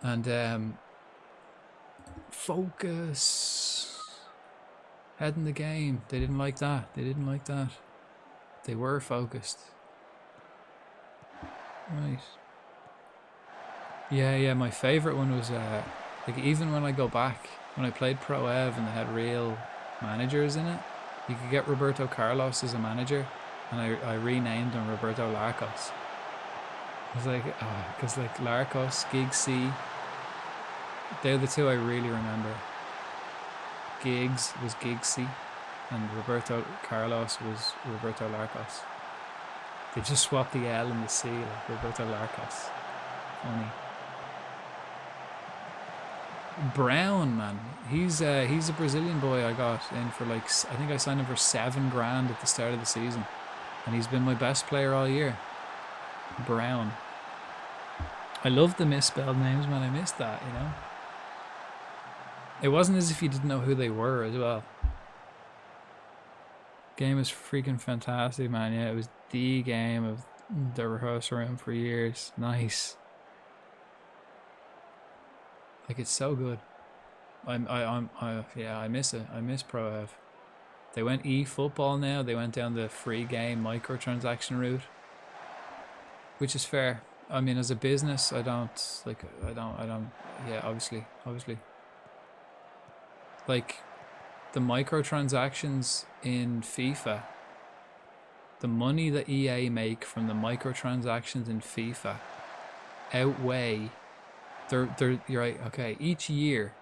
And focus. Head in the game. They didn't like that. They didn't like that. They were focused. Right. Yeah, my favourite one was, like, even when I go back, when I played Pro Ev and they had real managers in it, you could get Roberto Carlos as a manager, and I renamed him Roberto Larcos. I was like, because like Larcos, Gig C, they're the two I really remember. Giggs was Gig C, and Roberto Carlos was Roberto Larcos. They just swapped the L and the C, like Roberto Larcos. Funny. Brown, man, he's a Brazilian boy I got in for, like, I think I signed him for $7,000 at the start of the season, and he's been my best player all year. Brown. I love the misspelled names, man. I missed that, you know. It wasn't as if you didn't know who they were as well. Game was freaking fantastic, man. Yeah, it was the game of the rehearsal room for years. Nice. Like, it's so good. I miss it. I miss Pro Ev. They went eFootball now. They went down the free game microtransaction route, which is fair. I mean, as a business, I don't. Yeah, obviously. Like, the microtransactions in FIFA, the money that EA make from the microtransactions in FIFA outweigh. You're right. Okay, each year,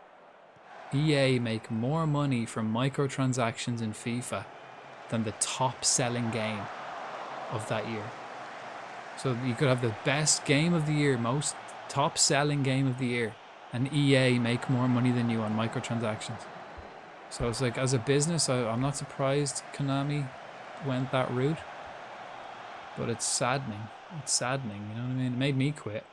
EA make more money from microtransactions in FIFA than the top selling game of that year. So you could have the best game of the year, most top selling game of the year, and EA make more money than you on microtransactions. So it's like, as a business, I'm not surprised Konami went that route, but it's saddening. It's saddening, you know what I mean? It made me quit.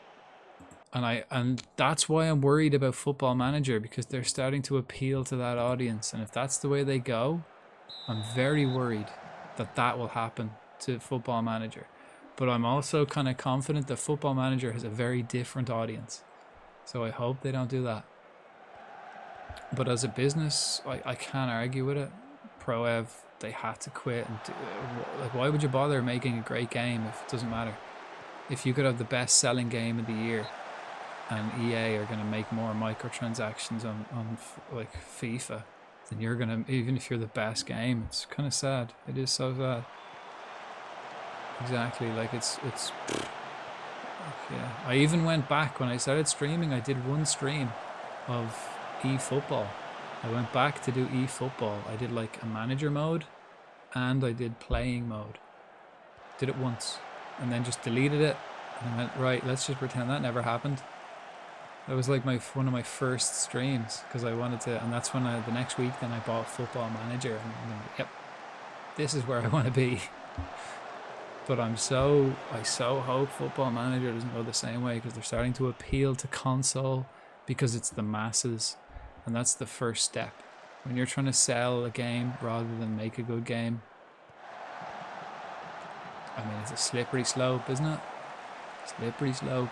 And that's why I'm worried about Football Manager, because they're starting to appeal to that audience. And if that's the way they go, I'm very worried that that will happen to Football Manager. But I'm also kind of confident that Football Manager has a very different audience. So I hope they don't do that. But as a business, I can't argue with it. Pro Ev, they had to quit. And like, why would you bother making a great game if it doesn't matter? If you could have the best selling game of the year, and EA are going to make more microtransactions on like FIFA, then you're going to, even if you're the best game, it's kind of sad. It is so sad. Exactly, like it's yeah. I even went back when I started streaming. I did one stream of eFootball. I went back to do eFootball. I did like a manager mode and I did playing mode. Did it once and then just deleted it And I went, right, let's just pretend that never happened. That was like one of my first streams because I wanted to, and that's when the next week then I bought Football Manager, and I'm like, yep, this is where I want to be. But I so hope Football Manager doesn't go the same way, because they're starting to appeal to console because it's the masses, and that's the first step. When you're trying to sell a game rather than make a good game, I mean, it's a slippery slope, isn't it? Slippery slope.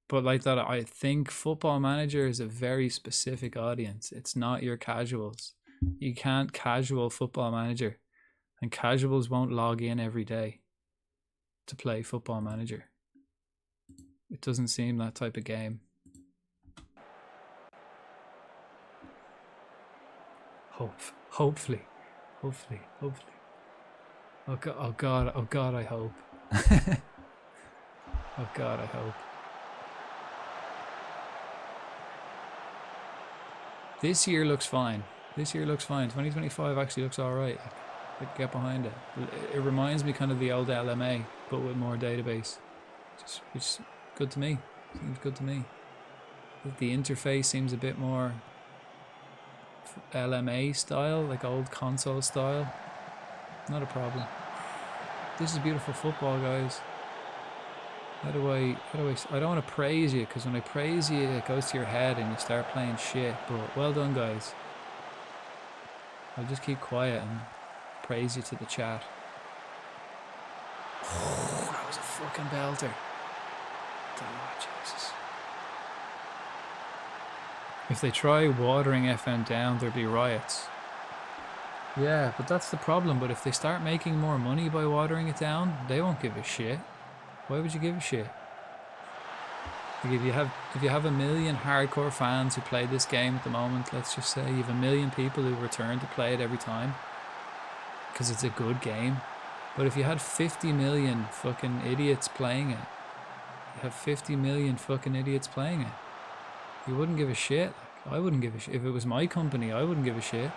But like that, I think Football Manager is a very specific audience. It's not your casuals. You can't casual Football Manager, and casuals won't log in every day to play Football Manager. It doesn't seem that type of game. Hopefully. Oh God, I hope. Oh God, I hope. This year looks fine. 2025 actually looks alright. I can get behind it. It reminds me kind of the old LMA, but with more database. Which is good to me. Seems good to me. The interface seems a bit more LMA style, like old console style. Not a problem. This is beautiful football, guys. I don't want to praise you, because when I praise you, it goes to your head and you start playing shit. But well done, guys. I'll just keep quiet and praise you to the chat. Oh, that was a fucking belter. Oh, Jesus. If they try watering FM down, there'll be riots. Yeah, but that's the problem. But if they start making more money by watering it down, they won't give a shit. Why would you give a shit? Like if you have a million hardcore fans who play this game at the moment, let's just say you have a million people who return to play it every time because it's a good game. But if you had 50 million fucking idiots playing it, you have 50 million fucking idiots playing it, you wouldn't give a shit. Like, I wouldn't give a shit. If it was my company, I wouldn't give a shit.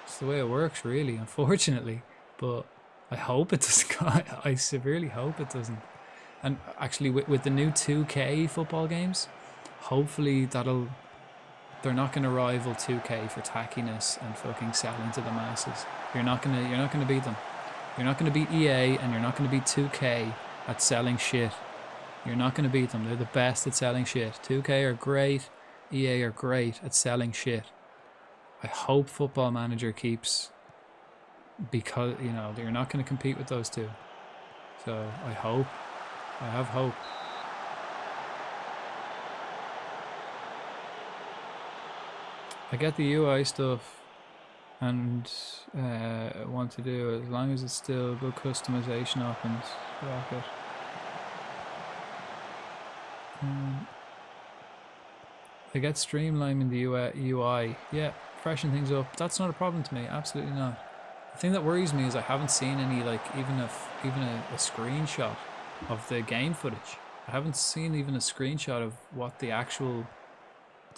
It's the way it works, really, unfortunately. But I hope it doesn't. I severely hope it doesn't. And actually, with the new 2K football games, hopefully they're not going to rival 2K for tackiness and fucking selling to the masses. You're not gonna beat them. You're not gonna beat EA, and you're not gonna beat 2K at selling shit. You're not gonna beat them. They're the best at selling shit. 2K are great. EA are great at selling shit. I hope Football Manager keeps, because you're not going to compete with those two. So I have hope. I get the UI stuff and want to do it as long as it's still good customization options. Rocket. I get streamlining the UI. Yeah, freshen things up. That's not a problem to me. Absolutely not. The thing that worries me is I haven't seen any, like, even a screenshot of the game footage. I haven't seen even a screenshot of what the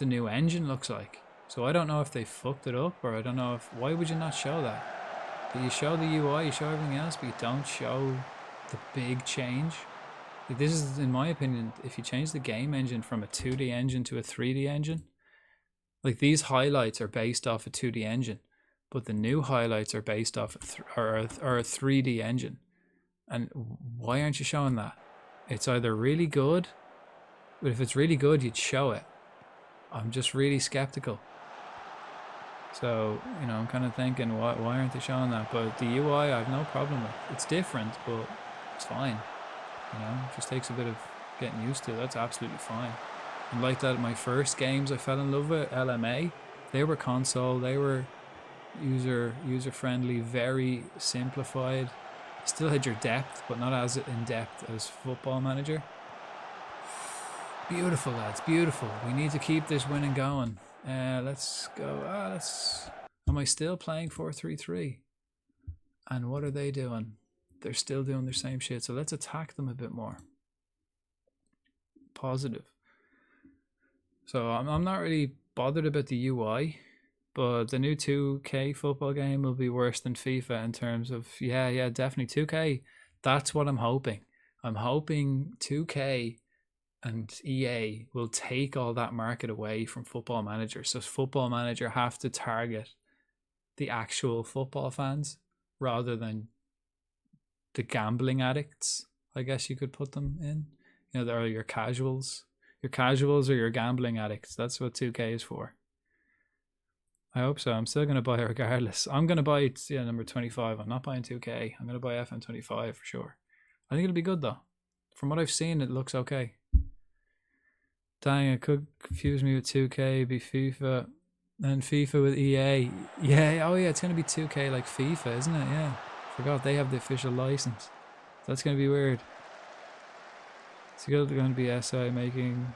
new engine looks like. So I don't know if they fucked it up, or I don't know why would you not show that? You show the UI, you show everything else, but you don't show the big change. This is, in my opinion, if you change the game engine from a 2D engine to a 3D engine, like, these highlights are based off a 2D engine, but the new highlights are based off a 3D engine. And why aren't you showing that? It's either really good, but if it's really good, you'd show it. I'm just really skeptical. So, I'm kind of thinking, why aren't they showing that? But the UI, I have no problem with. It's different, but it's fine. It just takes a bit of getting used to. That's absolutely fine. And like that, my first games I fell in love with, LMA, they were console, they were user friendly, very simplified. Still had your depth, but not as in depth as Football Manager. Beautiful, lads, beautiful. We need to keep this winning going. Let's go. Am I still playing 4-3-3? And what are they doing? They're still doing their same shit. So let's attack them a bit more. Positive. So I'm not really bothered about the UI. But the new 2K football game will be worse than FIFA in terms of, yeah, definitely 2K. That's what I'm hoping. I'm hoping 2K and EA will take all that market away from Football Manager. So Football Manager have to target the actual football fans rather than the gambling addicts, I guess you could put them in. You know, they're your casuals. Your casuals or your gambling addicts. That's what 2K is for. I hope so. I'm still going to buy it regardless. I'm going to buy number 25. I'm not buying 2K. I'm going to buy FM25 for sure. I think it'll be good though. From what I've seen, it looks okay. Dang, it could confuse me with 2K, be FIFA, and FIFA with EA. Yeah, oh yeah, it's going to be 2K like FIFA, isn't it? Yeah. Forgot they have the official license. That's going to be weird. It's going to be SI making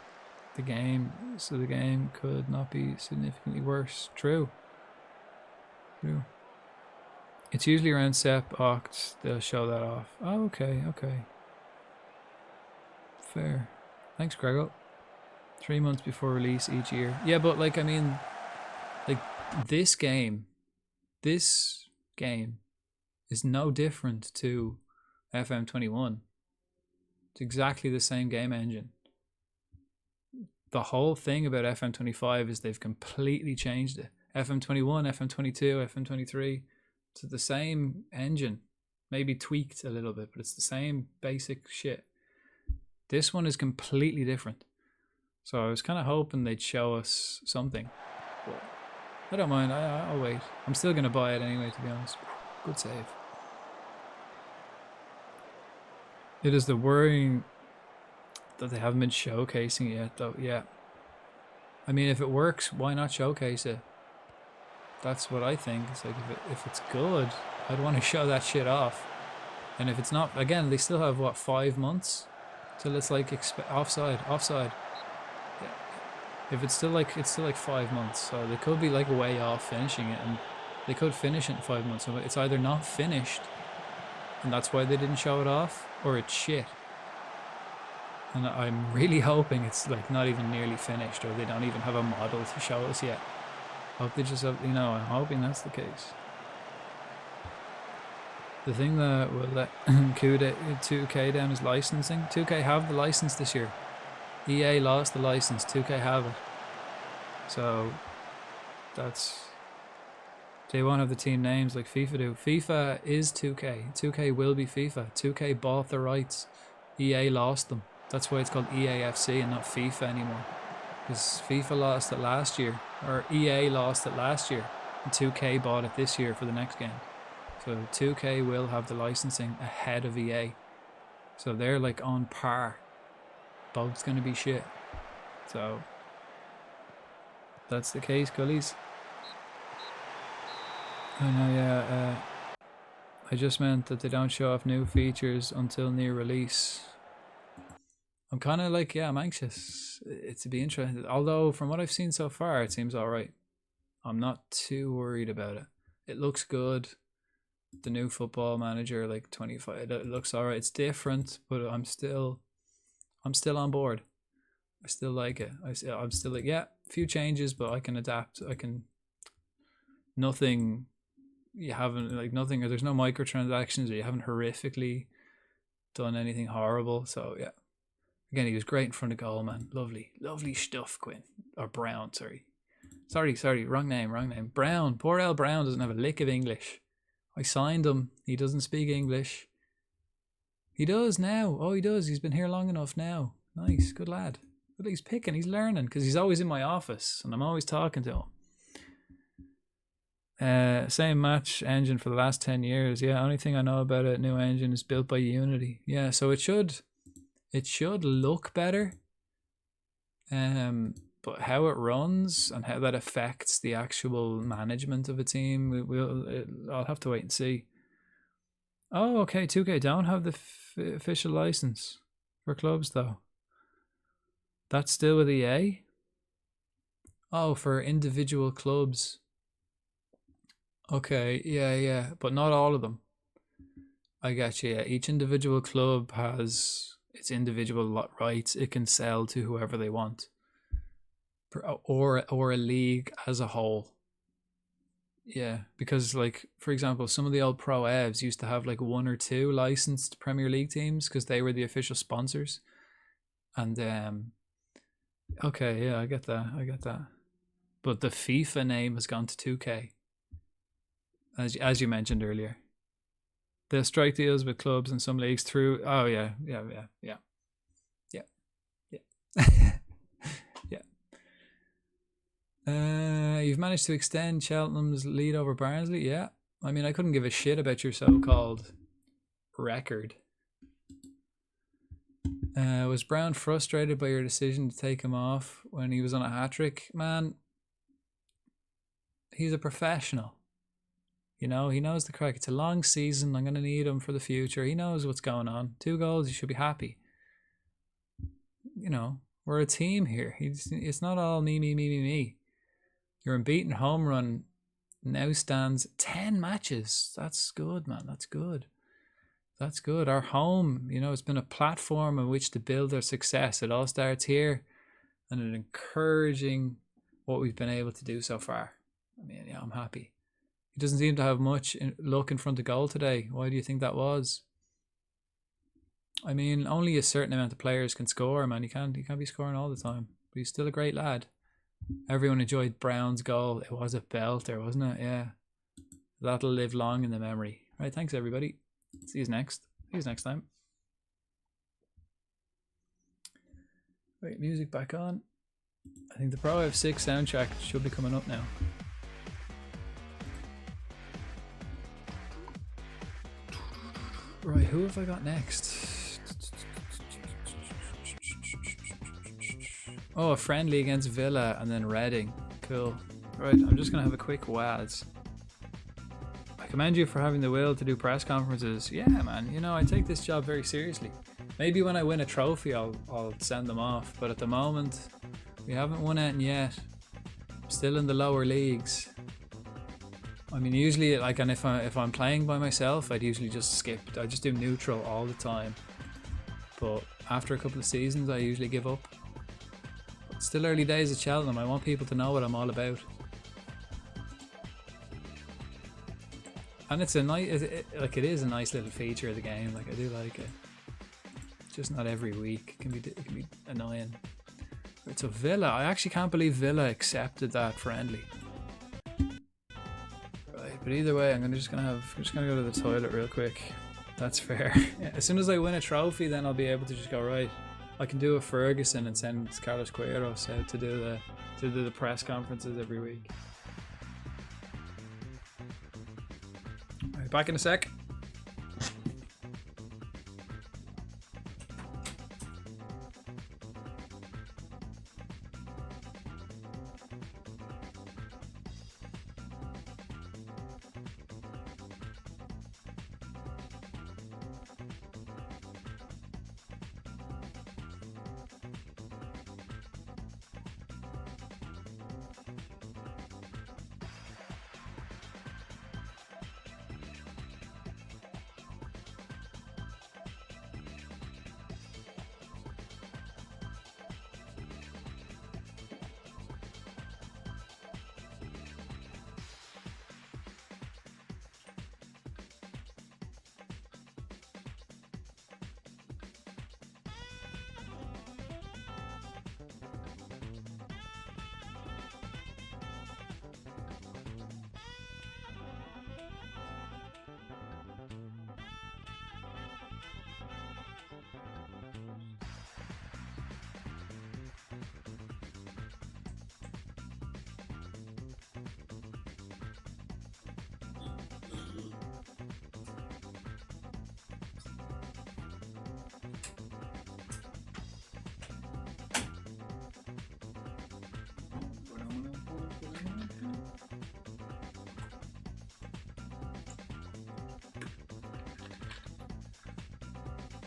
the game, so the game could not be significantly worse. True. It's usually around Sep Oct they'll show that off. Oh, okay. Fair. Thanks, Gregor. 3 months before release each year. Yeah, but like, I mean, like this game is no different to FM21. It's exactly the same game engine. The whole thing about FM25 is they've completely changed it. FM21, FM22, FM23, it's the same engine, maybe tweaked a little bit, but it's the same basic shit. This one is completely different. So I was kind of hoping they'd show us something. But I don't mind, I'll wait. I'm still going to buy it anyway, to be honest. Good save. It is the worrying that they haven't been showcasing it yet, though. Yeah. I mean, if it works, why not showcase it? That's what I think. It's like, if it's good, I'd want to show that shit off. And if it's not, again, they still have, what, 5 months? Till it's like, offside. Yeah. If it's still like 5 months, so they could be like way off finishing it, and they could finish it in 5 months. So it's either not finished, and that's why they didn't show it off, or it's shit. And I'm really hoping it's like not even nearly finished, or they don't even have a model to show us yet. Hope they just have, I'm hoping that's the case. The thing that will let 2K down is licensing. 2K have the license this year. EA lost the license, 2K have it. So they won't have the team names like FIFA do. FIFA is 2K. 2K will be FIFA. 2K bought the rights. EA lost them. That's why it's called EAFC and not FIFA anymore. Because FIFA lost it last year, or EA lost it last year, and 2K bought it this year for the next game. So 2K will have the licensing ahead of EA. So they're like on par. Both's gonna be shit. So that's the case, Gullies. I know, yeah. I just meant that they don't show off new features until near release. I'm kind of like, I'm anxious. It's to be interesting. Although from what I've seen so far, it seems all right. I'm not too worried about it. It looks good. The new Football Manager, like 25, it looks all right. It's different, but I'm still on board. I still like it. I'm still like, a few changes, but I can adapt. Nothing. You haven't nothing, or there's no microtransactions, or you haven't horrifically done anything horrible. So yeah. Again, he was great in front of goal, man. Lovely stuff, Quinn. Or Brown, sorry, wrong name. Brown. Poor Al Brown doesn't have a lick of English. I signed him. He doesn't speak English. He does now. Oh, he does. He's been here long enough now. Nice, good lad. But he's picking, he's learning, because he's always in my office, and I'm always talking to him. Same match engine for the last 10 years. Yeah, only thing I know about it, new engine is built by Unity. Yeah, so it should look better, but how it runs and how that affects the actual management of a team, I'll have to wait and see. Oh, okay, 2K don't have the official license for clubs though. That's still with EA? Oh, for individual clubs. Okay, yeah, but not all of them. I get you. Yeah. Each individual club has its individual rights. It can sell to whoever they want, or a league as a whole. Yeah, because like for example, some of the old pro evs used to have like one or two licensed Premier League teams because they were the official sponsors. And okay, yeah, I get that. I get that. But the FIFA name has gone to 2K, as you mentioned earlier. They'll strike deals with clubs and some leagues through. Oh yeah, yeah, yeah, yeah, yeah, yeah. Yeah. You've managed to extend Cheltenham's lead over Barnsley. Yeah, I mean, I couldn't give a shit about your so-called record. Was Brown frustrated by your decision to take him off when he was on a hat-trick? Man, he's a professional. You know, he knows the crack. It's a long season. I'm going to need him for the future. He knows what's going on. 2 goals, you should be happy. You know, we're a team here. It's not all me. Your unbeaten home run now stands 10 matches. That's good, man. That's good. That's good. Our home, you know, it's been a platform on which to build our success. It all starts here, and it's encouraging what we've been able to do so far. I mean, yeah, I'm happy. He doesn't seem to have much luck in front of goal today. Why do you think that was? I mean, only a certain amount of players can score, man. He can't be scoring all the time. But he's still a great lad. Everyone enjoyed Brown's goal. It was a belter, wasn't it? Yeah. That'll live long in the memory. Right, thanks everybody. See you next. See you next time. Wait, music back on. I think the Pro F6 soundtrack should be coming up now. Right, who have I got next? Oh, a friendly against Villa and then Reading. Cool. Right, I'm just going to have a quick waz. I commend you for having the will to do press conferences. Yeah, man, you know, I take this job very seriously. Maybe when I win a trophy, I'll send them off. But at the moment, we haven't won anything yet. I'm still in the lower leagues. I mean, usually, like, and if I'm playing by myself, I'd usually just skip. I just do neutral all the time. But after a couple of seasons, I usually give up. But still early days at Cheltenham. I want people to know what I'm all about. And it's a nice, like, it is a nice little feature of the game. Like, I do like it. It's just not every week. It can be annoying. Right, so Villa. I actually can't believe Villa accepted that friendly. But either way, I'm just gonna go to the toilet real quick. That's fair. As soon as I win a trophy, then I'll be able to just go, right, I can do a Ferguson and send Carlos Queiroz out to do the press conferences every week. Right, back in a sec.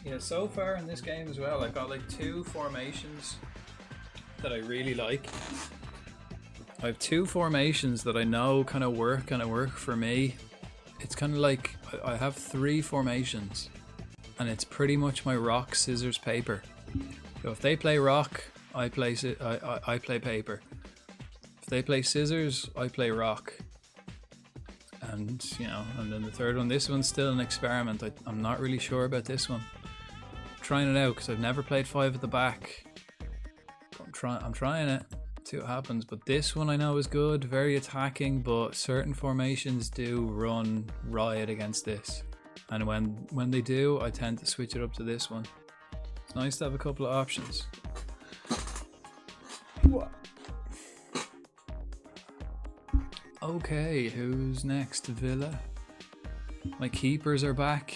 Yeah, so far in this game as well, I've got like 2 formations that I really like. I have 2 formations that I know kind of work for me. It's kind of like I have 3 formations, and it's pretty much my rock, scissors, paper. So if they play rock, I play paper. If they play scissors, I play rock. And and then the third one. This one's still an experiment. I'm not really sure about this one. I'm trying it out because I've never played 5 at the back. I'm trying it. See what happens. But this one I know is good, very attacking, but certain formations do run riot against this. And when they do, I tend to switch it up to this one. It's nice to have a couple of options. Okay, who's next? Villa. My keepers are back.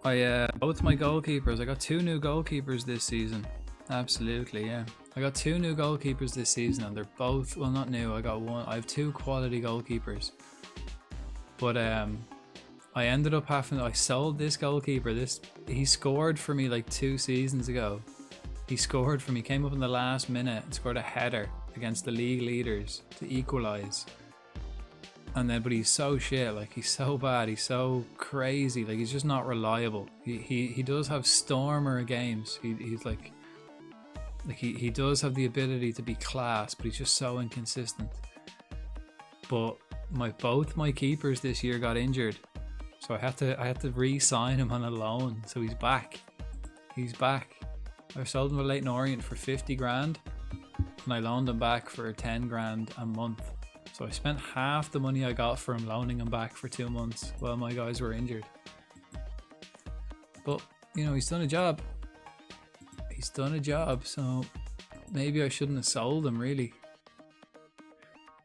Both my goalkeepers. I got 2 new goalkeepers this season. Absolutely, yeah. I got 2 new goalkeepers this season, and they're both, well, not new. I have 2 quality goalkeepers. But I ended up I sold this goalkeeper. He scored for me like 2 seasons ago. He scored for me, came up in the last minute and scored a header against the league leaders to equalize. And then, but he's so shit, like he's so bad, he's so crazy, like he's just not reliable. He does have stormer games. He's like he does have the ability to be class, but he's just so inconsistent. But both my keepers this year got injured, so I had to re-sign him on a loan. So he's back. I sold him to Leyton Orient for 50 grand, and I loaned him back for 10 grand a month. So I spent half the money I got for him loaning him back for 2 months while my guys were injured. But he's done a job. So maybe I shouldn't have sold him, really.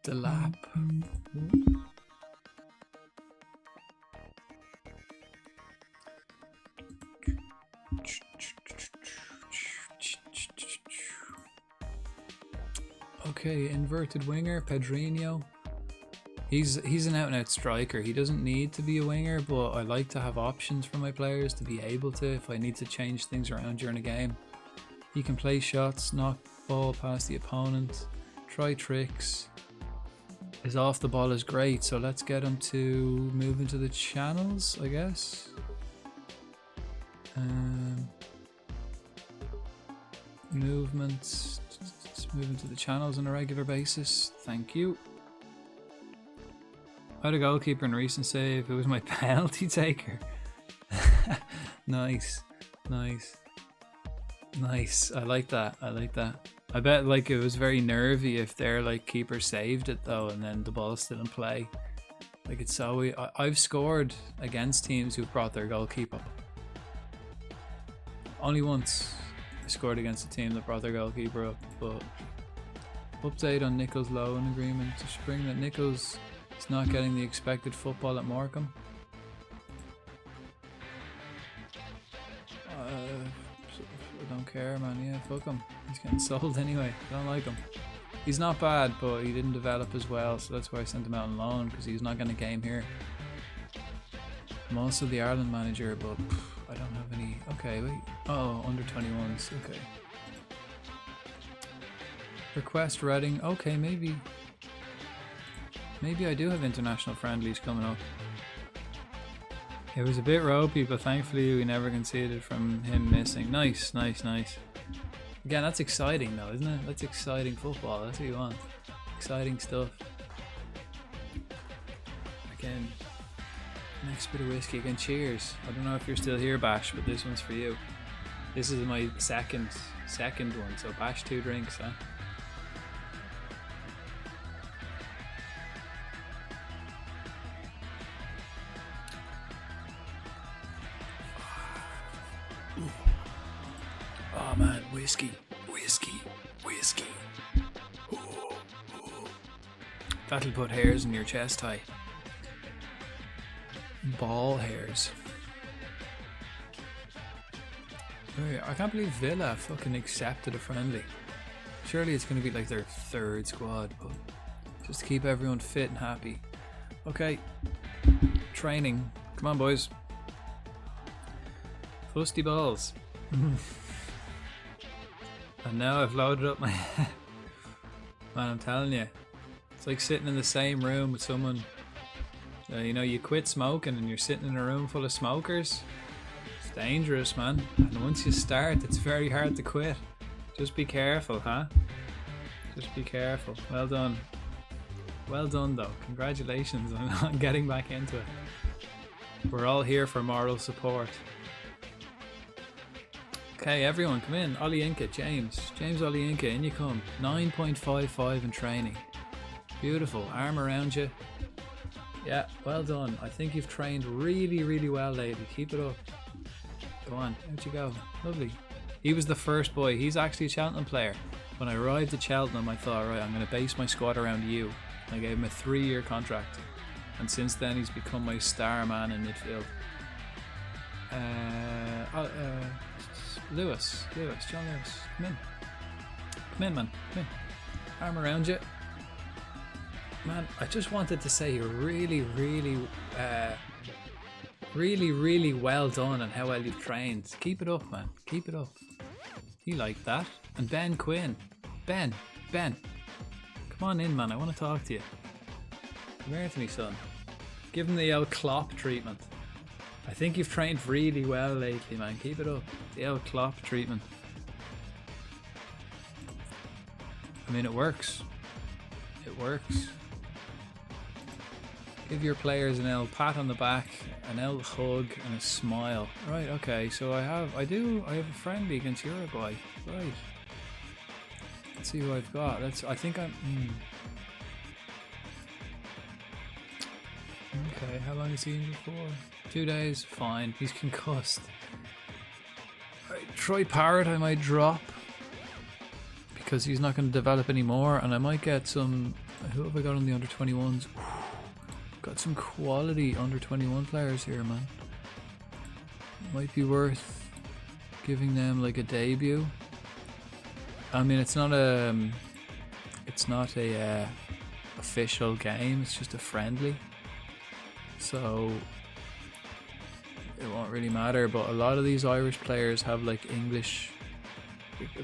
Delap. Okay, inverted winger, Pedrinho. He's an out and out striker. He doesn't need to be a winger, but I like to have options for my players to be able to, if I need to change things around during a game. He can play shots, knock ball past the opponent, try tricks. His off the ball is great, so let's get him to move into the channels, I guess. Movements. Let's move into the channels on a regular basis. Thank you. I had a goalkeeper in recent save. It was my penalty taker. Nice. I like that. I bet it was very nervy if their keeper saved it though, and then the ball's still in play. It's so. I've scored against teams who've brought their goalkeeper. Only once I scored against a team that brought their goalkeeper up. But update on Nichols' loan agreement to spring that Nichols is not getting the expected football at Morecambe. I don't care, man. Yeah, fuck him. He's getting sold anyway. I don't like him. He's not bad, but he didn't develop as well, so that's why I sent him out on loan, because he's not going to game here. I'm also the Ireland manager, but I don't have any. Okay, wait. Oh, under 21s. Okay. Request Reading. Okay, maybe I do have international friendlies coming up. It was a bit ropey, but thankfully we never conceded from him missing. Nice. Again, that's exciting though, isn't it? That's exciting football. That's what you want. Exciting stuff. Again, next bit of whiskey. Again, cheers. I don't know if you're still here, Bash, but this one's for you. This is my second one, so Bash 2 drinks, huh? Oh man, whiskey. Ooh. That'll put hairs in your chest high. Ball hairs. I can't believe Villa fucking accepted a friendly. Surely it's going to be like their 3rd squad, but just to keep everyone fit and happy. Okay, training. Come on, boys. Fusty balls. And now I've loaded up my man, I'm telling you, it's like sitting in the same room with someone. You quit smoking and you're sitting in a room full of smokers. It's dangerous, man. And once you start, it's very hard to quit. Just be careful, huh? Just be careful. Well done. Well done though. Congratulations on getting back into it. We're all here for moral support. Okay, everyone, come in. Ollie Inca, James Ollie Inca, in you come. 9.55 in training. Beautiful. Arm around you. Yeah, well done. I think you've trained really, really well lately. Keep it up. Go on, out you go. Lovely. He was the first boy. He's actually a Cheltenham player. When I arrived at Cheltenham, I thought, right, I'm going to base my squad around you. I gave him a 3-year contract. And since then, he's become my star man in midfield. John Lewis. Come in. Come in, man. Come in. Arm around you. Man, I just wanted to say you're really, really well done and how well you've trained. Keep it up, man. Keep it up. You like that. And Ben Quinn. Ben. Come on in, man. I want to talk to you. Come here to me, son. Give him the old Klopp treatment. I think you've trained really well lately, man. Keep it up. The old Klopp treatment. I mean, it works. It works. Give your players an L pat on the back, an L hug, and a smile. Right, okay, so I have a friendly against Uruguay. Right. Let's see who I've got. Okay, how long is he in for? 2 days, fine. He's concussed. Right, Troy Parrott I might drop because he's not going to develop anymore, and I might get some. Who have I got on the under 21s? Got some quality under 21 players here, man. Might be worth giving them like a debut. I mean, it's not a official game. It's just a friendly, so it won't really matter. But a lot of these Irish players have like English.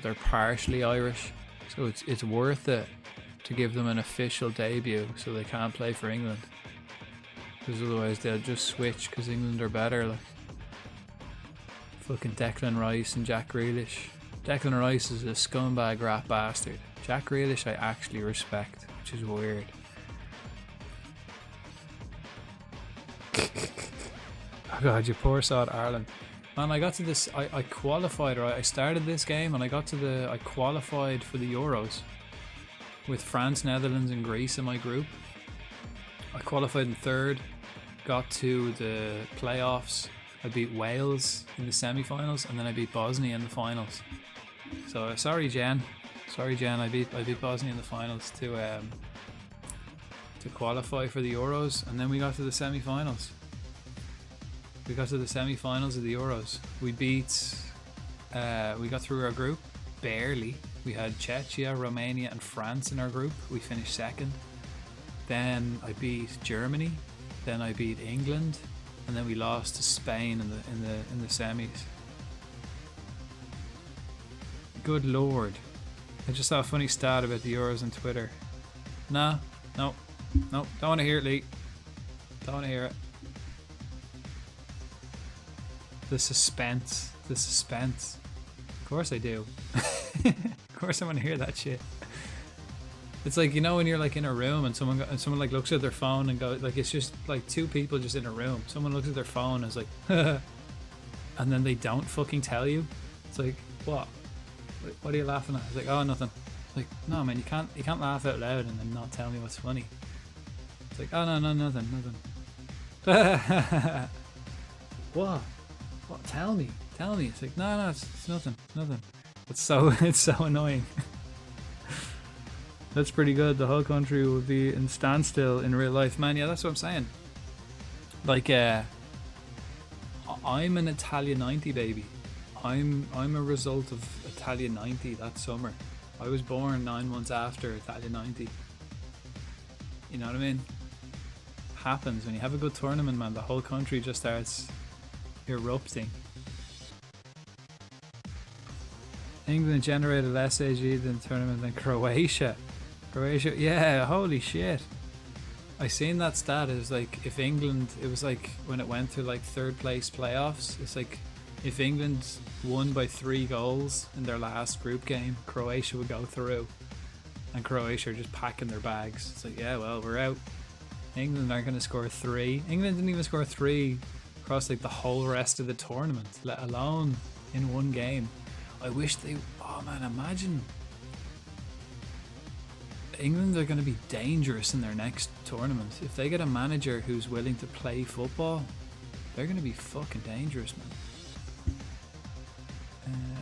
They're partially Irish, so it's worth it to give them an official debut, so they can't play for England. Because otherwise they'll just switch because England are better. Like fucking Declan Rice and Jack Grealish. Declan Rice is a scumbag rat bastard. Jack Grealish I actually respect, which is weird. Oh god, you poor sod Ireland. Man, I got to this, I qualified, right? I started this game and I qualified for the Euros with France, Netherlands and Greece in my group. I qualified in third, got to the playoffs. I beat Wales in the semi-finals, and then I beat Bosnia in the finals. So sorry, Jen. I beat Bosnia in the finals to qualify for the Euros, and then we got to the semi-finals. We got to the semi-finals of the Euros. We got through our group barely. We had Czechia, Romania, and France in our group. We finished second. Then I beat Germany, then I beat England, and then we lost to Spain in the semis. Good lord. I just saw a funny stat about the Euros on Twitter. No, don't want to hear it, Lee. Don't want to hear it. The suspense. Of course I do. Of course I want to hear that shit. It's like, you know, when you're like in a room and someone like looks at their phone and goes, like, it's just like two people just in a room. Someone looks at their phone and is like, and then they don't fucking tell you. It's like, what are you laughing at? It's like, oh, nothing. It's like, no, man, you can't laugh out loud and then not tell me what's funny. It's like, oh no, nothing. What? Tell me. It's like, no, it's nothing. It's so annoying. That's pretty good. The whole country would be in standstill in real life, man. Yeah, that's what I'm saying. Like, I'm an Italia 90 baby. I'm a result of Italia 90 that summer. I was born 9 months after Italia 90. You know what I mean? Happens when you have a good tournament, man. The whole country just starts erupting. England generated less SAG than the tournament than Croatia. Yeah, holy shit. I seen that stat. It was like, if England, it was like when it went to like third place playoffs, it's like if England won by 3 goals in their last group game, Croatia would go through. and Croatia are just packing their bags. It's like, yeah, well, we're out. England aren't going to score 3. England didn't even score 3 across like the whole rest of the tournament, let alone in one game. I wish they... Oh man, imagine... England are going to be dangerous in their next tournament. If they get a manager who's willing to play football, they're going to be fucking dangerous, man.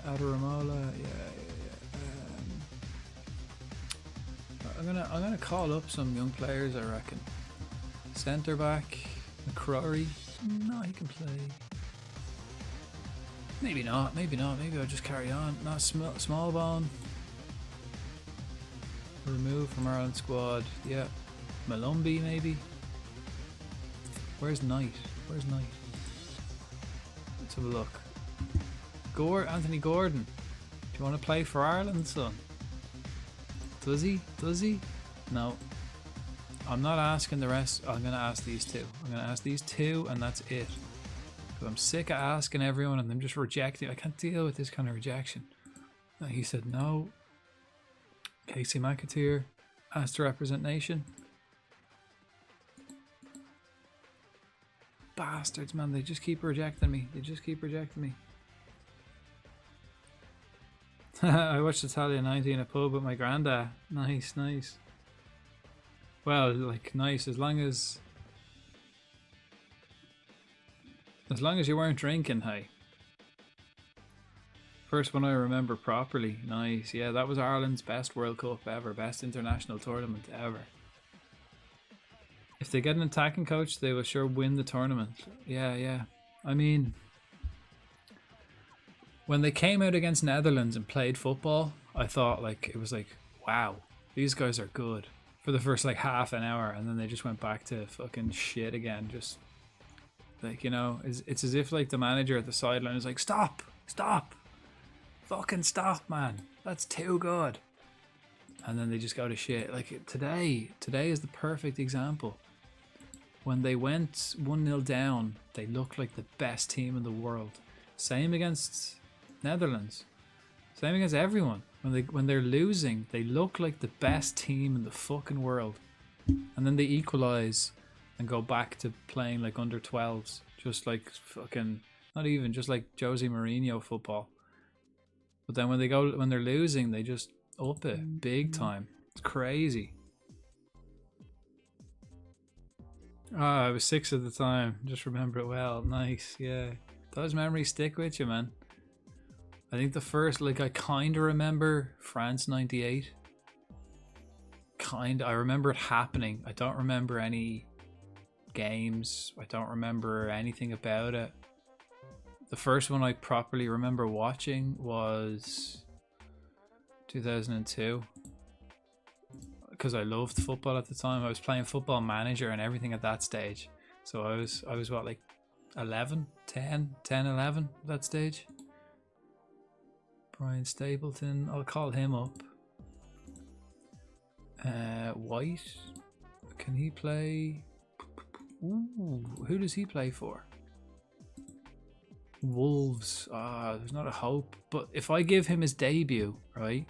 Adaramola, yeah. I'm gonna call up some young players, I reckon. Centre back, McCrory. No, he can play. Maybe not. Maybe I'll just carry on. Not small bone. Removed from Ireland squad. Yeah, Malumbi maybe. Where's Knight? Let's have a look. Anthony Gordon. Do you want to play for Ireland, son? Does he? No. I'm not asking the rest. I'm going to ask these two. And that's it. But I'm sick of asking everyone and them just rejecting. I can't deal with this kind of rejection. He said no. Casey McAteer asked to represent nation. Bastards, man. They just keep rejecting me. I watched Italia 90 in a pub with my granddad. Nice. Well, like, nice as long as you weren't drinking, hey. First one I remember properly. Nice. Yeah, that was Ireland's best World Cup ever, best international tournament ever. If they get an attacking coach, they will sure win the tournament. Yeah. I mean, when they came out against Netherlands and played football, I thought like it was like, wow, these guys are good for the first like half an hour, and then they just went back to fucking shit again. Just like, you know, it's as if like the manager at the sideline is like, stop, fucking stop, man, that's too good. And then they just go to shit. Like today is the perfect example. When they went 1-0 down, they looked like the best team in the world. Same against Netherlands. Same against everyone. When they're losing, they look like the best team in the fucking world. And then they equalize and go back to playing like under 12s. Just like fucking, not even, just like Jose Mourinho football. But then when they're losing, they just up it big time. It's crazy. I was 6 at the time. Just remember it well. Nice, yeah. Those memories stick with you, man. I think the first, like, I kind of remember France 98. I remember it happening. I don't remember any games. I don't remember anything about it. The first one I properly remember watching was 2002. Because I loved football at the time. I was playing Football Manager and everything at that stage. So I was what, like 11 at that stage. Brian Stapleton, I'll call him up. White, can he play? Ooh, who does he play for? Wolves. There's not a hope. But if I give him his debut, right?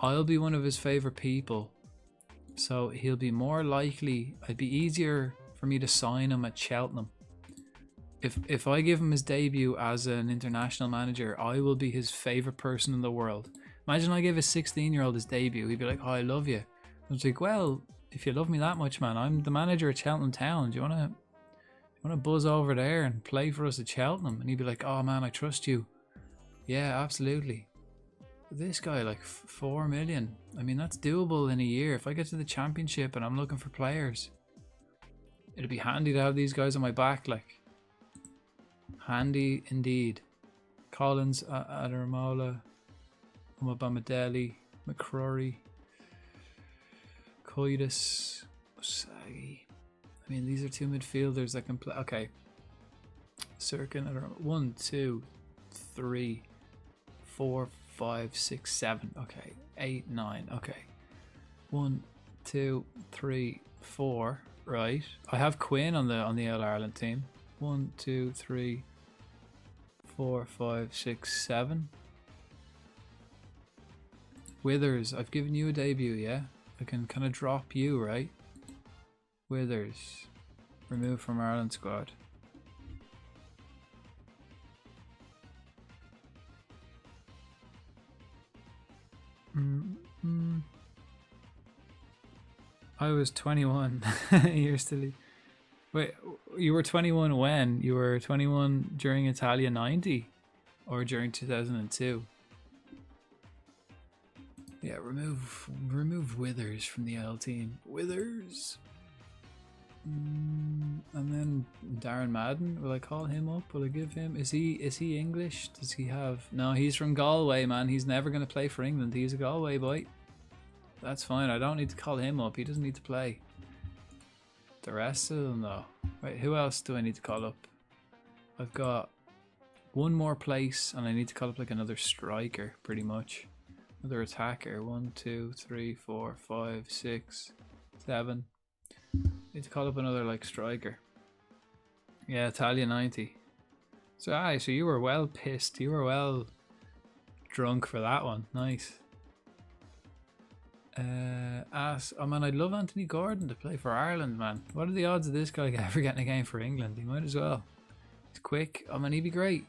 I'll be one of his favorite people. So he'll be more likely, it'd be easier for me to sign him at Cheltenham. If I give him his debut as an international manager, I will be his favorite person in the world. Imagine I give a 16-year-old his debut. He'd be like, oh, I love you. I was like, well, if you love me that much, man, I'm the manager at Cheltenham Town. Do you want to buzz over there and play for us at Cheltenham? And he'd be like, oh, man, I trust you. Yeah, absolutely. This guy, like 4 million. I mean, that's doable in a year. If I get to the championship and I'm looking for players, it'd be handy to have these guys on my back, like. Handy indeed. Collins, Adaramola, Umabamadeli, McCrory, Coitus, Osagi. I mean, these are two midfielders that can play. Okay. Cirkin, 1, 2, 3, 4, 5, 6, 7. Okay. 8, 9. Okay. 1, 2, 3, 4. Right. I have Quinn on the All Ireland team. 1, 2, 3, 4, 5, 6, 7. Withers, I've given you a debut, yeah? I can kind of drop you, right? Withers, removed from Ireland squad. I was 21. You're still... Wait, you were 21 when? You were 21 during Italia 90? Or during 2002? Yeah, remove Withers from the L team. Withers! And then Darren Madden, will I call him up? Will I give him... Is he English? Does he have... No, he's from Galway, man. He's never going to play for England. He's a Galway boy. That's fine. I don't need to call him up. He doesn't need to play. The rest of them, though. Right, who else do I need to call up? I've got one more place, and I need to call up like another striker, pretty much. Another attacker. 1, 2, 3, 4, 5, 6, 7. Need to call up another like striker. Yeah, Italia 90. So so you were well pissed. You were well drunk for that one. Nice. Oh man, I'd love Anthony Gordon to play for Ireland, man. What are the odds of this guy ever getting a game for England? He might as well. He's quick. I mean, he'd be great.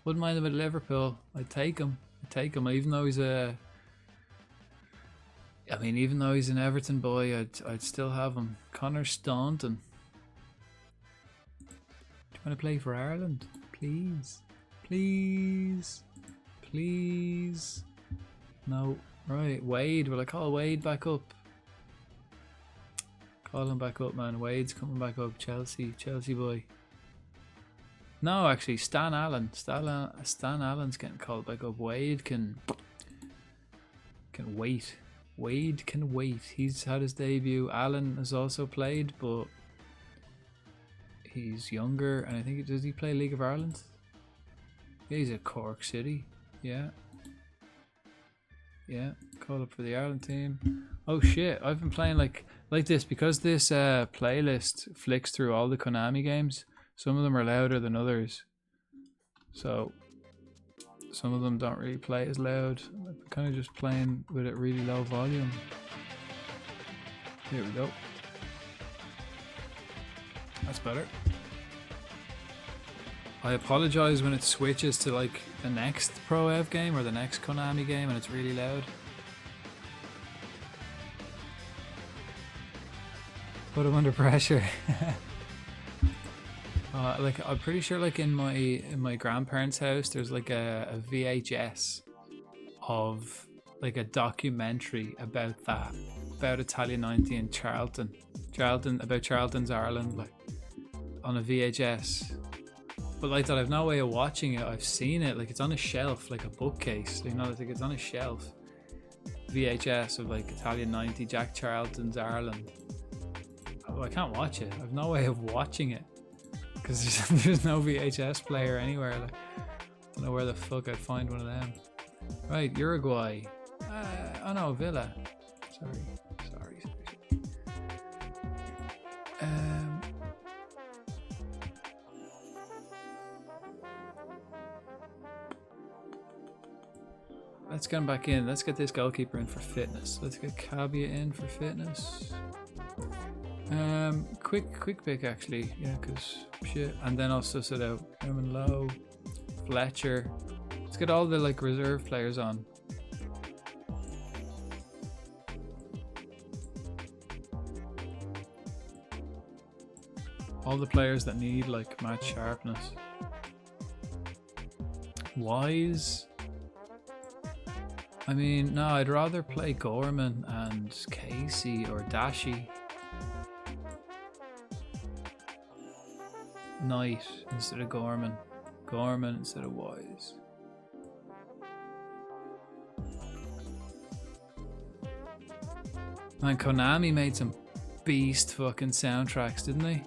Wouldn't mind him at Liverpool. I'd take him. Even though he's even though he's an Everton boy, I'd still have him. Connor Staunton. Do you want to play for Ireland? Please. Please. Please. No. Right, Wade. Will I call Wade back up? Call him back up, man. Wade's coming back up. Chelsea boy. No, actually, Stan Allen. Stan Allen's getting called back up. Wade can wait. Wade can wait. He's had his debut. Allen has also played, but he's younger. And I think does he play League of Ireland? Yeah, he's at Cork City. Yeah. Yeah, call up for the Ireland team. Oh shit, I've been playing like this because this playlist flicks through all the Konami games. Some of them are louder than others. So some of them don't really play as loud. I'm kind of just playing with it really low volume. Here we go. That's better. I apologize when it switches to like the next Pro Ev game or the next Konami game and it's really loud. Put him under pressure. Like I'm pretty sure like in my grandparents' house there's like a VHS of like a documentary about that, about Italia 90 and Charlton, about Charlton's Ireland, like on a VHS. But like that, I've no way of watching it. I've seen it, like it's on a shelf, like a bookcase. You know, like it's on a shelf. VHS of like Italian 90, Jack Charlton's Ireland. Oh, I can't watch it. I've no way of watching it because there's no VHS player anywhere. Like, don't know where the fuck I'd find one of them. Right, Uruguay. Oh no, Villa. Sorry. Let's get him back in. Let's get this goalkeeper in for fitness. Let's get Cabia in for fitness. Quick pick actually. Yeah, because shit. And then also sit out Herman Lowe, Fletcher. Let's get all the like reserve players on. All the players that need like match sharpness. Wise. I mean, no, I'd rather play Gorman and Casey or Dashi. Knight instead of Gorman. Gorman instead of Wise. Man, Konami made some beast fucking soundtracks, didn't they?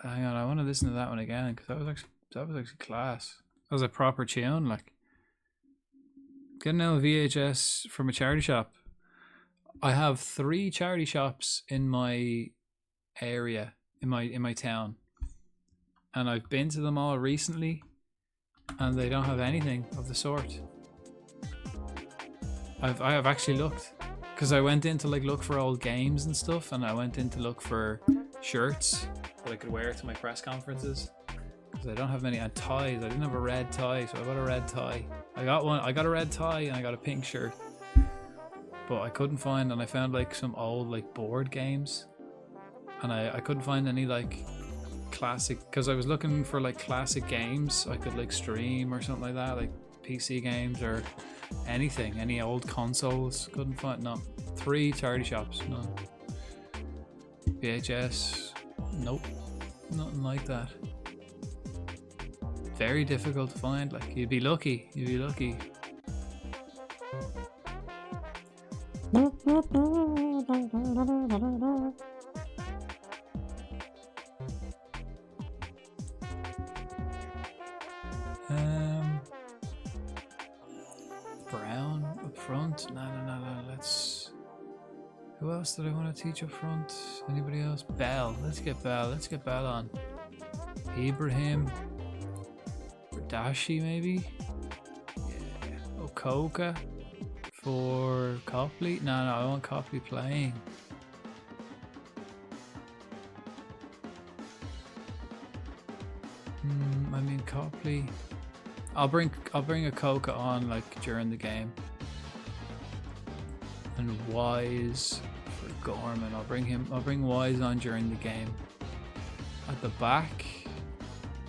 Hang on, I want to listen to that one again because that was actually class. That was a proper tune, like. Getting a VHS from a charity shop. I have 3 charity shops in my area, in my town, and I've been to them all recently, and they don't have anything of the sort. I have actually looked, because I went in to like look for old games and stuff, and I went in to look for shirts that I could wear to my press conferences, because I don't have many. And ties, I didn't have a red tie, so I got a red tie. I got a red tie and I got a pink shirt, but I couldn't find, and I found like some old like board games, and I couldn't find any like classic, because I was looking for like classic games I could like stream or something like that, like PC games or anything, any old consoles. Couldn't find, no. 3 charity shops, none. VHS, nope, nothing like that. Very difficult to find. Like, you'd be lucky. Brown up front. No. Who else did I want to teach up front? Anybody else? Bell. Let's get Bell on. Ibrahim. Dashi maybe? Yeah. Okoka for Copley? No, I want Copley playing. I mean Copley. I'll bring Okoka on like during the game. And Wise for Gorman. I'll bring Wise on during the game. At the back,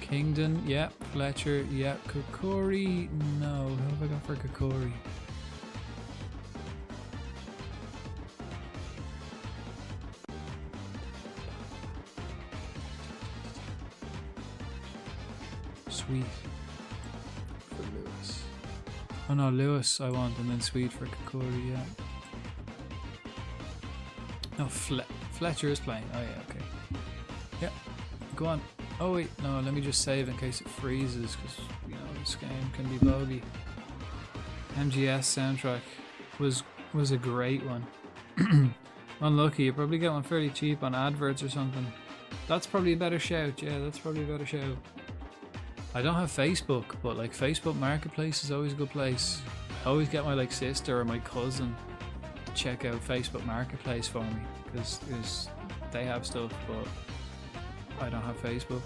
Kingdon, yep. Fletcher, yep. Kokori, no. Who have I got for Kokori? Sweet for Lewis. Oh no, Lewis I want, and then Sweet for Kokori, yeah. No, Fletcher is playing. Oh yeah, okay. Yeah, go on. Oh wait, no, let me just save in case it freezes, because you know this game can be bogey. MGS soundtrack was a great one. Unlucky, you probably get one fairly cheap on adverts or something. That's probably a better shout. Yeah, that's probably a better shout. I don't have Facebook, but like Facebook Marketplace is always a good place. I always get my like sister or my cousin to check out Facebook Marketplace for me, because they have stuff, but I don't have Facebook.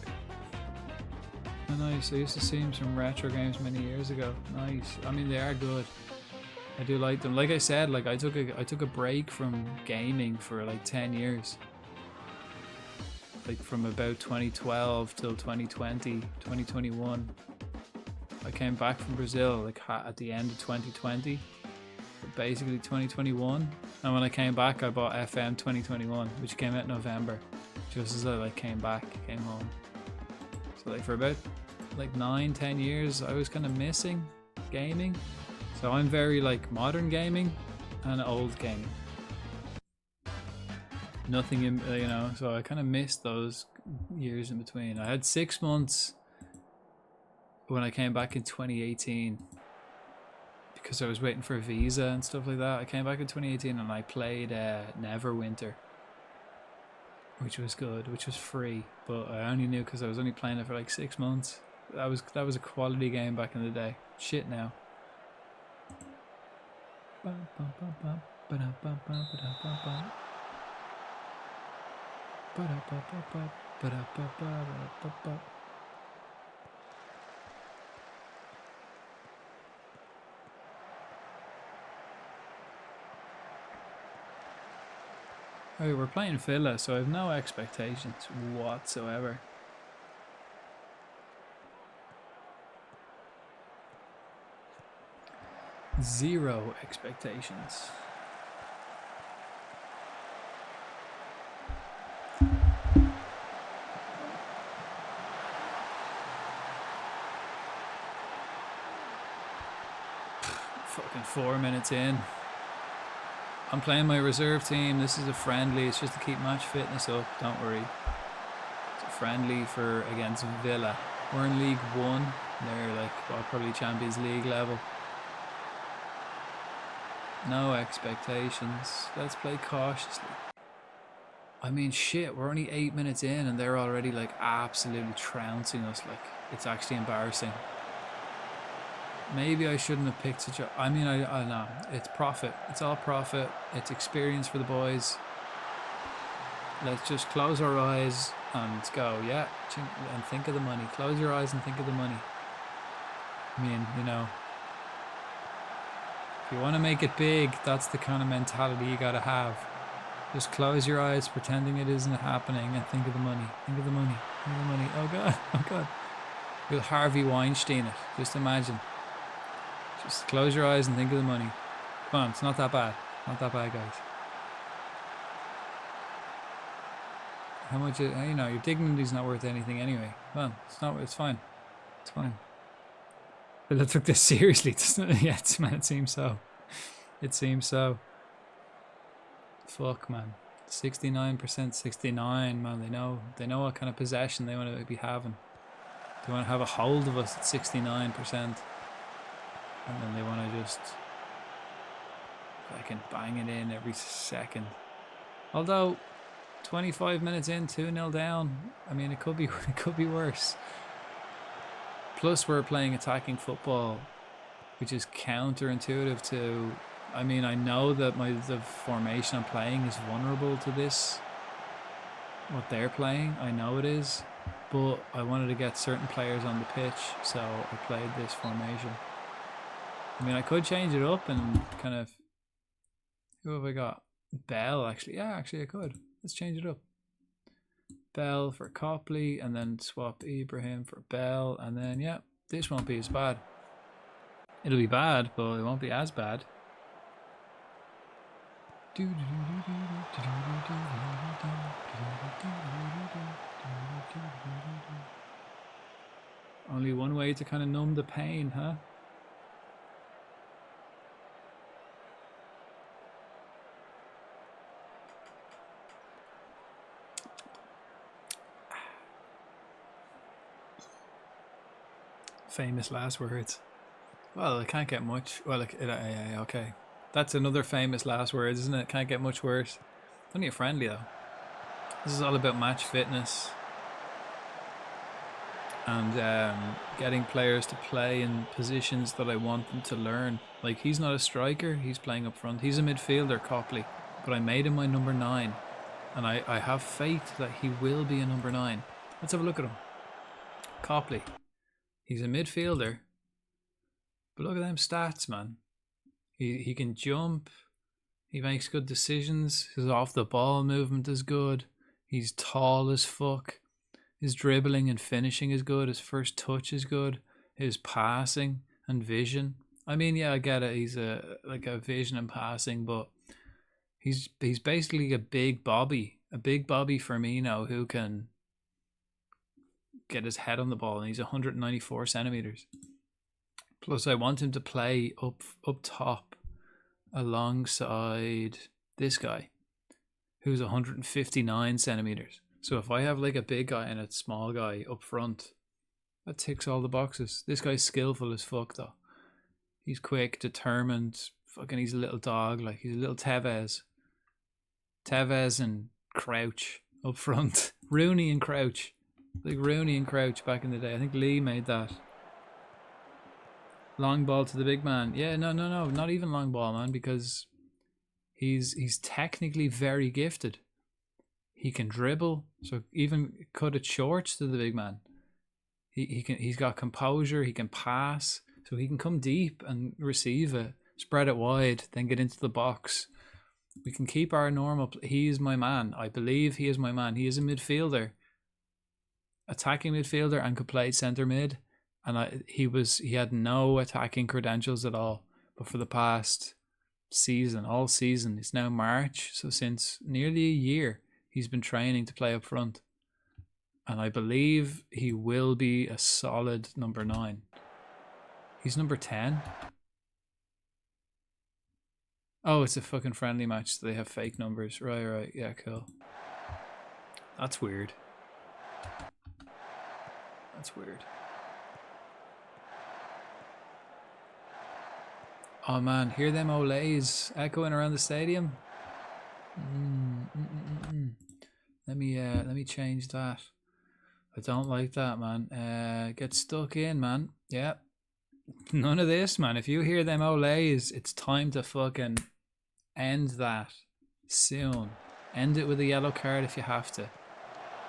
Oh, nice. I used to see some retro games many years ago. Nice. I mean, they are good. I do like them. Like I said, like I took a break from gaming for like 10 years. Like from about 2012 till 2020, 2021. I came back from Brazil like at the end of 2020, basically 2021. And when I came back, I bought FM 2021, which came out in November. Just as I like came home. So like for about like 9-10 years I was kind of missing gaming. So I'm very like modern gaming and old gaming. Nothing in, you know, so I kind of missed those years in between. I had 6 months when I came back in 2018 because I was waiting for a visa and stuff like that. I came back in 2018 and I played Neverwinter, which was good, which was free, but I only knew because I was only playing it for like 6 months. That was a quality game back in the day. Shit now. Okay, we're playing Villa, so I have no expectations whatsoever. Zero expectations. Fucking 4 minutes in. I'm playing my reserve team. This is a friendly. It's just to keep match fitness up. Don't worry. It's a friendly for against Villa. We're in League 1. They're like, well, probably Champions League level. No expectations. Let's play cautiously. I mean, shit, we're only 8 minutes in and they're already like absolutely trouncing us. Like, it's actually embarrassing. Maybe I shouldn't have picked such a... I mean, I know. It's profit. It's all profit. It's experience for the boys. Let's just close our eyes and go, yeah, and think of the money. Close your eyes and think of the money. I mean, you know, if you want to make it big, that's the kind of mentality you got to have. Just close your eyes, pretending it isn't happening, and think of the money. Think of the money. Think of the money. Oh, God. Oh, God. You'll Harvey Weinstein it. Just imagine. Just close your eyes and think of the money. Come on, it's not that bad. Not that bad, guys. How much, you know, your dignity's not worth anything anyway. Come on, it's not, it's fine. It's fine. But I took this seriously, doesn't it? Yeah, man, it seems so. It seems so. Fuck, man. 69%, 69, man. They know what kind of possession they want to be having. They want to have a hold of us at 69%. And then they want to just fucking bang it in every second. Although 25 minutes in, 2-0 down. I mean, it could be worse. Plus, we're playing attacking football, which is counterintuitive to. I mean, I know that the formation I'm playing is vulnerable to this. What they're playing, I know it is, but I wanted to get certain players on the pitch, so I played this formation. I mean, I could change it up and kind of. Who have I got? Bell, actually. Yeah, actually, I could. Let's change it up. Bell for Copley, and then swap Ibrahim for Bell, and then, yeah, this won't be as bad. It'll be bad, but it won't be as bad. Only one way to kind of numb the pain, huh? Famous last words. Well, it can't get much. Well, okay. That's another famous last words, isn't it? Can't get much worse. Only a friendly, though. This is all about match fitness. And getting players to play in positions that I want them to learn. Like, he's not a striker, he's playing up front. He's a midfielder, Copley. But I made him my number 9. And I have faith that he will be a number 9. Let's have a look at him. Copley. He's a midfielder. But look at them stats, man. He can jump. He makes good decisions. His off the ball movement is good. He's tall as fuck. His dribbling and finishing is good. His first touch is good. His passing and vision. I mean, yeah, I get it. He's a vision and passing, but he's basically a big Bobby Firmino who can get his head on the ball, and he's 194 centimeters. Plus, I want him to play up top alongside this guy, who's 159 centimeters. So if I have like a big guy and a small guy up front, that ticks all the boxes. This guy's skillful as fuck, though. He's quick, determined. Fucking, he's a little dog. Like, he's a little Tevez. Tevez and Crouch up front. Rooney and Crouch. Like Rooney and Crouch back in the day. I think Lee made that. Long ball to the big man. Yeah, no. Not even long ball, man, because he's technically very gifted. He can dribble, so even cut it short to the big man. He's got composure, he can pass, so he can come deep and receive it, spread it wide, then get into the box. We can keep our normal. He is my man. I believe he is my man. He is a midfielder, attacking midfielder, and could play centre mid. And he had no attacking credentials at all. But for the past season, all season, it's now March, so since nearly a year, he's been training to play up front. And I believe he will be a solid number 9. He's number 10. Oh, it's a fucking friendly match, so they have fake numbers. Right. Yeah, cool. That's weird. Oh man, hear them olays echoing around the stadium? Let me change that. I don't like that, man. Get stuck in, man. Yeah. None of this, man. If you hear them olays, it's time to fucking end that soon. End it with a yellow card if you have to.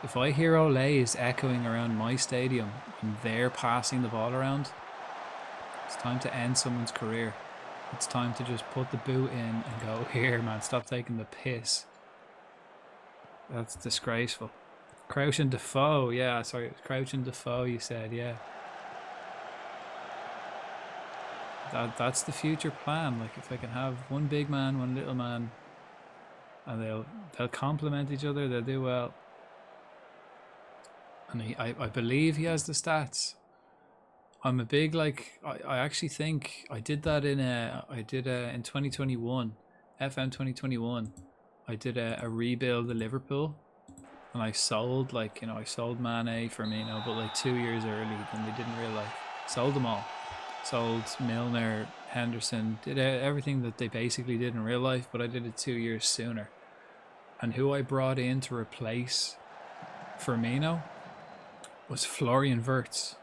If I hear olays echoing around my stadium when they're passing the ball around, it's time to end someone's career. It's time to just put the boot in and go, here, man, stop taking the piss. That's disgraceful. Crouch and Defoe, yeah, sorry, Crouch and Defoe, you said, yeah. That's the future plan. Like, if I can have one big man, one little man, and they'll complement each other, they'll do well. And I believe he has the stats. I'm a big, like, I actually think I did that in in 2021, FM 2021. I did a rebuild of Liverpool, and I sold, like, you know, I sold Mane, Firmino, but like 2 years early than they did in real life. Sold them all. Sold Milner, Henderson, did everything that they basically did in real life, but I did it 2 years sooner. And who I brought in to replace Firmino was Florian Wirtz.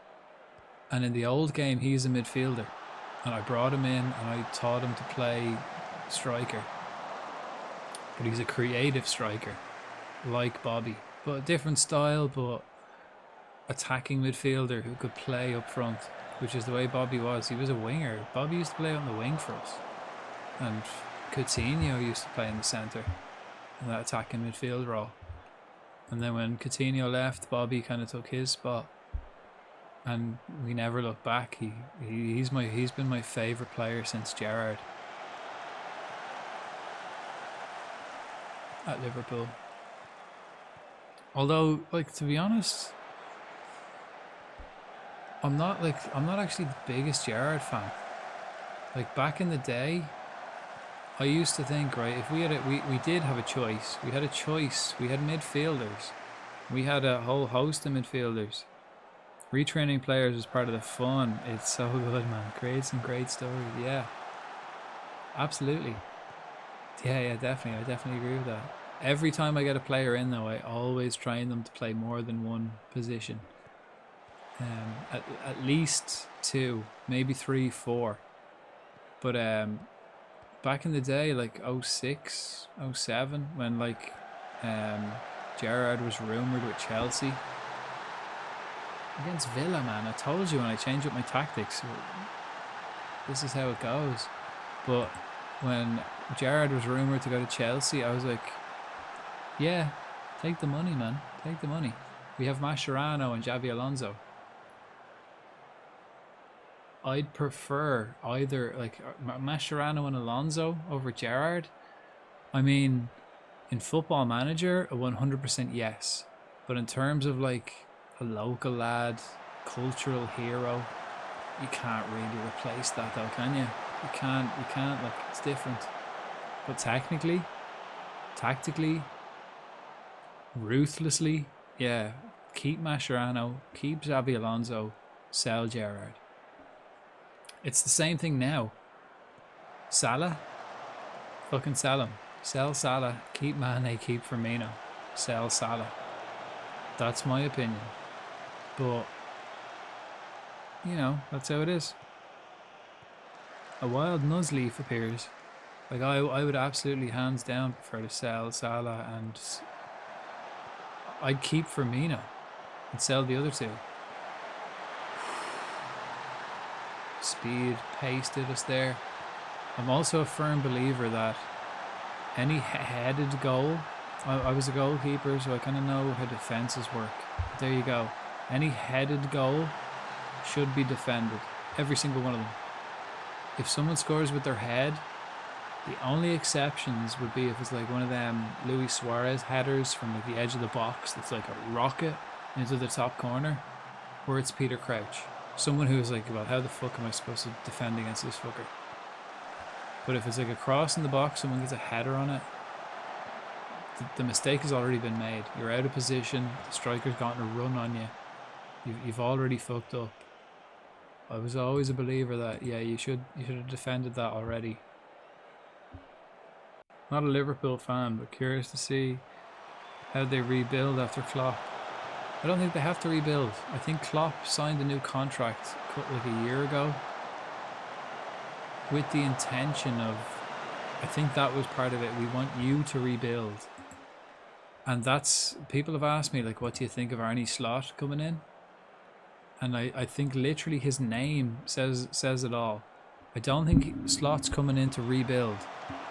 And in the old game, he's a midfielder. And I brought him in and I taught him to play striker. But he's a creative striker, like Bobby. But a different style, but attacking midfielder who could play up front, which is the way Bobby was. He was a winger. Bobby used to play on the wing for us. And Coutinho used to play in the centre in that attacking midfield role. And then when Coutinho left, Bobby kind of took his spot. And we never looked back. He's been my favourite player since Gerrard at Liverpool. Although, like, to be honest, I'm not actually the biggest Gerrard fan. Like, back in the day, I used to think, right, if we did have a choice. We had a choice. We had midfielders. We had a whole host of midfielders. Retraining players is part of the fun. It's so good, man. Create some great stories. Yeah, absolutely. Yeah, definitely. I definitely agree with that. Every time I get a player in, though, I always train them to play more than one position. At least 2, maybe 3, 4. But back in the day, like 06, 07, when like Gerrard was rumoured with Chelsea. Against Villa, man, I told you when I changed up my tactics, this is how it goes. But when Gerrard was rumoured to go to Chelsea, I was like, yeah, take the money, man, take the money. We have Mascherano and Xabi Alonso. I'd prefer either, like, Mascherano and Alonso over Gerrard. I mean, in Football Manager, a 100% yes. But in terms of, like, a local lad, cultural hero, you can't really replace that, though, can you? You can't, like, it's different. But technically, tactically, ruthlessly, yeah, keep Mascherano, keep Xabi Alonso, sell Gerrard. It's the same thing now. Salah, fucking sell him. Sell Salah, keep Mane, keep Firmino. Sell Salah. That's my opinion. But, you know, that's how it is. A wild Nuzleaf appears. Like, I would absolutely hands down prefer to sell Salah, and I'd keep Firmino and sell the other 2. Speed, pace did us there. I'm also a firm believer that any headed goal, I was a goalkeeper, so I kind of know how defences work. But there you go. Any headed goal should be defended. Every single one of them. If someone scores with their head, the only exceptions would be if it's like one of them Luis Suarez headers from like the edge of the box that's like a rocket into the top corner, or it's Peter Crouch. Someone who's like, well, how the fuck am I supposed to defend against this fucker? But if it's like a cross in the box, someone gets a header on it, the mistake has already been made. You're out of position, the striker's gotten a run on you. You've already fucked up. I was always a believer that, yeah, you should have defended that already. Not a Liverpool fan, but curious to see how they rebuild after Klopp. I don't think they have to rebuild. I think Klopp signed a new contract like a year ago, with the intention of, I think that was part of it. We want you to rebuild. And that's, people have asked me, like, what do you think of Arnie Slot coming in? And I think literally his name says it all. I don't think Slot's coming in to rebuild.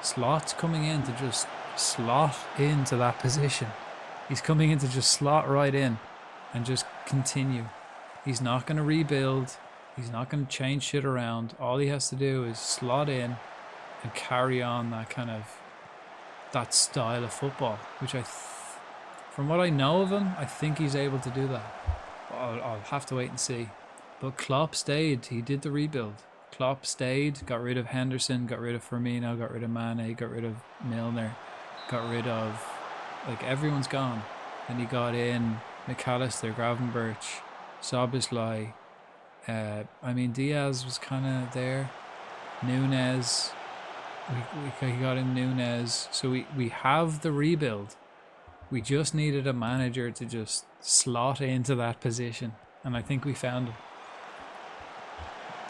Slot's coming in to just slot into that position. He's coming in to just slot right in and just continue. He's not going to rebuild. He's not going to change shit around. All he has to do is slot in and carry on that kind of, that style of football, which from what I know of him, I think he's able to do that. I'll have to wait and see. But Klopp stayed. He did the rebuild. Klopp stayed, got rid of Henderson, got rid of Firmino, got rid of Mane, got rid of Milner, got rid of, like, everyone's gone. And he got in McAllister, Gravenberch, Szoboszlai. I mean, Diaz was kind of there. Nunes. We got in Nunes. So we have the rebuild. We just needed a manager to just slot into that position, and I think we found him.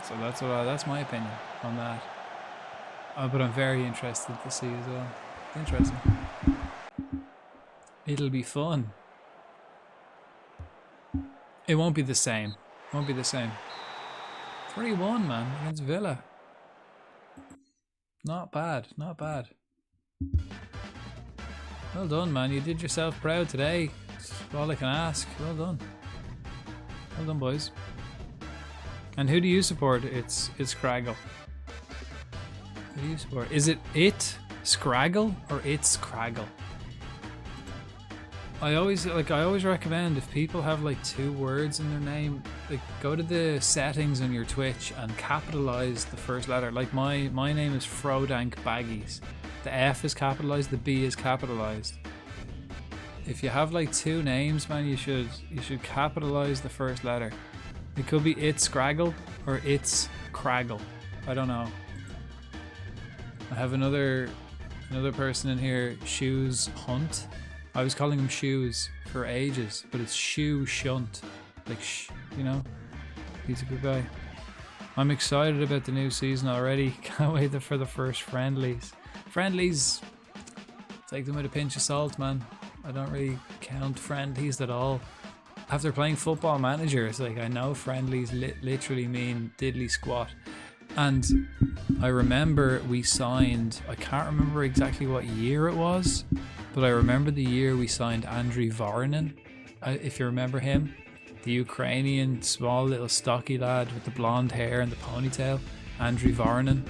So that's my opinion on that. But I'm very interested to see as well. Interesting. It'll be fun. It won't be the same. Won't be the same. 3-1, man, against Villa. Not bad. Not bad. Well done, man. You did yourself proud today. That's all I can ask. Well done. Well done, boys. And who do you support? It's Scraggle. Who do you support? Is it Scraggle or it's Craggle? I always recommend, if people have like 2 words in their name, like, go to the settings on your Twitch and capitalize the first letter. Like my name is Frodank Baggies. The F is capitalized, the B is capitalized. If you have like 2 names, man, you should capitalize the first letter. It could be it's Scraggle or it's Craggle. I don't know. I have another person in here, Shoes Hunt. I was calling him Shoes for ages, but it's Shoe Shunt. Like, you know? He's a good guy. I'm excited about the new season already. Can't wait for the first friendlies. Friendlies, take them with a pinch of salt, man. I don't really count friendlies at all. After playing Football Manager, it's like, I know friendlies literally mean diddly squat. And I remember we signed, I can't remember exactly what year it was, but I remember the year we signed Andriy Voronin, if you remember him. The Ukrainian, small little stocky lad with the blonde hair and the ponytail, Andriy Voronin.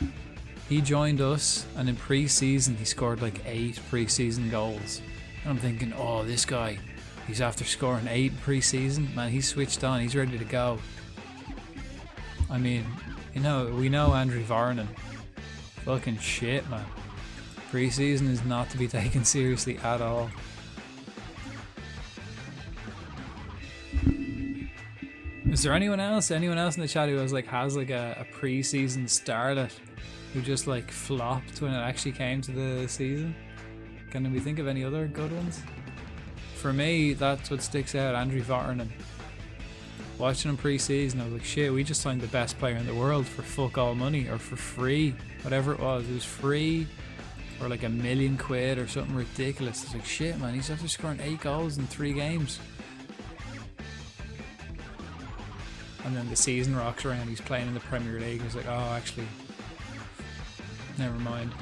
He joined us, and in pre-season he scored like 8 pre-season goals. And I'm thinking, oh, this guy, he's after scoring 8 pre-season. Man, he's switched on, he's ready to go. I mean, you know, we know Andriy Voronin. Fucking shit, man. Pre-season is not to be taken seriously at all. Is there anyone else in the chat who has a pre-season starlet who just like flopped when it actually came to the season? Can we think of any other good ones? For me, that's what sticks out, Andriy Voronin. Watching him pre-season, I was like, shit, we just signed the best player in the world for fuck all money, or for free, whatever it was. It was free, or like £1 million or something ridiculous. It's like, shit, man, he's after scoring 8 goals in 3 games. And then the season rocks around, he's playing in the Premier League. He's like, oh, actually, never mind.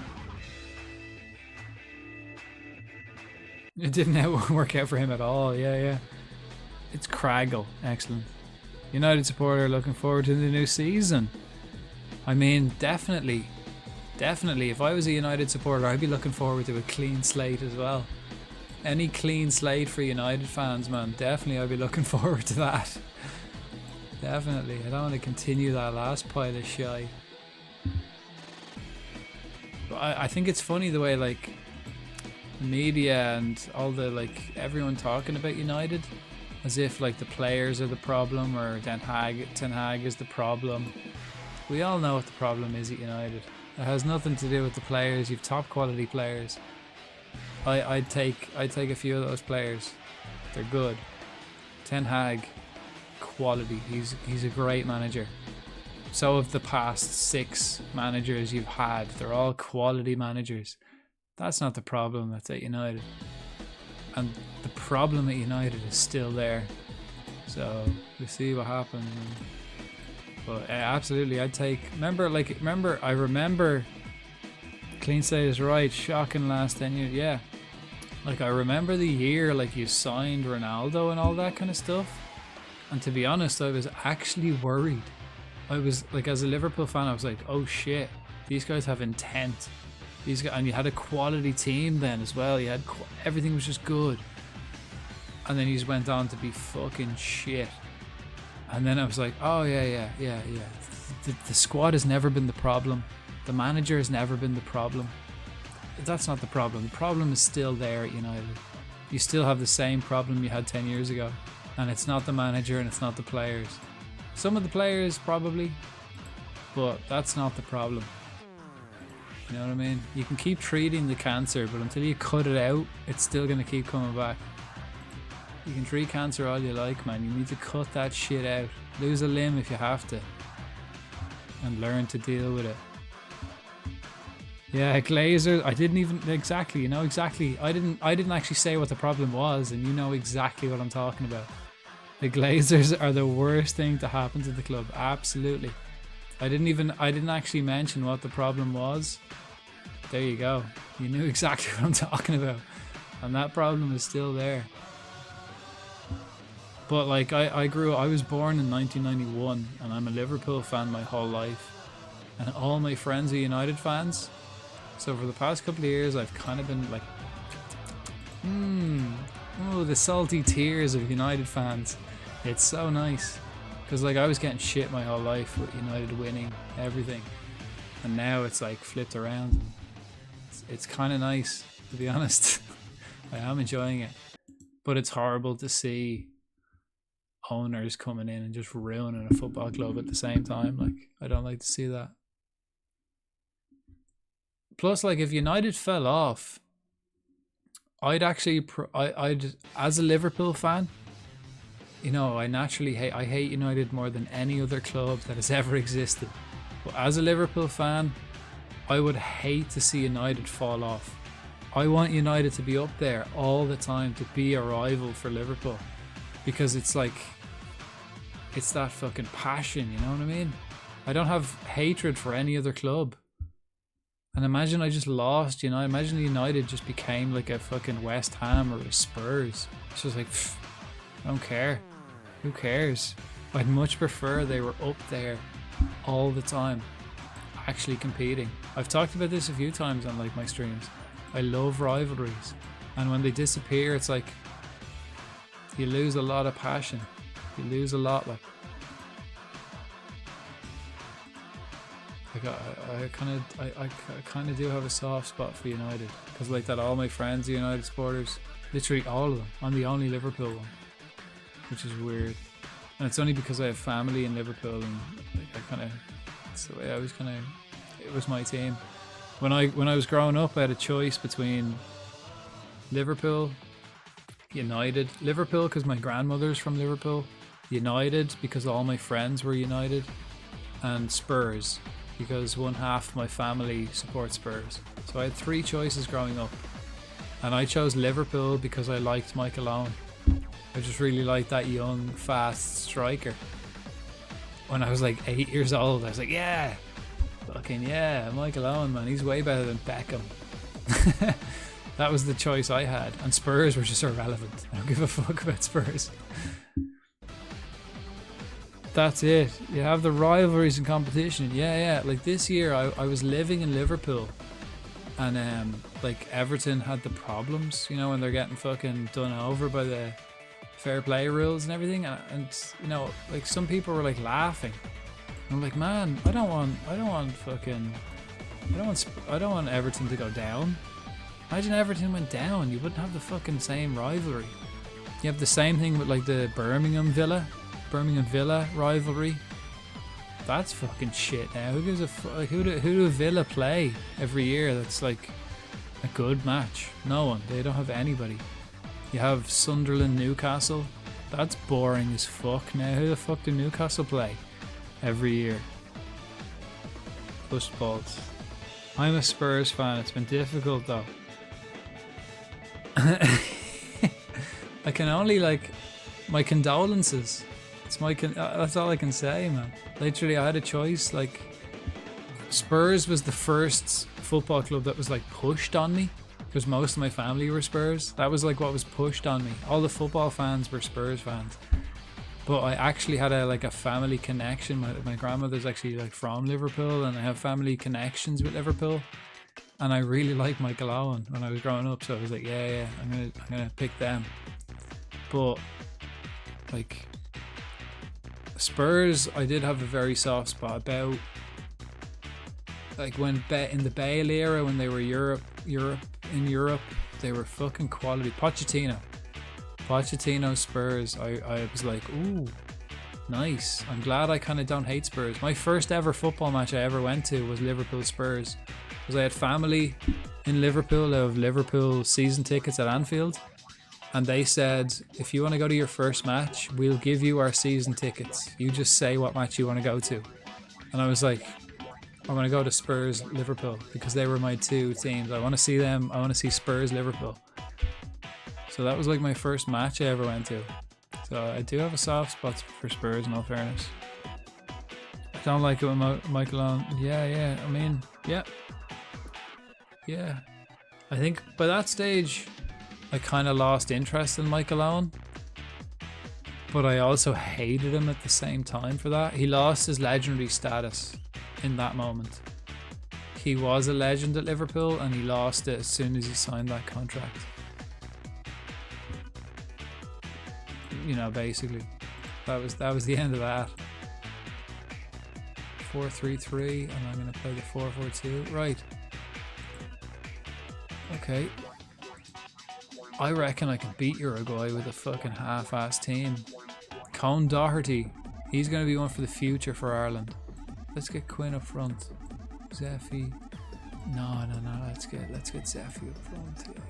It didn't work out for him at all. Yeah. It's Craggle. Excellent. United supporter looking forward to the new season. I mean, definitely. If I was a United supporter, I'd be looking forward to a clean slate as well. Any clean slate for United fans, man, definitely I'd be looking forward to that. Definitely. I don't want to continue that last pile of shite. But I think it's funny the way, like, the media and all the, like, everyone talking about United as if, like, the players are the problem, or Ten Hag is the problem. We all know what the problem is at United. It has nothing to do with the players. You've top quality players. I'd take a few of those players. They're good. Ten Hag, quality. He's a great manager. so have the past 6 managers you've had. They're all quality managers. That's not the problem that's at United. And the problem at United is still there. So we'll see what happens. But absolutely, I'd take. I remember. Clean slate is right. Shocking last 10 years. Yeah. Like, I remember the year, like, you signed Ronaldo and all that kind of stuff. And to be honest, I was actually worried. I was, like, as a Liverpool fan, I was like, oh shit, these guys have intent. These guys, and you had a quality team then as well. You had everything was just good. And then he just went on to be fucking shit. And then I was like, oh yeah. The squad has never been the problem. The manager has never been the problem. That's not the problem. The problem is still there at United. You still have the same problem you had 10 years ago. And it's not the manager and it's not the players. Some of the players probably, but that's not the problem. You know what I mean? You can keep treating the cancer, but until you cut it out, it's still going to keep coming back. You can treat cancer all you like, man. You need to cut that shit out. Lose a limb if you have to. And learn to deal with it. Yeah, Glazers. I didn't even exactly. You know exactly. I didn't actually say what the problem was, and you know exactly what I'm talking about. The Glazers are the worst thing to happen to the club. Absolutely. I didn't actually mention what the problem was. There you go. You knew exactly what I'm talking about, and that problem is still there. But like I was born in 1991, and I'm a Liverpool fan my whole life, and all my friends are United fans. So for the past couple of years, I've kind of been like, the salty tears of United fans. It's so nice, because like I was getting shit my whole life with United winning everything, and now it's like flipped around. It's kind of nice, to be honest. I am enjoying it, but it's horrible to see owners coming in and just ruining a football club at the same time. Like, I don't like to see that. Plus, like, if United fell off, I'd actually, I'd as a Liverpool fan, you know, I naturally hate United more than any other club that has ever existed. But as a Liverpool fan, I would hate to see United fall off. I want United to be up there all the time, to be a rival for Liverpool, because it's like, it's that fucking passion, you know what I mean? I don't have hatred for any other club. And imagine I just lost, you know, imagine United just became like a fucking West Ham or a Spurs. It's just like, I don't care. Who cares? I'd much prefer they were up there all the time, actually competing. I've talked about this a few times on like my streams. I love rivalries. And when they disappear, it's like, you lose a lot of passion. You lose a lot, like. I kind of do have a soft spot for United, because like that, all my friends are United supporters, literally all of them. I'm the only Liverpool one, which is weird, and it's only because I have family in Liverpool, and like it's the way I was it was my team. When I was growing up, I had a choice between Liverpool, United, Liverpool because my grandmother's from Liverpool, United because all my friends were United, and Spurs because one half of my family supports Spurs. So I had 3 choices growing up, and I chose Liverpool because I liked Michael Owen. I just really liked that young, fast striker. When I was like 8 years old, I was like, yeah, fucking yeah, Michael Owen, man, he's way better than Beckham. That was the choice I had, and Spurs were just irrelevant. I don't give a fuck about Spurs. That's it. You have the rivalries and competition. Yeah. Like this year, I was living in Liverpool, and like Everton had the problems, you know, when they're getting fucking done over by the fair play rules and everything, and you know, like some people were like laughing. And I'm like, man, I don't want Everton to go down. Imagine Everton went down, you wouldn't have the fucking same rivalry. You have the same thing with like the Birmingham Villa rivalry. That's fucking shit now. Who gives a fuck? Who do Villa play every year that's like a good match? No one. They don't have anybody. You have Sunderland Newcastle. That's boring as fuck now. Who the fuck do Newcastle play every year? push balls. I'm a Spurs fan. It's been difficult though. I can only like my condolences. It's my that's all I can say, man. Literally, I had a choice. Like, Spurs was the first football club that was like pushed on me, because most of my family were Spurs. That was like what was pushed on me. All the football fans were Spurs fans. But I actually had a family connection. My grandmother's actually like from Liverpool, and I have family connections with Liverpool. And I really liked Michael Owen when I was growing up, so I was like, yeah, I'm gonna pick them. But like Spurs, I did have a very soft spot about. Like when in the Bale era, when they were Europe, they were fucking quality. Pochettino Spurs, I was like, ooh, nice. I'm glad I kind of don't hate Spurs. My first ever football match I ever went to was Liverpool Spurs, because I had family in Liverpool. I have Liverpool season tickets at Anfield, and they said, if you want to go to your first match, we'll give you our season tickets. You just say what match you want to go to. And I was like, I want to go to Spurs Liverpool, because they were my two teams. I want to see them. I want to see Spurs Liverpool. So that was like my first match I ever went to. So I do have a soft spot for Spurs, in all fairness. I don't like it with Michael Owen. Yeah. I mean, yeah. I think by that stage, I kind of lost interest in Michael Owen. But I also hated him at the same time for that. He lost his legendary status in that moment. He was a legend at Liverpool, and he lost it as soon as he signed that contract. You know, basically, that was the end of that. 4-3-3, and I'm gonna play the 4-4-2. Right. Okay. I reckon I can beat Uruguay with a fucking half-ass team. Cone Doherty, he's gonna be one for the future for Ireland. Let's get Quinn up front. Zeffy. No. Let's get Zeffy up front. Yeah.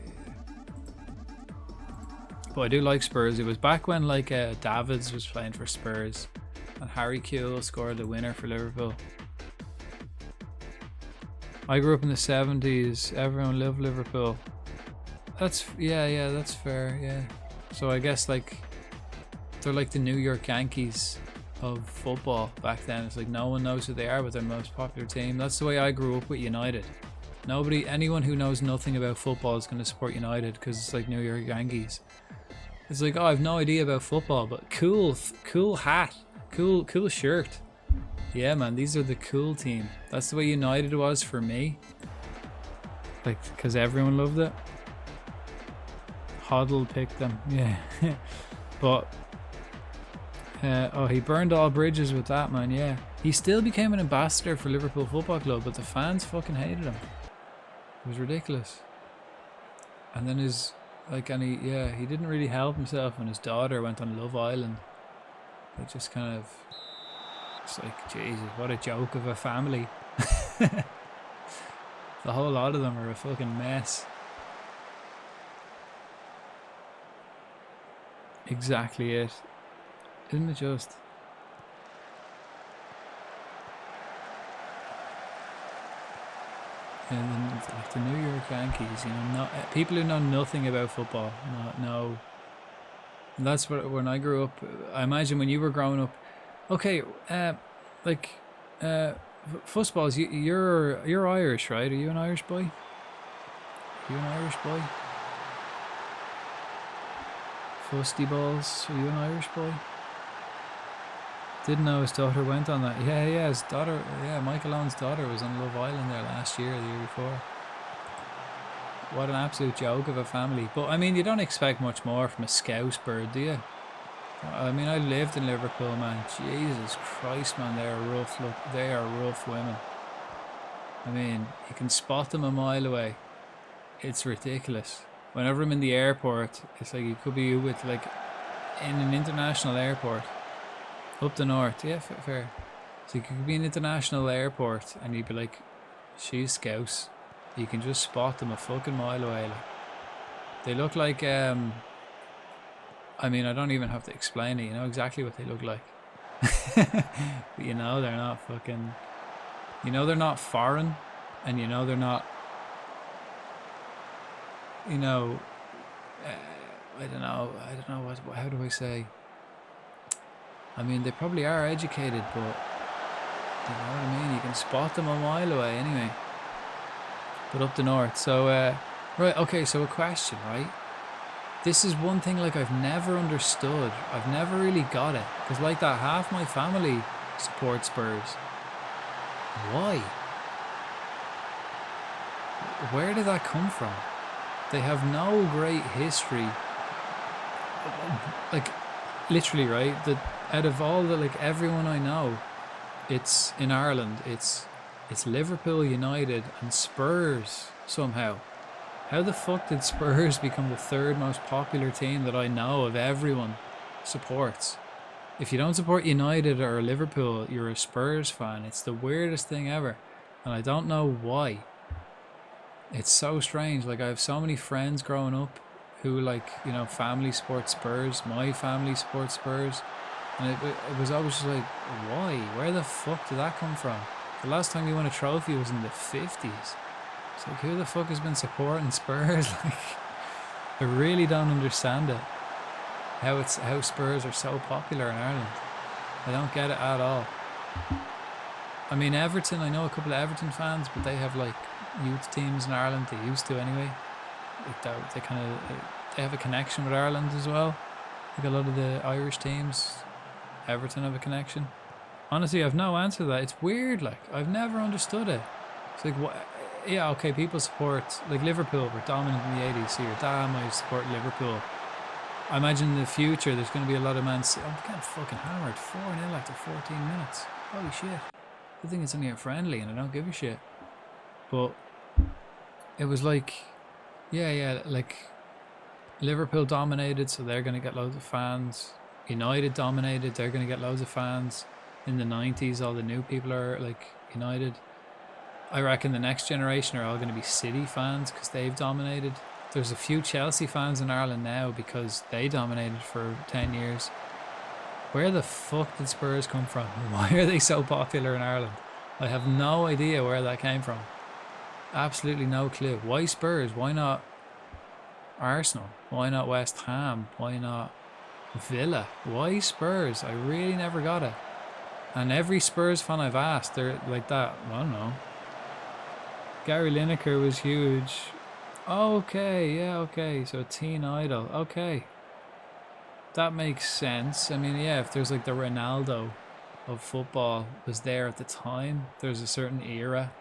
But I do like Spurs. It was back when like Davids was playing for Spurs, and Harry Kewell scored the winner for Liverpool. I grew up in the 70s. Everyone loved Liverpool. That's that's fair. Yeah. So I guess like they're like the New York Yankees of football back then. It's like no one knows who they are, but they're the most popular team. That's the way I grew up with United. Anyone who knows nothing about football is going to support United, because it's like New York Yankees. It's like, oh, I have no idea about football, but cool hat, cool shirt. Yeah, man, these are the cool team. That's the way United was for me. Like, because everyone loved it. Hoddle picked them, yeah. But he burned all bridges with that, man. Yeah, he still became an ambassador for Liverpool Football Club, but the fans fucking hated him. It was ridiculous. And then he didn't really help himself when his daughter went on Love Island. It just kind of, it's like, Jesus, what a joke of a family. The whole lot of them are a fucking mess. Exactly it. Isn't it just? And then like the New York Yankees, you know, people who know nothing about football, no. And that's what, when I grew up, I imagine when you were growing up, okay, footballs, you're Irish, right? Are you an Irish boy? Are you an Irish boy? Fusty balls, are you an Irish boy? Didn't know his daughter went on that. Yeah, his daughter, Michael Owen's daughter was on Love Island there last year, the year before. What an absolute joke of a family. But I mean, you don't expect much more from a Scouse bird, do you? I mean, I lived in Liverpool, man. Jesus Christ, man, they are rough. Look, they are rough women. I mean, you can spot them a mile away. It's ridiculous. Whenever I'm in the airport, it's like you could be with, like, in an international airport. Up the north, yeah, fair. So you could be in an international airport and you'd be like, she's Scouse. You can just spot them a fucking mile away. Like. They look like, I mean, I don't even have to explain it. You know exactly what they look like. But you know, they're not fucking, You know they're not foreign, and you know they're not, you know, I don't know what, how do I say? I mean, they probably are educated, but you know what I mean? You can spot them a mile away anyway. But up the north. So, right, okay, so a question, right? This is one thing, like, I've never understood. I've never really got it. Because, like that, half my family supports Spurs. Why? Where did that come from? They have no great history. Like, literally, right? Out of all the, like, everyone I know, it's in Ireland, it's Liverpool, United, and Spurs somehow. How the fuck did Spurs become the third most popular team that I know of everyone supports? If you don't support United or Liverpool, you're a Spurs fan. It's the weirdest thing ever. And I don't know why. It's so strange. Like, I have so many friends growing up who, like, you know, family sports Spurs. My family sports Spurs. And it was always just like, why? Where the fuck did that come from? The last time you won a trophy was in the 50s. It's like, who the fuck has been supporting Spurs? Like, I really don't understand it. How Spurs are so popular in Ireland. I don't get it at all. I mean, Everton, I know a couple of Everton fans, but they have, like, youth teams in Ireland. They used to anyway. Like, they have a connection with Ireland as well. Like, a lot of the Irish teams, Everton have a connection. Honestly, I've no answer to that. It's weird, like, I've never understood it. It's like, what? Yeah, okay, people support, like, Liverpool were dominant in the 80s, so your dad might support Liverpool. I imagine in the future there's going to be a lot of I'm getting fucking hammered. 4-0 after 14 minutes. Holy shit. I think it's only a friendly and I don't give a shit. But it was like, yeah, like, Liverpool dominated, so they're going to get loads of fans. United dominated, they're going to get loads of fans. In the 90s, all the new people are, like, United. I reckon the next generation are all going to be City fans because they've dominated. There's a few Chelsea fans in Ireland now because they dominated for 10 years. Where the fuck did Spurs come from? Why are they so popular in Ireland? I have no idea where that came from. Absolutely no clue. Why Spurs? Why not Arsenal? Why not West Ham? Why not Villa? Why Spurs? I really never got it. And every Spurs fan I've asked, they're like that. I don't know. Gary Lineker was huge. Okay, yeah, okay. So a teen idol. Okay. That makes sense. I mean, yeah, if there's like the Ronaldo of football was there at the time, there's a certain era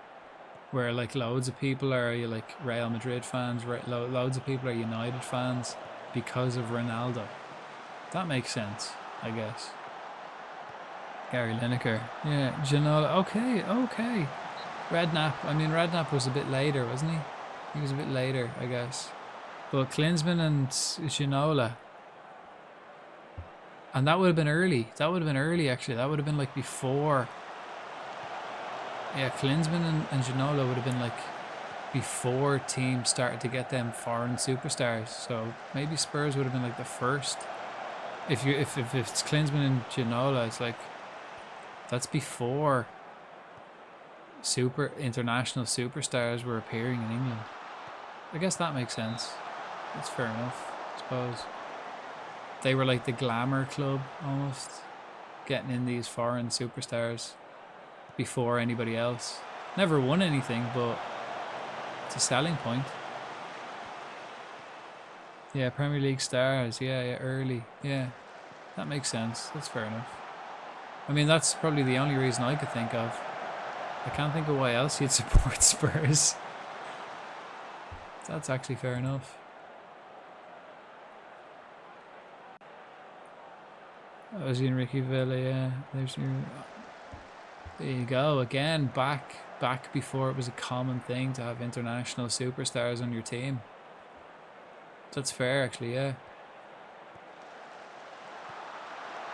where, like, loads of people are, like, Real Madrid fans, loads of people are United fans because of Ronaldo. That makes sense, I guess. Gary Lineker. Yeah, Ginola. Okay. Redknapp was a bit later, wasn't he? He was a bit later, I guess. But Klinsmann and Ginola. And that would have been early. Actually. That would have been, like, before. Yeah, Klinsmann and Ginola would have been, like, before teams started to get them foreign superstars. So maybe Spurs would have been, like, the first. If it's Klinsmann and Ginola, it's like, that's before international superstars were appearing in England. I guess that makes sense. That's fair enough, I suppose. They were like the glamour club almost, getting in these foreign superstars before anybody else. Never won anything, but it's a selling point. Yeah, Premier League stars. Yeah, early. Yeah, that makes sense. That's fair enough. I mean, that's probably the only reason I could think of. I can't think of why else you'd support Spurs. That's actually fair enough. That was Enrique Villa, yeah. There you go. Again, back before it was a common thing to have international superstars on your team. That's fair, actually, yeah.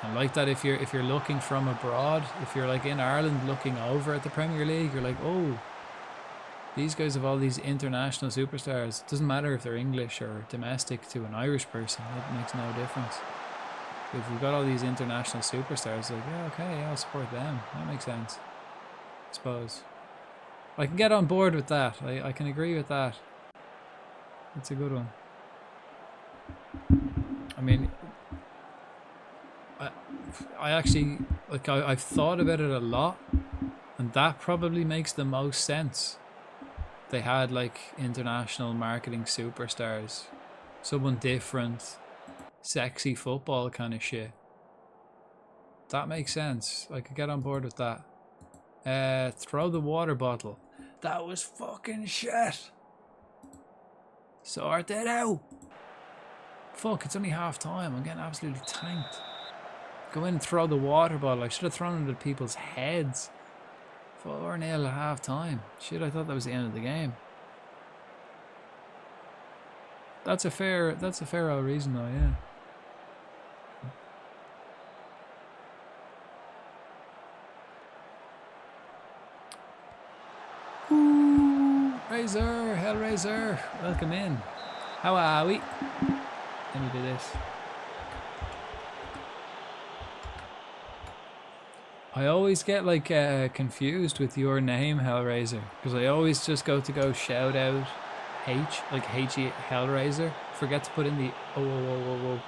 I like that if you're looking from abroad, if you're, like, in Ireland looking over at the Premier League, you're like, oh, these guys have all these international superstars. It doesn't matter if they're English or domestic to an Irish person. It makes no difference. If we've got all these international superstars, like, yeah, okay, yeah, I'll support them. That makes sense, I suppose. I can get on board with that. I can agree with that. It's a good one. I mean, I actually, like, I've thought about it a lot, and that probably makes the most sense. They had, like, international marketing superstars, someone different, sexy football kind of shit. That makes sense. I could get on board with that. Throw the water bottle. That was fucking shit. Sort it out. Fuck, it's only half time. I'm getting absolutely tanked. Go in and throw the water bottle. I should have thrown it at people's heads. 4-0 at half time. Shit, I thought that was the end of the game. That's a fair old reason though, yeah. Ooh, Razor, Hellraiser, welcome in. How are we? Let me do this. I always get like confused with your name, Hellraiser, because I always just go shout out like H-E Hellraiser. Forget to put in the whoa.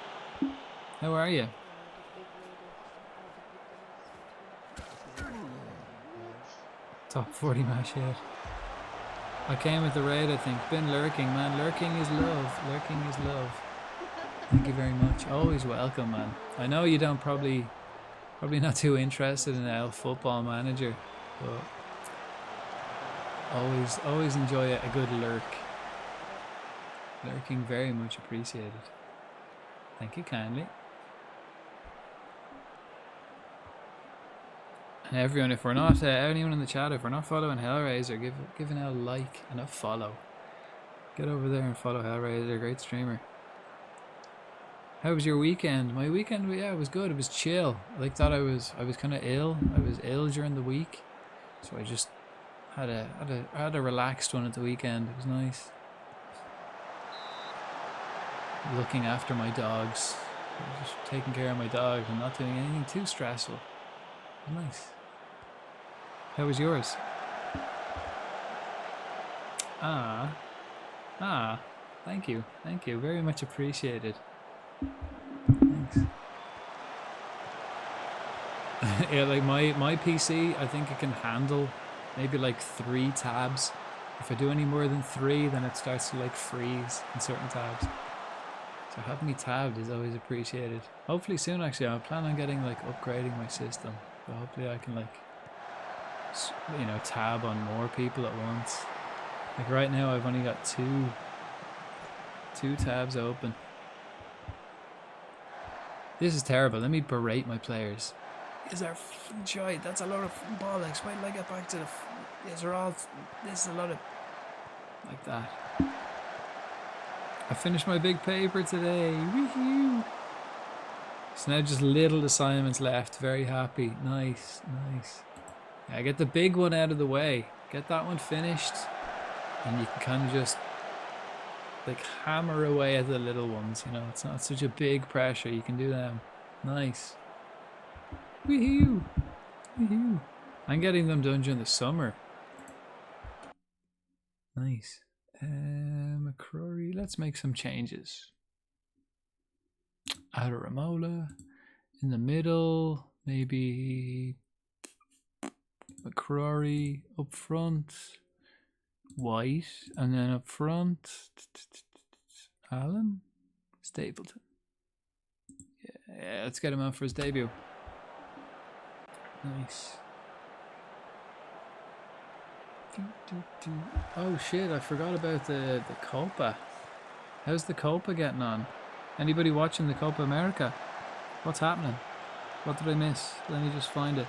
How are you? Top 40 match yet. I came with the raid, I think. Been lurking, man. Lurking is love. Lurking is love. Thank you very much. Always welcome, man. I know you don't probably not too interested in Elf Football Manager, but always enjoy a good lurk. Lurking very much appreciated. Thank you kindly. And everyone, if we're not anyone in the chat, if we're not following Hellraiser, give an L like and a follow. Get over there and follow Hellraiser, great streamer. How was your weekend? My weekend, yeah, it was good. It was chill. I thought I was kind of ill. I was ill during the week, so I just had a relaxed one at the weekend. It was nice. Looking after my dogs, just taking care of my dogs and not doing anything too stressful. It was nice. How was yours? Thank you, very much appreciated. Thanks. Yeah, like my PC, I think it can handle maybe like 3 tabs. If I do any more than 3, then it starts to like freeze in certain tabs. So having me tabbed is always appreciated. Hopefully soon, actually. I plan on getting like upgrading my system, so hopefully I can like, you know, tab on more people at once. Like right now, I've only got two tabs open. This is terrible. Let me berate my players. These are f***ing shite. That's a lot of bollocks. Wait till I get back to the... These are all... This is a lot of... Like that. I finished my big paper today. Woohoo! So now just little assignments left. Very happy. Nice. Yeah, get the big one out of the way. Get that one finished. And you can kind of just... like hammer away at the little ones, you know. It's not such a big pressure. You can do them. Nice. Woohoo! Woohoo! I'm getting them done during the summer. Nice. McCrory. Let's make some changes. Add a Ramola in the middle. Maybe McCrory up front. White, and then up front, Allen, Stapleton. Yeah, let's get him out for his debut. Nice. Oh shit, I forgot about the Copa. How's the Copa getting on? Anybody watching the Copa America? What's happening? What did I miss? Let me just find it.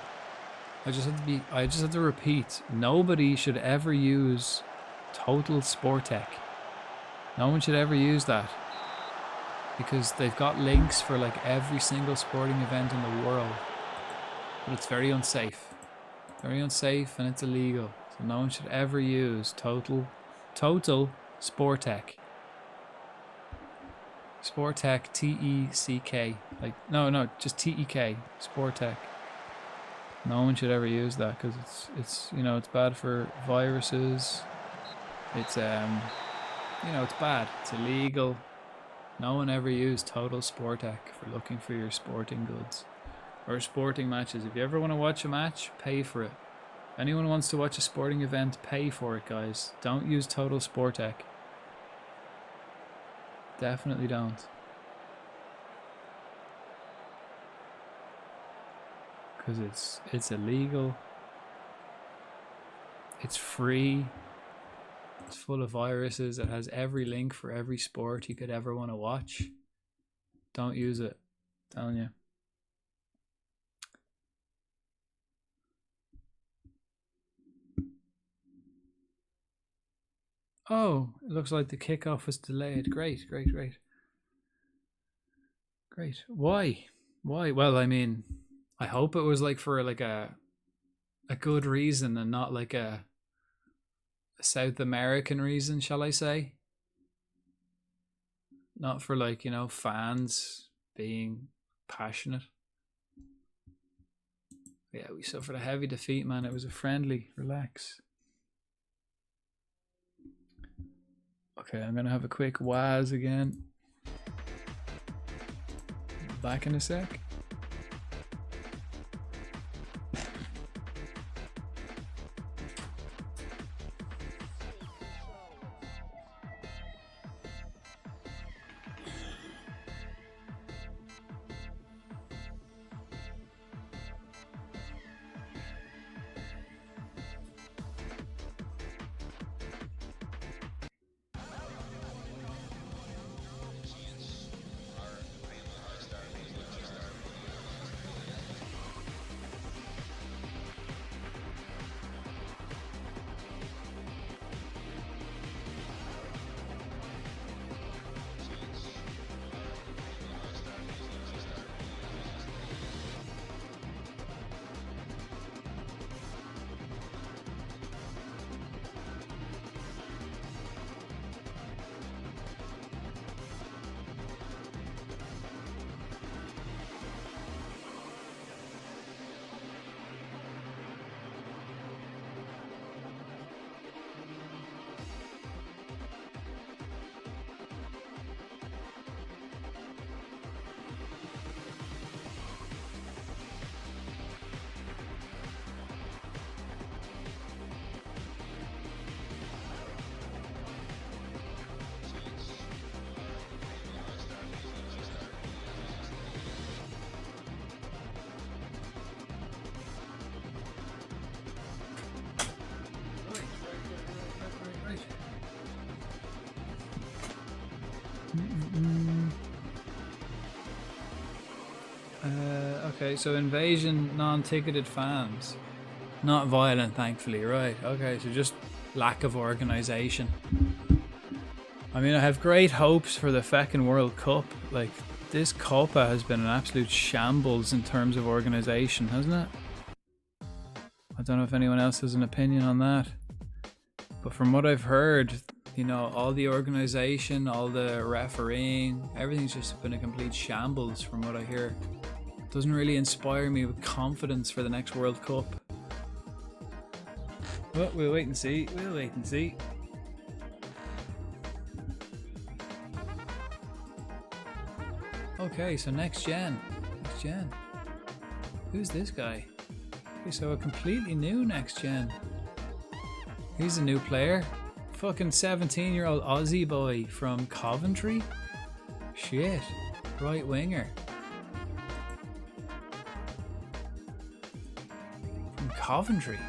I just had to repeat. Nobody should ever use Total Sport Tech. No one should ever use that, because they've got links for like every single sporting event in the world, but it's very unsafe, and it's illegal. So no one should ever use Total Sport Tech. Sport Tech, T-E-C-K. Like no, just T-E-K. Sport Tech. No one should ever use that because it's you know, it's bad for viruses. It's you know, it's bad. It's illegal. No one ever used Total Sportec for looking for your sporting goods or sporting matches. If you ever want to watch a match, pay for it. If anyone wants to watch a sporting event, pay for it, guys. Don't use Total Sportec. Definitely don't. Because it's illegal. It's free. It's full of viruses. It has every link for every sport you could ever want to watch. Don't use it. I'm telling you. Oh, it looks like the kickoff was delayed. Great. Why? Well, I mean, I hope it was like for like a good reason and not like a South American reason, shall I say? Not for like, you know, fans being passionate. Yeah, we suffered a heavy defeat, man. It was a friendly. Relax. Okay, I'm gonna have a quick waz again. Back in a sec. Okay, so invasion, non-ticketed fans. Not violent, thankfully, right. Okay, so just lack of organisation. I mean, I have great hopes for the feckin' World Cup. Like, this Copa has been an absolute shambles in terms of organisation, hasn't it? I don't know if anyone else has an opinion on that. But from what I've heard, you know, all the organisation, all the refereeing, everything's just been a complete shambles from what I hear. It doesn't really inspire me with confidence for the next World Cup. But we'll wait and see. We'll wait and see. Okay, so next gen. Next gen. Who's this guy? Okay, so a completely new next gen. He's a new player. Fucking 17-year-old Aussie boy from Coventry. Shit. Right winger. From Coventry.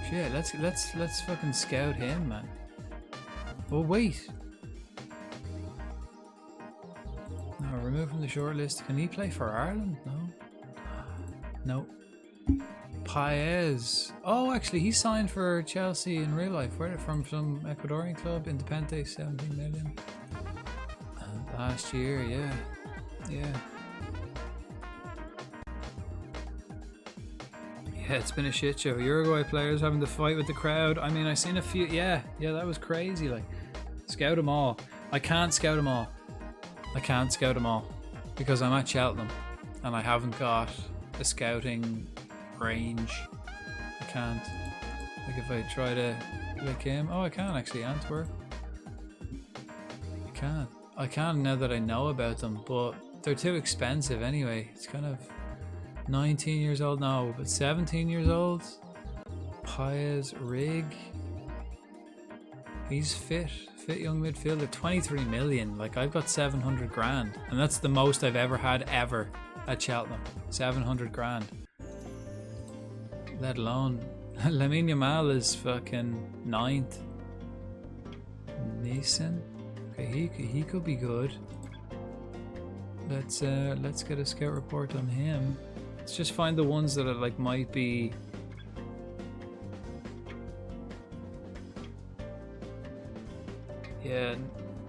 Shit, let's fucking scout him, man. Oh wait. No, removed from the shortlist. Can he play for Ireland? No. No. Paez. Oh, actually, he signed for Chelsea in real life. Where from some Ecuadorian club, Independiente, 17 million. Last year, yeah. Yeah, it's been a shit show. Uruguay players having to fight with the crowd. I mean, I seen a few. Yeah, that was crazy. Like, scout them all. I can't scout them all. Because I'm at Cheltenham and I haven't got a scouting range. I can't. Like if I try to click him, oh I can actually, Antwerp. I can now that I know about them, but they're too expensive anyway. It's kind of 19 years old now, but 17 years old. Paez Rig. He's fit young midfielder, 23 million. Like I've got 700 grand, and that's the most I've ever had ever at Cheltenham. 700 grand. Let alone Lamine Yamal is fucking 9th. Neeson. Okay, he could be good. Let's get a scout report on him. Let's just find the ones that are like might be. Yeah,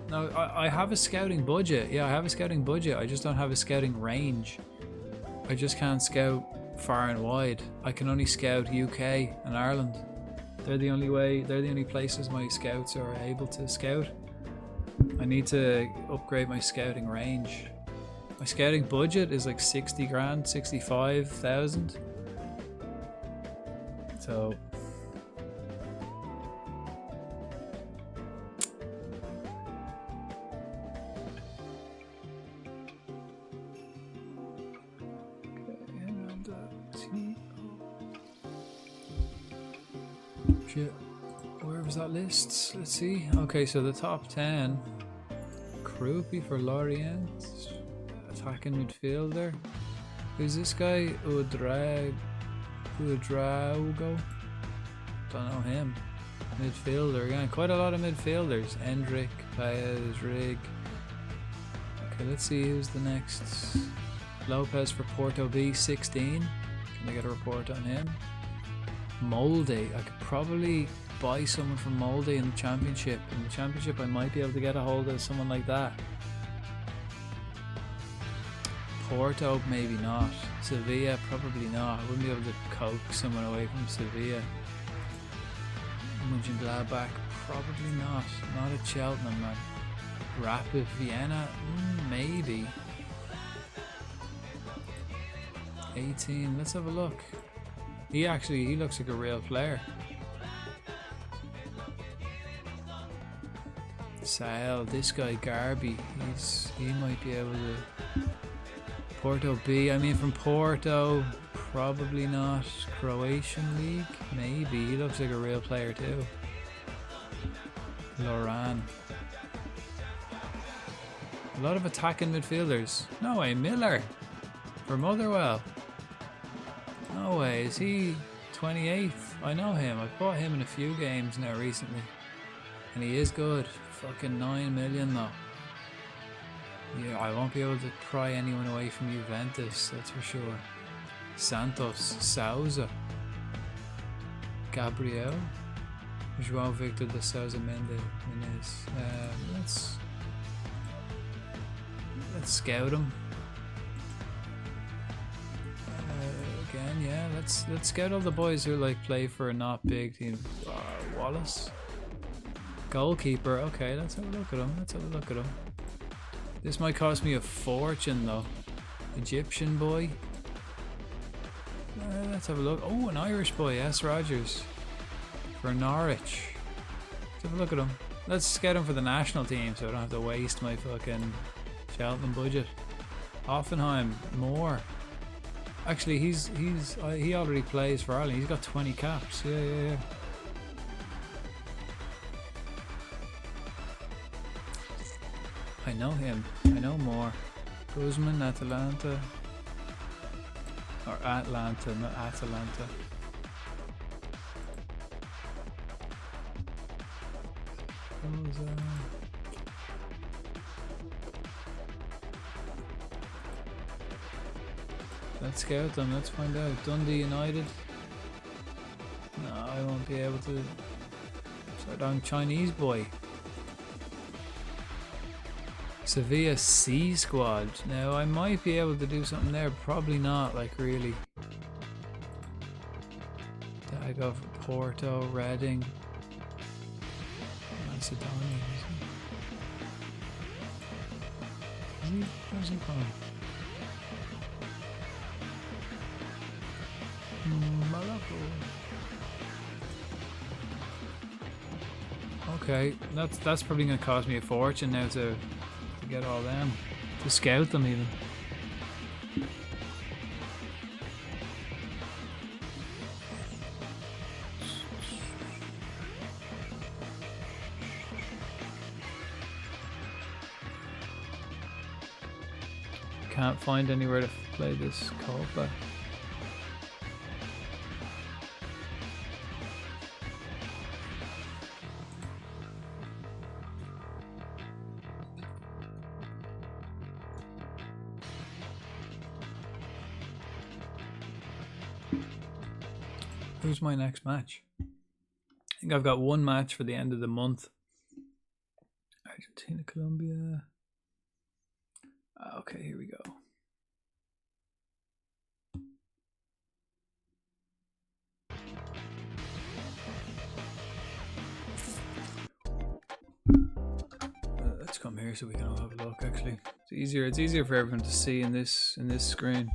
no, I have a scouting budget. Yeah, I have a scouting budget. I just don't have a scouting range. I just can't scout far and wide. I can only scout UK and Ireland. They're the only places my scouts are able to scout. I need to upgrade my scouting range. My scouting budget is like 60 grand, 65,000. So shit. Where was that list? Let's see. Okay, so the top 10. Krupi for Lorient. Attacking midfielder. Who's this guy? Udraugo? Don't know him. Midfielder. Again, quite a lot of midfielders. Endrick, Paez, Rig. Okay, let's see who's the next. Lopez for Porto B, 16. Can I get a report on him? Molde. I could probably buy someone from Molde in the Championship. In the Championship, I might be able to get a hold of someone like that. Porto, maybe not. Sevilla, probably not. I wouldn't be able to coax someone away from Sevilla. Mönchengladbach, probably not. Not at Cheltenham, man. Rapid Vienna, maybe. 18, let's have a look. He looks like a real player. Sal, this guy Garby, he might be able to. Porto B, I mean from Porto, probably not. Croatian League, maybe. He looks like a real player too. Loran. A lot of attacking midfielders. No way, Miller for Motherwell. No way, is he 28th? I know him, I've bought him in a few games now recently. And he is good. Fucking 9 million though. Yeah, I won't be able to pry anyone away from Juventus, that's for sure. Santos, Souza, Gabriel, João Victor de Souza Mendes. Let's scout him. Again, yeah, let's scout all the boys who like play for a not big team. Wallace, goalkeeper. Okay, let's have a look at him. This might cost me a fortune though. Egyptian boy. Let's have a look. Oh, an Irish boy, S. Rogers for Norwich. Let's have a look at him. Let's scout him for the national team so I don't have to waste my fucking Cheltenham budget. Offenheim, more. Actually, he already plays for Ireland. He's got 20 caps. Yeah. I know him. I know more. Guzman, Atalanta. Or Atlanta, not Atalanta. Let's scout them, let's find out. Dundee United. No, I won't be able to. Sardong Chinese boy. Sevilla C squad. Now I might be able to do something there, probably not, like really. Did I go for Porto, Reading, Macedonia? Where's he from? Morocco. Okay, that's probably going to cost me a fortune now to get all them, to scout them even. Can't find anywhere to play this Copa. Who's my next match? I think I've got one match for the end of the month. Argentina, Colombia. Okay, here we go. Let's come here so we can all have a look. Actually, it's easier for everyone to see in this screen.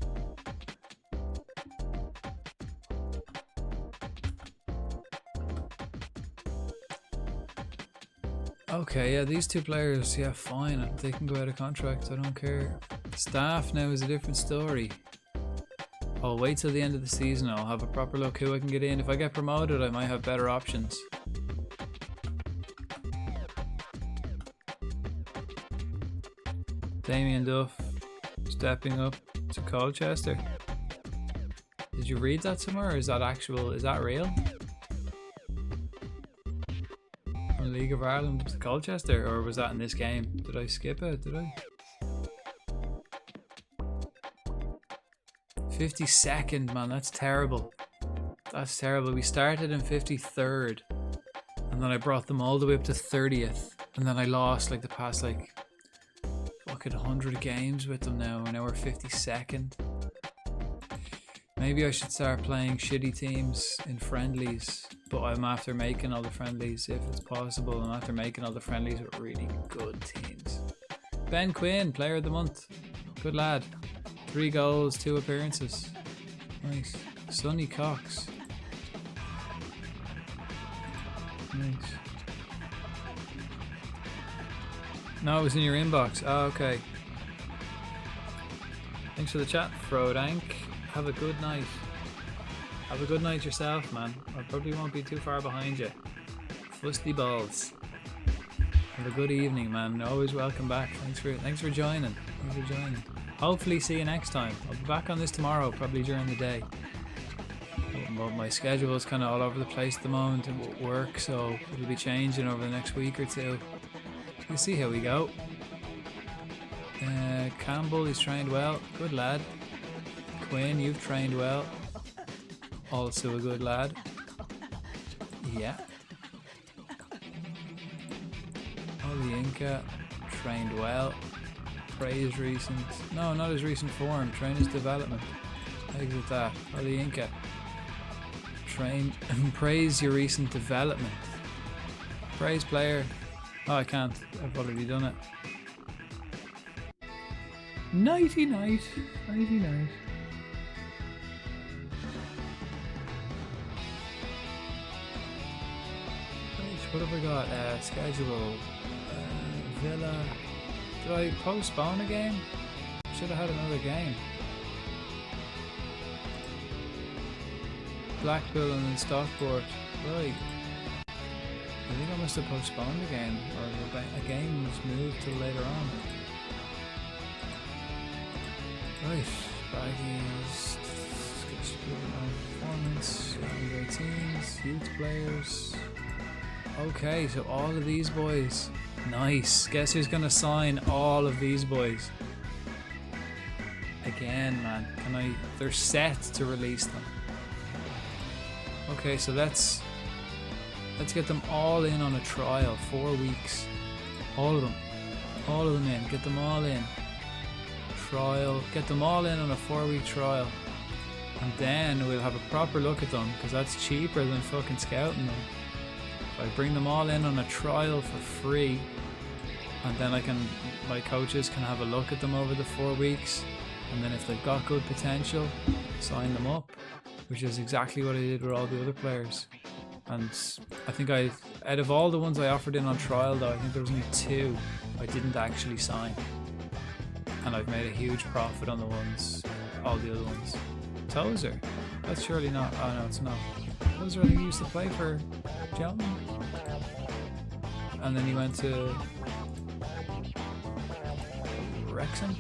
Okay, yeah, these two players, yeah, fine. They can go out of contract. I don't care. Staff now is a different story. I'll wait till the end of the season. I'll have a proper look who I can get in. If I get promoted, I might have better options. Damien Duff stepping up to Colchester. Did you read that somewhere, or is that real? From League of Ireland to Colchester, or was that in this game? Did I skip it? Did I? 52nd, man, that's terrible. That's terrible. We started in 53rd, and then I brought them all the way up to 30th, and then I lost like the past like fucking 100 games with them now, and now we're 52nd. Maybe I should start playing shitty teams in friendlies, but I'm after making all the friendlies if it's possible. I'm after making all the friendlies with really good teams. Ben Quinn, player of the month. Good lad. 3 goals, 2 appearances. Nice. Sonny Cox. Nice. No, it was in your inbox. Oh, okay. Thanks for the chat, Frodank. Have a good night. Have a good night yourself, man. I probably won't be too far behind you. Fusty balls. Have a good evening, man. Always welcome back. Thanks for joining. Thanks for joining. Hopefully see you next time. I'll be back on this tomorrow, probably during the day. But my schedule is kind of all over the place at the moment at work, so it'll be changing over the next week or two. We'll see how we go. Campbell, he's trained well. Good lad. Quinn, you've trained well. Also a good lad. Yeah. Olienka, trained well. Praise recent. No, not his recent form. Train his development. Exit that. Olienka. Train and praise your recent development. Praise player. Oh, I can't. I've already done it. Nighty night. Nighty night. What have I got? Schedule. Villa. Did I postpone a game? Should have had another game. Blackpool and then Stockport. Right. I think I must have postponed a game, or a game was moved till later on. Right. Baggies. Performance. Under 18s. Youth players. Okay, so all of these boys. Nice. Guess who's gonna sign all of these boys? Again, man. They're set to release them. Okay, so let's get them all in on a trial. 4 weeks. All of them. All of them in. Get them all in. Trial. Get them all in on a 4-week trial. And then we'll have a proper look at them, because that's cheaper than fucking scouting them. I bring them all in on a trial for free, and then my coaches can have a look at them over the 4 weeks, and then if they've got good potential, sign them up. which is exactly what I did with all the other players. And I think out of all the ones I offered in on trial though, I think there was only 2 I didn't actually sign. And I've made a huge profit on the ones, all the other ones. Tozer? That's surely not, oh no it's not. Tozer I think he used to play for Cheltenham. And then he went to Wrexham.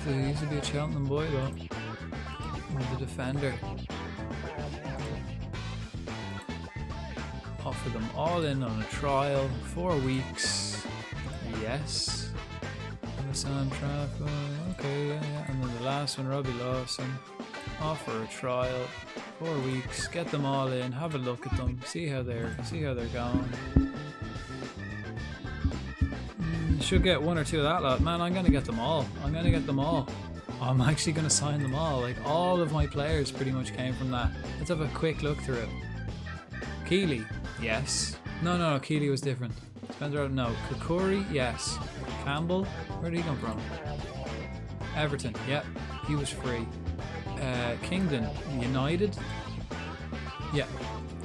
He used to be a Cheltenham boy though. The defender. Offer them all in on a trial, 4 weeks. Yes. Okay, yeah. And then the last one, Robbie Lawson. Offer a trial, 4 weeks. Get them all in. Have a look at them. See how they're going. Should get 1 or 2 of that lot. Man, I'm gonna get them all. I'm actually gonna sign them all. Like all of my players pretty much came from that. Let's have a quick look through it. Keeley, yes. No, Keeley was different. Spencer, no. Kukuri, yes. Campbell, where did he come from? Everton, yep. He was free. Kingdon, United. Yep,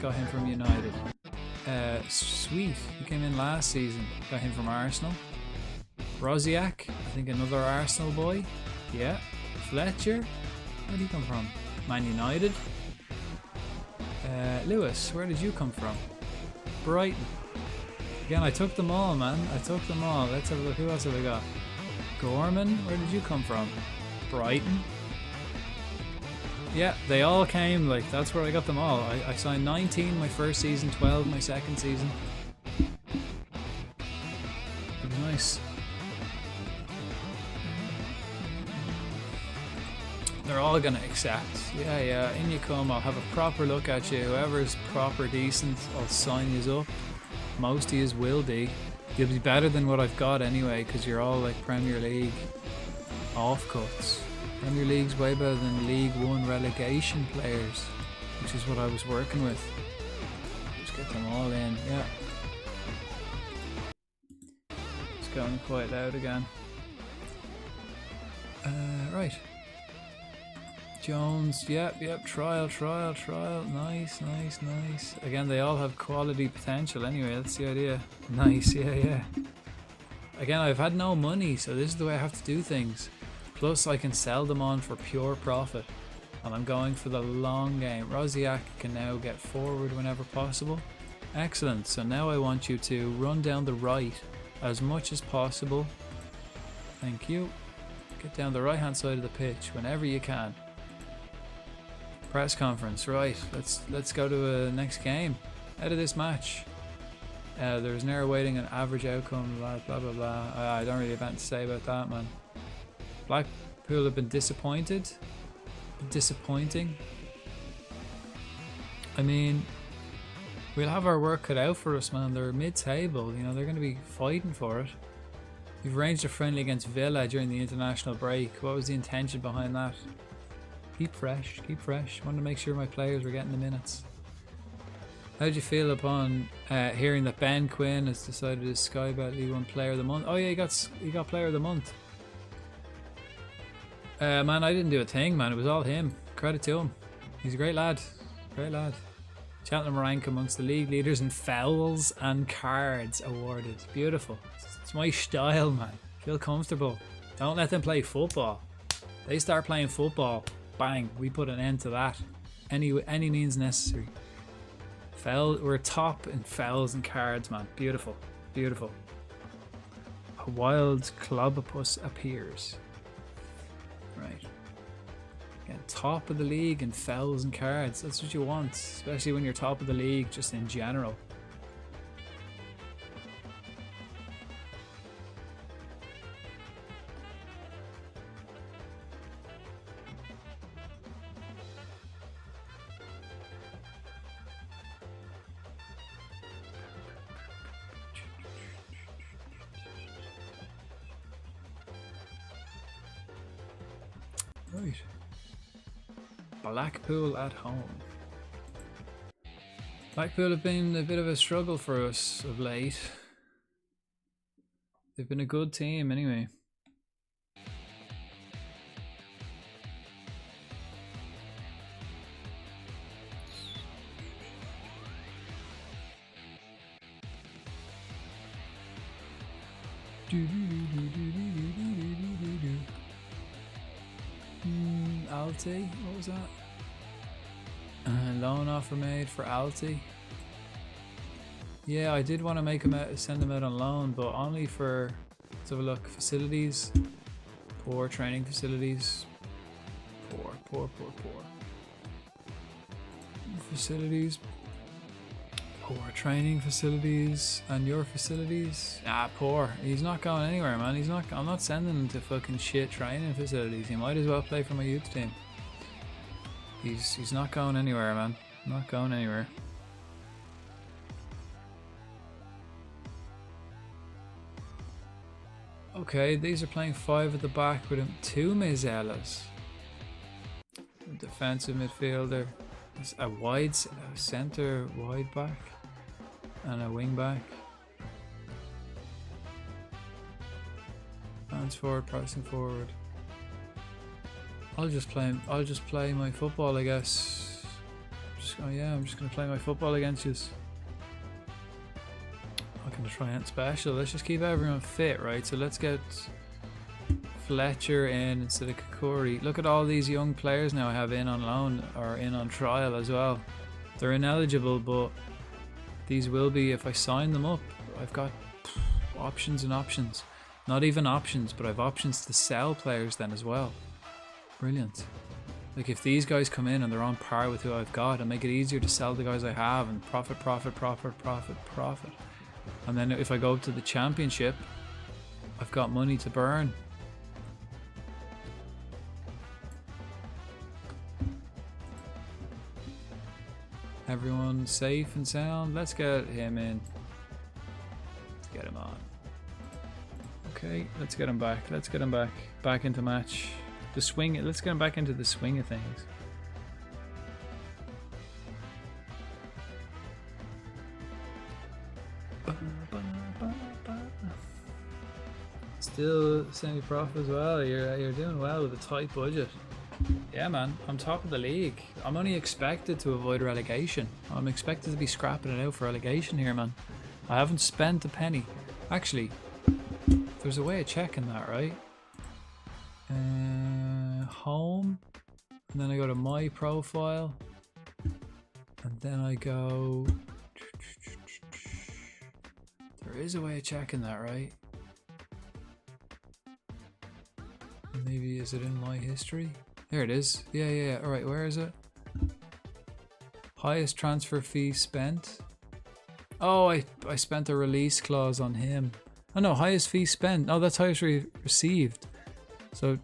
got him from United. Sweet, he came in last season. Got him from Arsenal. Rosiak, I think another Arsenal boy. Yeah. Fletcher, where did he come from? Man United. Lewis, where did you come from? Brighton. Again, I took them all, man. I took them all. Let's have a look. Who else have we got? Gorman, where did you come from? Brighton. Yeah, they all came, like, that's where I got them all. I signed 19 my first season, 12 my second season. It was nice. They're all gonna accept. Yeah, in you come, I'll have a proper look at you. Whoever's proper decent, I'll sign you up. Most of yous will be. You'll be better than what I've got anyway, because you're all like Premier League off-cuts. Premier League's way better than League 1 relegation players, which is what I was working with. Just get them all in, yeah. It's going quite loud again. Right. Jones, yep, trial. Nice. Again, they all have quality potential anyway, that's the idea. Nice, yeah. Again, I've had no money, so this is the way I have to do things. Plus, I can sell them on for pure profit. And I'm going for the long game. Rosiak can now get forward whenever possible. Excellent, so now I want you to run down the right as much as possible. Thank you. Get down the right hand side of the pitch whenever you can. Press conference, right, let's go to a next game. Out of this match. There's an error waiting an average outcome, blah blah blah. I don't really have anything to say about that, man. Blackpool have been disappointing. I mean, we'll have our work cut out for us, man. They're mid-table, you know, they're going to be fighting for it. We've arranged a friendly against Villa during the international break. What was the intention behind that? Keep fresh. Wanted to make sure my players were getting the minutes. How did you feel upon hearing that Ben Quinn has decided to Sky Bet League 1 Player of the Month? Oh yeah, he got Player of the Month. Man, I didn't do a thing, man. It was all him. Credit to him. He's a great lad. Cheltenham rank amongst the league leaders in fouls and cards awarded. Beautiful. It's my style, man. Feel comfortable. Don't let them play football. They start playing football. Bang, we put an end to that. Any means necessary. We're top in fouls and cards, man. Beautiful. A wild clobopus appears. Right. Again, top of the league in fouls and cards. That's what you want, especially when you're top of the league, just in general. Right. Blackpool at home. Blackpool have been a bit of a struggle for us of late. They've been a good team anyway. Alti, what was that? Loan offer made for Alti. Yeah, I did want to make him out, send him out on loan, but only for, let's have a look, facilities, poor training facilities, poor. Facilities, poor training facilities, and your facilities, poor. He's not going anywhere, man. I'm not sending him to fucking shit training facilities. He might as well play for my youth team. He's not going anywhere, man. Not going anywhere. Okay, these are playing 5 at the back with him. 2 Mezelas. Defensive midfielder. A wide centre wide back. And a wing back. Advance forward, pressing forward. I'll just play my football, I guess. I'm just gonna play my football against you. I'm gonna try and special. Let's just keep everyone fit, right? So let's get Fletcher in instead of Kakuri. Look at all these young players now I have in on loan or in on trial as well. They're ineligible, but these will be if I sign them up. I've got options and options. Not even options, but I've options to sell players then as well. Brilliant. Like if these guys come in and they're on par with who I've got, and make it easier to sell the guys I have and profit. And then if I go up to the championship, I've got money to burn. Everyone safe and sound. Let's get him in. Let's get him on. Okay, let's get him back. Let's get him back. Back into match. The swing. Let's get him back into the swing of things. Still semi-prof as well. You're doing well with a tight budget. Yeah, man. I'm top of the league. I'm only expected to avoid relegation. I'm expected to be scrapping it out for relegation here, man. I haven't spent a penny. Actually, there's a way of checking that, right? Home, and then I go to my profile, and then I go. There is a way of checking that, right? Maybe is it in my history? There it is. Yeah. All right, where is it? Highest transfer fee spent. Oh, I spent a release clause on him. Oh no, highest fee spent. Oh, that's highest received. So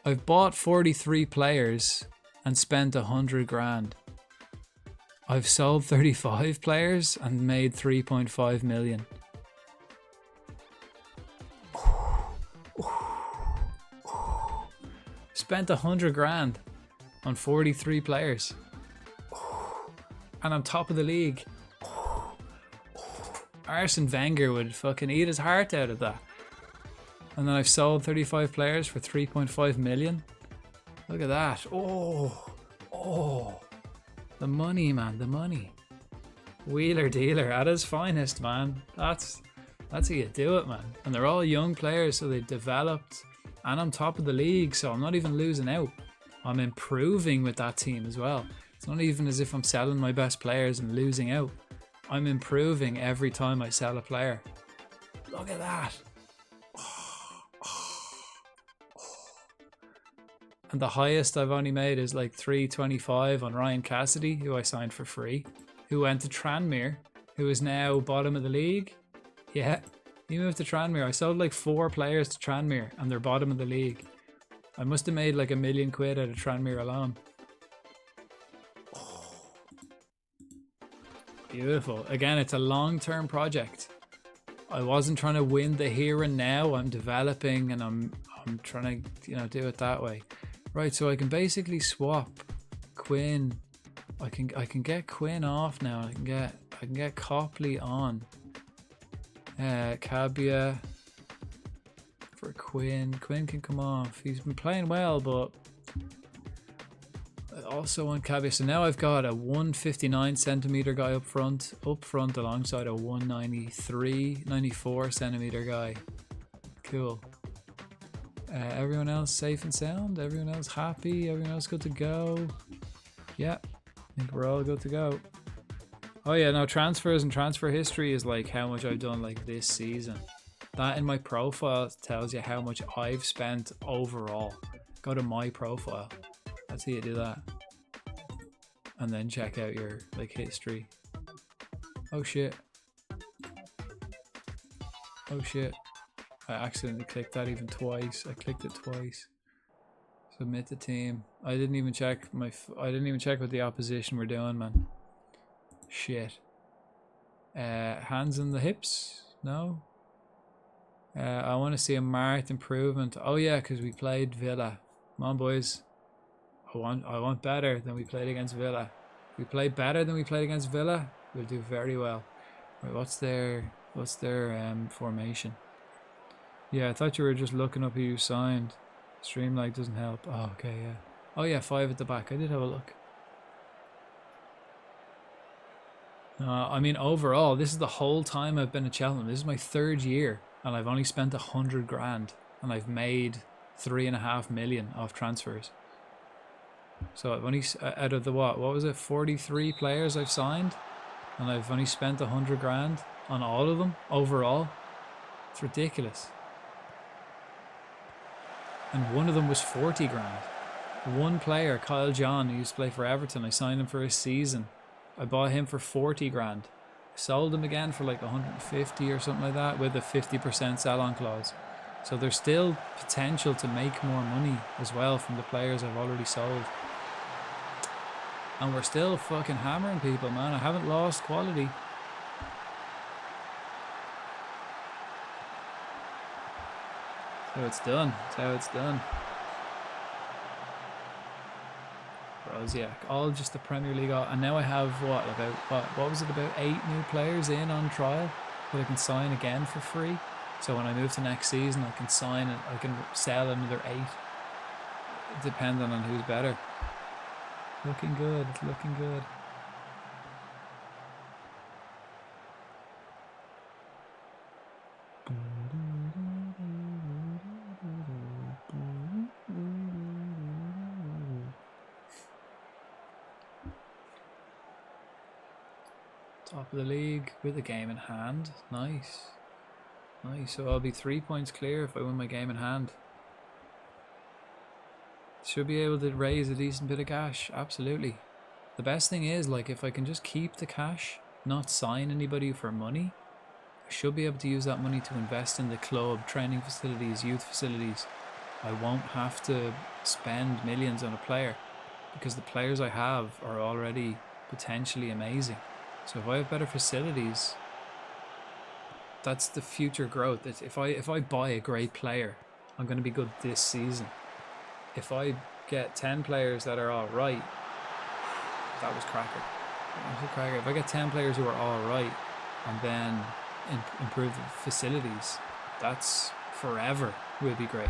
I've bought 43 players and spent 100 grand. I've sold 35 players and made 3.5 million. Spent 100 grand on 43 players. And I'm top of the league. Arsene Wenger would fucking eat his heart out of that. And then I've sold 35 players for 3.5 million. Look at that. Oh. The money, man, the money. Wheeler dealer at his finest, man. That's how you do it, man. And they're all young players, so they've developed. And I'm top of the league, so I'm not even losing out. I'm improving with that team as well. It's not even as if I'm selling my best players and losing out. I'm improving every time I sell a player. Look at that. And the highest I've only made is like 325 on Ryan Cassidy, who I signed for free, who went to Tranmere, who is now bottom of the league. Yeah, he moved to Tranmere. I sold like 4 players to Tranmere and they're bottom of the league. I must have made like £1 million out of Tranmere alone. Beautiful. Again, it's a long-term project. I wasn't trying to win the here and now. I'm developing and I'm trying to, do it that way. Right, so I can basically swap Quinn. I can get Quinn off now. I can get Copley on. Cabia for Quinn. Quinn can come off. He's been playing well, but also want caveat. So now I've got a 159 centimeter guy up front alongside a 94 centimeter guy. Cool. Everyone else safe and sound? Everyone else happy? Everyone else good to go? Yeah, I think we're all good to go. Oh yeah, no, transfers and transfer history is like how much I've done like this season. That in my profile tells you how much I've spent overall. Go to my profile. That's how you do that. And then check out your like history. Oh shit. Oh shit. I accidentally clicked that even twice. I clicked it twice. Submit the team. I didn't even check what the opposition were doing, man. Shit. Hands on the hips? No. I want to see a marked improvement. Oh yeah, because we played Villa. Come on, boys. I want better than we played against Villa. If we play better than we played against Villa, we'll do very well. Right, what's their formation? Yeah, I thought you were just looking up who you signed. Streamlight doesn't help. Oh, okay, yeah. Oh yeah, 5 at the back. I did have a look. I mean, overall, this is the whole time I've been at Cheltenham. This is my 3rd year, and I've only spent 100 grand, and I've made 3.5 million off transfers. So I've only, out of the what was it, 43 players I've signed, and I've only spent 100 grand on all of them overall. It's ridiculous. And one of them was 40 grand. One player, Kyle John, who used to play for Everton, I signed him for a season. I bought him for 40 grand. Sold him again for like 150 or something like that with a 50% sell-on clause. So there's still potential to make more money as well from the players I've already sold. And we're still fucking hammering people, man. I haven't lost quality. So it's done. That's how it's done. Rosiak, all just the Premier League. And now I have what was it, about 8 new players in on trial that I can sign again for free. So when I move to next season, I can sign it. I can sell another 8, depending on who's better. Looking good. It's looking good. Top of the league with a game in hand. Nice. Nice. So I'll be 3 points clear if I win my game in hand. Should be able to raise a decent bit of cash. Absolutely. The best thing is, like, if I can just keep the cash, not sign anybody for money, I should be able to use that money to invest in the club, training facilities, youth facilities. I won't have to spend millions on a player because the players I have are already potentially amazing. So if I have better facilities, that's the future growth. If I buy a great player, I'm going to be good this season. If I get 10 players that are all right, that was cracker. That was a cracker. If I get 10 players who are all right and then improve the facilities, that's forever will be great.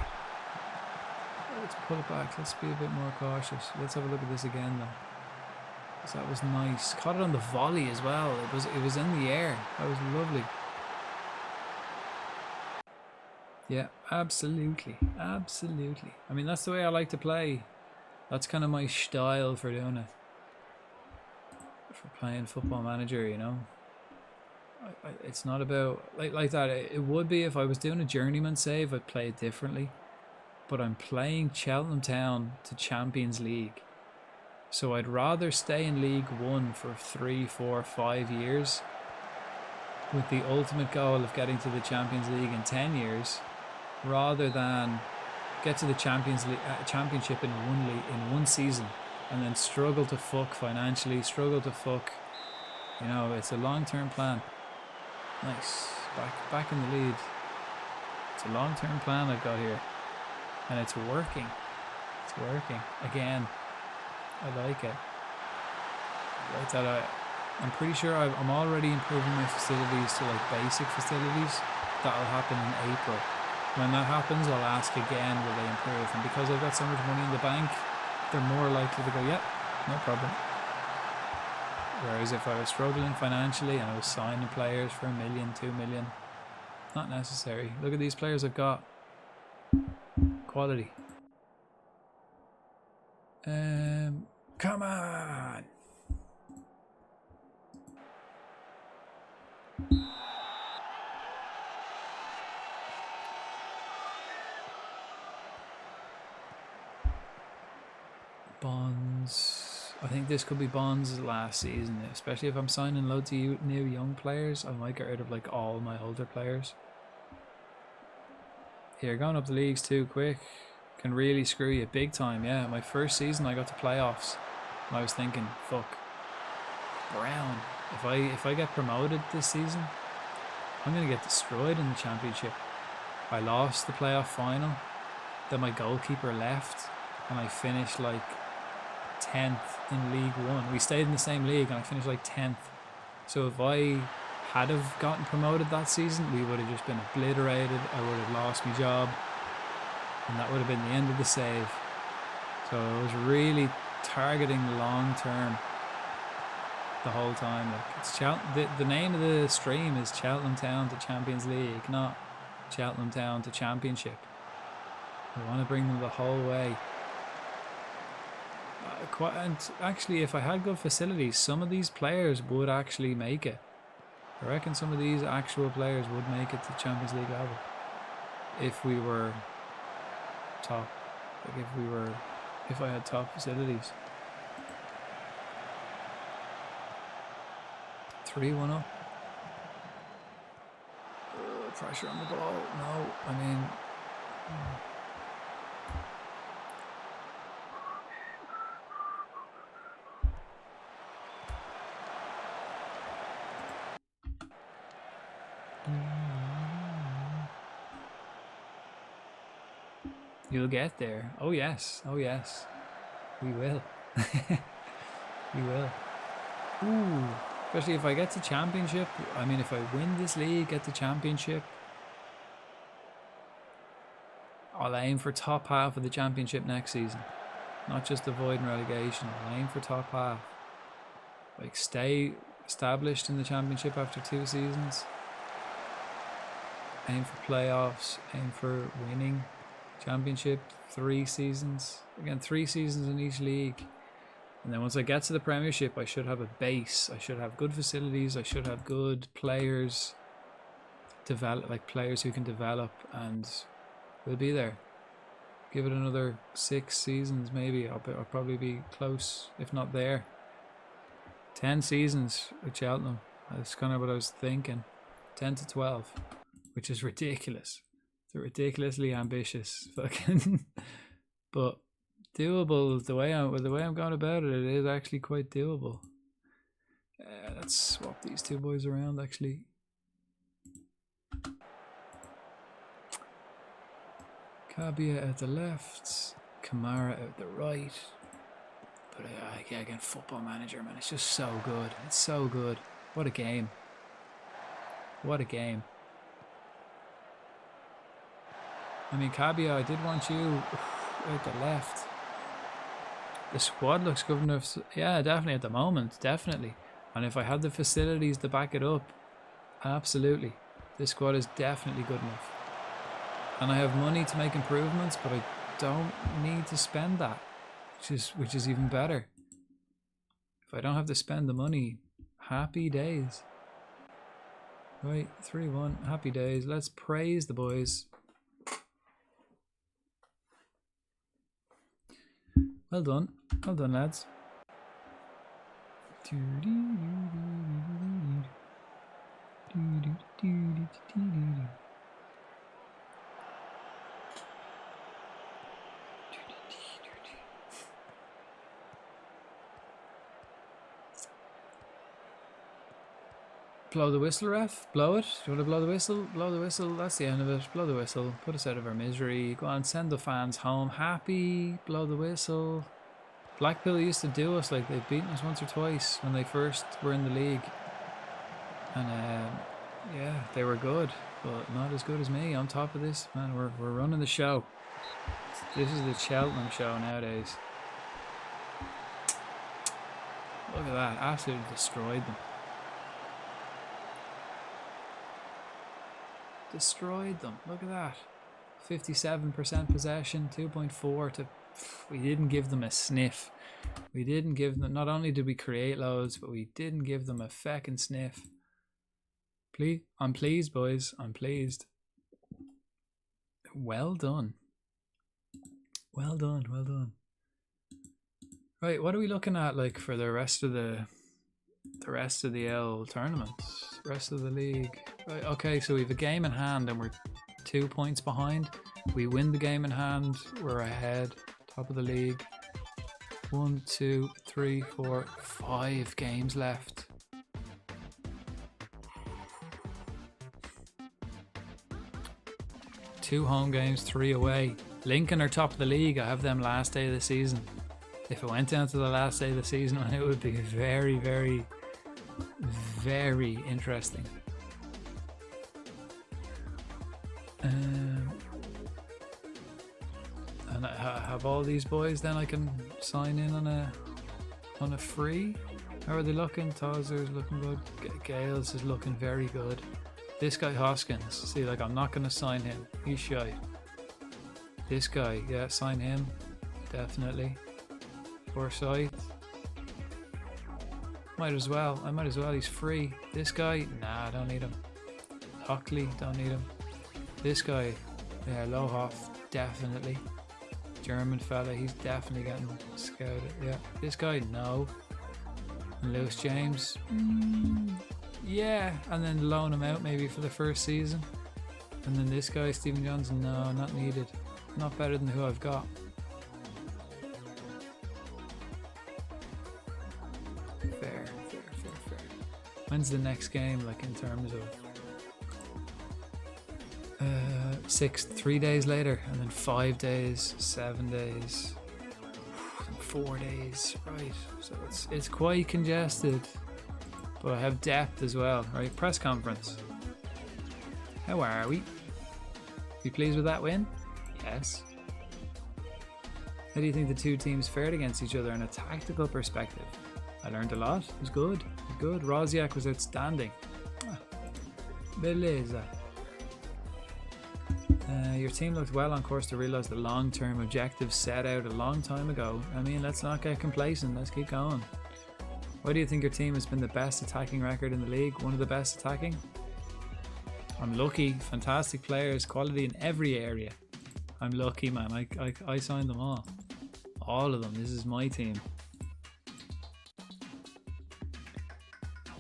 Let's pull it back. Let's be a bit more cautious. Let's have a look at this again though. So that was nice. Caught it on the volley as well. It was in the air. That was lovely. Yeah, absolutely. Absolutely. I mean, that's the way I like to play. That's kind of my style for doing it. For playing Football Manager, you know. It's not about like that. It would be if I was doing a journeyman save, I'd play it differently. But I'm playing Cheltenham Town to Champions League. So I'd rather stay in League One for 3, 4, 5 years with the ultimate goal of getting to the Champions League in 10 years, rather than get to the Champions League championship in one season and then struggle to fuck financially, struggle to fuck, you know. It's a long-term plan. Nice, back in the lead. It's a long-term plan I've got here, and it's working. It's working again. I like it. I like that. I'm pretty sure I'm already improving my facilities to like basic facilities. That'll happen in April. When that happens, I'll ask again, will they improve? And because I've got so much money in the bank, they're more likely to go, yep, no problem. Whereas if I was struggling financially and I was signing players for $1 million, $2 million, not necessary. Look at these players I've got. Quality. Come on. Bonds. I think this could be Bonds' last season, especially if I'm signing loads of new young players. I might get rid of like all my older players. Here, going up the leagues too quick can really screw you big time. Yeah, my first season I got to playoffs and I was thinking, fuck, Brown, if I get promoted this season, I'm gonna get destroyed in the championship. I lost the playoff final, then my goalkeeper left and I finished like 10th in League One. We stayed in the same league and I finished like 10th. So if I had have gotten promoted that season, we would have just been obliterated. I would have lost my job and that would have been the end of the save. So I was really targeting long term the whole time. Like it's the name of the stream is Cheltenham Town to Champions League, not Cheltenham Town to Championship. I want to bring them the whole way. And actually, if I had good facilities, some of these players would actually make it. I reckon some of these actual players would make it to Champions League level if we were top. Like if I had top facilities. 3-1 up. Pressure on the ball. No, I mean. You'll get there. Oh yes. Oh yes. We will. We will. Ooh. Especially if I get to Championship. I mean, if I win this league, get to Championship, I'll aim for top half of the Championship next season. Not just avoiding relegation. I'll aim for top half. Like, stay established in the Championship after 2 seasons. Aim for playoffs. Aim for winning Championship 3 seasons. Again, 3 seasons in each league. And then once I get to the Premiership, I should have a base. I should have good facilities. I should have good players. Like players who can develop, and we'll be there. Give it another 6 seasons, maybe. I'll probably be close, if not there. 10 seasons with Cheltenham. That's kind of what I was thinking. 10 to 12, which is ridiculous. It's ridiculously ambitious, fucking, but doable. The way I'm going about it, it is actually quite doable. Let's swap these 2 boys around. Actually, Cabia at the left, Kamara at the right. But yeah, again, Football Manager, man, it's just so good. It's so good. What a game. What a game. I mean, Cabia, I did want you at the left. The squad looks good enough. Yeah, definitely at the moment, definitely. And if I had the facilities to back it up, absolutely. This squad is definitely good enough. And I have money to make improvements, but I don't need to spend that, which is even better. If I don't have to spend the money, happy days. Right, 3-1, happy days. Let's praise the boys. Well done, lads. Blow the whistle, ref. Blow it. Do you want to blow the whistle? Blow the whistle. That's the end of it. Blow the whistle. Put us out of our misery. Go on, send the fans home happy. Blow the whistle. Blackpool used to do us, like, they've beaten us once or twice when they first were in the league. And yeah, they were good, but not as good as me. On top of this, man, we're running the show. This is the Cheltenham show nowadays. Look at that. Absolutely destroyed them. Destroyed them. Look at that. 57% possession, 2.4 to... We didn't give them a sniff. We didn't give them... Not only did we create loads, but we didn't give them a feckin' sniff. Please, I'm pleased, boys. I'm pleased. Well done. Well done, well done. Right, what are we looking at like for the rest of the L tournaments, rest of the league? Right, okay, so we have a game in hand and we're 2 points behind. We win the game in hand, we're ahead, top of the league. 1, 2, 3, 4, 5 games left. Two home games, 3 away. Lincoln are top of the league. I have them last day of the season. If it went down to the last day of the season, it would be very, very, very interesting. And I have all these boys. Then I can sign in on a free. How are they looking? Tozer's looking good. Gales is looking very good. This guy Hoskins, see, like I'm not going to sign him. He's shy. This guy, yeah, sign him. Definitely. Forsyth. Might as well. I might as well. He's free. This guy, nah, I don't need him. Hockley, don't need him. This guy, yeah, Lohoff, definitely. German fella, he's definitely getting scouted. Yeah. This guy, no. And Lewis James, yeah, and then loan him out maybe for the first season. And then this guy, Stephen Johnson, no, not needed. Not better than who I've got. Fair. When's the next game, like in terms of 3 days later, and then 5 days, 7 days, 4 days, right? So it's quite congested. But I have depth as well, right? Press conference. How are we? You pleased with that win? Yes. How do you think the two teams fared against each other in a tactical perspective? I learned a lot. It was good. Good. Roziak was outstanding. Beleza. Your team looked well on course to realise the long-term objectives set out a long time ago. I mean, let's not get complacent. Let's keep going. Why do you think your team has been the best attacking record in the league? One of the best attacking? I'm lucky. Fantastic players. Quality in every area. I'm lucky, man. I signed them all. All of them. This is my team.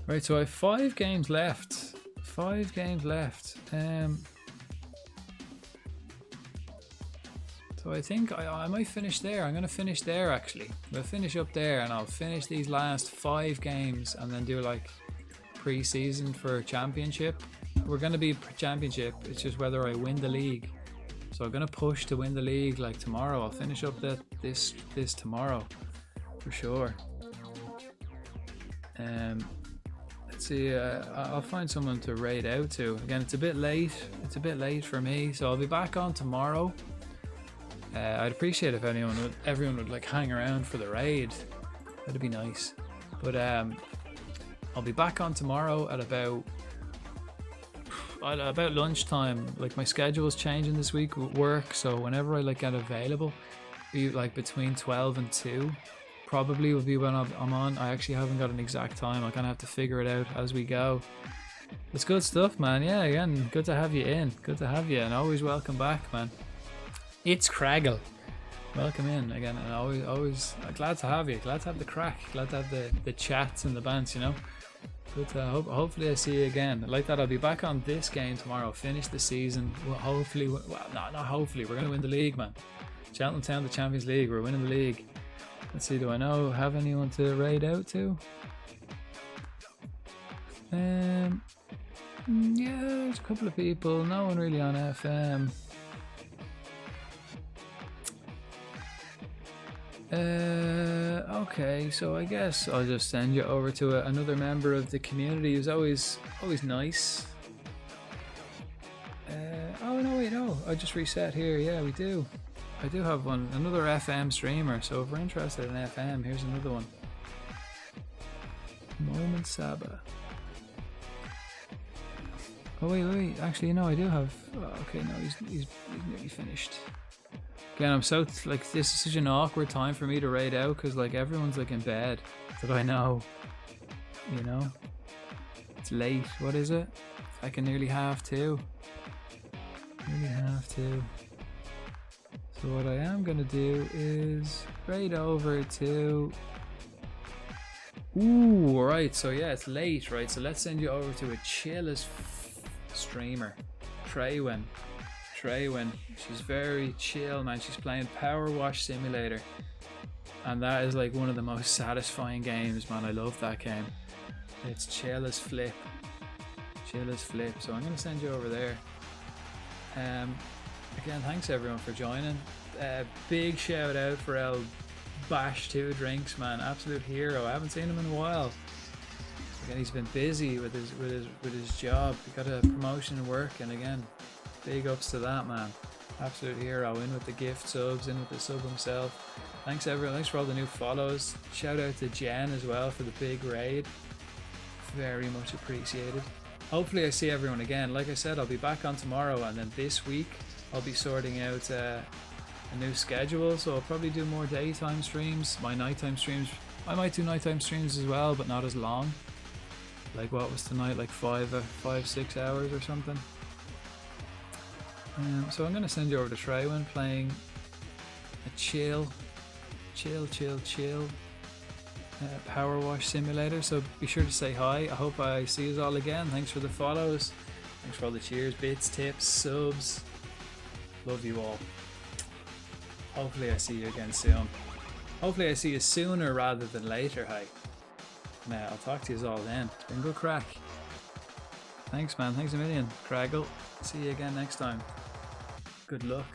Right, so I have 5 games left. 5 games left. So I think I might finish there. I'm going to finish there actually. We'll finish up there and I'll finish these last 5 games and then do like pre-season for championship. We're going to be championship. It's just whether I win the league. So I'm going to push to win the league like tomorrow. I'll finish up this tomorrow for sure. Let's see. I'll find someone to raid out to. Again, it's a bit late. It's a bit late for me. So I'll be back on tomorrow. I'd appreciate if everyone would like hang around for the raid. That'd be nice. But I'll be back on tomorrow at about lunchtime. Like my schedule's changing this week with work, so whenever I like get available, be like between 12 and 2 probably will be when I'm on. I actually haven't got an exact time. I kind of have to figure it out as we go. It's good stuff, man. Yeah, again, good to have you in. Good to have you, and always welcome back, man. It's Craggle. Welcome in again, and always glad to have you. Glad to have the crack. Glad to have the chats and the bants, you know. Good to hopefully I see you again. Like that, I'll be back on this game tomorrow. Finish the season. Well, hopefully, well, not hopefully. We're gonna win the league, man. Cheltenham Town, the Champions League. We're winning the league. Let's see. Do I have anyone to raid out to? Yeah, there's a couple of people. No one really on FM. Okay, so I guess I'll just send you over to another member of the community who's always nice. Oh no, wait, no, I just reset here. Yeah, we do. I do have another FM streamer. So if we're interested in FM, here's another one. Moment Saba. Oh wait. Actually, no, I do have. Oh, okay, no, he's nearly finished. Again, I'm so like this is such an awkward time for me to raid out because like everyone's like in bed that I know. You know, it's late. What is it? I can nearly half two. Nearly half two. So what I am gonna do is raid over to. Ooh, alright, so yeah, it's late, right? So let's send you over to a chill as streamer. Treywin. She's very chill, man. She's playing Power Wash Simulator. And that is like one of the most satisfying games, man. I love that game. It's chill as flip. So I'm going to send you over there. Again, thanks everyone for joining. Big shout out for El Bash 2 Drinks, man. Absolute hero. I haven't seen him in a while. Again, he's been busy with his job. He got a promotion in work, and again, big ups to that, man. Absolute hero. In with the gift subs, in with the sub himself. Thanks everyone. Thanks for all the new follows. Shout out to Jen as well for the big raid. Very much appreciated. Hopefully I see everyone again. Like I said, I'll be back on tomorrow, and then this week I'll be sorting out a new schedule, so I'll probably do more daytime streams. My nighttime streams, I might do nighttime streams as well, but not as long. Like what was tonight, like 5-6 hours or something. So I'm going to send you over to Treywin playing a chill Power Wash Simulator. So be sure to say hi. I hope I see you all again. Thanks for the follows. Thanks for all the cheers, bits, tips, subs. Love you all. Hopefully I see you again soon. Hopefully I see you sooner rather than later, hey. Now I'll talk to you all then. It's been good crack. Thanks man, thanks a million. Craggle. See you again next time. Good luck.